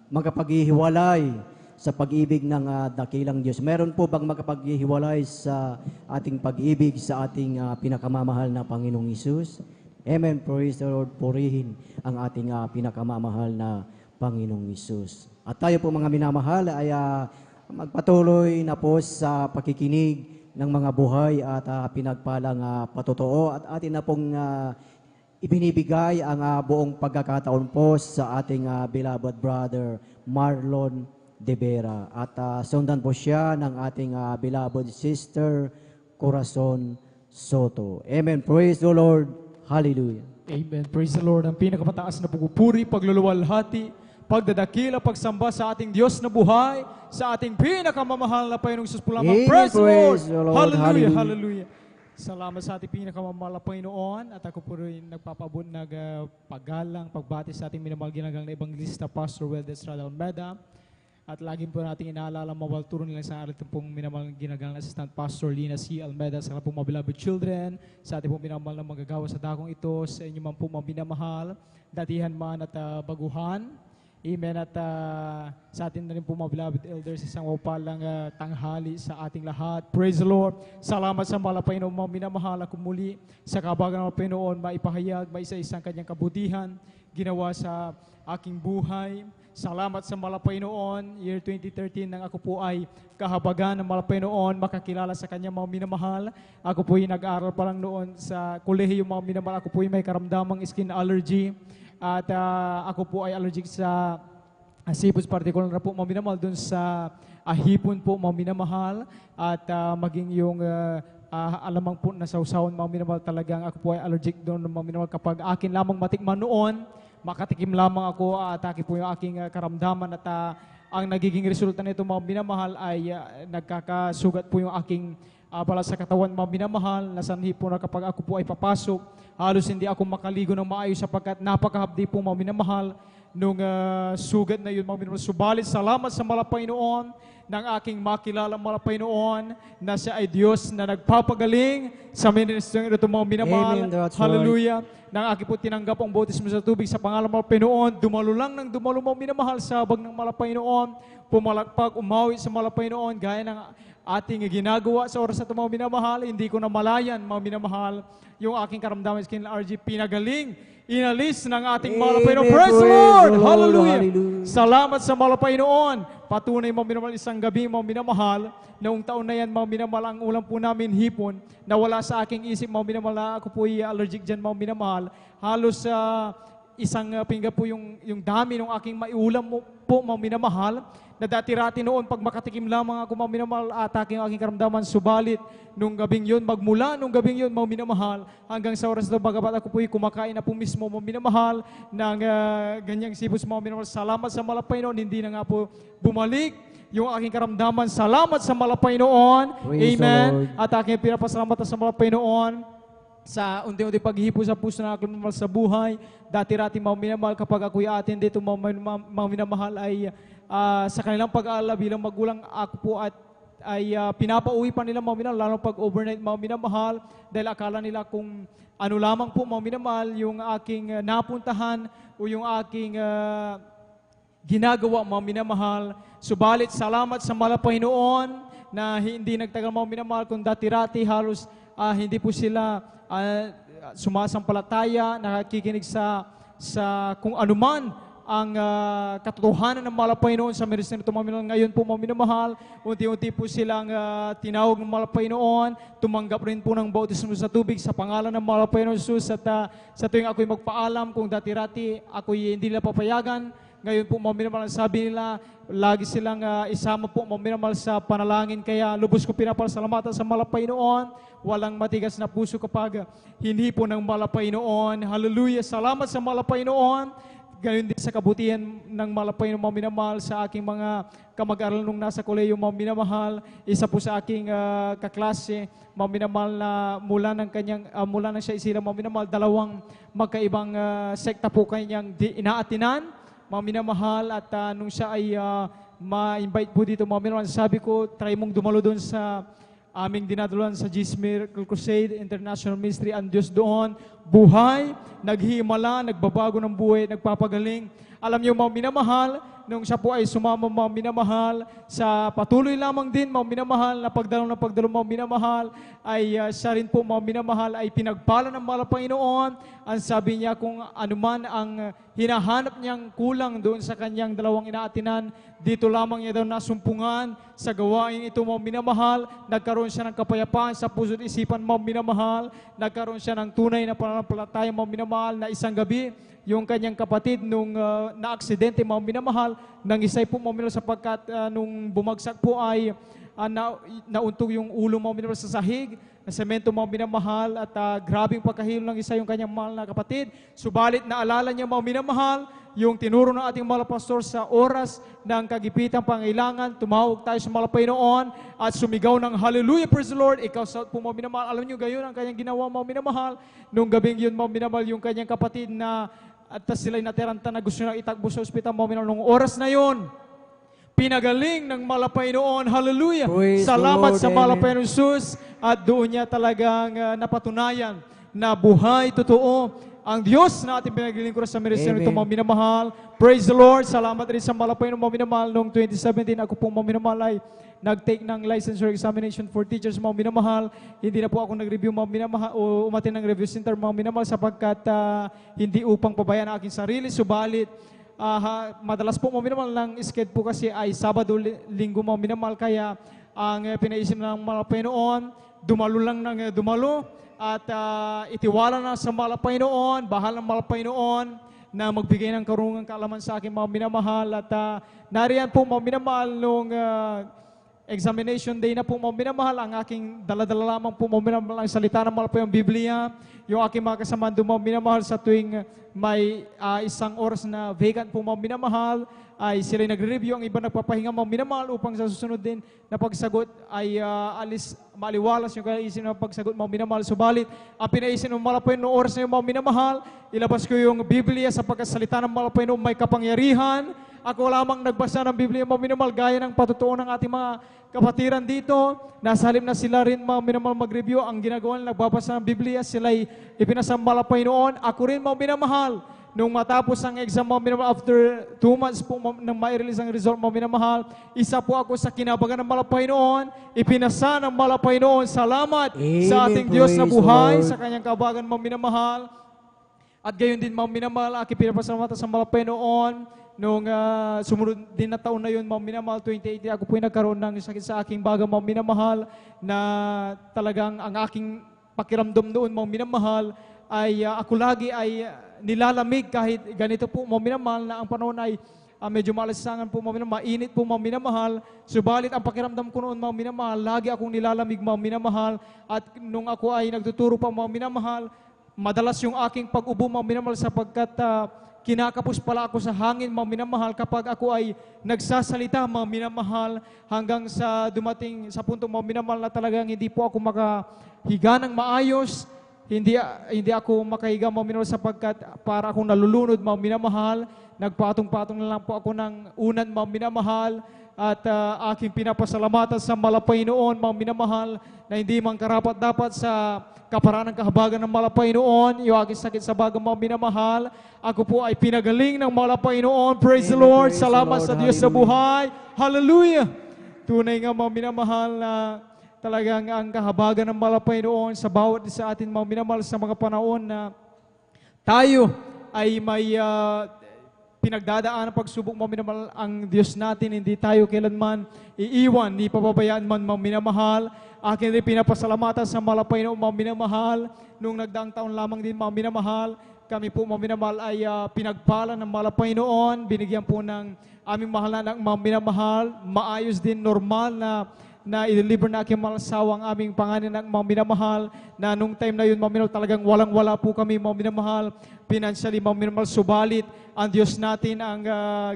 magkapaghihiwalay sa pag-ibig ng dakilang Diyos. Meron po bang magkapaghihiwalay sa ating pag-ibig sa ating pinakamamahal na Panginoong Hesus? Amen. Praise the Lord. Purihin ang ating pinakamamahal na Panginoong Hesus. At tayo po mga minamahal ay magpatuloy na po sa pakikinig ng mga buhay at pinagpalang patotoo at atin na pong ibinibigay ang buong pagkakataon po sa ating beloved brother Marlon De Vera. At sundan po siya ng ating beloved sister Corazon Soto. Amen. Praise the Lord. Hallelujah. Amen. Praise the Lord. Ang pinakamataas na pagpupuri, pagluluwalhati, pagdadakila, pagsamba sa ating Diyos na buhay, sa ating pinakamamahal na Panginoong Jesus po lamang. Amen. Praise the Lord. Praise the Lord. Hallelujah. Hallelujah. Hallelujah. Salamat sa ating pinakamamahal na Panginoon at ako po rin nagpapabot paggalang, pagbati sa ating minamahal ginagalang na Evangelista Pastor Welder Estrada Almeda. At laging po natin inaalala mawalturo nila sa ating pong minamahal ginagalang Assistant Pastor Lina C. Almeda sa pong mga beloved children, sa ating pong minamahal na magagawa sa dakong ito, sa inyo man po mga minamahal, datihan man at baguhan. Amen. At sa atin na rin po mga beloved elders, isang wapalang tanghali sa ating lahat. Praise the Lord. Salamat sa mga Panginoon, mga minamahal ako muli sa kabagan ng Panginoon, maipahayag, maisa-isang kanyang kabutihan, ginawa sa aking buhay. Salamat sa Malapaynoon, year 2013 nang ako po ay kahabagan ng Malapaynoon, makakilala sa kanya mga minamahal. Ako po ay nag-aral pa lang noon sa kolehiyo mga minamahal. Ako po ay may karamdamang skin allergy at ako po ay allergic sa sipos, particular na po mga minamahal doon sa hipon po mga minamahal at maging yung alamang po na sausawan mga minamahal, talagang ako po ay allergic doon mga minamahal. Kapag akin lamang matikman noon, makatikim lamang ako, atake po yung aking karamdaman at ang nagiging resulta nito mga minamahal ay nagkakasugat po yung aking balat sa katawan mga minamahal, nasanhi po na kapag ako po ay papasok, halos hindi ako makaligo ng maayos sapagkat napakahabdi po mga minamahal nung sugat na yun mga minamahal. Subalit salamat sa Malapaynoon ng aking makilala Malapaynoon na siya ay Diyos na nagpapagaling sa ministry ito mga minamahal. Amen, that's Hallelujah. Nang aking po tinanggap ang bautismo sa tubig sa pangalan ng Malapaynoon, dumalo lang ng dumalo mga minamahal sa habag ng Malapaynoon, pumalakpak, umawi sa Malapaynoon, gaya ng ating ginagawa sa oras na ito mga minamahal. Hindi ko na malayan mga minamahal yung aking karamdaman sa RG, pinagaling, inalis ng ating Malapaynoon. Praise the Lord! Hallelujah! Salamat sa Malapaynoon. Patunay mga minamahal, isang gabi mga minamahal, noong taon na yan mga minamahal, ang ulam po namin hipon, na wala sa aking isip mga minamahal, na ako po ay allergic dyan mga minamahal. Halos isang pinggan po yung dami ng aking maiulam po mga minamahal, na dati-rati noon pag makatikim lamang ako mga minamahal, atake ang aking karamdaman. Subalit nung gabing yun, magmula nung gabing yun mga minamahal, hanggang sa oras na bagabat ako po kumakain na po mismo mga minamahal ng ganyang sibos mga minamahal. Salamat sa Malapaynoon, hindi na nga po bumalik yung aking karamdaman. Salamat sa Malapaynoon. Praise the Amen. Lord. At aking pinapasalamat sa Malapaynoon sa unti-unti paghihipo sa puso ng aking minamahal sa buhay. Dati-rati mga minamahal, kapag ako'y atin dito mga minamahal ay sa kanilang pag-aalala bilang magulang, ako po ay pinapauwi pa nila mga minamahal, lalo pag overnight mga minamahal, dahil akala nila kung ano lamang po mga minamahal yung aking napuntahan o yung aking ginagawa mga minamahal. Subalit salamat sa Panginoon na hindi nagtagal mga minamahal, kung dati-rati halos hindi po sila sumasampalataya, nakikinig sa kung anuman ang katotohanan ng Panginoon sa ministry nito mga minamahal. Ngayon po mga minamahal, unti-unti po silang tinawag ng Panginoon, tumanggap rin po ng bautismo sa tubig sa pangalan ng Panginoon Jesus. At sa tuwing ako'y magpaalam, kung dati-rati ako'y hindi nila papayagan, ngayon po mga minamahal, sabi nila, lagi silang isama po mga minamahal sa panalangin. Kaya lubos ko pinapasalamatan sa Panginoon. Walang matigas na puso kapag hindi po ng Panginoon. Hallelujah! Salamat sa Panginoon. Gayon din sa kabutihan ng Panginoon mga minamahal sa aking mga kamag-aral nung nasa kolehiyo mga minamahal. Isa po sa aking kaklase mga minamahal na mula ng siya isila mga minamahal, dalawang magkaibang sekta po kanyang inaatinan mga minamahal. At nung siya ay ma-invite po dito mga minamahal, sabi ko, try mong dumalo doon sa aming dinadaluhan sa Jesus Miracle Crusade International Ministry. Ang Diyos doon, buhay, naghihimala, nagbabago ng buhay, nagpapagaling. Alam niyo mga minamahal, nung siya po ay sumama mga minamahal, sa patuloy lamang din mga minamahal, na pagdalo mga minamahal, ay siya rin po mga minamahal ay pinagpala ng Panginoon. Ang sabi niya, kung anuman ang hinahanap niyang kulang doon sa kanyang dalawang inaatinan, dito lamang niya daw nasumpungan sa gawain ito mga minamahal. Nagkaroon siya ng kapayapaan sa puso't isipan mga minamahal. Nagkaroon siya ng tunay na pananampalataya mga minamahal, na isang gabi yung kanyang kapatid nung na-aksidente mga minamahal, nang isay po mga minamahal, sapagkat nung bumagsak po ay nauntog yung ulo mga minamahal sa sahig, na semento mga minamahal, at grabing pagkahilo ng isa yung kanyang mahal na kapatid. Subalit naalala niya mga minamahal, yung tinuro ng ating mga pastor sa oras ng kagipitang pangailangan. Tumawag tayo sa Panginoon at sumigaw ng hallelujah, praise the Lord. Ikaw sa po mga minamahal, alam niyo gayon ang kanyang ginawa mga minamahal. Nung gabing yun mga minamahal, yung kanyang kapatid na at sila'y natiranta na gusto nang itakbo sa ospital mga minamahal, nung oras na yon, pinagaling ng Panginoon. Hallelujah! Praise Salamat the sa Lord. Panginoon Jesus. At doon niya talagang napatunayan na buhay, totoo, ang Diyos na ating pinaglilingkod sa ministry nito mga minamahal. Praise the Lord. Salamat rin sa Panginoon mga minamahal. Noong 2017, ako pong mga minamahal ay nag-take ng licensure examination for teachers mga minamahal. Hindi na po ako nag-review mga minamahal o umatin ng review center mga minamahal, sapagkat hindi upang pabayaan ang aking sarili. Subalit, madalas po mga minamahal ng schedule po kasi ay Sabado, Linggo mga minamahal. Kaya ang pinaisip ng Panginoon, dumalo lang ng dumalo at itiwala na sa Panginoon, bahal ng Panginoon na magbigay ng karungang kaalaman sa aking mga minamahal. At nariyan po mga minamahal nung examination day na po mga minamahal, ang aking daladala lamang po mga minamahal ang salita ng Panginoon, Biblia. Yung aking mga kasama doon mga minamahal, sa tuwing may isang oras na vacant po mga minamahal, ay sila nagre-review, ang iba nagpapahinga mga minamahal, upang sa susunod din na pagsagot ay maliwalas yung kaisin ng pagsagot mga minamahal. Subalit, ang pinaisin ng Panginoon noong oras na yung mga minamahal, ilabas ko yung Biblia sa pagkasalita ng Panginoon may kapangyarihan. Ako lamang nagbasa ng Biblia mga minamahal, gaya ng patutuo ng ating mga kapatiran dito. Nasa halip na sila rin mga minamahal mag-review, ang ginagawa nila, nagbabasa ng Biblia, sila'y ipinasambal ng Panginoon. Ako rin mga minamahal, nung matapos ang exam mga minamahal, after 2 months po nang mai-release ang result mga minamahal, isa po ako sa kinabagan ng Panginoon, ipinasa ng Panginoon. Salamat sa ating Diyos na buhay, sa kanyang kabagan mga minamahal. At gayon din mga minamahal, aking pinapasalamatan sa Panginoon. Nung sumunod din na taon na yun, mga minamahal, 2018, ako po nagkaroon ng sakit sa aking baga, mga minamahal, na talagang ang aking pakiramdam doon, mga minamahal, ay ako lagi ay nilalamig kahit ganito po, mga minamahal, na ang panahon ay medyo malasisangan po, mga minamahal, mainit po, mga minamahal. Subalit ang pakiramdam ko noon, mga minamahal, lagi akong nilalamig, mga minamahal. At nung ako ay nagtuturo pa, mga minamahal, madalas yung aking pag-ubo, mga minamahal, sapagkat kinakapos pala ako sa hangin, mga minamahal, kapag ako ay nagsasalita, mga minamahal, hanggang sa dumating sa punto, mga minamahal, na talagang hindi po ako makahiga ng maayos. hindi ako makahiga, mga minamahal, sapagkat para akong nalulunod, mga minamahal. Nagpatong-patong na lang po ako ng unan, mga minamahal. At aking pinapasalamatan sa malapay noon, mga minamahal, na hindi man karapat dapat sa kaparaan ng kahabagan ng malapay noon, yung aking sakit sa bagang, mga minamahal. Ako po ay pinagaling ng malapay noon. Praise the Amen. Lord. Praise the Salamat Lord. sa Diyos sa Hallelujah. buhay. Hallelujah. Tunay nga, mga minamahal, na talagang ang kahabagan ng malapay noon sa bawat isa atin, mga minamahal, sa mga panahon na tayo ay may pinagdadaan ng pagsubok, mga minamahal, ang Diyos natin, hindi tayo kailanman iiwan, ni pababayaan man, mga minamahal. Akin rin pinapasalamatan sa malapay noon, mga minamahal. Nung nagdaang taon lamang din, mga minamahal, kami po, mga minamahal, ay pinagpala ng malapay noon. Binigyan po ng aming mahal na mga minamahal. Maayos din, normal na i-deliver na aking malasawa ang aming pangalan ng mga minamahal, na nung time na yun, mga minamahal, talagang walang-wala po kami, mga minamahal, financially, mga minamahal, subalit ang Diyos natin ang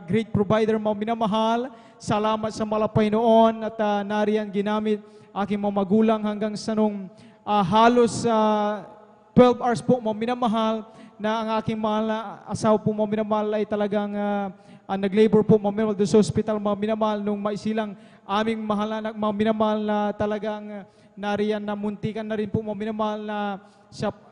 great provider, mga minamahal. Salamat sa malapay noon, at nariyan ginamit aking mga magulang hanggang sa nung halos 12 hours po, mga minamahal, na ang aking mahal na asawa po, mga minamahal, ay talagang nag-labor po, mga minamahal, doon sa hospital, mga minamahal, nung maisilang aming mahal na mga minamahal, na talagang nariyan na muntikan na rin po, mga minamahal, na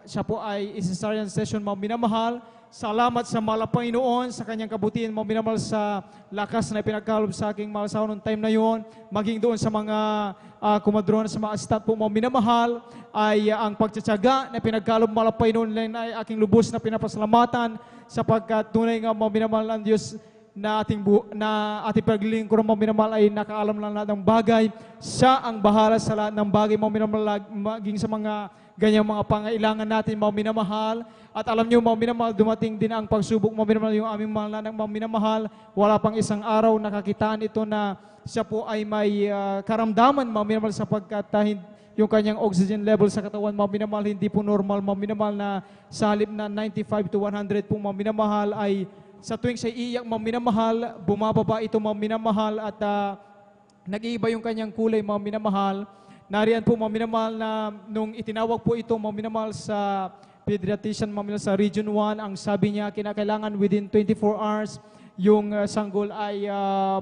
siya po ay cesarean session, mga minamahal. Salamat sa malapay noon, sa kanyang kabutihan, mga minamahal, sa lakas na pinagkalob sa aking mga asawa noong time na yon, maging doon sa mga kumadron, sa mga astat po, mga minamahal, ay ang pagtsatsaga na pinagkalob malapay noon ay aking lubos na pinapasalamatan, sapagkat tunay nga, mga minamahal, ang Diyos na ating paglilingkod, mga minamahal, ay nakaalam lang lahat ng bagay. Siya ang bahala sa lahat ng bagay, mga minamahal, maging sa mga ganyang mga pangailangan natin, mga minamahal. At alam niyo, mga minamahal, dumating din ang pagsubok, mga minamahal, yung aming mahal na mga minamahal. Wala pang isang araw nakakitaan ito na siya po ay may karamdaman, mga minamahal, sapagkat yung kanyang oxygen level sa katawan, mga minamahal, hindi po normal, mga minamahal, na sa halip na 95 to 100 po, mga minamahal, ay sa tuwing siya iiyak, mga minamahal, bumababa ito, mga minamahal, at nag-iiba yung kanyang kulay, mga minamahal. Nariyan po, mga minamahal, na nung itinawag po ito, mga minamahal, sa pediatrician, mga minamahal, sa Region 1, ang sabi niya, kinakailangan within 24 hours, yung sanggol ay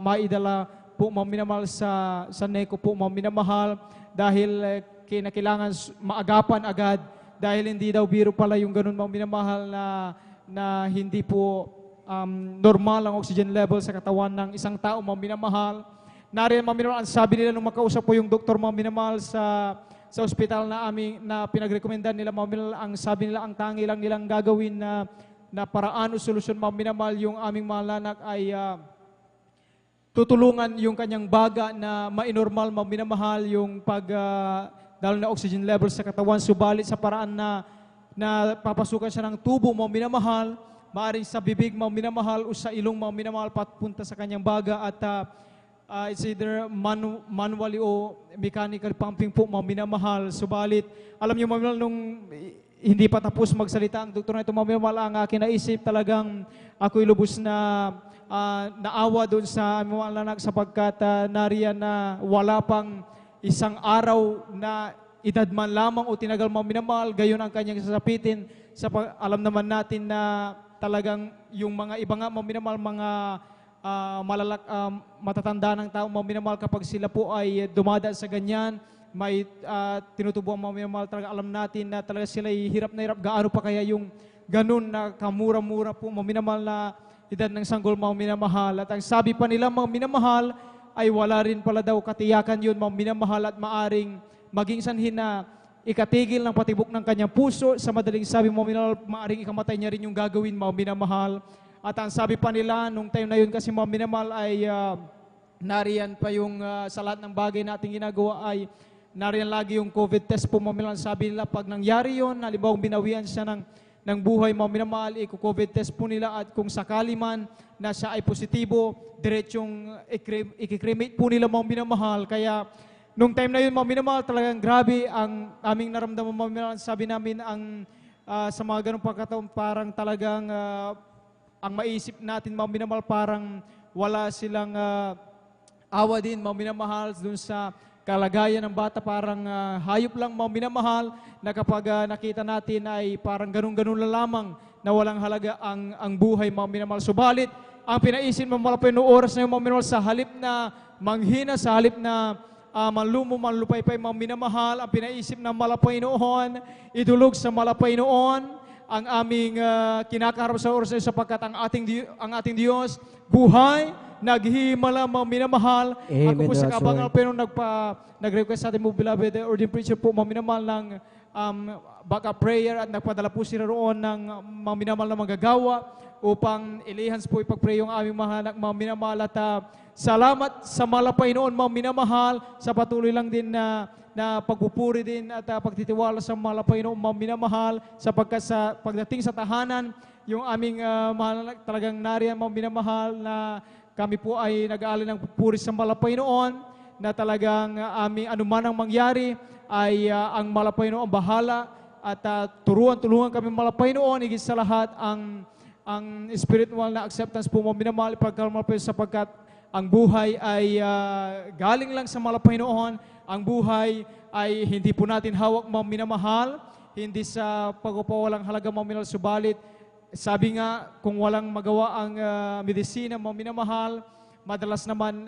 maidala po, mga minamahal, sa NECO po, mga minamahal, dahil kinakailangan maagapan agad, dahil hindi daw biro pala yung ganun, mga minamahal, na hindi po normal ang oxygen level sa katawan ng isang tao, mga minamahal. Nariyan, mga minamahal, ang sabi nila nung makausap po yung doktor, mga minamahal, sa ospital na pinagrekomendan nila, mga minamahal, ang sabi nila, ang tangi lang nilang gagawin na paraan o solusyon, mga minamahal, yung aming mahal na anak ay tutulungan yung kanyang baga na mainormal, mga minamahal, yung dahil na oxygen level sa katawan, subalit sa paraan na papasukan siya ng tubo, mga minamahal, maaring sa bibig, mga minamahal, o sa ilong, mga minamahal, papunta sa kanyang baga, at it's either manually o mechanical pumping po, mga minamahal. Subalit, alam niyo, mga minamahal, nung hindi pa tapos magsalita ang doktor na ito, mga minamahal, ang aking naisip, talagang ako'y lubos na naawa doon sa mga anak, sapagkat nariyan na wala pang isang araw na edad man lamang o tinagal, mga minamahal, gayon ang kanyang sasapitin. Alam naman natin na talagang yung mga iba nga, mga minamahal, mga matatanda ng tao, mga minamahal, kapag sila po ay dumada sa ganyan, may tinutubuan, mga minamahal, talaga alam natin na talaga sila hirap na hirap. Gaano pa kaya yung ganun na kamura-mura po, mga minamahal, na edad ng sanggol, mga minamahal. At ang sabi pa nila, mga minamahal, ay wala rin pala daw katiyakan yun, mga minamahal, at maaring maging sanhin na ikatigil ng patibok ng kanyang puso. Sa madaling sabi, mga minamahal, maaring ikamatay niya rin yung gagawin, mga minamahal. At ang sabi pa nila, nung time na yun kasi, mga minamahal, ay nariyan pa yung sa lahat ng bagay nating ginagawa, ay nariyan lagi yung COVID test po, mga minamahal. Sabi nila, pag nangyari yun, halimbawa binawian siya ng buhay, mga minamahal, i-COVID test po nila, at kung sakali man na siya ay positibo, diretsyong i-cremate po nila, mga minamahal. Kaya nung time na yun, mga minamahal, talagang grabe ang aming naramdaman, mga minamahal. Sabi namin, sa mga ganong pagkataon, parang talagang ang maisip natin, mga minamahal, parang wala silang awa din, mga minamahal, dun sa kalagayan ng bata parang hayop lang, mga minamahal, na kapag nakita natin ay parang ganun-ganun na lamang na walang halaga ang buhay, mga minamahal. Subalit, ang pinaisin mo malapay noong oras na yung mga minamahal, sa halip na manghina, sa halip na manlumo, manlupaypay, mga minamahal, ang pinaisip ng malapay noon, idulog sa malapay noon, ang aming kinakaharap sa oras na yun, sapagkat ang ating Diyos, buhay, naghihimala, mga minamahal. Ako Amen, po sa that's kabangal, right. pero nag-request sa ating mo, beloved ordained preacher po, mga minamahal, ng backup prayer, at nagpadala po sila roon ng mga minamahal na manggagawa upang ilihans po ipag-pray yung aming mga minamahal. At salamat sa malapay noon, mga minamahal, sa patuloy lang din na pagpupuri din at pagtitiwala sa malapay noon, mga minamahal, sapagkat sa pagdating sa tahanan, yung aming mahal talagang nariyan, mga minamahal, na kami po ay nag-aalay ng pupuri sa malapay noon, na talagang aming anuman ang mangyari ay ang malapay noon ang bahala, at tulungan kami malapay noon, higit sa lahat ang spiritual na acceptance po, mga minamahal, pagkamalapay, sapagkat ang buhay ay galing lang sa malapay noon. Ang buhay ay hindi po natin hawak, mga minamahal, hindi sa pagpapawalang halaga, mga minamahal. Subalit, sabi nga, kung walang magawa ang medisina, mga minamahal, madalas naman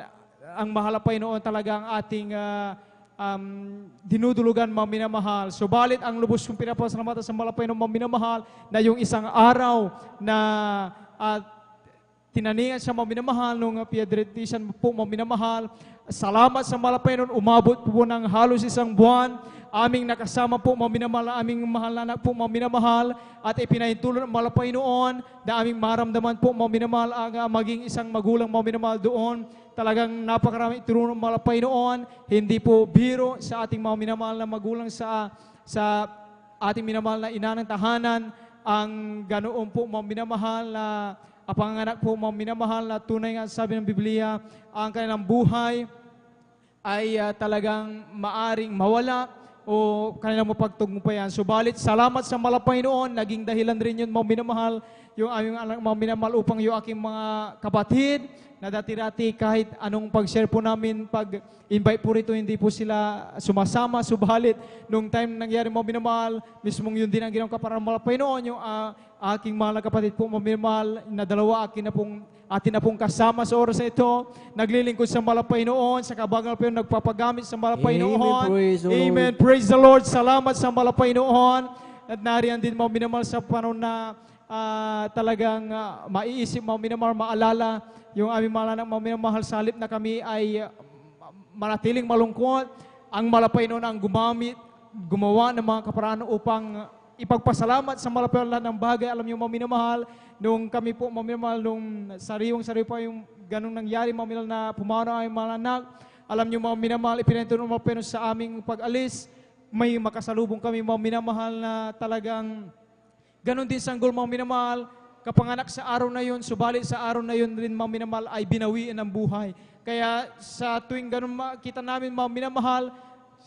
ang mahalapay noon talaga ang ating dinudulugan, mga minamahal. Subalit, ang lubos kong pinapasalamatan sa malapay noon, mga minamahal, na yung isang araw na tinaningan sa mga minamahal nung pediatrician po, mga minamahal. Salamat sa malapay noon, umabot po ng halos isang buwan. Aming nakasama po, mga minamahal, aming mahal na anak po, mga minamahal, at ipinahintulot ng malapay noon na aming maramdaman po, mga minamahal, ang maging isang magulang, mga minamahal, doon. Talagang napakarami itulong ng malapay noon. Hindi po biro sa ating mga minamahal na magulang, sa ating minamahal na ina ng tahanan. Ang ganoon po, mga minamahal, na panganganak po, mga minamahal, na tunay nga sabi ng Biblia, ang kanilang buhay ay talagang maaring mawala o kanilang mapagtugmupayan. Subalit, salamat sa malapay noon, naging dahilan rin yun, mga minamahal, yung aming anak, mga minamahal, upang yung aking mga kapatid, na dati-dati kahit anong pag-share po namin, pag-invite po rito, hindi po sila sumasama. Subalit, nung time nangyari, mga minamahal, mismong yun din ang ginawang kaparang malapay noon, yung aking mahal na kapatid po, mga minamahal, na dalawa, atin na pong kasama sa oras na ito, naglilingkod sa malapay noon, sa kabangal po yung nagpapagamit sa malapay Amen, noon. praise the Lord. Amen, praise the Lord. Salamat sa malapay noon. At nariyan din, mga minamahal, sa panahon na talagang maiisip, mga minamahal, maalala yung aming mahal na mga minamahal, sa halip na kami ay manatiling malungkot. Ang malapay noon ang gumawa ng mga kaparaan upang ipagpasalamat sa malapay lahat ng bagay. Alam niyo, mga minamahal, nung kami po, mga minamahal, nung sariwang-sariw pa yung ganong nangyari, mga minamahal, na pumanaw ang mga anak. Alam niyo, mga minamahal, ipininturo ng malapay noon sa aming pag-alis. May makasalubong kami, mga minamahal, na talagang ganon din sanggol, mga minamahal, kapanganak sa araw na yun, subalit sa araw na yun rin, mga minamahal, ay binawiin ng buhay. Kaya sa tuwing ganun makita namin, mga minamahal,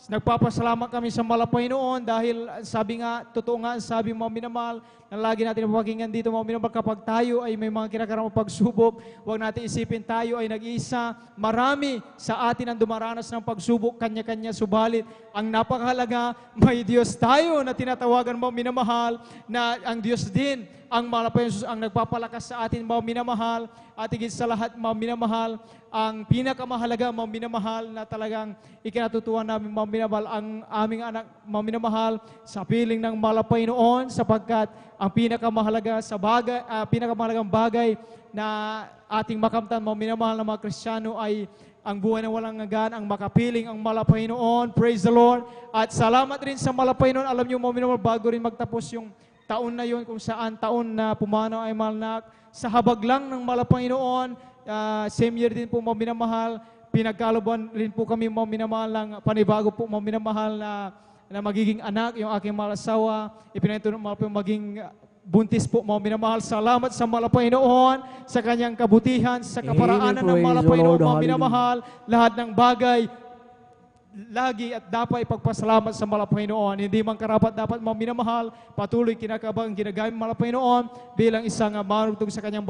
nagpapasalamat kami sa malapay noon dahil sabi nga, totoo nga, sabi, mga minamahal, na lagi natin mapakinggan dito, mga minamahal, kapag tayo ay may mga kinakaramang pagsubok, huwag natin isipin tayo ay nag-iisa. Marami sa atin ang dumaranas ng pagsubok, kanya-kanya, subalit ang napakahalaga, may Diyos tayo na tinatawagan, mga minamahal, na ang Diyos din ang malapay ang nagpapalakas sa atin, mga minamahal. At higit sa lahat, mga minamahal, ang pinakamahalaga, mga minamahal, na talagang ikinatutuwa namin, mga minamahal, ang aming anak, mga minamahal, sa piling ng malapay noon, sapagkat ang pinakamahalagang bagay na ating makamtan, mga minamahal, na mga Kristiyano, ay ang buhay na walang hanggan, ang makapiling, ang malapay noon. Praise the Lord. At salamat rin sa malapay noon. Alam niyo, mga minamahal, bago rin magtapos yung taon na yun, kung saan taon na pumanaw ay malnak, sa habag lang ng malapay noon, same year din po, mga minamahal, pinagkaluban rin po kami, mga minamahal, ng panibago po, mga minamahal, na magiging anak, yung aking malasawa, ipinahintulot mga po maging buntis po, mga minamahal. Salamat sa malapay noon, sa kanyang kabutihan, sa kaparaanan ng Amen, malapay praise the noon, Lord, mga minamahal, lahat ng bagay lagi at dapat ipagpasalamat sa mahal na Panginoon. Hindi man karapat dapat mga minamahal, patuloy kinakabang ginagamit mahal na Panginoon bilang isang marugtong sa kanyang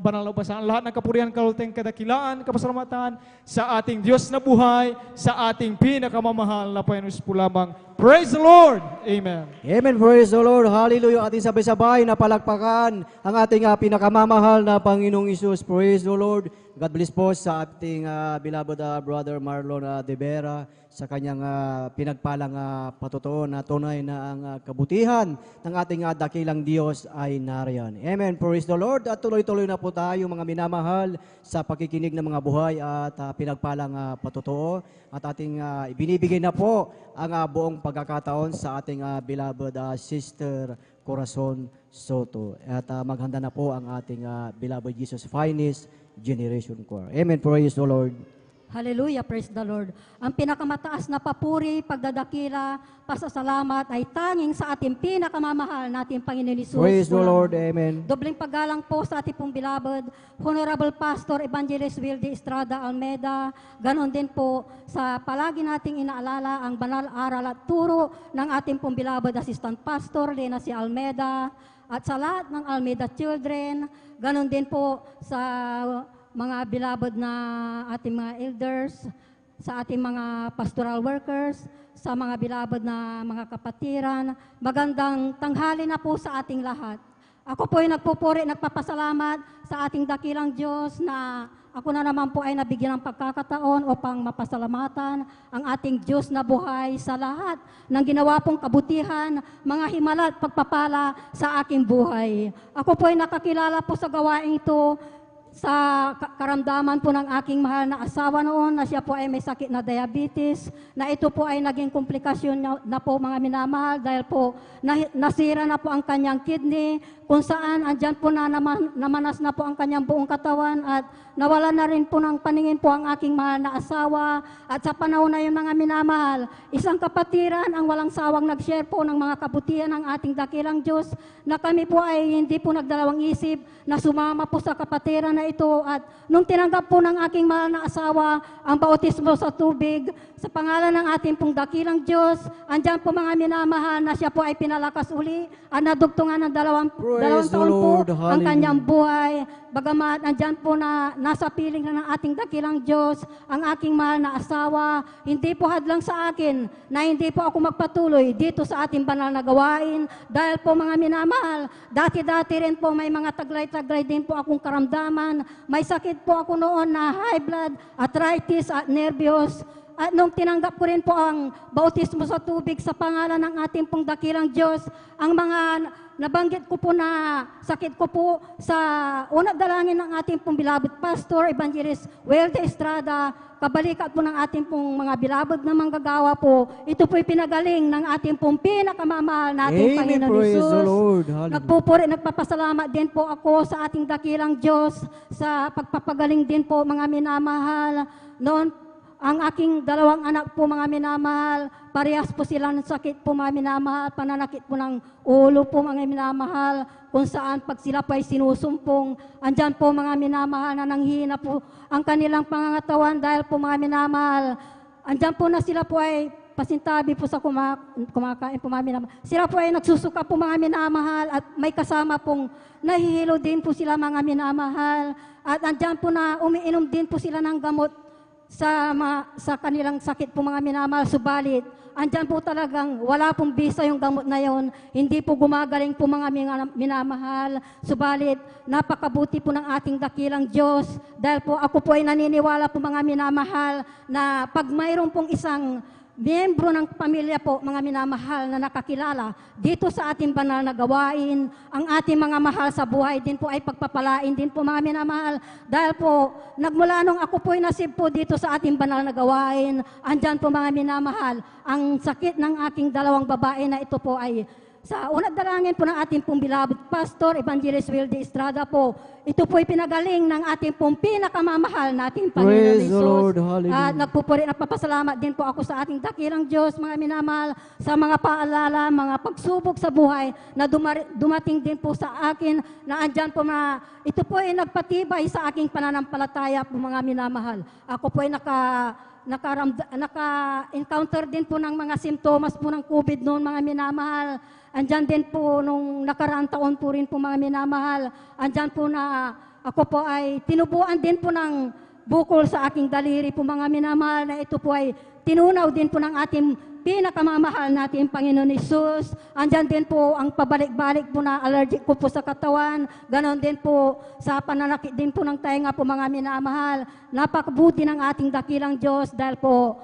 banal na ubasan. Lahat ng kapurihan, kalulteng, kadakilaan, kapasalamatan sa ating Diyos na buhay, sa ating pinakamamahal na Panginoon po lamang. Praise the Lord! Amen. Amen. Praise the Lord. Hallelujah. Ating sabay-sabay na palakpakan ang ating pinakamamahal na Panginoong Isus. Praise the Lord. God bless po sa ating beloved Brother Marlon De Vera sa kanyang pinagpalang patutuon na tunay na ang kabutihan ng ating dakilang Diyos ay nariyan. Amen. Praise the Lord. At tuloy-tuloy na po tayo mga minamahal sa pakikinig ng mga buhay at pinagpalang patutuo. At ating ibinibigay na po ang buong pagkakataon sa ating beloved Sister Corazon Soto. At maghanda na po ang ating beloved Jesus Finest Generation Choir. Amen. Praise the Lord. Hallelujah, praise the Lord. Ang pinakamataas na papuri, pagdadakila, pasasalamat ay tanging sa ating pinakamamahal nating Panginoon Hesus. Praise the Lord. Amen. Dobleng paggalang po sa ating pong beloved, Honorable Pastor Evangelist Wilde Estrada Almeda. Ganon din po sa palagi nating inaalala ang banal aral at turo ng ating pong beloved Assistant Pastor Lena C. Almeda. At sa lahat ng Almeda Children, ganon din po sa mga beloved na ating mga elders, sa ating mga pastoral workers, sa mga beloved na mga kapatiran. Magandang tanghali na po sa ating lahat. Ako po ay nagpupuri, nagpapasalamat sa ating dakilang Diyos na ako na naman po ay nabigyan ng pagkakataon upang mapasalamatan ang ating Diyos na buhay sa lahat ng ginawa pong kabutihan, mga himala at pagpapala sa aking buhay. Ako po ay nakakilala po sa gawain ito sa karamdaman po ng aking mahal na asawa noon na siya po ay may sakit na diabetes, na ito po ay naging komplikasyon na po mga minamahal dahil po nasira na po ang kanyang kidney, kung saan andyan po na namanas na po ang kanyang buong katawan at nawala na rin po ng paningin po ang aking mahal na asawa. At sa panahon na yun mga minamahal, isang kapatiran ang walang sawang nag-share po ng mga kabutihan ng ating dakilang Diyos na kami po ay hindi po nagdalawang isip na sumama po sa kapatiran na ito. At nung tinanggap po ng aking mahal na asawa ang bautismo sa tubig, sa pangalan ng ating pong dakilang Diyos, andyan po mga minamahal na siya po ay pinalakas uli at nadugtungan ng dalawang taon po ang kanyang buhay. Bagamat andyan po na nasa piling na ng ating dakilang Diyos ang aking mahal na asawa, hindi po hadlang sa akin na hindi po ako magpatuloy dito sa ating banal na gawain. Dahil po mga minamahal, dati-dati rin po may mga taglay-taglay din po akong karamdaman. May sakit po ako noon na high blood, arthritis at nervyos. At nung tinanggap ko rin po ang bautismo sa tubig sa pangalan ng ating pong dakilang Diyos, ang mga nabanggit ko po na sakit ko po sa unang dalangin ng ating pong beloved Pastor Evangelist Wilde Estrada, kabalikat po ng ating pong mga beloved na manggagawa po, ito po'y pinagaling ng ating pong pinakamamahal nating Panginoon Praise Jesus. the Lord. Hallelujah. Nagpupuri, nagpapasalamat din po ako sa ating dakilang Diyos sa pagpapagaling din po mga minamahal. Noon, ang aking dalawang anak po mga minamahal, parehas po sila ng sakit po mga minamahal, pananakit po ng ulo po mga minamahal, kung saan pag sila po ay sinusumpong, andyan po mga minamahal na nanghihina po ang kanilang pangangatawan dahil po mga minamahal, andyan po na sila po ay pasintabi po sa kumakain po mga minamahal. Sila po ay nagsusuka po mga minamahal at may kasama pong nahihilo din po sila mga minamahal. At andyan po na umiinom din po sila ng gamot sa kanilang sakit po mga minamahal. Subalit, andyan po talagang wala pong bisa yung gamot na yon. Hindi po gumagaling po mga minamahal. Subalit, napakabuti po ng ating dakilang Diyos. Dahil po ako po ay naniniwala po mga minamahal na pag mayroon pong isang miyembro ng pamilya po, mga minamahal na nakakilala dito sa ating banal na gawain, ang ating mga mahal sa buhay din po ay pagpapalain din po mga minamahal. Dahil po, nagmula nung ako po ay nasib po dito sa ating banal na gawain, andyan po mga minamahal, ang sakit ng aking dalawang babae na ito po ay sa unang dalangin po ng ating pong beloved Pastor Evangelist Wilde Estrada po, ito po ay pinagaling ng ating pong pinakamamahal nating Panginoon Praise the Jesus. Lord. Hallelujah. At nagpapasalamat din po ako sa ating dakilang Diyos, mga minamahal, sa mga paalala, mga pagsubok sa buhay na dumating din po sa akin na andyan po na ito po ay nagpatibay sa aking pananampalataya po mga minamahal. Ako po ay naka-encounter din po ng mga simptomas po ng COVID noon, mga minamahal. Andyan din po nung nakaraang taon po rin po, mga minamahal. Andyan po na ako po ay tinubuan din po ng bukol sa aking daliri po, mga minamahal, na ito po ay tinunaw din po ng ating pinakamamahal natin Panginoon Hesus. Andyan din po ang pabalik-balik po na allergic ko po sa katawan. Ganon din po sa pananakit din po ng tainga po, mga minamahal. Napakabuti ng ating dakilang Diyos dahil po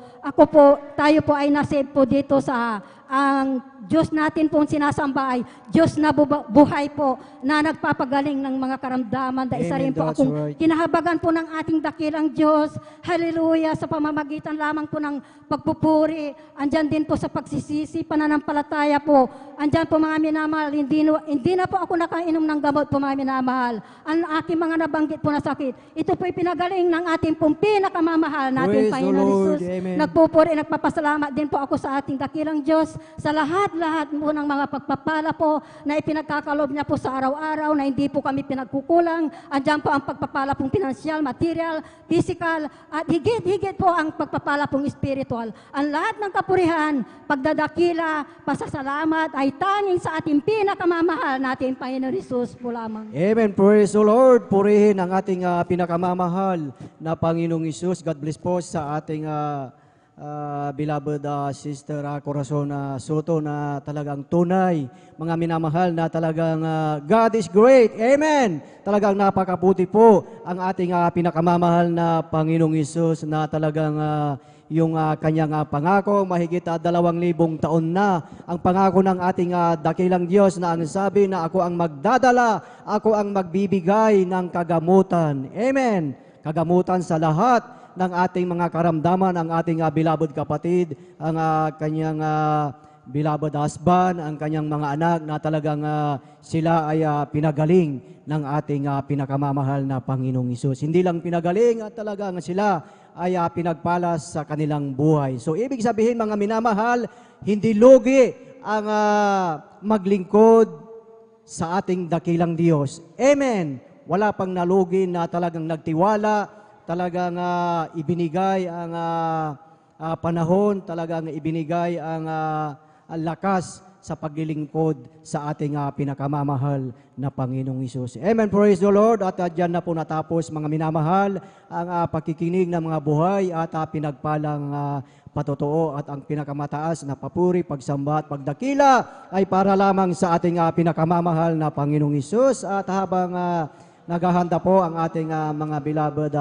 tayo po ay nasave po dito sa ang Diyos natin pong sinasamba ay Diyos na buhay po na nagpapagaling ng mga karamdaman. Dahil isa Amen, rin po that's akong right. kinahabagan po ng ating dakilang Diyos. Hallelujah! Sa pamamagitan lamang po ng pagpupuri. Andyan din po sa pagsisisi, pananampalataya po. Andyan po, mga minamahal, hindi na po ako nakainom ng gamot po, mga minamahal. Ang aking mga nabanggit po na sakit, ito po'y pinagaling ng ating pong pinakamamahal natin, Praise the Panginoon Lord. Jesus. Amen. Nagpupuri, nagpapasalamat din po ako sa ating dakilang Diyos sa lahat-lahat po ng mga pagpapala po na ipinagkakalob niya po sa araw-araw na hindi po kami pinagkukulang. Andyan po ang pagpapala pong pinansyal, material, physical, at higit-higit po ang pagpapala pong spiritual. Ang lahat ng kapurihan, pagdadakila, pasasalamat ay tanging sa ating pinakamamahal natin, Panginoon Jesus po lamang. Amen. Praise the Lord. Purihin ang ating pinakamamahal na Panginoong Hesus. God bless po sa ating beloved Sister Corazon Soto na talagang tunay, mga minamahal na talagang God is great. Amen. Talagang napakabuti po ang ating pinakamamahal na Panginoong Hesus na talagang yung kanyang pangako, mahigit 2,000 taon na ang pangako ng ating dakilang Diyos na ang sabi na ako ang magdadala, ako ang magbibigay ng kagamutan. Amen. Kagamutan sa lahat ng ating mga karamdaman, ang ating beloved kapatid, ang kanyang beloved husband, ang kanyang mga anak na talagang sila ay pinagaling ng ating pinakamamahal na Panginoong Hesus. Hindi lang pinagaling at talagang sila ay pinagpalas sa kanilang buhay. So ibig sabihin, mga minamahal, hindi lugi ang maglingkod sa ating dakilang Diyos. Amen. Wala pang nalugi na talagang nagtiwala, talagang ibinigay ang panahon, talagang ibinigay ang lakas sa paglilingkod sa ating pinakamamahal na Panginoong Hesus. Amen. Praise the Lord. At dyan na po natapos, mga minamahal, ang pakikinig ng mga buhay at pinagpalang patotoo at ang pinakamataas na papuri, pagsamba at pagdakila ay para lamang sa ating pinakamamahal na Panginoong Hesus. At habang naghahanda po ang ating mga beloved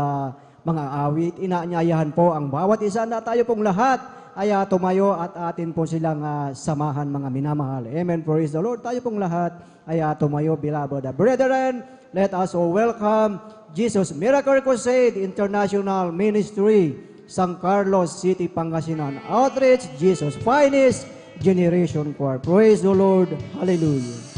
mga awit, inaanyayahan po ang bawat isa na tayo pong lahat ay tumayo at atin po silang samahan, mga minamahal. Amen. Praise the Lord. Tayo pong lahat ay tumayo, beloved brethren. Let us all welcome Jesus Miracle Crusade International Ministry, San Carlos City, Pangasinan Outreach, Jesus Finest Generation Choir. Praise the Lord. Hallelujah.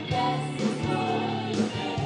Bless His holy name.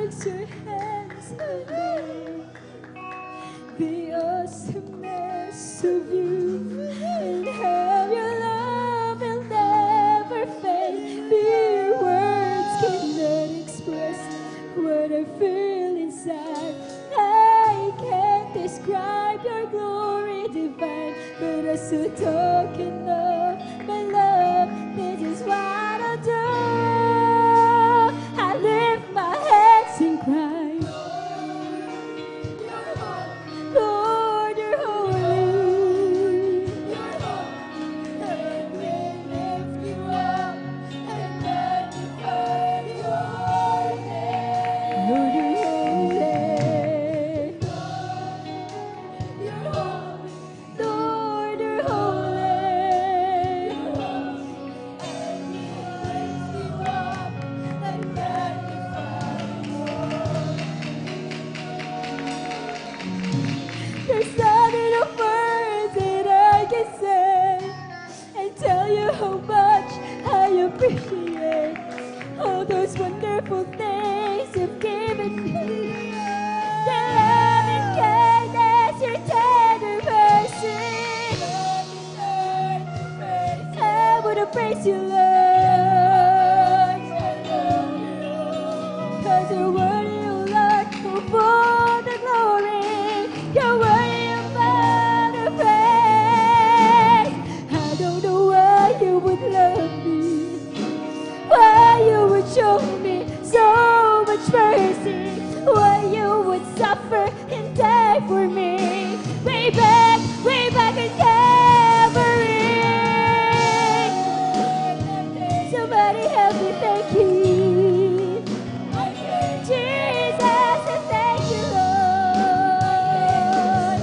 fix your hands on me. The awesomeness of you and how your love will never fade. Mere words cannot express what I feel inside. I can't describe your glory divine, but as a token of my love, this is what I do. I lift my hands and cry. Lord, you're holy. Let me lift you up and magnify your name. Lord, you're holy. Lord, you're holy. Let me lift you up and magnify your name. There's not enough words that I can say and tell you how much I appreciate all those wonderful things you've given me. Your love and kindness, your tender mercy. I wanna praise you, Lord, 'cause you're worthy, oh Lord, of all the glory. You're worthy of all the praise. I don't know why you would love me, why you would show me so much mercy, why you would suffer and die for me. Way back in Calvary. Somebody help me thank you. Jesus, I thank you, Lord.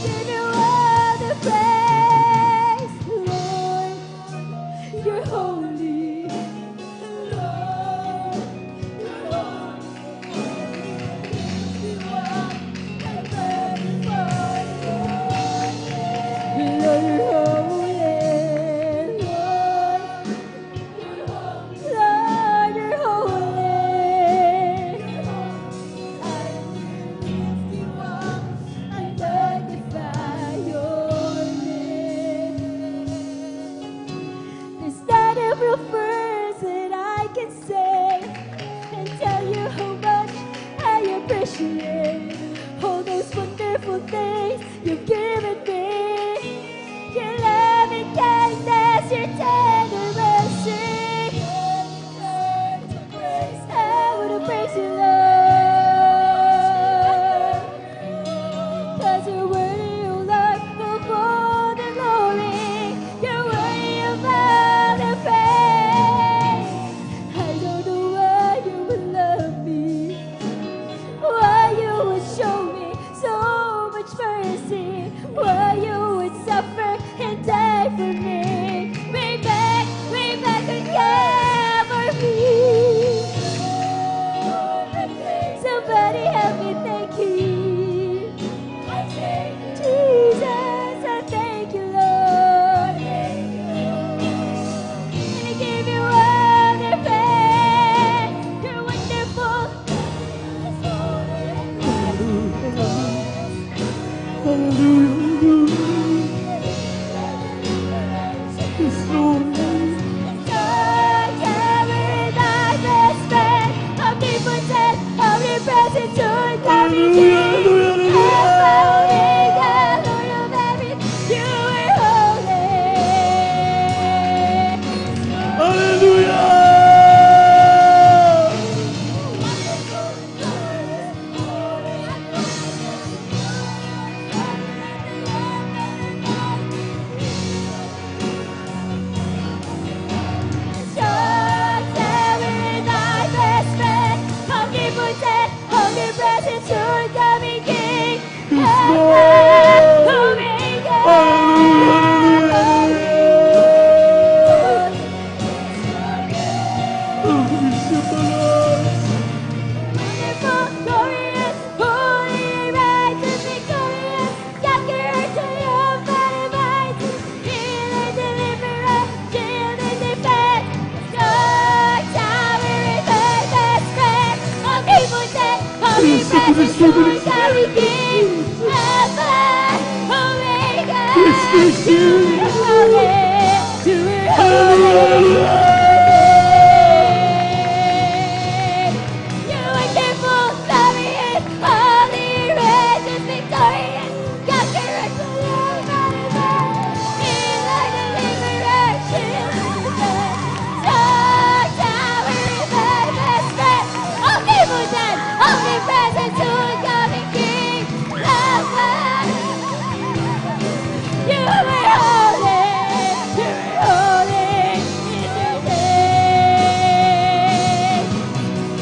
Give you all the praise, Lord. You're holy, Lord. You're holy. You are and magnify your name. Lord, you're holy, Lord. You're holy. Lord, you're holy. I lift you up, I magnify your name. There's not a real presence, Lord God, we give. Alpha, Omega. You're holy. You're holy. You're wonderful, glorious, holy, righteous, victorious, conqueror, forever. Healer, deliverer, shield, strong tower, revive, strength, omnipotent, omnipresent, soon coming King, Alpha. You are holy, you are holy in your name.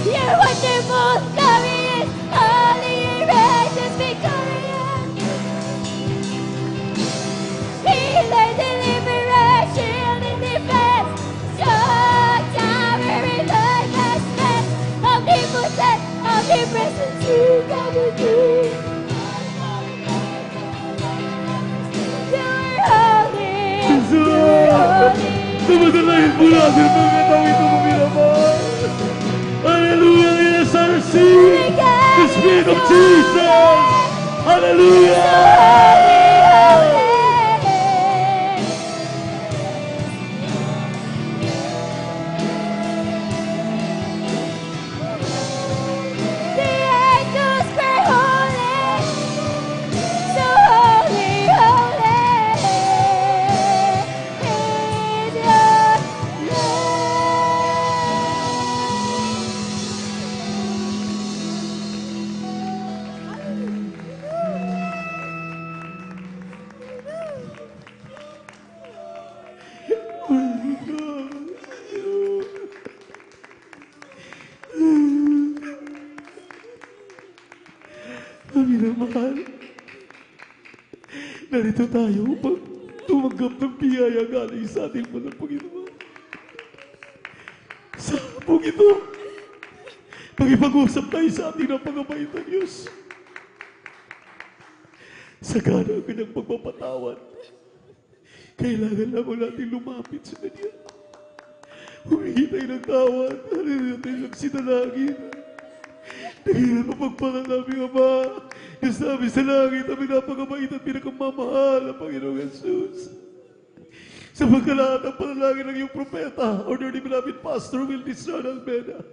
You're wonderful, glorious, holy, righteous, victorious. Healer, deliverer, shield and defense, strong tower, revive us, strength, omnipotent, omnipresent, true God the King. You're holy, you're holy. Sumasalahin po natin ang pagkatawin ito mo minamahal. Hallelujah, let us receive the Spirit of Jesus. Hallelujah. The angels cry holy, so holy, holy is your Minamahal, narito tayo upang tumanggap ng biyaya galing sa ating mga Panginoon. Sa hapong ito, pag-ipag-usap tayo sa ating napakabait na Diyos. Sagana ang kanyang pagpapatawad. Kailangan lamang natin lumapit sa Kanya. Humingi tayo ng tawad. Haliluya tayo nagsinalangin. Dahilan mapagpakan namin, Ama. Diyos namin sa langit, ang napakabait at pinakamamahal na Panginoong Jesus. Sa pagkalahat ng panalangin ng iyong propeta, or the beloved Pastor Will Estrada Almeda,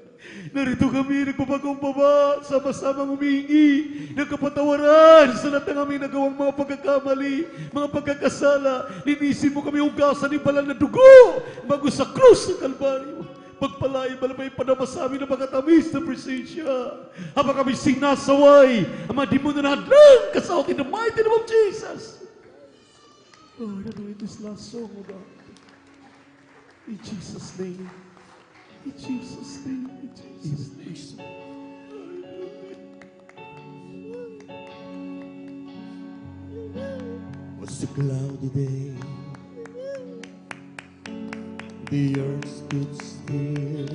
narito kami nagpapakumbaba, sama-samang humingi ng kapatawaran sa lahat ng aming nagawang mga pagkakamali, mga pagkakasala. Linisin mo kami hugasan ng banal na dugo bago sa krus ng Kalbaryo. Pagpalain malabay padama sa amin na magkatamis na presensya. Habang kami sinasaway, ang mga demonyo na hadlang kasawat in the mighty name of Jesus. Lord, anoint this last song, O God. In Jesus' name. In Jesus' name. In Jesus' name. Was a cloudy day. The earth stood still,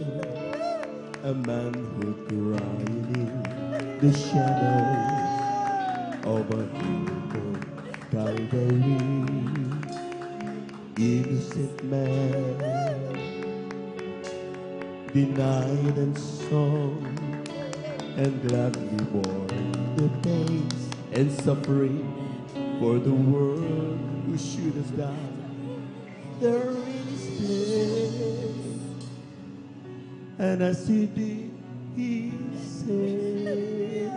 a manhood crying in the shadows of a hill Calvary. Innocent man, denied and sown, and gladly bore the pains and suffering for the world who should have died. There is place, and as he did, he said,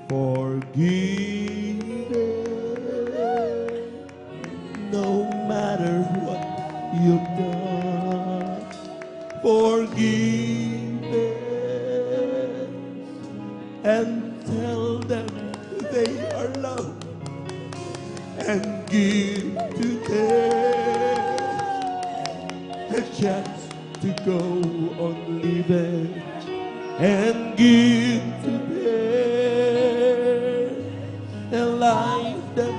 forgiven, no matter what you've done, forgiven, and tell them they are loved, and give to them a chance to go on living, and give to them a life that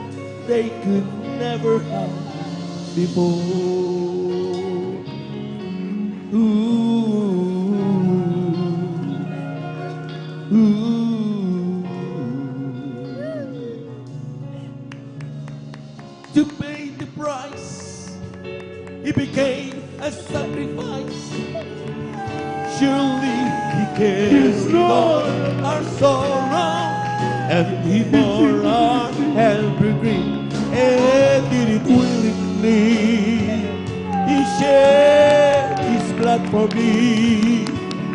they could never have before. To pay the price, he became a sacrifice. surely He cares for our sorrow, and He bore our every grief, and did it willingly. He shed His blood for me,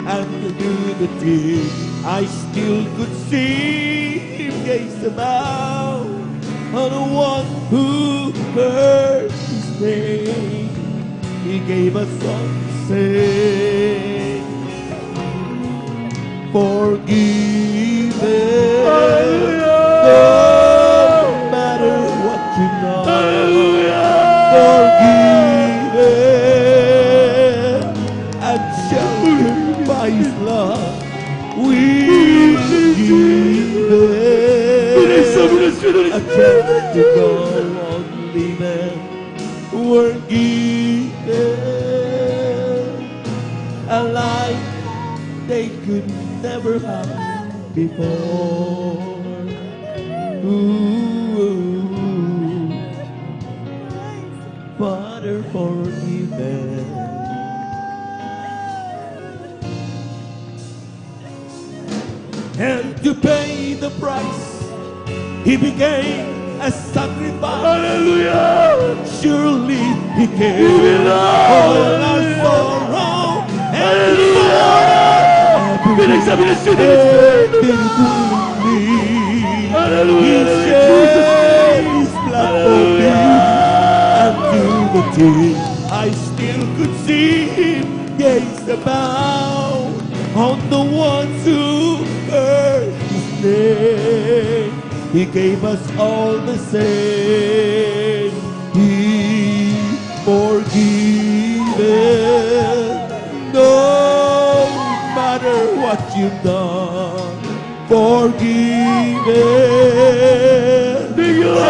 and through the tears I still could see Him gaze about on the one who heard His name. He gave us all to say, forgiven, no matter what you've done. Forgiven and sheltered by His love. We given a chance to go on living. We're given a life they could never have before. Ooh, Father, forgive them. And to pay the price, He became a sacrifice. Hallelujah! Surely He carried all our sorrow. Hallelujah! He shed His blood for me, and through the tears I still could see Him gaze about on the ones who heard His name. He gave us all the same. He forgiven, no matter what you've done. Forgiven. Thank you, Lord.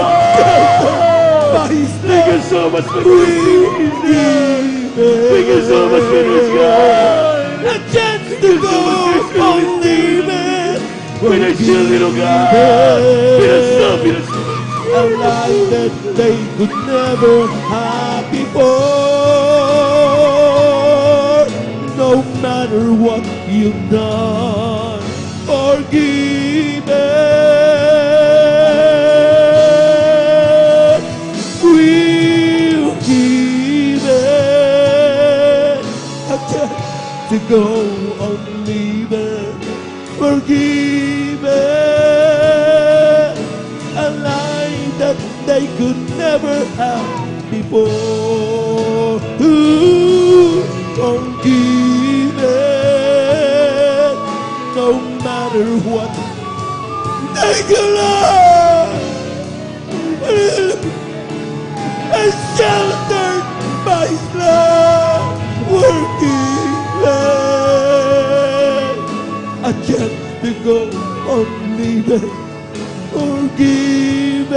Thank you so much for this. Thank you so much for this, God. A chance to go on living. When I see a little God, a life that they could never have before. No matter what you've done, forgiven, we'll give it a chance to go on living. Forgiven, a life that they could never have before. Ooh, forgiven, no matter what. Thank you, Lord, and sheltered by His love. Forgiven, a chance to go on living. Forgiven,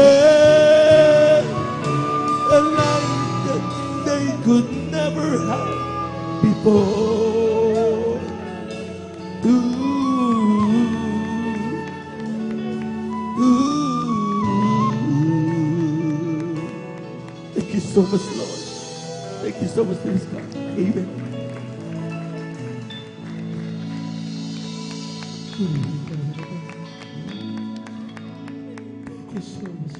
a life that they could never have before. Thank you so much, Lord. Thank you so much for this, God. Amen. Thank you so much.